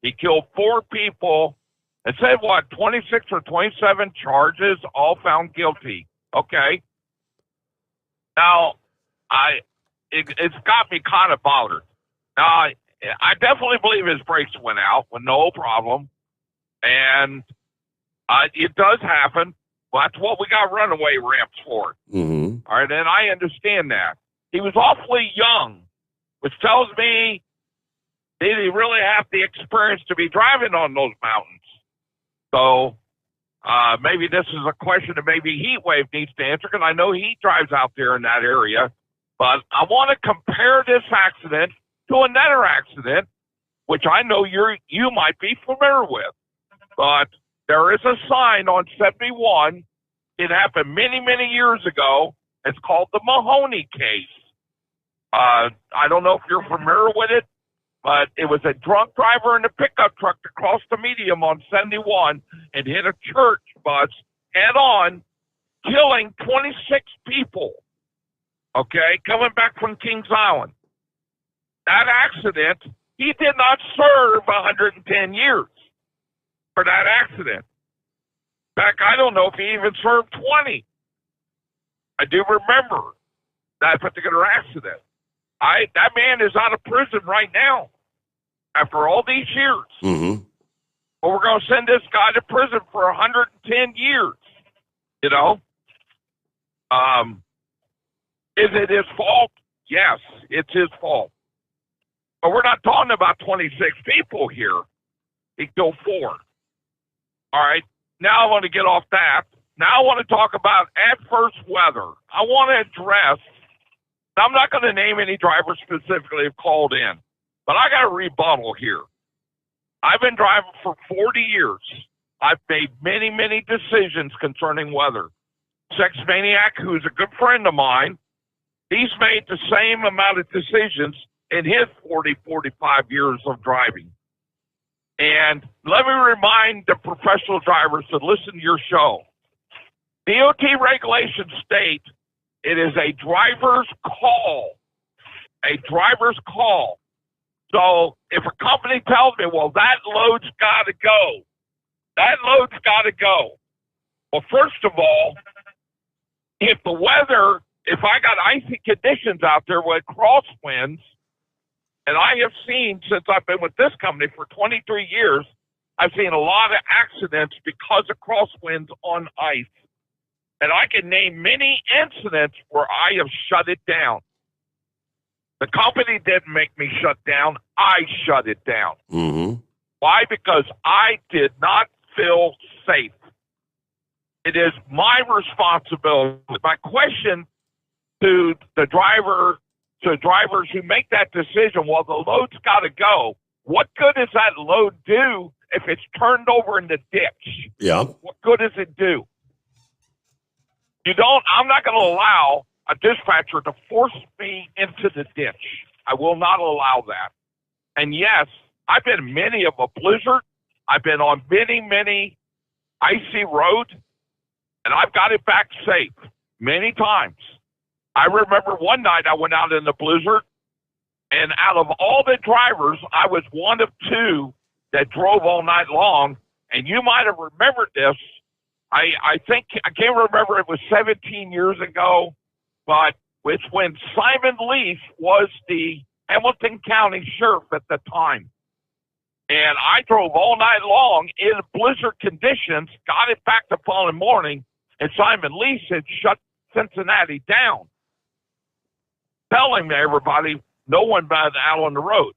he killed 4 people and said, 26 or 27 charges, all found guilty. Okay. Now, it's got me kind of bothered. Now, I definitely believe his brakes went out with no problem, and it does happen. Well, that's what we got runaway ramps for. Mm-hmm. All right, and I understand that. He was awfully young, which tells me did he really have the experience to be driving on those mountains? So maybe this is a question that maybe Heatwave needs to answer, because I know he drives out there in that area. But I want to compare this accident to another accident, which I know you might be familiar with. But there is a sign on 71. It happened many, many years ago. It's called the Mahoney case. I don't know if you're familiar with it, but it was a drunk driver in a pickup truck that crossed the median on 71 and hit a church bus head on, killing 26 people, okay, coming back from Kings Island. That accident, he did not serve 110 years for that accident. fact, I don't know if he even served 20. I do remember that particular accident. That man is out of prison right now after all these years. Mm-hmm. But we're going to send this guy to prison for 110 years. You know? Is it his fault? Yes, it's his fault. But we're not talking about 26 people here. He killed 4. All right. Now I want to get off that. Now I want to talk about adverse weather. I want to address, I'm not going to name any drivers specifically who called in, but I got a rebuttal here. I've been driving for 40 years. I've made many, many decisions concerning weather. Sex Maniac, who's a good friend of mine, he's made the same amount of decisions in his 40, 45 years of driving. And let me remind the professional drivers to listen to your show. DOT regulations state it is a driver's call. A driver's call. So if a company tells me, well, that load's got to go. That load's got to go. Well, first of all, if the weather, if I got icy conditions out there with crosswinds, and I have seen, since I've been with this company for 23 years, I've seen a lot of accidents because of crosswinds on ice. And I can name many incidents where I have shut it down. The company didn't make me shut down. I shut it down. Mm-hmm. Why? Because I did not feel safe. It is my responsibility. My question to the driver, to drivers who make that decision, well, the load's got to go. What good does that load do if it's turned over in the ditch? Yeah. What good does it do? I'm not going to allow a dispatcher to force me into the ditch. I will not allow that. And yes, I've been in many of a blizzard. I've been on many, many icy roads, and I've got it back safe many times. I remember one night I went out in the blizzard, and out of all the drivers, I was one of 2 that drove all night long. And you might have remembered this. I think, I can't remember, it was 17 years ago, but it's when Simon Leaf was the Hamilton County Sheriff at the time. And I drove all night long in blizzard conditions, got it back the following morning, and Simon Leaf had shut Cincinnati down, telling everybody no one bad out on the road.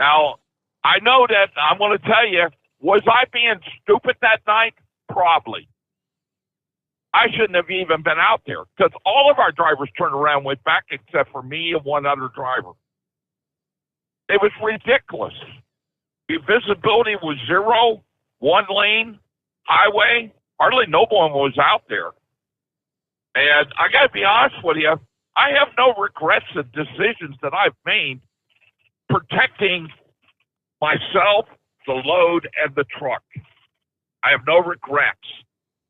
Now, I know that I'm going to tell you, was I being stupid that night? Probably. I shouldn't have even been out there because all of our drivers turned around and went back except for me and one other driver. It was ridiculous. The visibility was 0, 1 lane, highway. Hardly no one was out there. And I got to be honest with you, I have no regrets of decisions that I've made protecting myself, the load, and the truck. I have no regrets.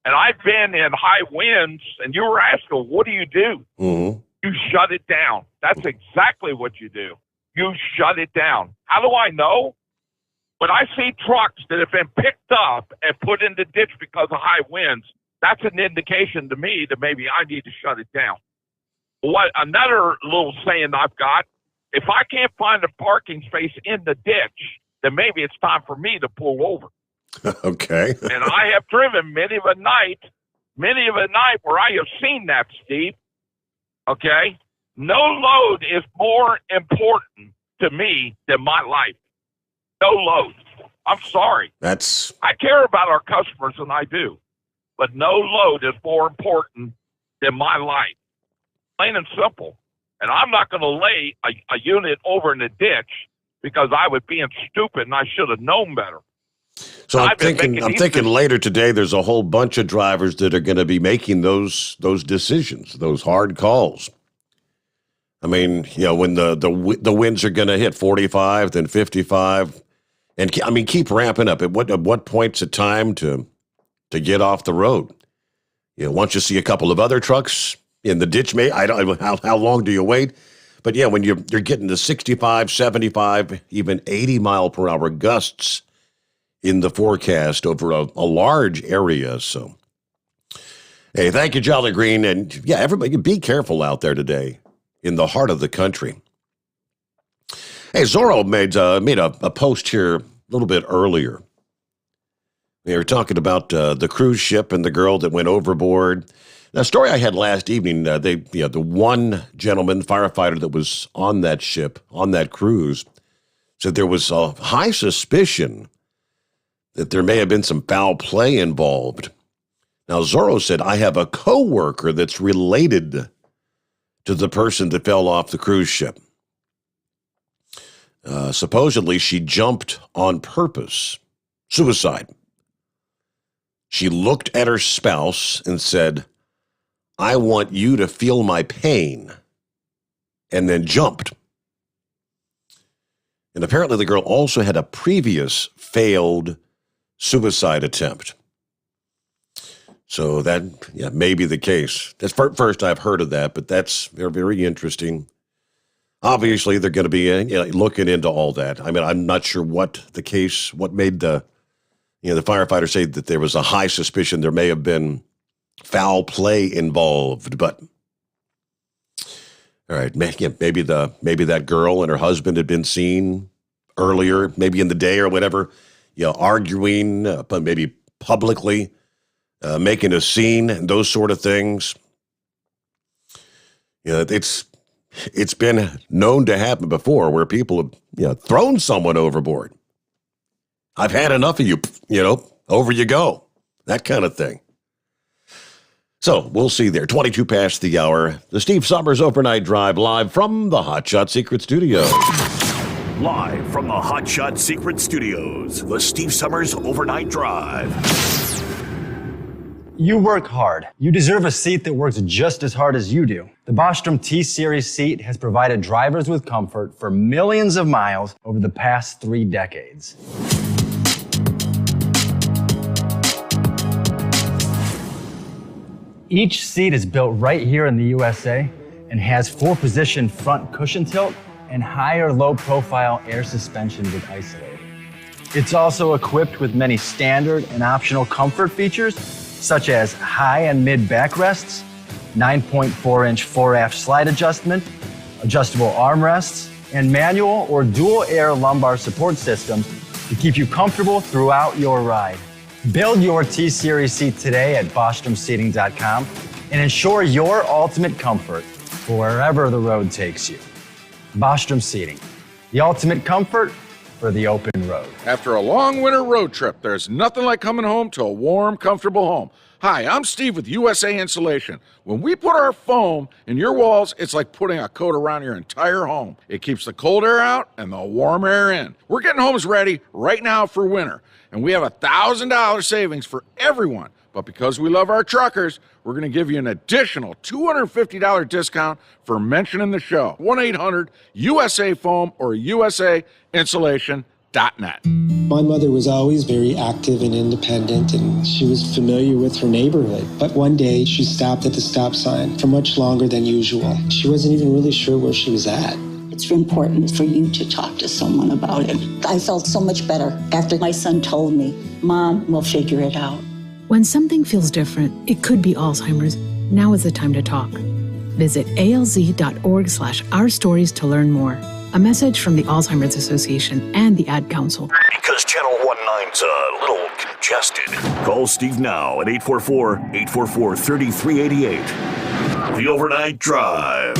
And I've been in high winds, and you were asking, what do you do? Mm-hmm. You shut it down. That's exactly what you do. You shut it down. How do I know? When I see trucks that have been picked up and put in the ditch because of high winds, that's an indication to me that maybe I need to shut it down. What another little saying I've got, if I can't find a parking space in the ditch, then maybe it's time for me to pull over. Okay. And I have driven many of a night where I have seen that, Steve. Okay? No load is more important to me than my life. No load. I'm sorry. I care about our customers, and I do. But no load is more important than my life. Plain and simple. And I'm not going to lay a unit over in the ditch because I was being stupid and I should have known better. So I'm thinking later today there's a whole bunch of drivers that are going to be making those decisions, those hard calls. I mean, when the winds are going to hit 45, then 55, and keep ramping up. At what point's it time to get off the road? Once you see a couple of other trucks in the ditch, I don't know how long do you wait? But when you're getting to 65, 75, even 80 mile per hour gusts in the forecast over a large area. So, hey, thank you, Jolly Green. And yeah, everybody be careful out there today in the heart of the country. Hey, Zorro made a post here a little bit earlier. They were talking about the cruise ship and the girl that went overboard. Now, a story I had last evening, the one gentleman, firefighter that was on that ship, on that cruise, said there was a high suspicion that there may have been some foul play involved. Now, Zorro said, I have a coworker that's related to the person that fell off the cruise ship. Supposedly, she jumped on purpose. Suicide. She looked at her spouse and said, I want you to feel my pain, and then jumped. And apparently the girl also had a previous failed suicide attempt. So that may be the case. That's first I've heard of that, but that's very, very interesting. Obviously, they're going to be looking into all that. I mean, I'm not sure what made the firefighter say that there was a high suspicion there may have been foul play involved, but all right, maybe that girl and her husband had been seen earlier, maybe in the day or whatever, arguing, but maybe publicly, making a scene and those sort of things. It's been known to happen before where people have thrown someone overboard. I've had enough of you, over you go, that kind of thing. So we'll see there. 22 past the hour. The Steve Sommers Overnight Drive live from the Hot Shot Secret Studios. Live from the Hot Shot Secret Studios, the Steve Sommers Overnight Drive. You work hard. You deserve a seat that works just as hard as you do. The Bostrom T-Series seat has provided drivers with comfort for millions of miles over the past 3 decades. Each seat is built right here in the USA and has 4-position front cushion tilt and higher low-profile air suspension with isolator. It's also equipped with many standard and optional comfort features, such as high and mid backrests, 9.4-inch 4-aft slide adjustment, adjustable armrests, and manual or dual air lumbar support systems to keep you comfortable throughout your ride. Build your T-Series seat today at BostromSeating.com and ensure your ultimate comfort for wherever the road takes you. Bostrom Seating, the ultimate comfort for the open road. After a long winter road trip, there's nothing like coming home to a warm, comfortable home. Hi, I'm Steve with USA Insulation. When we put our foam in your walls, it's like putting a coat around your entire home. It keeps the cold air out and the warm air in. We're getting homes ready right now for winter, and we have $1,000 savings for everyone. But because we love our truckers, we're going to give you an additional $250 discount for mentioning the show. 1-800-USA-FOAM or USAinsulation.net. My mother was always very active and independent, and she was familiar with her neighborhood. But one day, she stopped at the stop sign for much longer than usual. She wasn't even really sure where she was at. It's important for you to talk to someone about it. I felt so much better after my son told me, Mom, we'll figure it out. When something feels different, it could be Alzheimer's. Now is the time to talk. Visit alz.org/ourstories to learn more. A message from the Alzheimer's Association and the Ad Council. Because Channel 19's a little congested. Call Steve now at 844-844-3388. The Overnight Drive.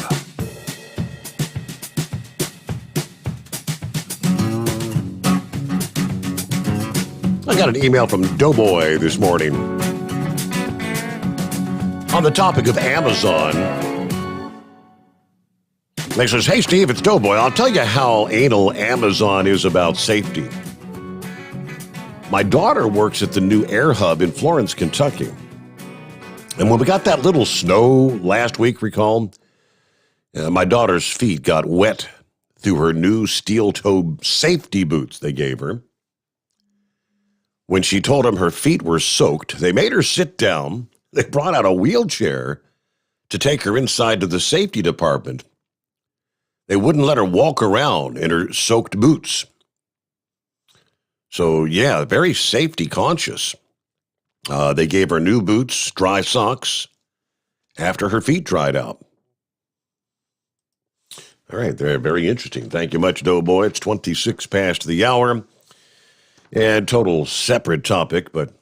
I got an email from Doughboy this morning on the topic of Amazon. He says, hey, Steve, it's Doughboy. I'll tell you how anal Amazon is about safety. My daughter works at the new Air Hub in Florence, Kentucky. And when we got that little snow last week, recall, my daughter's feet got wet through her new steel-toed safety boots they gave her. When she told them her feet were soaked, they made her sit down. They brought out a wheelchair to take her inside to the safety department. They wouldn't let her walk around in her soaked boots. So, yeah, very safety conscious. They gave her new boots, dry socks, after her feet dried out. All right, they're very interesting. Thank you much, Doughboy. It's 26 past the hour. And total separate topic, but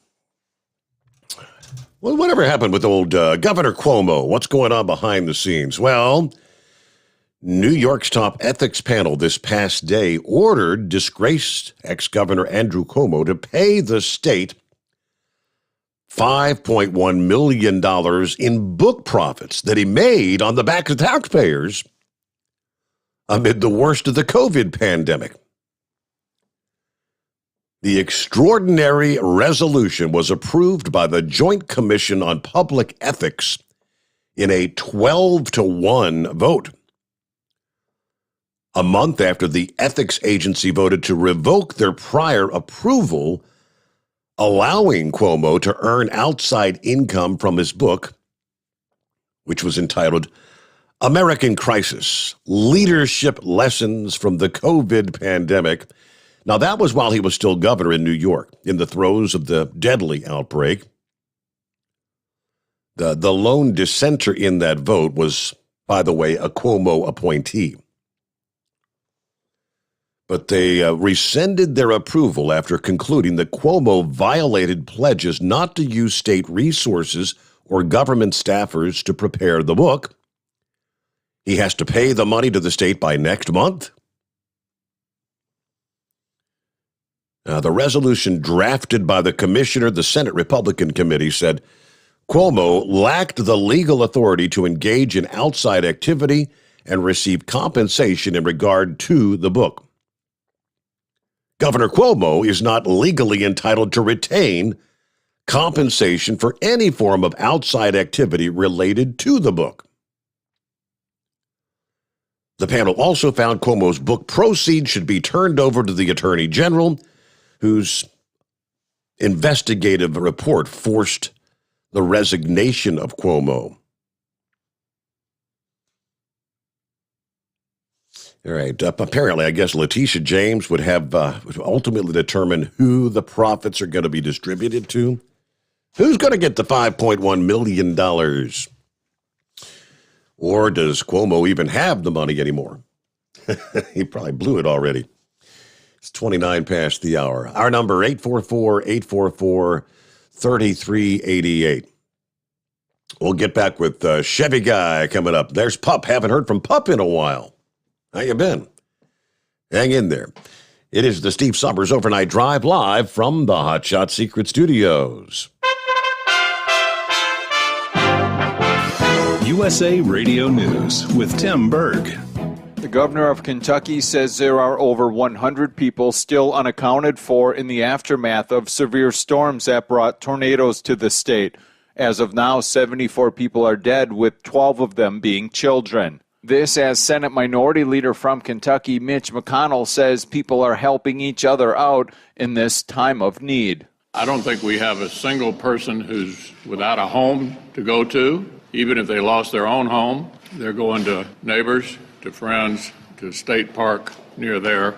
well, whatever happened with old Governor Cuomo? What's going on behind the scenes? Well, New York's top ethics panel this past day ordered disgraced ex-Governor Andrew Cuomo to pay the state $5.1 million in book profits that he made on the backs of taxpayers amid the worst of the COVID pandemic. The extraordinary resolution was approved by the Joint Commission on Public Ethics in a 12-1 vote. A month after the ethics agency voted to revoke their prior approval, allowing Cuomo to earn outside income from his book, which was entitled American Crisis: Leadership Lessons from the COVID Pandemic. Now, that was while he was still governor in New York, in the throes of the deadly outbreak. The lone dissenter in that vote was, by the way, a Cuomo appointee. But they rescinded their approval after concluding that Cuomo violated pledges not to use state resources or government staffers to prepare the book. He has to pay the money to the state by next month. The resolution drafted by the commissioner, the Senate Republican Committee, said Cuomo lacked the legal authority to engage in outside activity and receive compensation in regard to the book. Governor Cuomo is not legally entitled to retain compensation for any form of outside activity related to the book. The panel also found Cuomo's book proceeds should be turned over to the Attorney General, whose investigative report forced the resignation of Cuomo. All right. Apparently, I guess Letitia James would have ultimately determine who the profits are going to be distributed to. Who's going to get the $5.1 million? Or does Cuomo even have the money anymore? He probably blew it already. It's 29 past the hour. Our number, 844-844-3388. We'll get back with Chevy Guy coming up. There's Pup. Haven't heard from Pup in a while. How you been? Hang in there. It is the Steve Sommers Overnight Drive live from the Hot Shot Secret Studios. USA Radio News with Tim Berg. The governor of Kentucky says there are over 100 people still unaccounted for in the aftermath of severe storms that brought tornadoes to the state. As of now, 74 people are dead, with 12 of them being children. This as Senate Minority Leader from Kentucky, Mitch McConnell, says people are helping each other out in this time of need. I don't think we have a single person who's without a home to go to. Even if they lost their own home, they're going to neighbors, to friends, to State Park near there.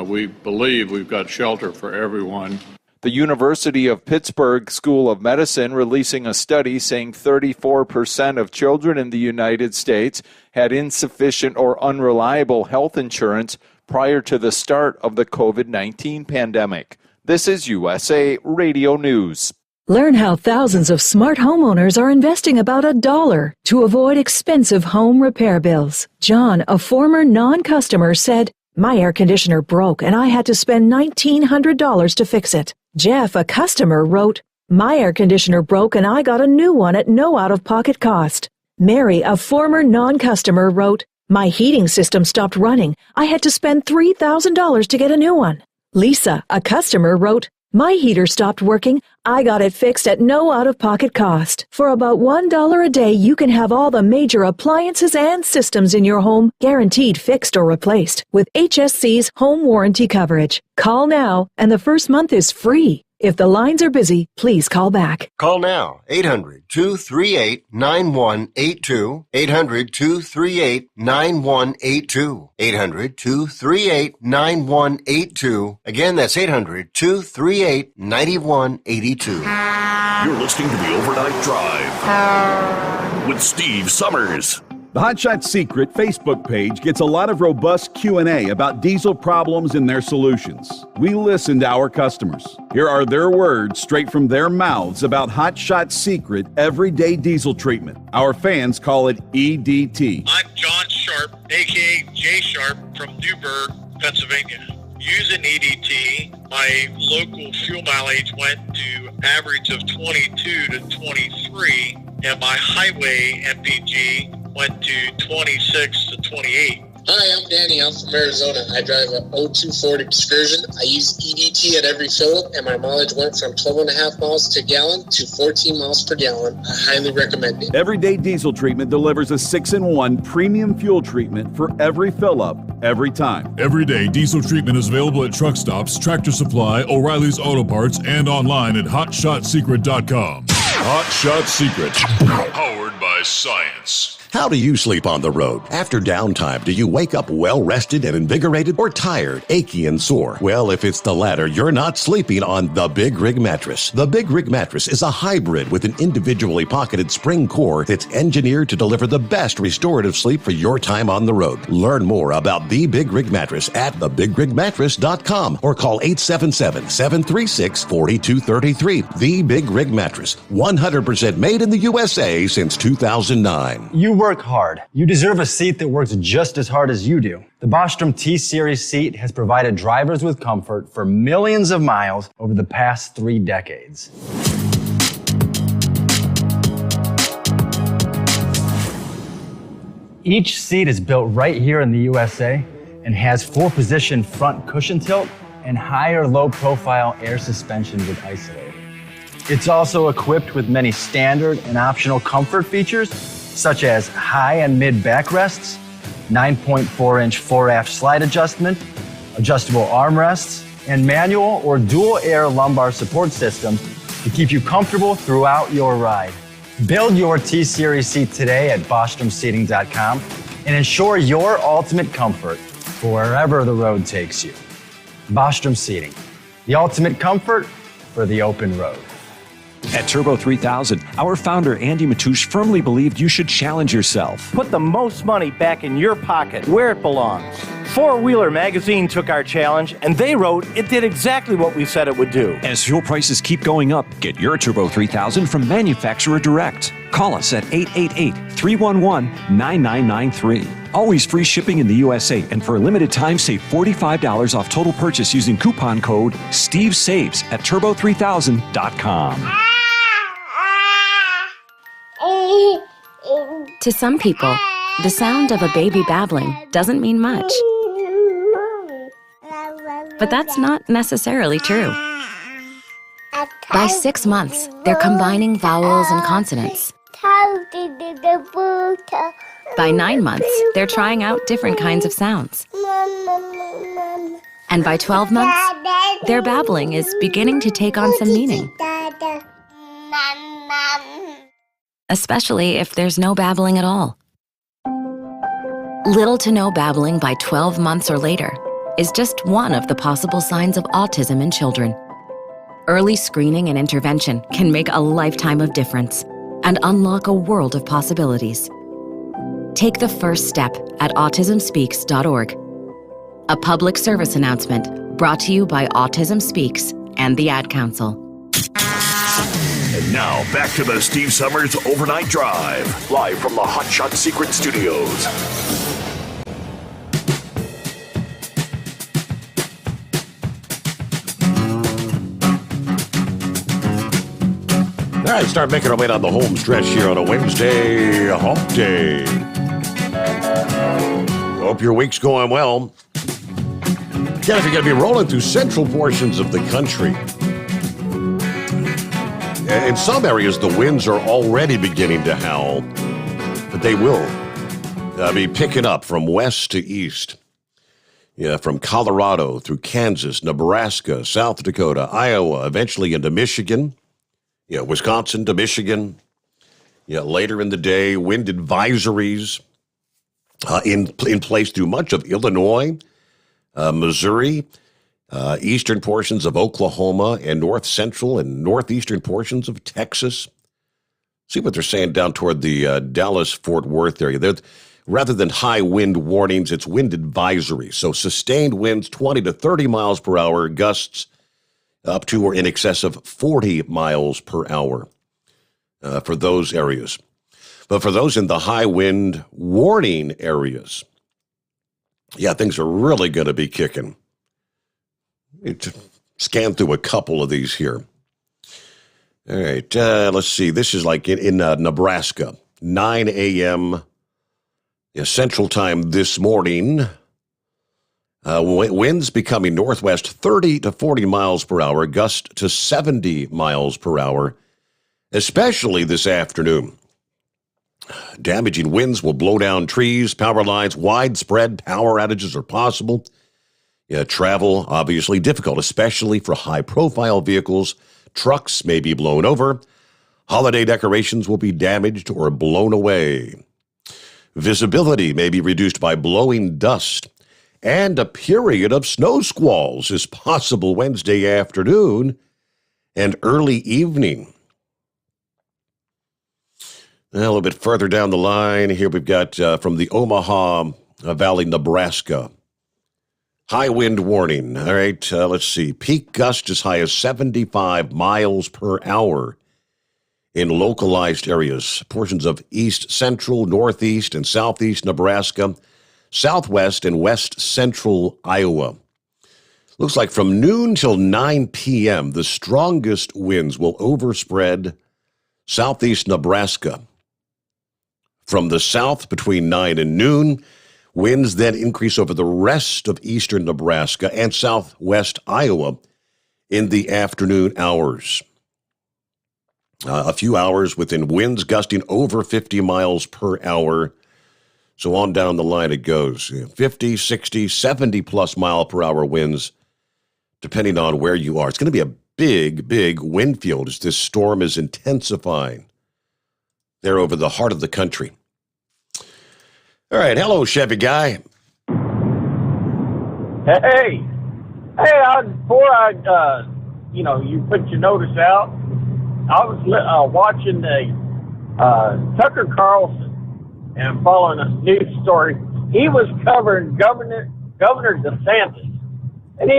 We believe we've got shelter for everyone. The University of Pittsburgh School of Medicine releasing a study saying 34% of children in the United States had insufficient or unreliable health insurance prior to the start of the COVID-19 pandemic. This is USA Radio News. Learn how thousands of smart homeowners are investing about $1 to avoid expensive home repair bills. John, a former non-customer, said, "My air conditioner broke and I had to spend $1,900 to fix it." Jeff, a customer, wrote, "My air conditioner broke and I got a new one at no out-of-pocket cost." Mary, a former non-customer, wrote, "My heating system stopped running. I had to spend $3,000 to get a new one." Lisa, a customer, wrote, "My heater stopped working. I got it fixed at no out-of-pocket cost." For about $1 a day, you can have all the major appliances and systems in your home guaranteed fixed or replaced with HSC's home warranty coverage. Call now, and the first month is free. If the lines are busy, please call back. Call now, 800-238-9182, 800-238-9182, 800-238-9182. Again, that's 800-238-9182. You're listening to the Overnight Drive with Steve Sommers. The Hot Shot Secret Facebook page gets a lot of robust Q&A about diesel problems and their solutions. We listen to our customers. Here are their words straight from their mouths about Hot Shot Secret everyday diesel treatment. Our fans call it EDT. I'm John Sharp, a.k.a. Jay Sharp from Newburgh, Pennsylvania. Using EDT, my local fuel mileage went to average of 22 to 23, and my highway MPG went to 26 to 28. Hi, I'm Danny. I'm from Arizona. I drive a 02 Ford Excursion. I use EDT at every fill-up, and my mileage went from 12.5 miles to gallon to 14 miles per gallon. I highly recommend it. Everyday diesel treatment delivers a 6-in-1 premium fuel treatment for every fill-up, every time. Everyday diesel treatment is available at truck stops, Tractor Supply, O'Reilly's Auto Parts, and online at HotShotSecret.com. Hot Shot Secret, powered by science. How do you sleep on the road? After downtime, do you wake up well-rested and invigorated or tired, achy, and sore? Well, if it's the latter, you're not sleeping on the Big Rig Mattress. The Big Rig Mattress is a hybrid with an individually pocketed spring core that's engineered to deliver the best restorative sleep for your time on the road. Learn more about the Big Rig Mattress at thebigrigmattress.com or call 877-736-4233. The Big Rig Mattress, 100% made in the USA since 2009. You work hard. You deserve a seat that works just as hard as you do. The Bostrom T-Series seat has provided drivers with comfort for millions of miles over the past 3 decades. Each seat is built right here in the USA and has 4-position front cushion tilt and higher low-profile air suspension with isolator. It's also equipped with many standard and optional comfort features, such as high and mid backrests, 9.4-inch fore-aft slide adjustment, adjustable armrests, and manual or dual air lumbar support systems to keep you comfortable throughout your ride. Build your T-Series seat today at BostromSeating.com and ensure your ultimate comfort for wherever the road takes you. Bostrom Seating, the ultimate comfort for the open road. At Turbo 3000, our founder Andy Matouche firmly believed you should challenge yourself. Put the most money back in your pocket, where it belongs. Four Wheeler magazine took our challenge, and they wrote it did exactly what we said it would do. As fuel prices keep going up, get your Turbo 3000 from manufacturer direct. Call us at 888-311-9993. Always free shipping in the USA, and for a limited time, save $45 off total purchase using coupon code STEVESAVES at turbo3000.com. To some people, the sound of a baby babbling doesn't mean much. But that's not necessarily true. By 6 months, they're combining vowels and consonants. By 9 months, they're trying out different kinds of sounds. And by 12 months, their babbling is beginning to take on some meaning. Especially if there's no babbling at all. Little to no babbling by 12 months or later is just one of the possible signs of autism in children. Early screening and intervention can make a lifetime of difference and unlock a world of possibilities. Take the first step at autismspeaks.org. A public service announcement brought to you by Autism Speaks and the Ad Council. And now, back to the Steve Sommers Overnight Drive, live from the Hot Shot Secret Studios. All right, start making our way down the home stretch here on a Wednesday hump day. Hope your week's going well. Again, if you're going to be rolling through central portions of the country, in some areas, the winds are already beginning to howl, but they will be picking up from west to east. Yeah, from Colorado through Kansas, Nebraska, South Dakota, Iowa, eventually into Michigan. Yeah, Wisconsin to Michigan. Yeah, later in the day, wind advisories in place through much of Illinois, Missouri, eastern portions of Oklahoma, and north central and northeastern portions of Texas. See what they're saying down toward the Dallas-Fort Worth area. Rather than high wind warnings, it's wind advisories. So sustained winds 20 to 30 miles per hour, gusts up to or in excess of 40 miles per hour for those areas. But for those in the high wind warning areas, yeah, things are really going to be kicking. Scan through a couple of these here. All right, let's see. This is like in Nebraska, 9 a.m. Central Time this morning. Winds becoming northwest 30 to 40 miles per hour, gust to 70 miles per hour, especially this afternoon. Damaging winds will blow down trees, power lines, widespread power outages are possible. Yeah, travel, obviously difficult, especially for high-profile vehicles. Trucks may be blown over. Holiday decorations will be damaged or blown away. Visibility may be reduced by blowing dust. And a period of snow squalls is possible Wednesday afternoon and early evening. A little bit further down the line, here we've got from the Omaha Valley, Nebraska. High wind warning. All right, let's see. Peak gust as high as 75 miles per hour in localized areas. Portions of east central, northeast, and southeast Nebraska, southwest and west central Iowa. Looks like from noon till 9 p.m., the strongest winds will overspread southeast Nebraska. From the south between 9 and noon, winds then increase over the rest of eastern Nebraska and southwest Iowa in the afternoon hours. A few hours within winds gusting over 50 miles per hour. So on down the line it goes. 50, 60, 70-plus mile per hour winds, depending on where you are. It's going to be a big, big wind field as this storm is intensifying there over the heart of the country. All right, hello, Chevy guy. Hey, before you put your notice out, I was watching the Tucker Carlson and following a news story. He was covering Governor DeSantis, and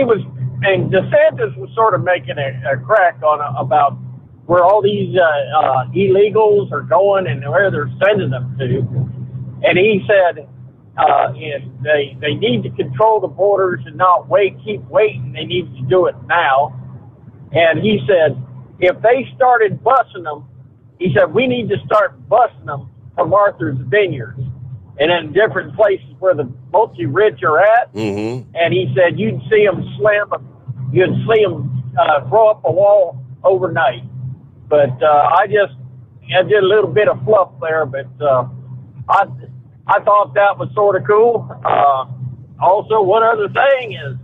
DeSantis was sort of making a crack on about where all these illegals are going and where they're sending them to. And he said they need to control the borders and not keep waiting. They need to do it now. And he said, if they started busing them, he said, we need to start busing them from Martha's Vineyard and in different places where the mostly rich are at. Mm-hmm. And he said, you'd see them throw up a wall overnight. But I did a little bit of fluff there, but I thought that was sort of cool. Also, one other thing is,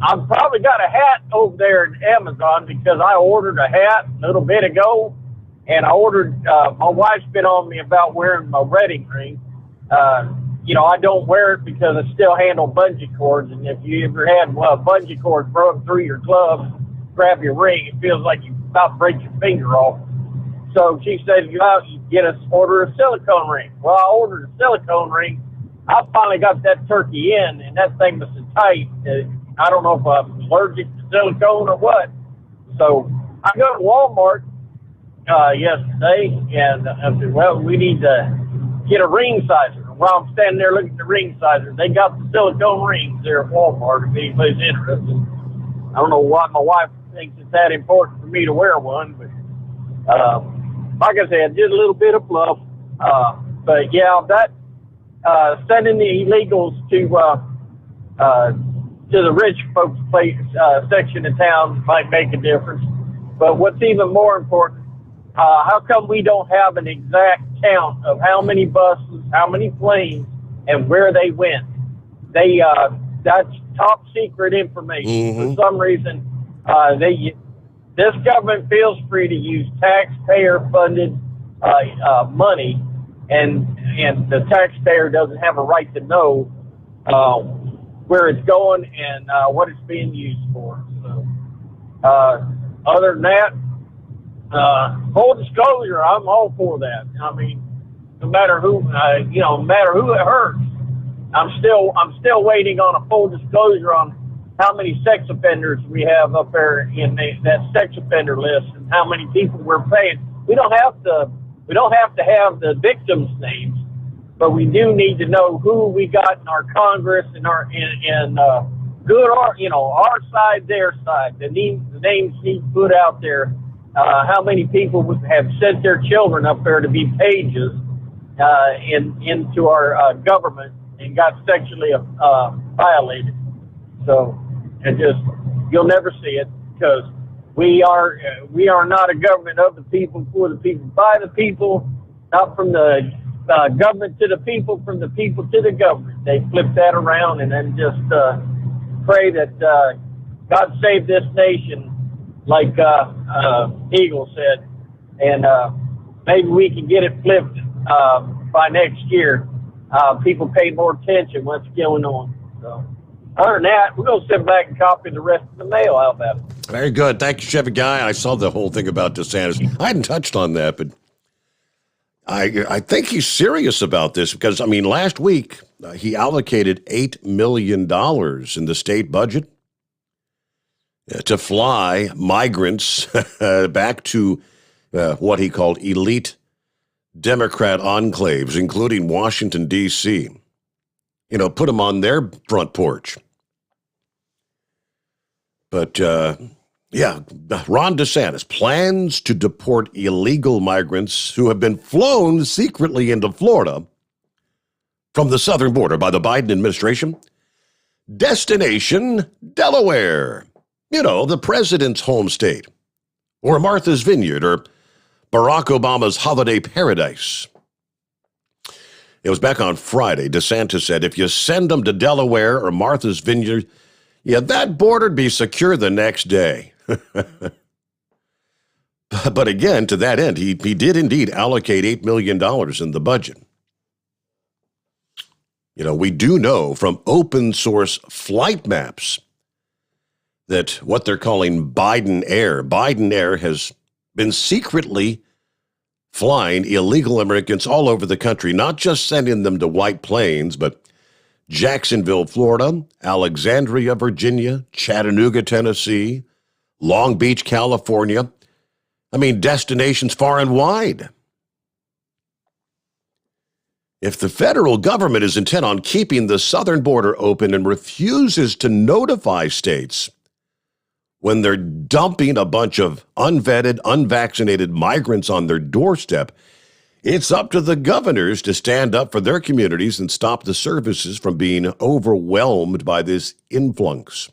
I've probably got a hat over there at Amazon because I ordered a hat a little bit ago, and I ordered, my wife's been on me about wearing my wedding ring. I don't wear it because I still handle bungee cords, and if you ever had bungee cords broken through your glove, grab your ring, it feels like you about to break your finger off. So she said, order a silicone ring. Well, I ordered a silicone ring. I finally got that turkey in, and that thing was so tight. I don't know if I'm allergic to silicone or what. So I go to Walmart yesterday, and I said, well, we need to get a ring sizer. While I'm standing there looking at the ring sizer, they got the silicone rings there at Walmart, if anybody's interested. I don't know why my wife thinks it's that important for me to wear one, but like I said, did a little bit of fluff. But yeah, that sending the illegals to the rich folks' place section of town might make a difference. But what's even more important, how come we don't have an exact count of how many buses, how many planes, and where they went? that's top secret information. Mm-hmm. For some reason, this government feels free to use taxpayer-funded money, and the taxpayer doesn't have a right to know where it's going and what it's being used for. So, other than that, full disclosure, I'm all for that. I mean, no matter who, no matter who it hurts, I'm still waiting on a full disclosure on how many sex offenders we have up there in that sex offender list and how many people we're paying. We don't have to have the victims' names, but we do need to know who we got in our Congress and our our side, their side. The names need put out there. How many people have sent their children up there to be pages into our government and got sexually violated. So, you'll never see it, because we are not a government of the people, for the people, by the people, not from the government to the people, from the people to the government. They flip that around and then just pray that God save this nation, like Eagle said, and maybe we can get it flipped by next year. People pay more attention what's going on. So, other than that, we're going to sit back and copy the rest of the mail. How about it? Very good. Thank you, Chevy Guy. I saw the whole thing about DeSantis. I hadn't touched on that, but I think he's serious about this because, I mean, last week he allocated $8 million in the state budget to fly migrants back to what he called elite Democrat enclaves, including Washington, D.C. Put them on their front porch. But, Ron DeSantis plans to deport illegal migrants who have been flown secretly into Florida from the southern border by the Biden administration. Destination, Delaware. The president's home state. Or Martha's Vineyard, or Barack Obama's holiday paradise. It was back on Friday. DeSantis said, if you send them to Delaware or Martha's Vineyard, that border'd be secure the next day. But again, to that end, he did indeed allocate $8 million in the budget. We do know from open source flight maps that what they're calling Biden Air has been secretly flying illegal immigrants all over the country, not just sending them to white plains, but Jacksonville, Florida, Alexandria, Virginia, Chattanooga, Tennessee, Long Beach, California. I mean, destinations far and wide. If the federal government is intent on keeping the southern border open and refuses to notify states when they're dumping a bunch of unvetted, unvaccinated migrants on their doorstep, it's up to the governors to stand up for their communities and stop the services from being overwhelmed by this influx.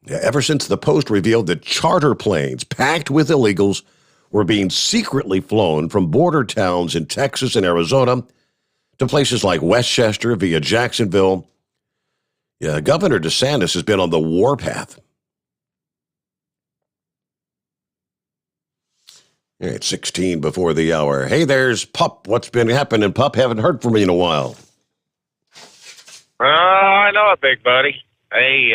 Ever since the Post revealed that charter planes packed with illegals were being secretly flown from border towns in Texas and Arizona to places like Westchester via Jacksonville, Governor DeSantis has been on the warpath. It's 16 before the hour. Hey, there's Pup. What's been happening, Pup? Haven't heard from you in a while. I know it, big buddy. Hey,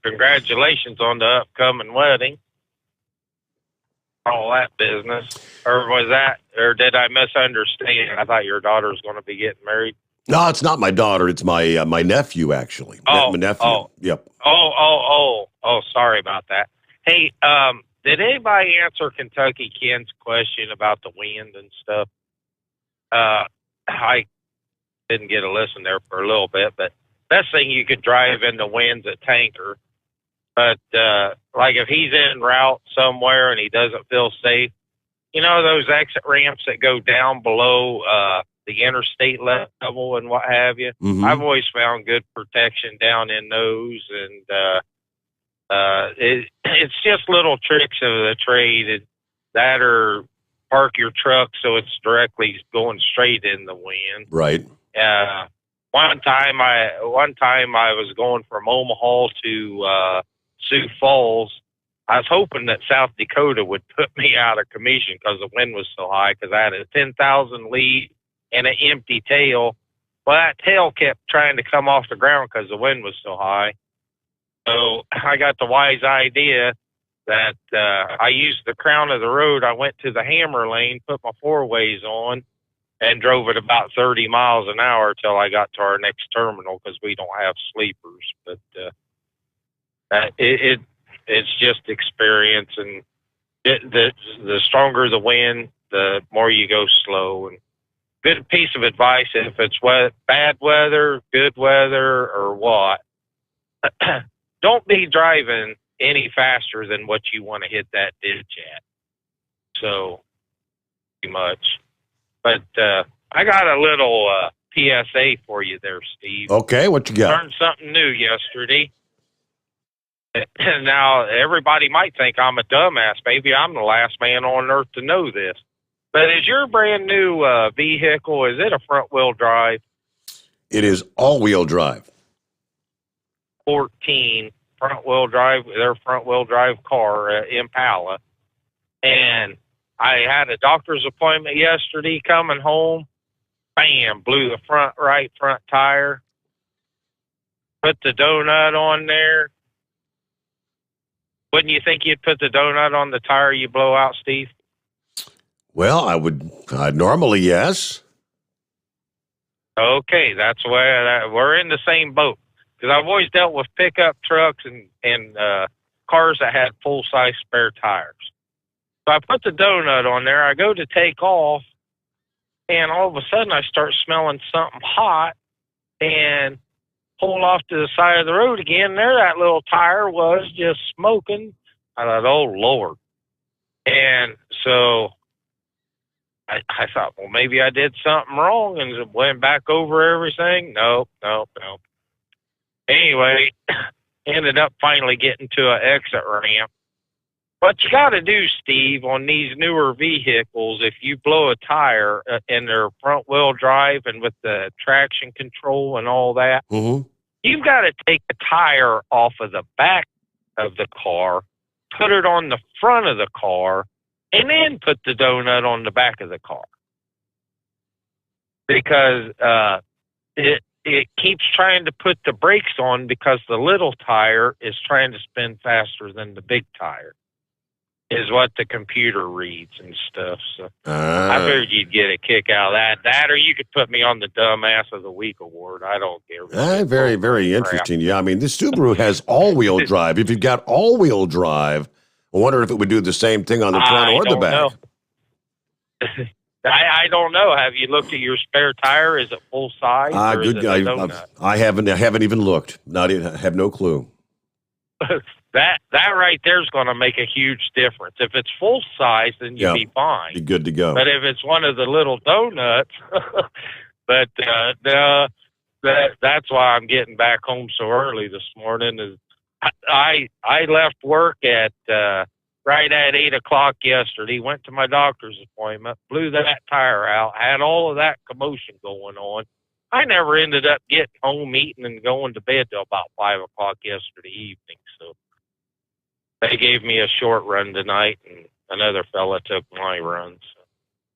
congratulations on the upcoming wedding. All that business. Or did I misunderstand? I thought your daughter was going to be getting married. No, it's not my daughter. It's my nephew, actually. My nephew. Yep. Oh, sorry about that. Hey, did anybody answer Kentucky Ken's question about the wind and stuff? I didn't get a listen there for a little bit, but best thing you could drive in the wind's a tanker. But, like if he's en route somewhere and he doesn't feel safe, those exit ramps that go down below the interstate level and what have you, I've always found good protection down in those. And it's just little tricks of the trade that or park your truck so it's directly going straight in the wind. Right. One time I was going from Omaha to Sioux Falls. I was hoping that South Dakota would put me out of commission because the wind was so high, because I had a 10,000 lead and an empty tail. Well, that tail kept trying to come off the ground because the wind was so high. So I got the wise idea that I used the crown of the road. I went to the hammer lane, put my four-ways on, and drove it about 30 miles an hour till I got to our next terminal, because we don't have sleepers. But it's just experience, and the stronger the wind, the more you go slow. And good piece of advice: if it's bad weather, good weather, or what, don't be driving any faster than what you want to hit that ditch at. So, pretty much. But I got a little PSA for you there, Steve. Okay, what you got? Learned something new yesterday. Now, everybody might think I'm a dumbass. Maybe I'm the last man on earth to know this. But is your brand new vehicle, is it a front-wheel drive? It is all-wheel drive. 14 front-wheel drive, their front-wheel drive car, Impala. And I had a doctor's appointment yesterday coming home. Bam, blew the right front tire. Put the donut on there. Wouldn't you think you'd put the donut on the tire you blow out, Steve? Well, I'd normally, yes. Okay, that's where we're in the same boat. Because I've always dealt with pickup trucks and cars that had full-size spare tires. So I put the donut on there. I go to take off, and all of a sudden I start smelling something hot, and pull off to the side of the road again. There that little tire was, just smoking. I thought, oh, Lord. And so I thought, well, maybe I did something wrong, and went back over everything. Nope. Anyway, ended up finally getting to an exit ramp. What you got to do, Steve, on these newer vehicles, if you blow a tire and they're front-wheel drive and with the traction control and all that, you've got to take the tire off of the back of the car, put it on the front of the car, and then put the donut on the back of the car. Because it keeps trying to put the brakes on because the little tire is trying to spin faster than the big tire, is what the computer reads and stuff. So I figured you'd get a kick out of that. That, or you could put me on the Dumbass of the Week award. I don't care. Very, very interesting. Yeah, I mean, this Subaru has all-wheel drive. If you've got all-wheel drive, I wonder if it would do the same thing on the front or the back. I don't know. Have you looked at your spare tire? Is it full size? Or is it a donut? I haven't even looked. I have no clue. That right there is going to make a huge difference. If it's full size, then you'd be fine. Be good to go. But if it's one of the little donuts, that's why I'm getting back home so early this morning. Is I left work at right at 8 o'clock yesterday. Went to my doctor's appointment, blew that tire out, had all of that commotion going on. I never ended up getting home, eating, and going to bed till about 5 o'clock yesterday evening. So they gave me a short run tonight, and another fella took my run. So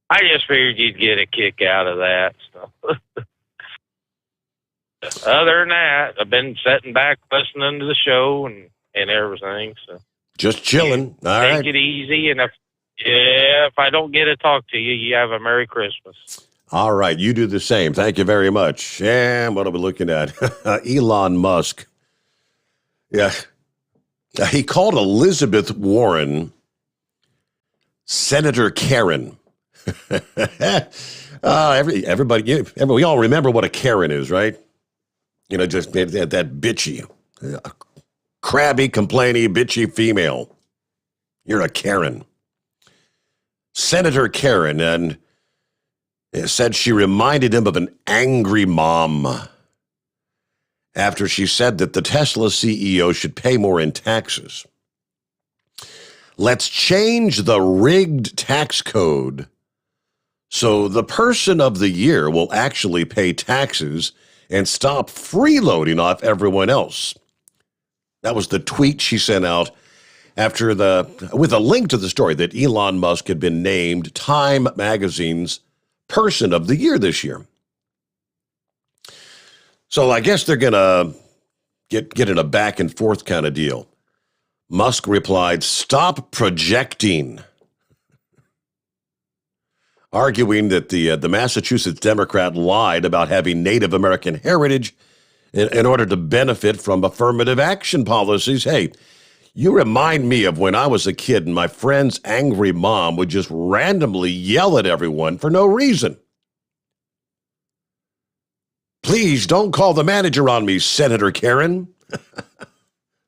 I just figured you'd get a kick out of that. So other than that, I've been sitting back listening to the show and everything. So just chilling. All right. Take it easy, and if I don't get to talk to you, you have a Merry Christmas. All right, you do the same. Thank you very much. And what are we looking at? Elon Musk. Yeah. He called Elizabeth Warren Senator Karen. Everybody, we all remember what a Karen is, right? You know, just that bitchy, crabby, complainy, bitchy female. You're a Karen. Senator Karen, and it said she reminded him of an angry mom after she said that the Tesla CEO should pay more in taxes. Let's change the rigged tax code so the person of the year will actually pay taxes and stop freeloading off everyone else. That was the tweet she sent out after with a link to the story that Elon Musk had been named Time Magazine's Person of the Year this year. So I guess they're going to get in a back and forth kind of deal. Musk replied, "Stop projecting," arguing that the Massachusetts Democrat lied about having Native American heritage in order to benefit from affirmative action policies. Hey, you remind me of when I was a kid and my friend's angry mom would just randomly yell at everyone for no reason. Please don't call the manager on me, Senator Karen.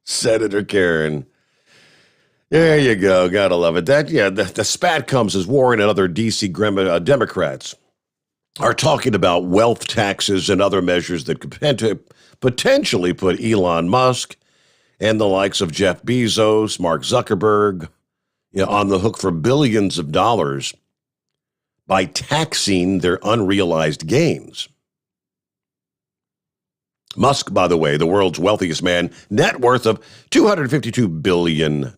Senator Karen. There you go. Gotta love it. The spat comes as Warren and other D.C. Democrats are talking about wealth taxes and other measures that could potentially put Elon Musk and the likes of Jeff Bezos, Mark Zuckerberg, on the hook for billions of dollars by taxing their unrealized gains. Musk, by the way, the world's wealthiest man, net worth of $252 billion.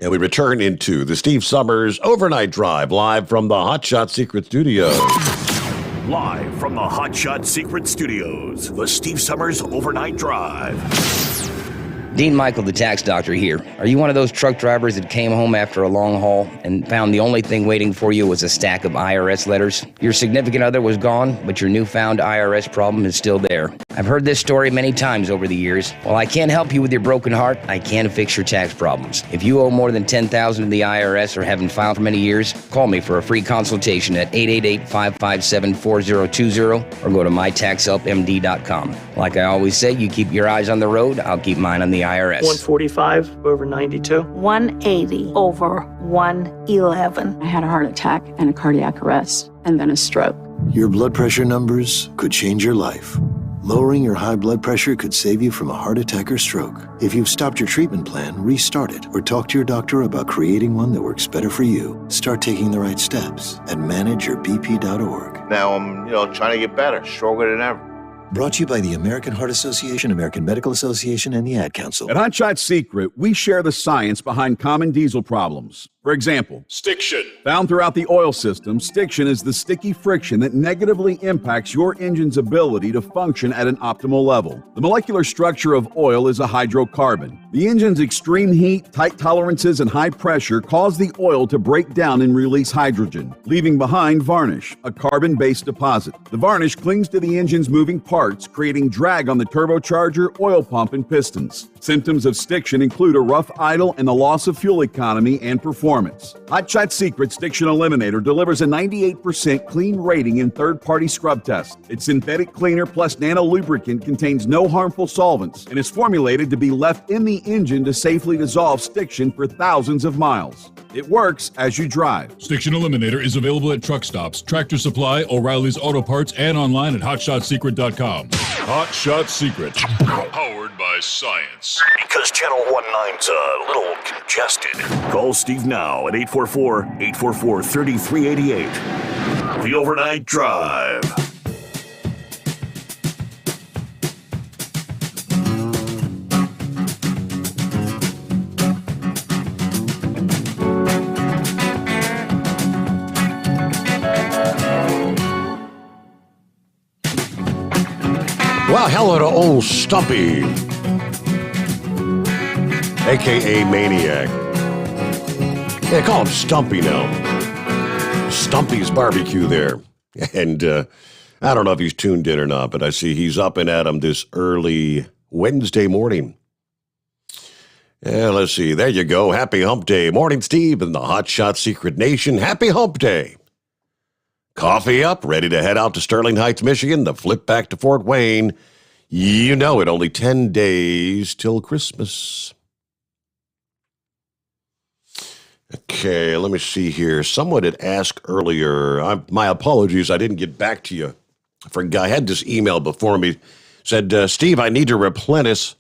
And we return into the Steve Sommers Overnight Drive, live from the Hot Shot Secret Studios. Live from the Hot Shot Secret Studios, the Steve Sommers Overnight Drive. Dean Michael, the tax doctor here. Are you one of those truck drivers that came home after a long haul and found the only thing waiting for you was a stack of IRS letters? Your significant other was gone, but your newfound IRS problem is still there. I've heard this story many times over the years. While I can't help you with your broken heart, I can fix your tax problems. If you owe more than $10,000 to the IRS or haven't filed for many years, call me for a free consultation at 888-557-4020 or go to mytaxhelpmd.com. Like I always say, you keep your eyes on the road, I'll keep mine on the IRS. 145 over 92. 180 over 111. I had a heart attack and a cardiac arrest, and then a stroke. Your blood pressure numbers could change your life. Lowering your high blood pressure could save you from a heart attack or stroke. If you've stopped your treatment plan, restart it or talk to your doctor about creating one that works better for you. Start taking the right steps at manageyourbp.org. Now I'm, trying to get better, stronger than ever. Brought to you by the American Heart Association, American Medical Association, and the Ad Council. At Hot Shot Secret, we share the science behind common diesel problems. For example, stiction. Found throughout the oil system, stiction is the sticky friction that negatively impacts your engine's ability to function at an optimal level. The molecular structure of oil is a hydrocarbon. The engine's extreme heat, tight tolerances, and high pressure cause the oil to break down and release hydrogen, leaving behind varnish, a carbon-based deposit. The varnish clings to the engine's moving parts, creating drag on the turbocharger, oil pump, and pistons. Symptoms of stiction include a rough idle and the loss of fuel economy and performance. Hot Shot Secret Stiction Eliminator delivers a 98% clean rating in third-party scrub tests. Its synthetic cleaner plus nano lubricant contains no harmful solvents and is formulated to be left in the engine to safely dissolve stiction for thousands of miles. It works as you drive. Stiction Eliminator is available at truck stops, Tractor Supply, O'Reilly's Auto Parts, and online at hotshotsecret.com. Hot Shot Secret. Powered by science. Because Channel 19's a little congested. Call Steve now at 844-844-3388. The Overnight Drive. Well, hello to old Stumpy, a.k.a. Maniac. Yeah, call him Stumpy now. Stumpy's Barbecue there. And I don't know if he's tuned in or not, but I see he's up and at 'em this early Wednesday morning. Yeah, let's see. There you go. Happy Hump Day. Morning, Steve, and the Hot Shot Secret Nation. Happy Hump Day. Coffee up, ready to head out to Sterling Heights, Michigan, the flip back to Fort Wayne. You know it, only 10 days till Christmas. Okay, let me see here. Someone had asked earlier, my apologies, I didn't get back to you. I had this email before me. Said, Steve, I need to replenish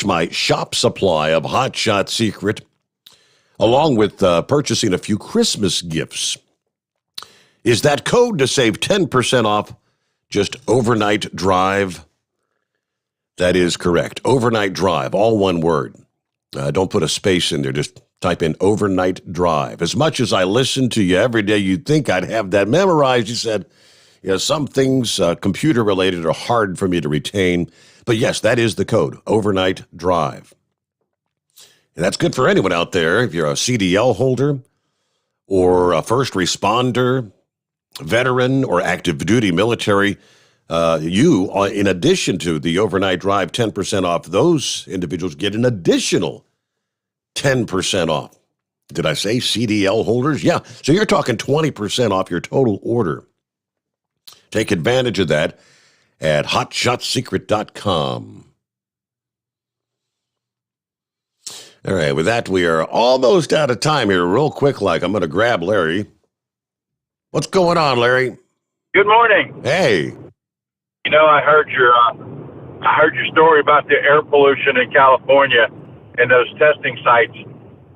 my shop supply of Hot Shot Secret, along with purchasing a few Christmas gifts. Is that code to save 10% off just overnight drive? That is correct. Overnight drive, all one word. Don't put a space in there. Just type in overnight drive. As much as I listen to you every day, you'd think I'd have that memorized. You said, some things computer related are hard for me to retain. But yes, that is the code, overnight drive. And that's good for anyone out there. If you're a CDL holder or a first responder, veteran, or active duty military, you, in addition to the overnight drive 10% off, those individuals get an additional 10% off. Did I say CDL holders? Yeah. So you're talking 20% off your total order. Take advantage of that at hotshotsecret.com. All right, with that, we are almost out of time here. Real quick, I'm going to grab Larry. What's going on, Larry? Good morning. Hey. I heard your story about the air pollution in California and those testing sites.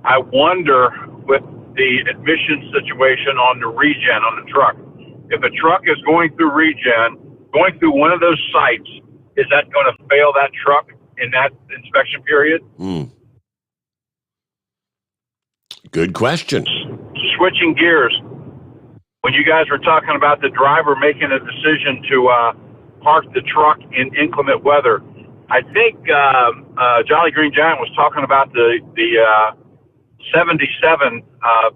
I wonder, with the admission situation on the regen on the truck, if a truck is going through regen, going through one of those sites, is that going to fail that truck in that inspection period? Good question. Switching gears, when you guys were talking about the driver making a decision to park the truck in inclement weather, I think Jolly Green Giant was talking about the 77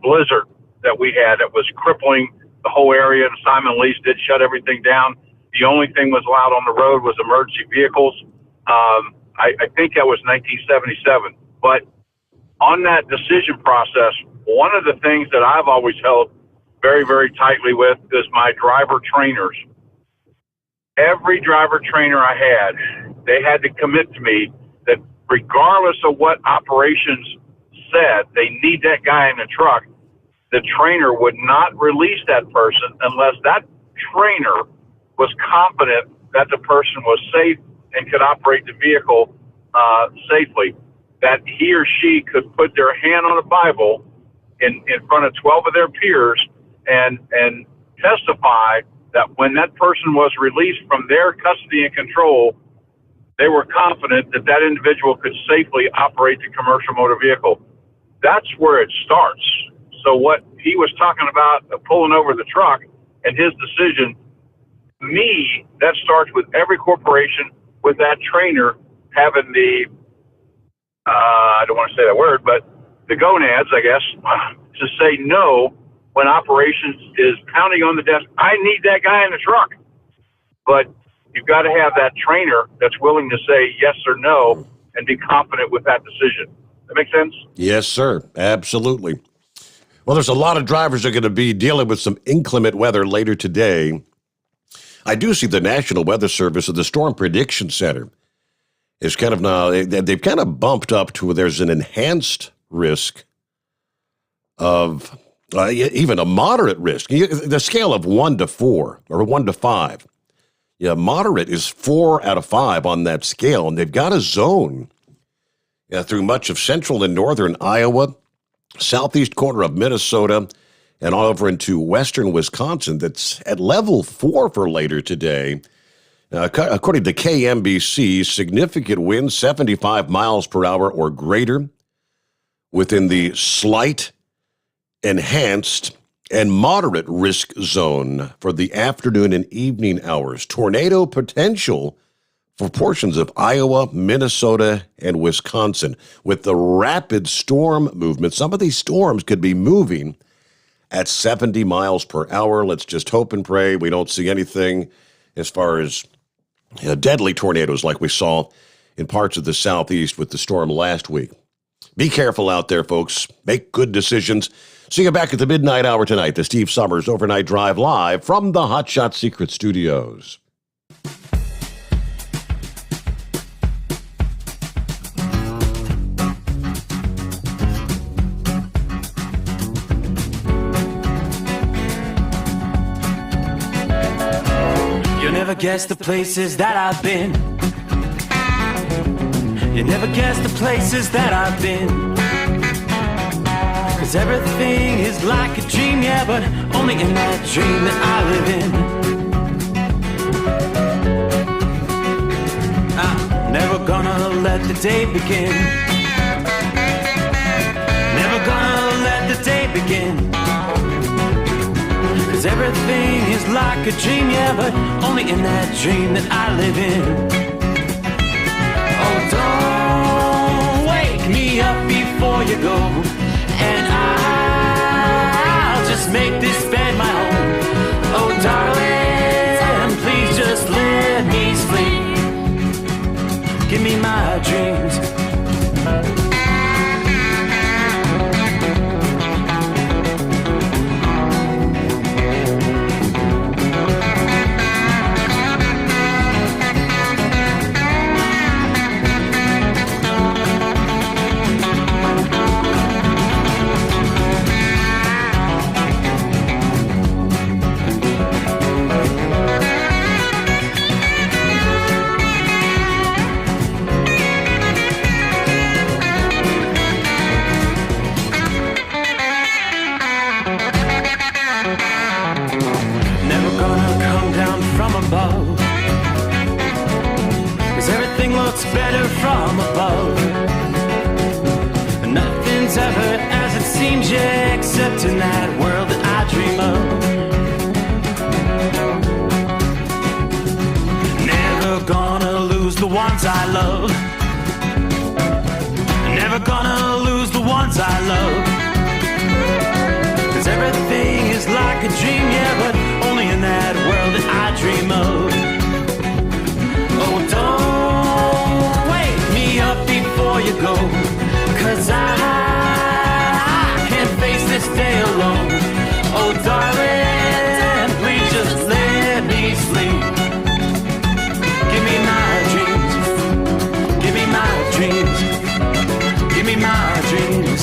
blizzard that we had that was crippling the whole area, and Simon Lease did shut everything down. The only thing was allowed on the road was emergency vehicles. I think that was 1977. But on that decision process, one of the things that I've always held very, very tightly with is my driver trainers. Every driver trainer I had, they had to commit to me that regardless of what operations said, they need that guy in the truck, the trainer would not release that person unless that trainer was confident that the person was safe and could operate the vehicle safely, that he or she could put their hand on a Bible in front of 12 of their peers and testify that when that person was released from their custody and control, they were confident that that individual could safely operate the commercial motor vehicle. That's where it starts. So what he was talking about, pulling over the truck and his decision, me, that starts with every corporation with that trainer having the, I don't want to say that word, but the gonads, I guess, to say no when operations is pounding on the desk. I need that guy in the truck. But you've got to have that trainer that's willing to say yes or no and be confident with that decision. That make sense? Yes, sir. Absolutely. Well, there's a lot of drivers that are going to be dealing with some inclement weather later today. I do see the National Weather Service and the Storm Prediction Center is kind of now, they've kind of bumped up to where there's an enhanced risk of even a moderate risk. The scale of 1 to 4 or 1 to 5. Yeah, moderate is 4 out of 5 on that scale, and they've got a zone through much of central and northern Iowa, southeast corner of Minnesota, and all over into western Wisconsin that's at level 4 for later today. According to KMBC, significant winds 75 miles per hour or greater within the slight, enhanced, and moderate risk zone for the afternoon and evening hours. Tornado potential for portions of Iowa, Minnesota, and Wisconsin. With the rapid storm movement, some of these storms could be moving at 70 miles per hour. Let's just hope and pray we don't see anything as far as deadly tornadoes like we saw in parts of the southeast with the storm last week. Be careful out there, folks. Make good decisions. See you back at the midnight hour tonight, the Steve Sommers Overnight Drive live from the Hot Shot Secret Studios. You'll never guess the places that I've been. You never guess the places that I've been. 'Cause everything is like a dream, yeah, but only in that dream that I live in. I'm never gonna let the day begin. Never gonna let the day begin. 'Cause everything is like a dream, yeah, but only in that dream that I live in. Oh, don't wake me up before you go, and I'll just make this bed my home. Oh, darling, please just let me sleep. Give me my dreams. Better from above. Nothing's ever as it seems, yeah, except in that world that I dream of. Never gonna lose the ones I love. Never gonna lose the ones I love. 'Cause everything is like a dream, yeah, but only in that world that I dream of. Oh, don't wake me up before you go, 'cause I can't face this day alone. Oh, darling, please just let me sleep. Give me my dreams. Give me my dreams. Give me my dreams.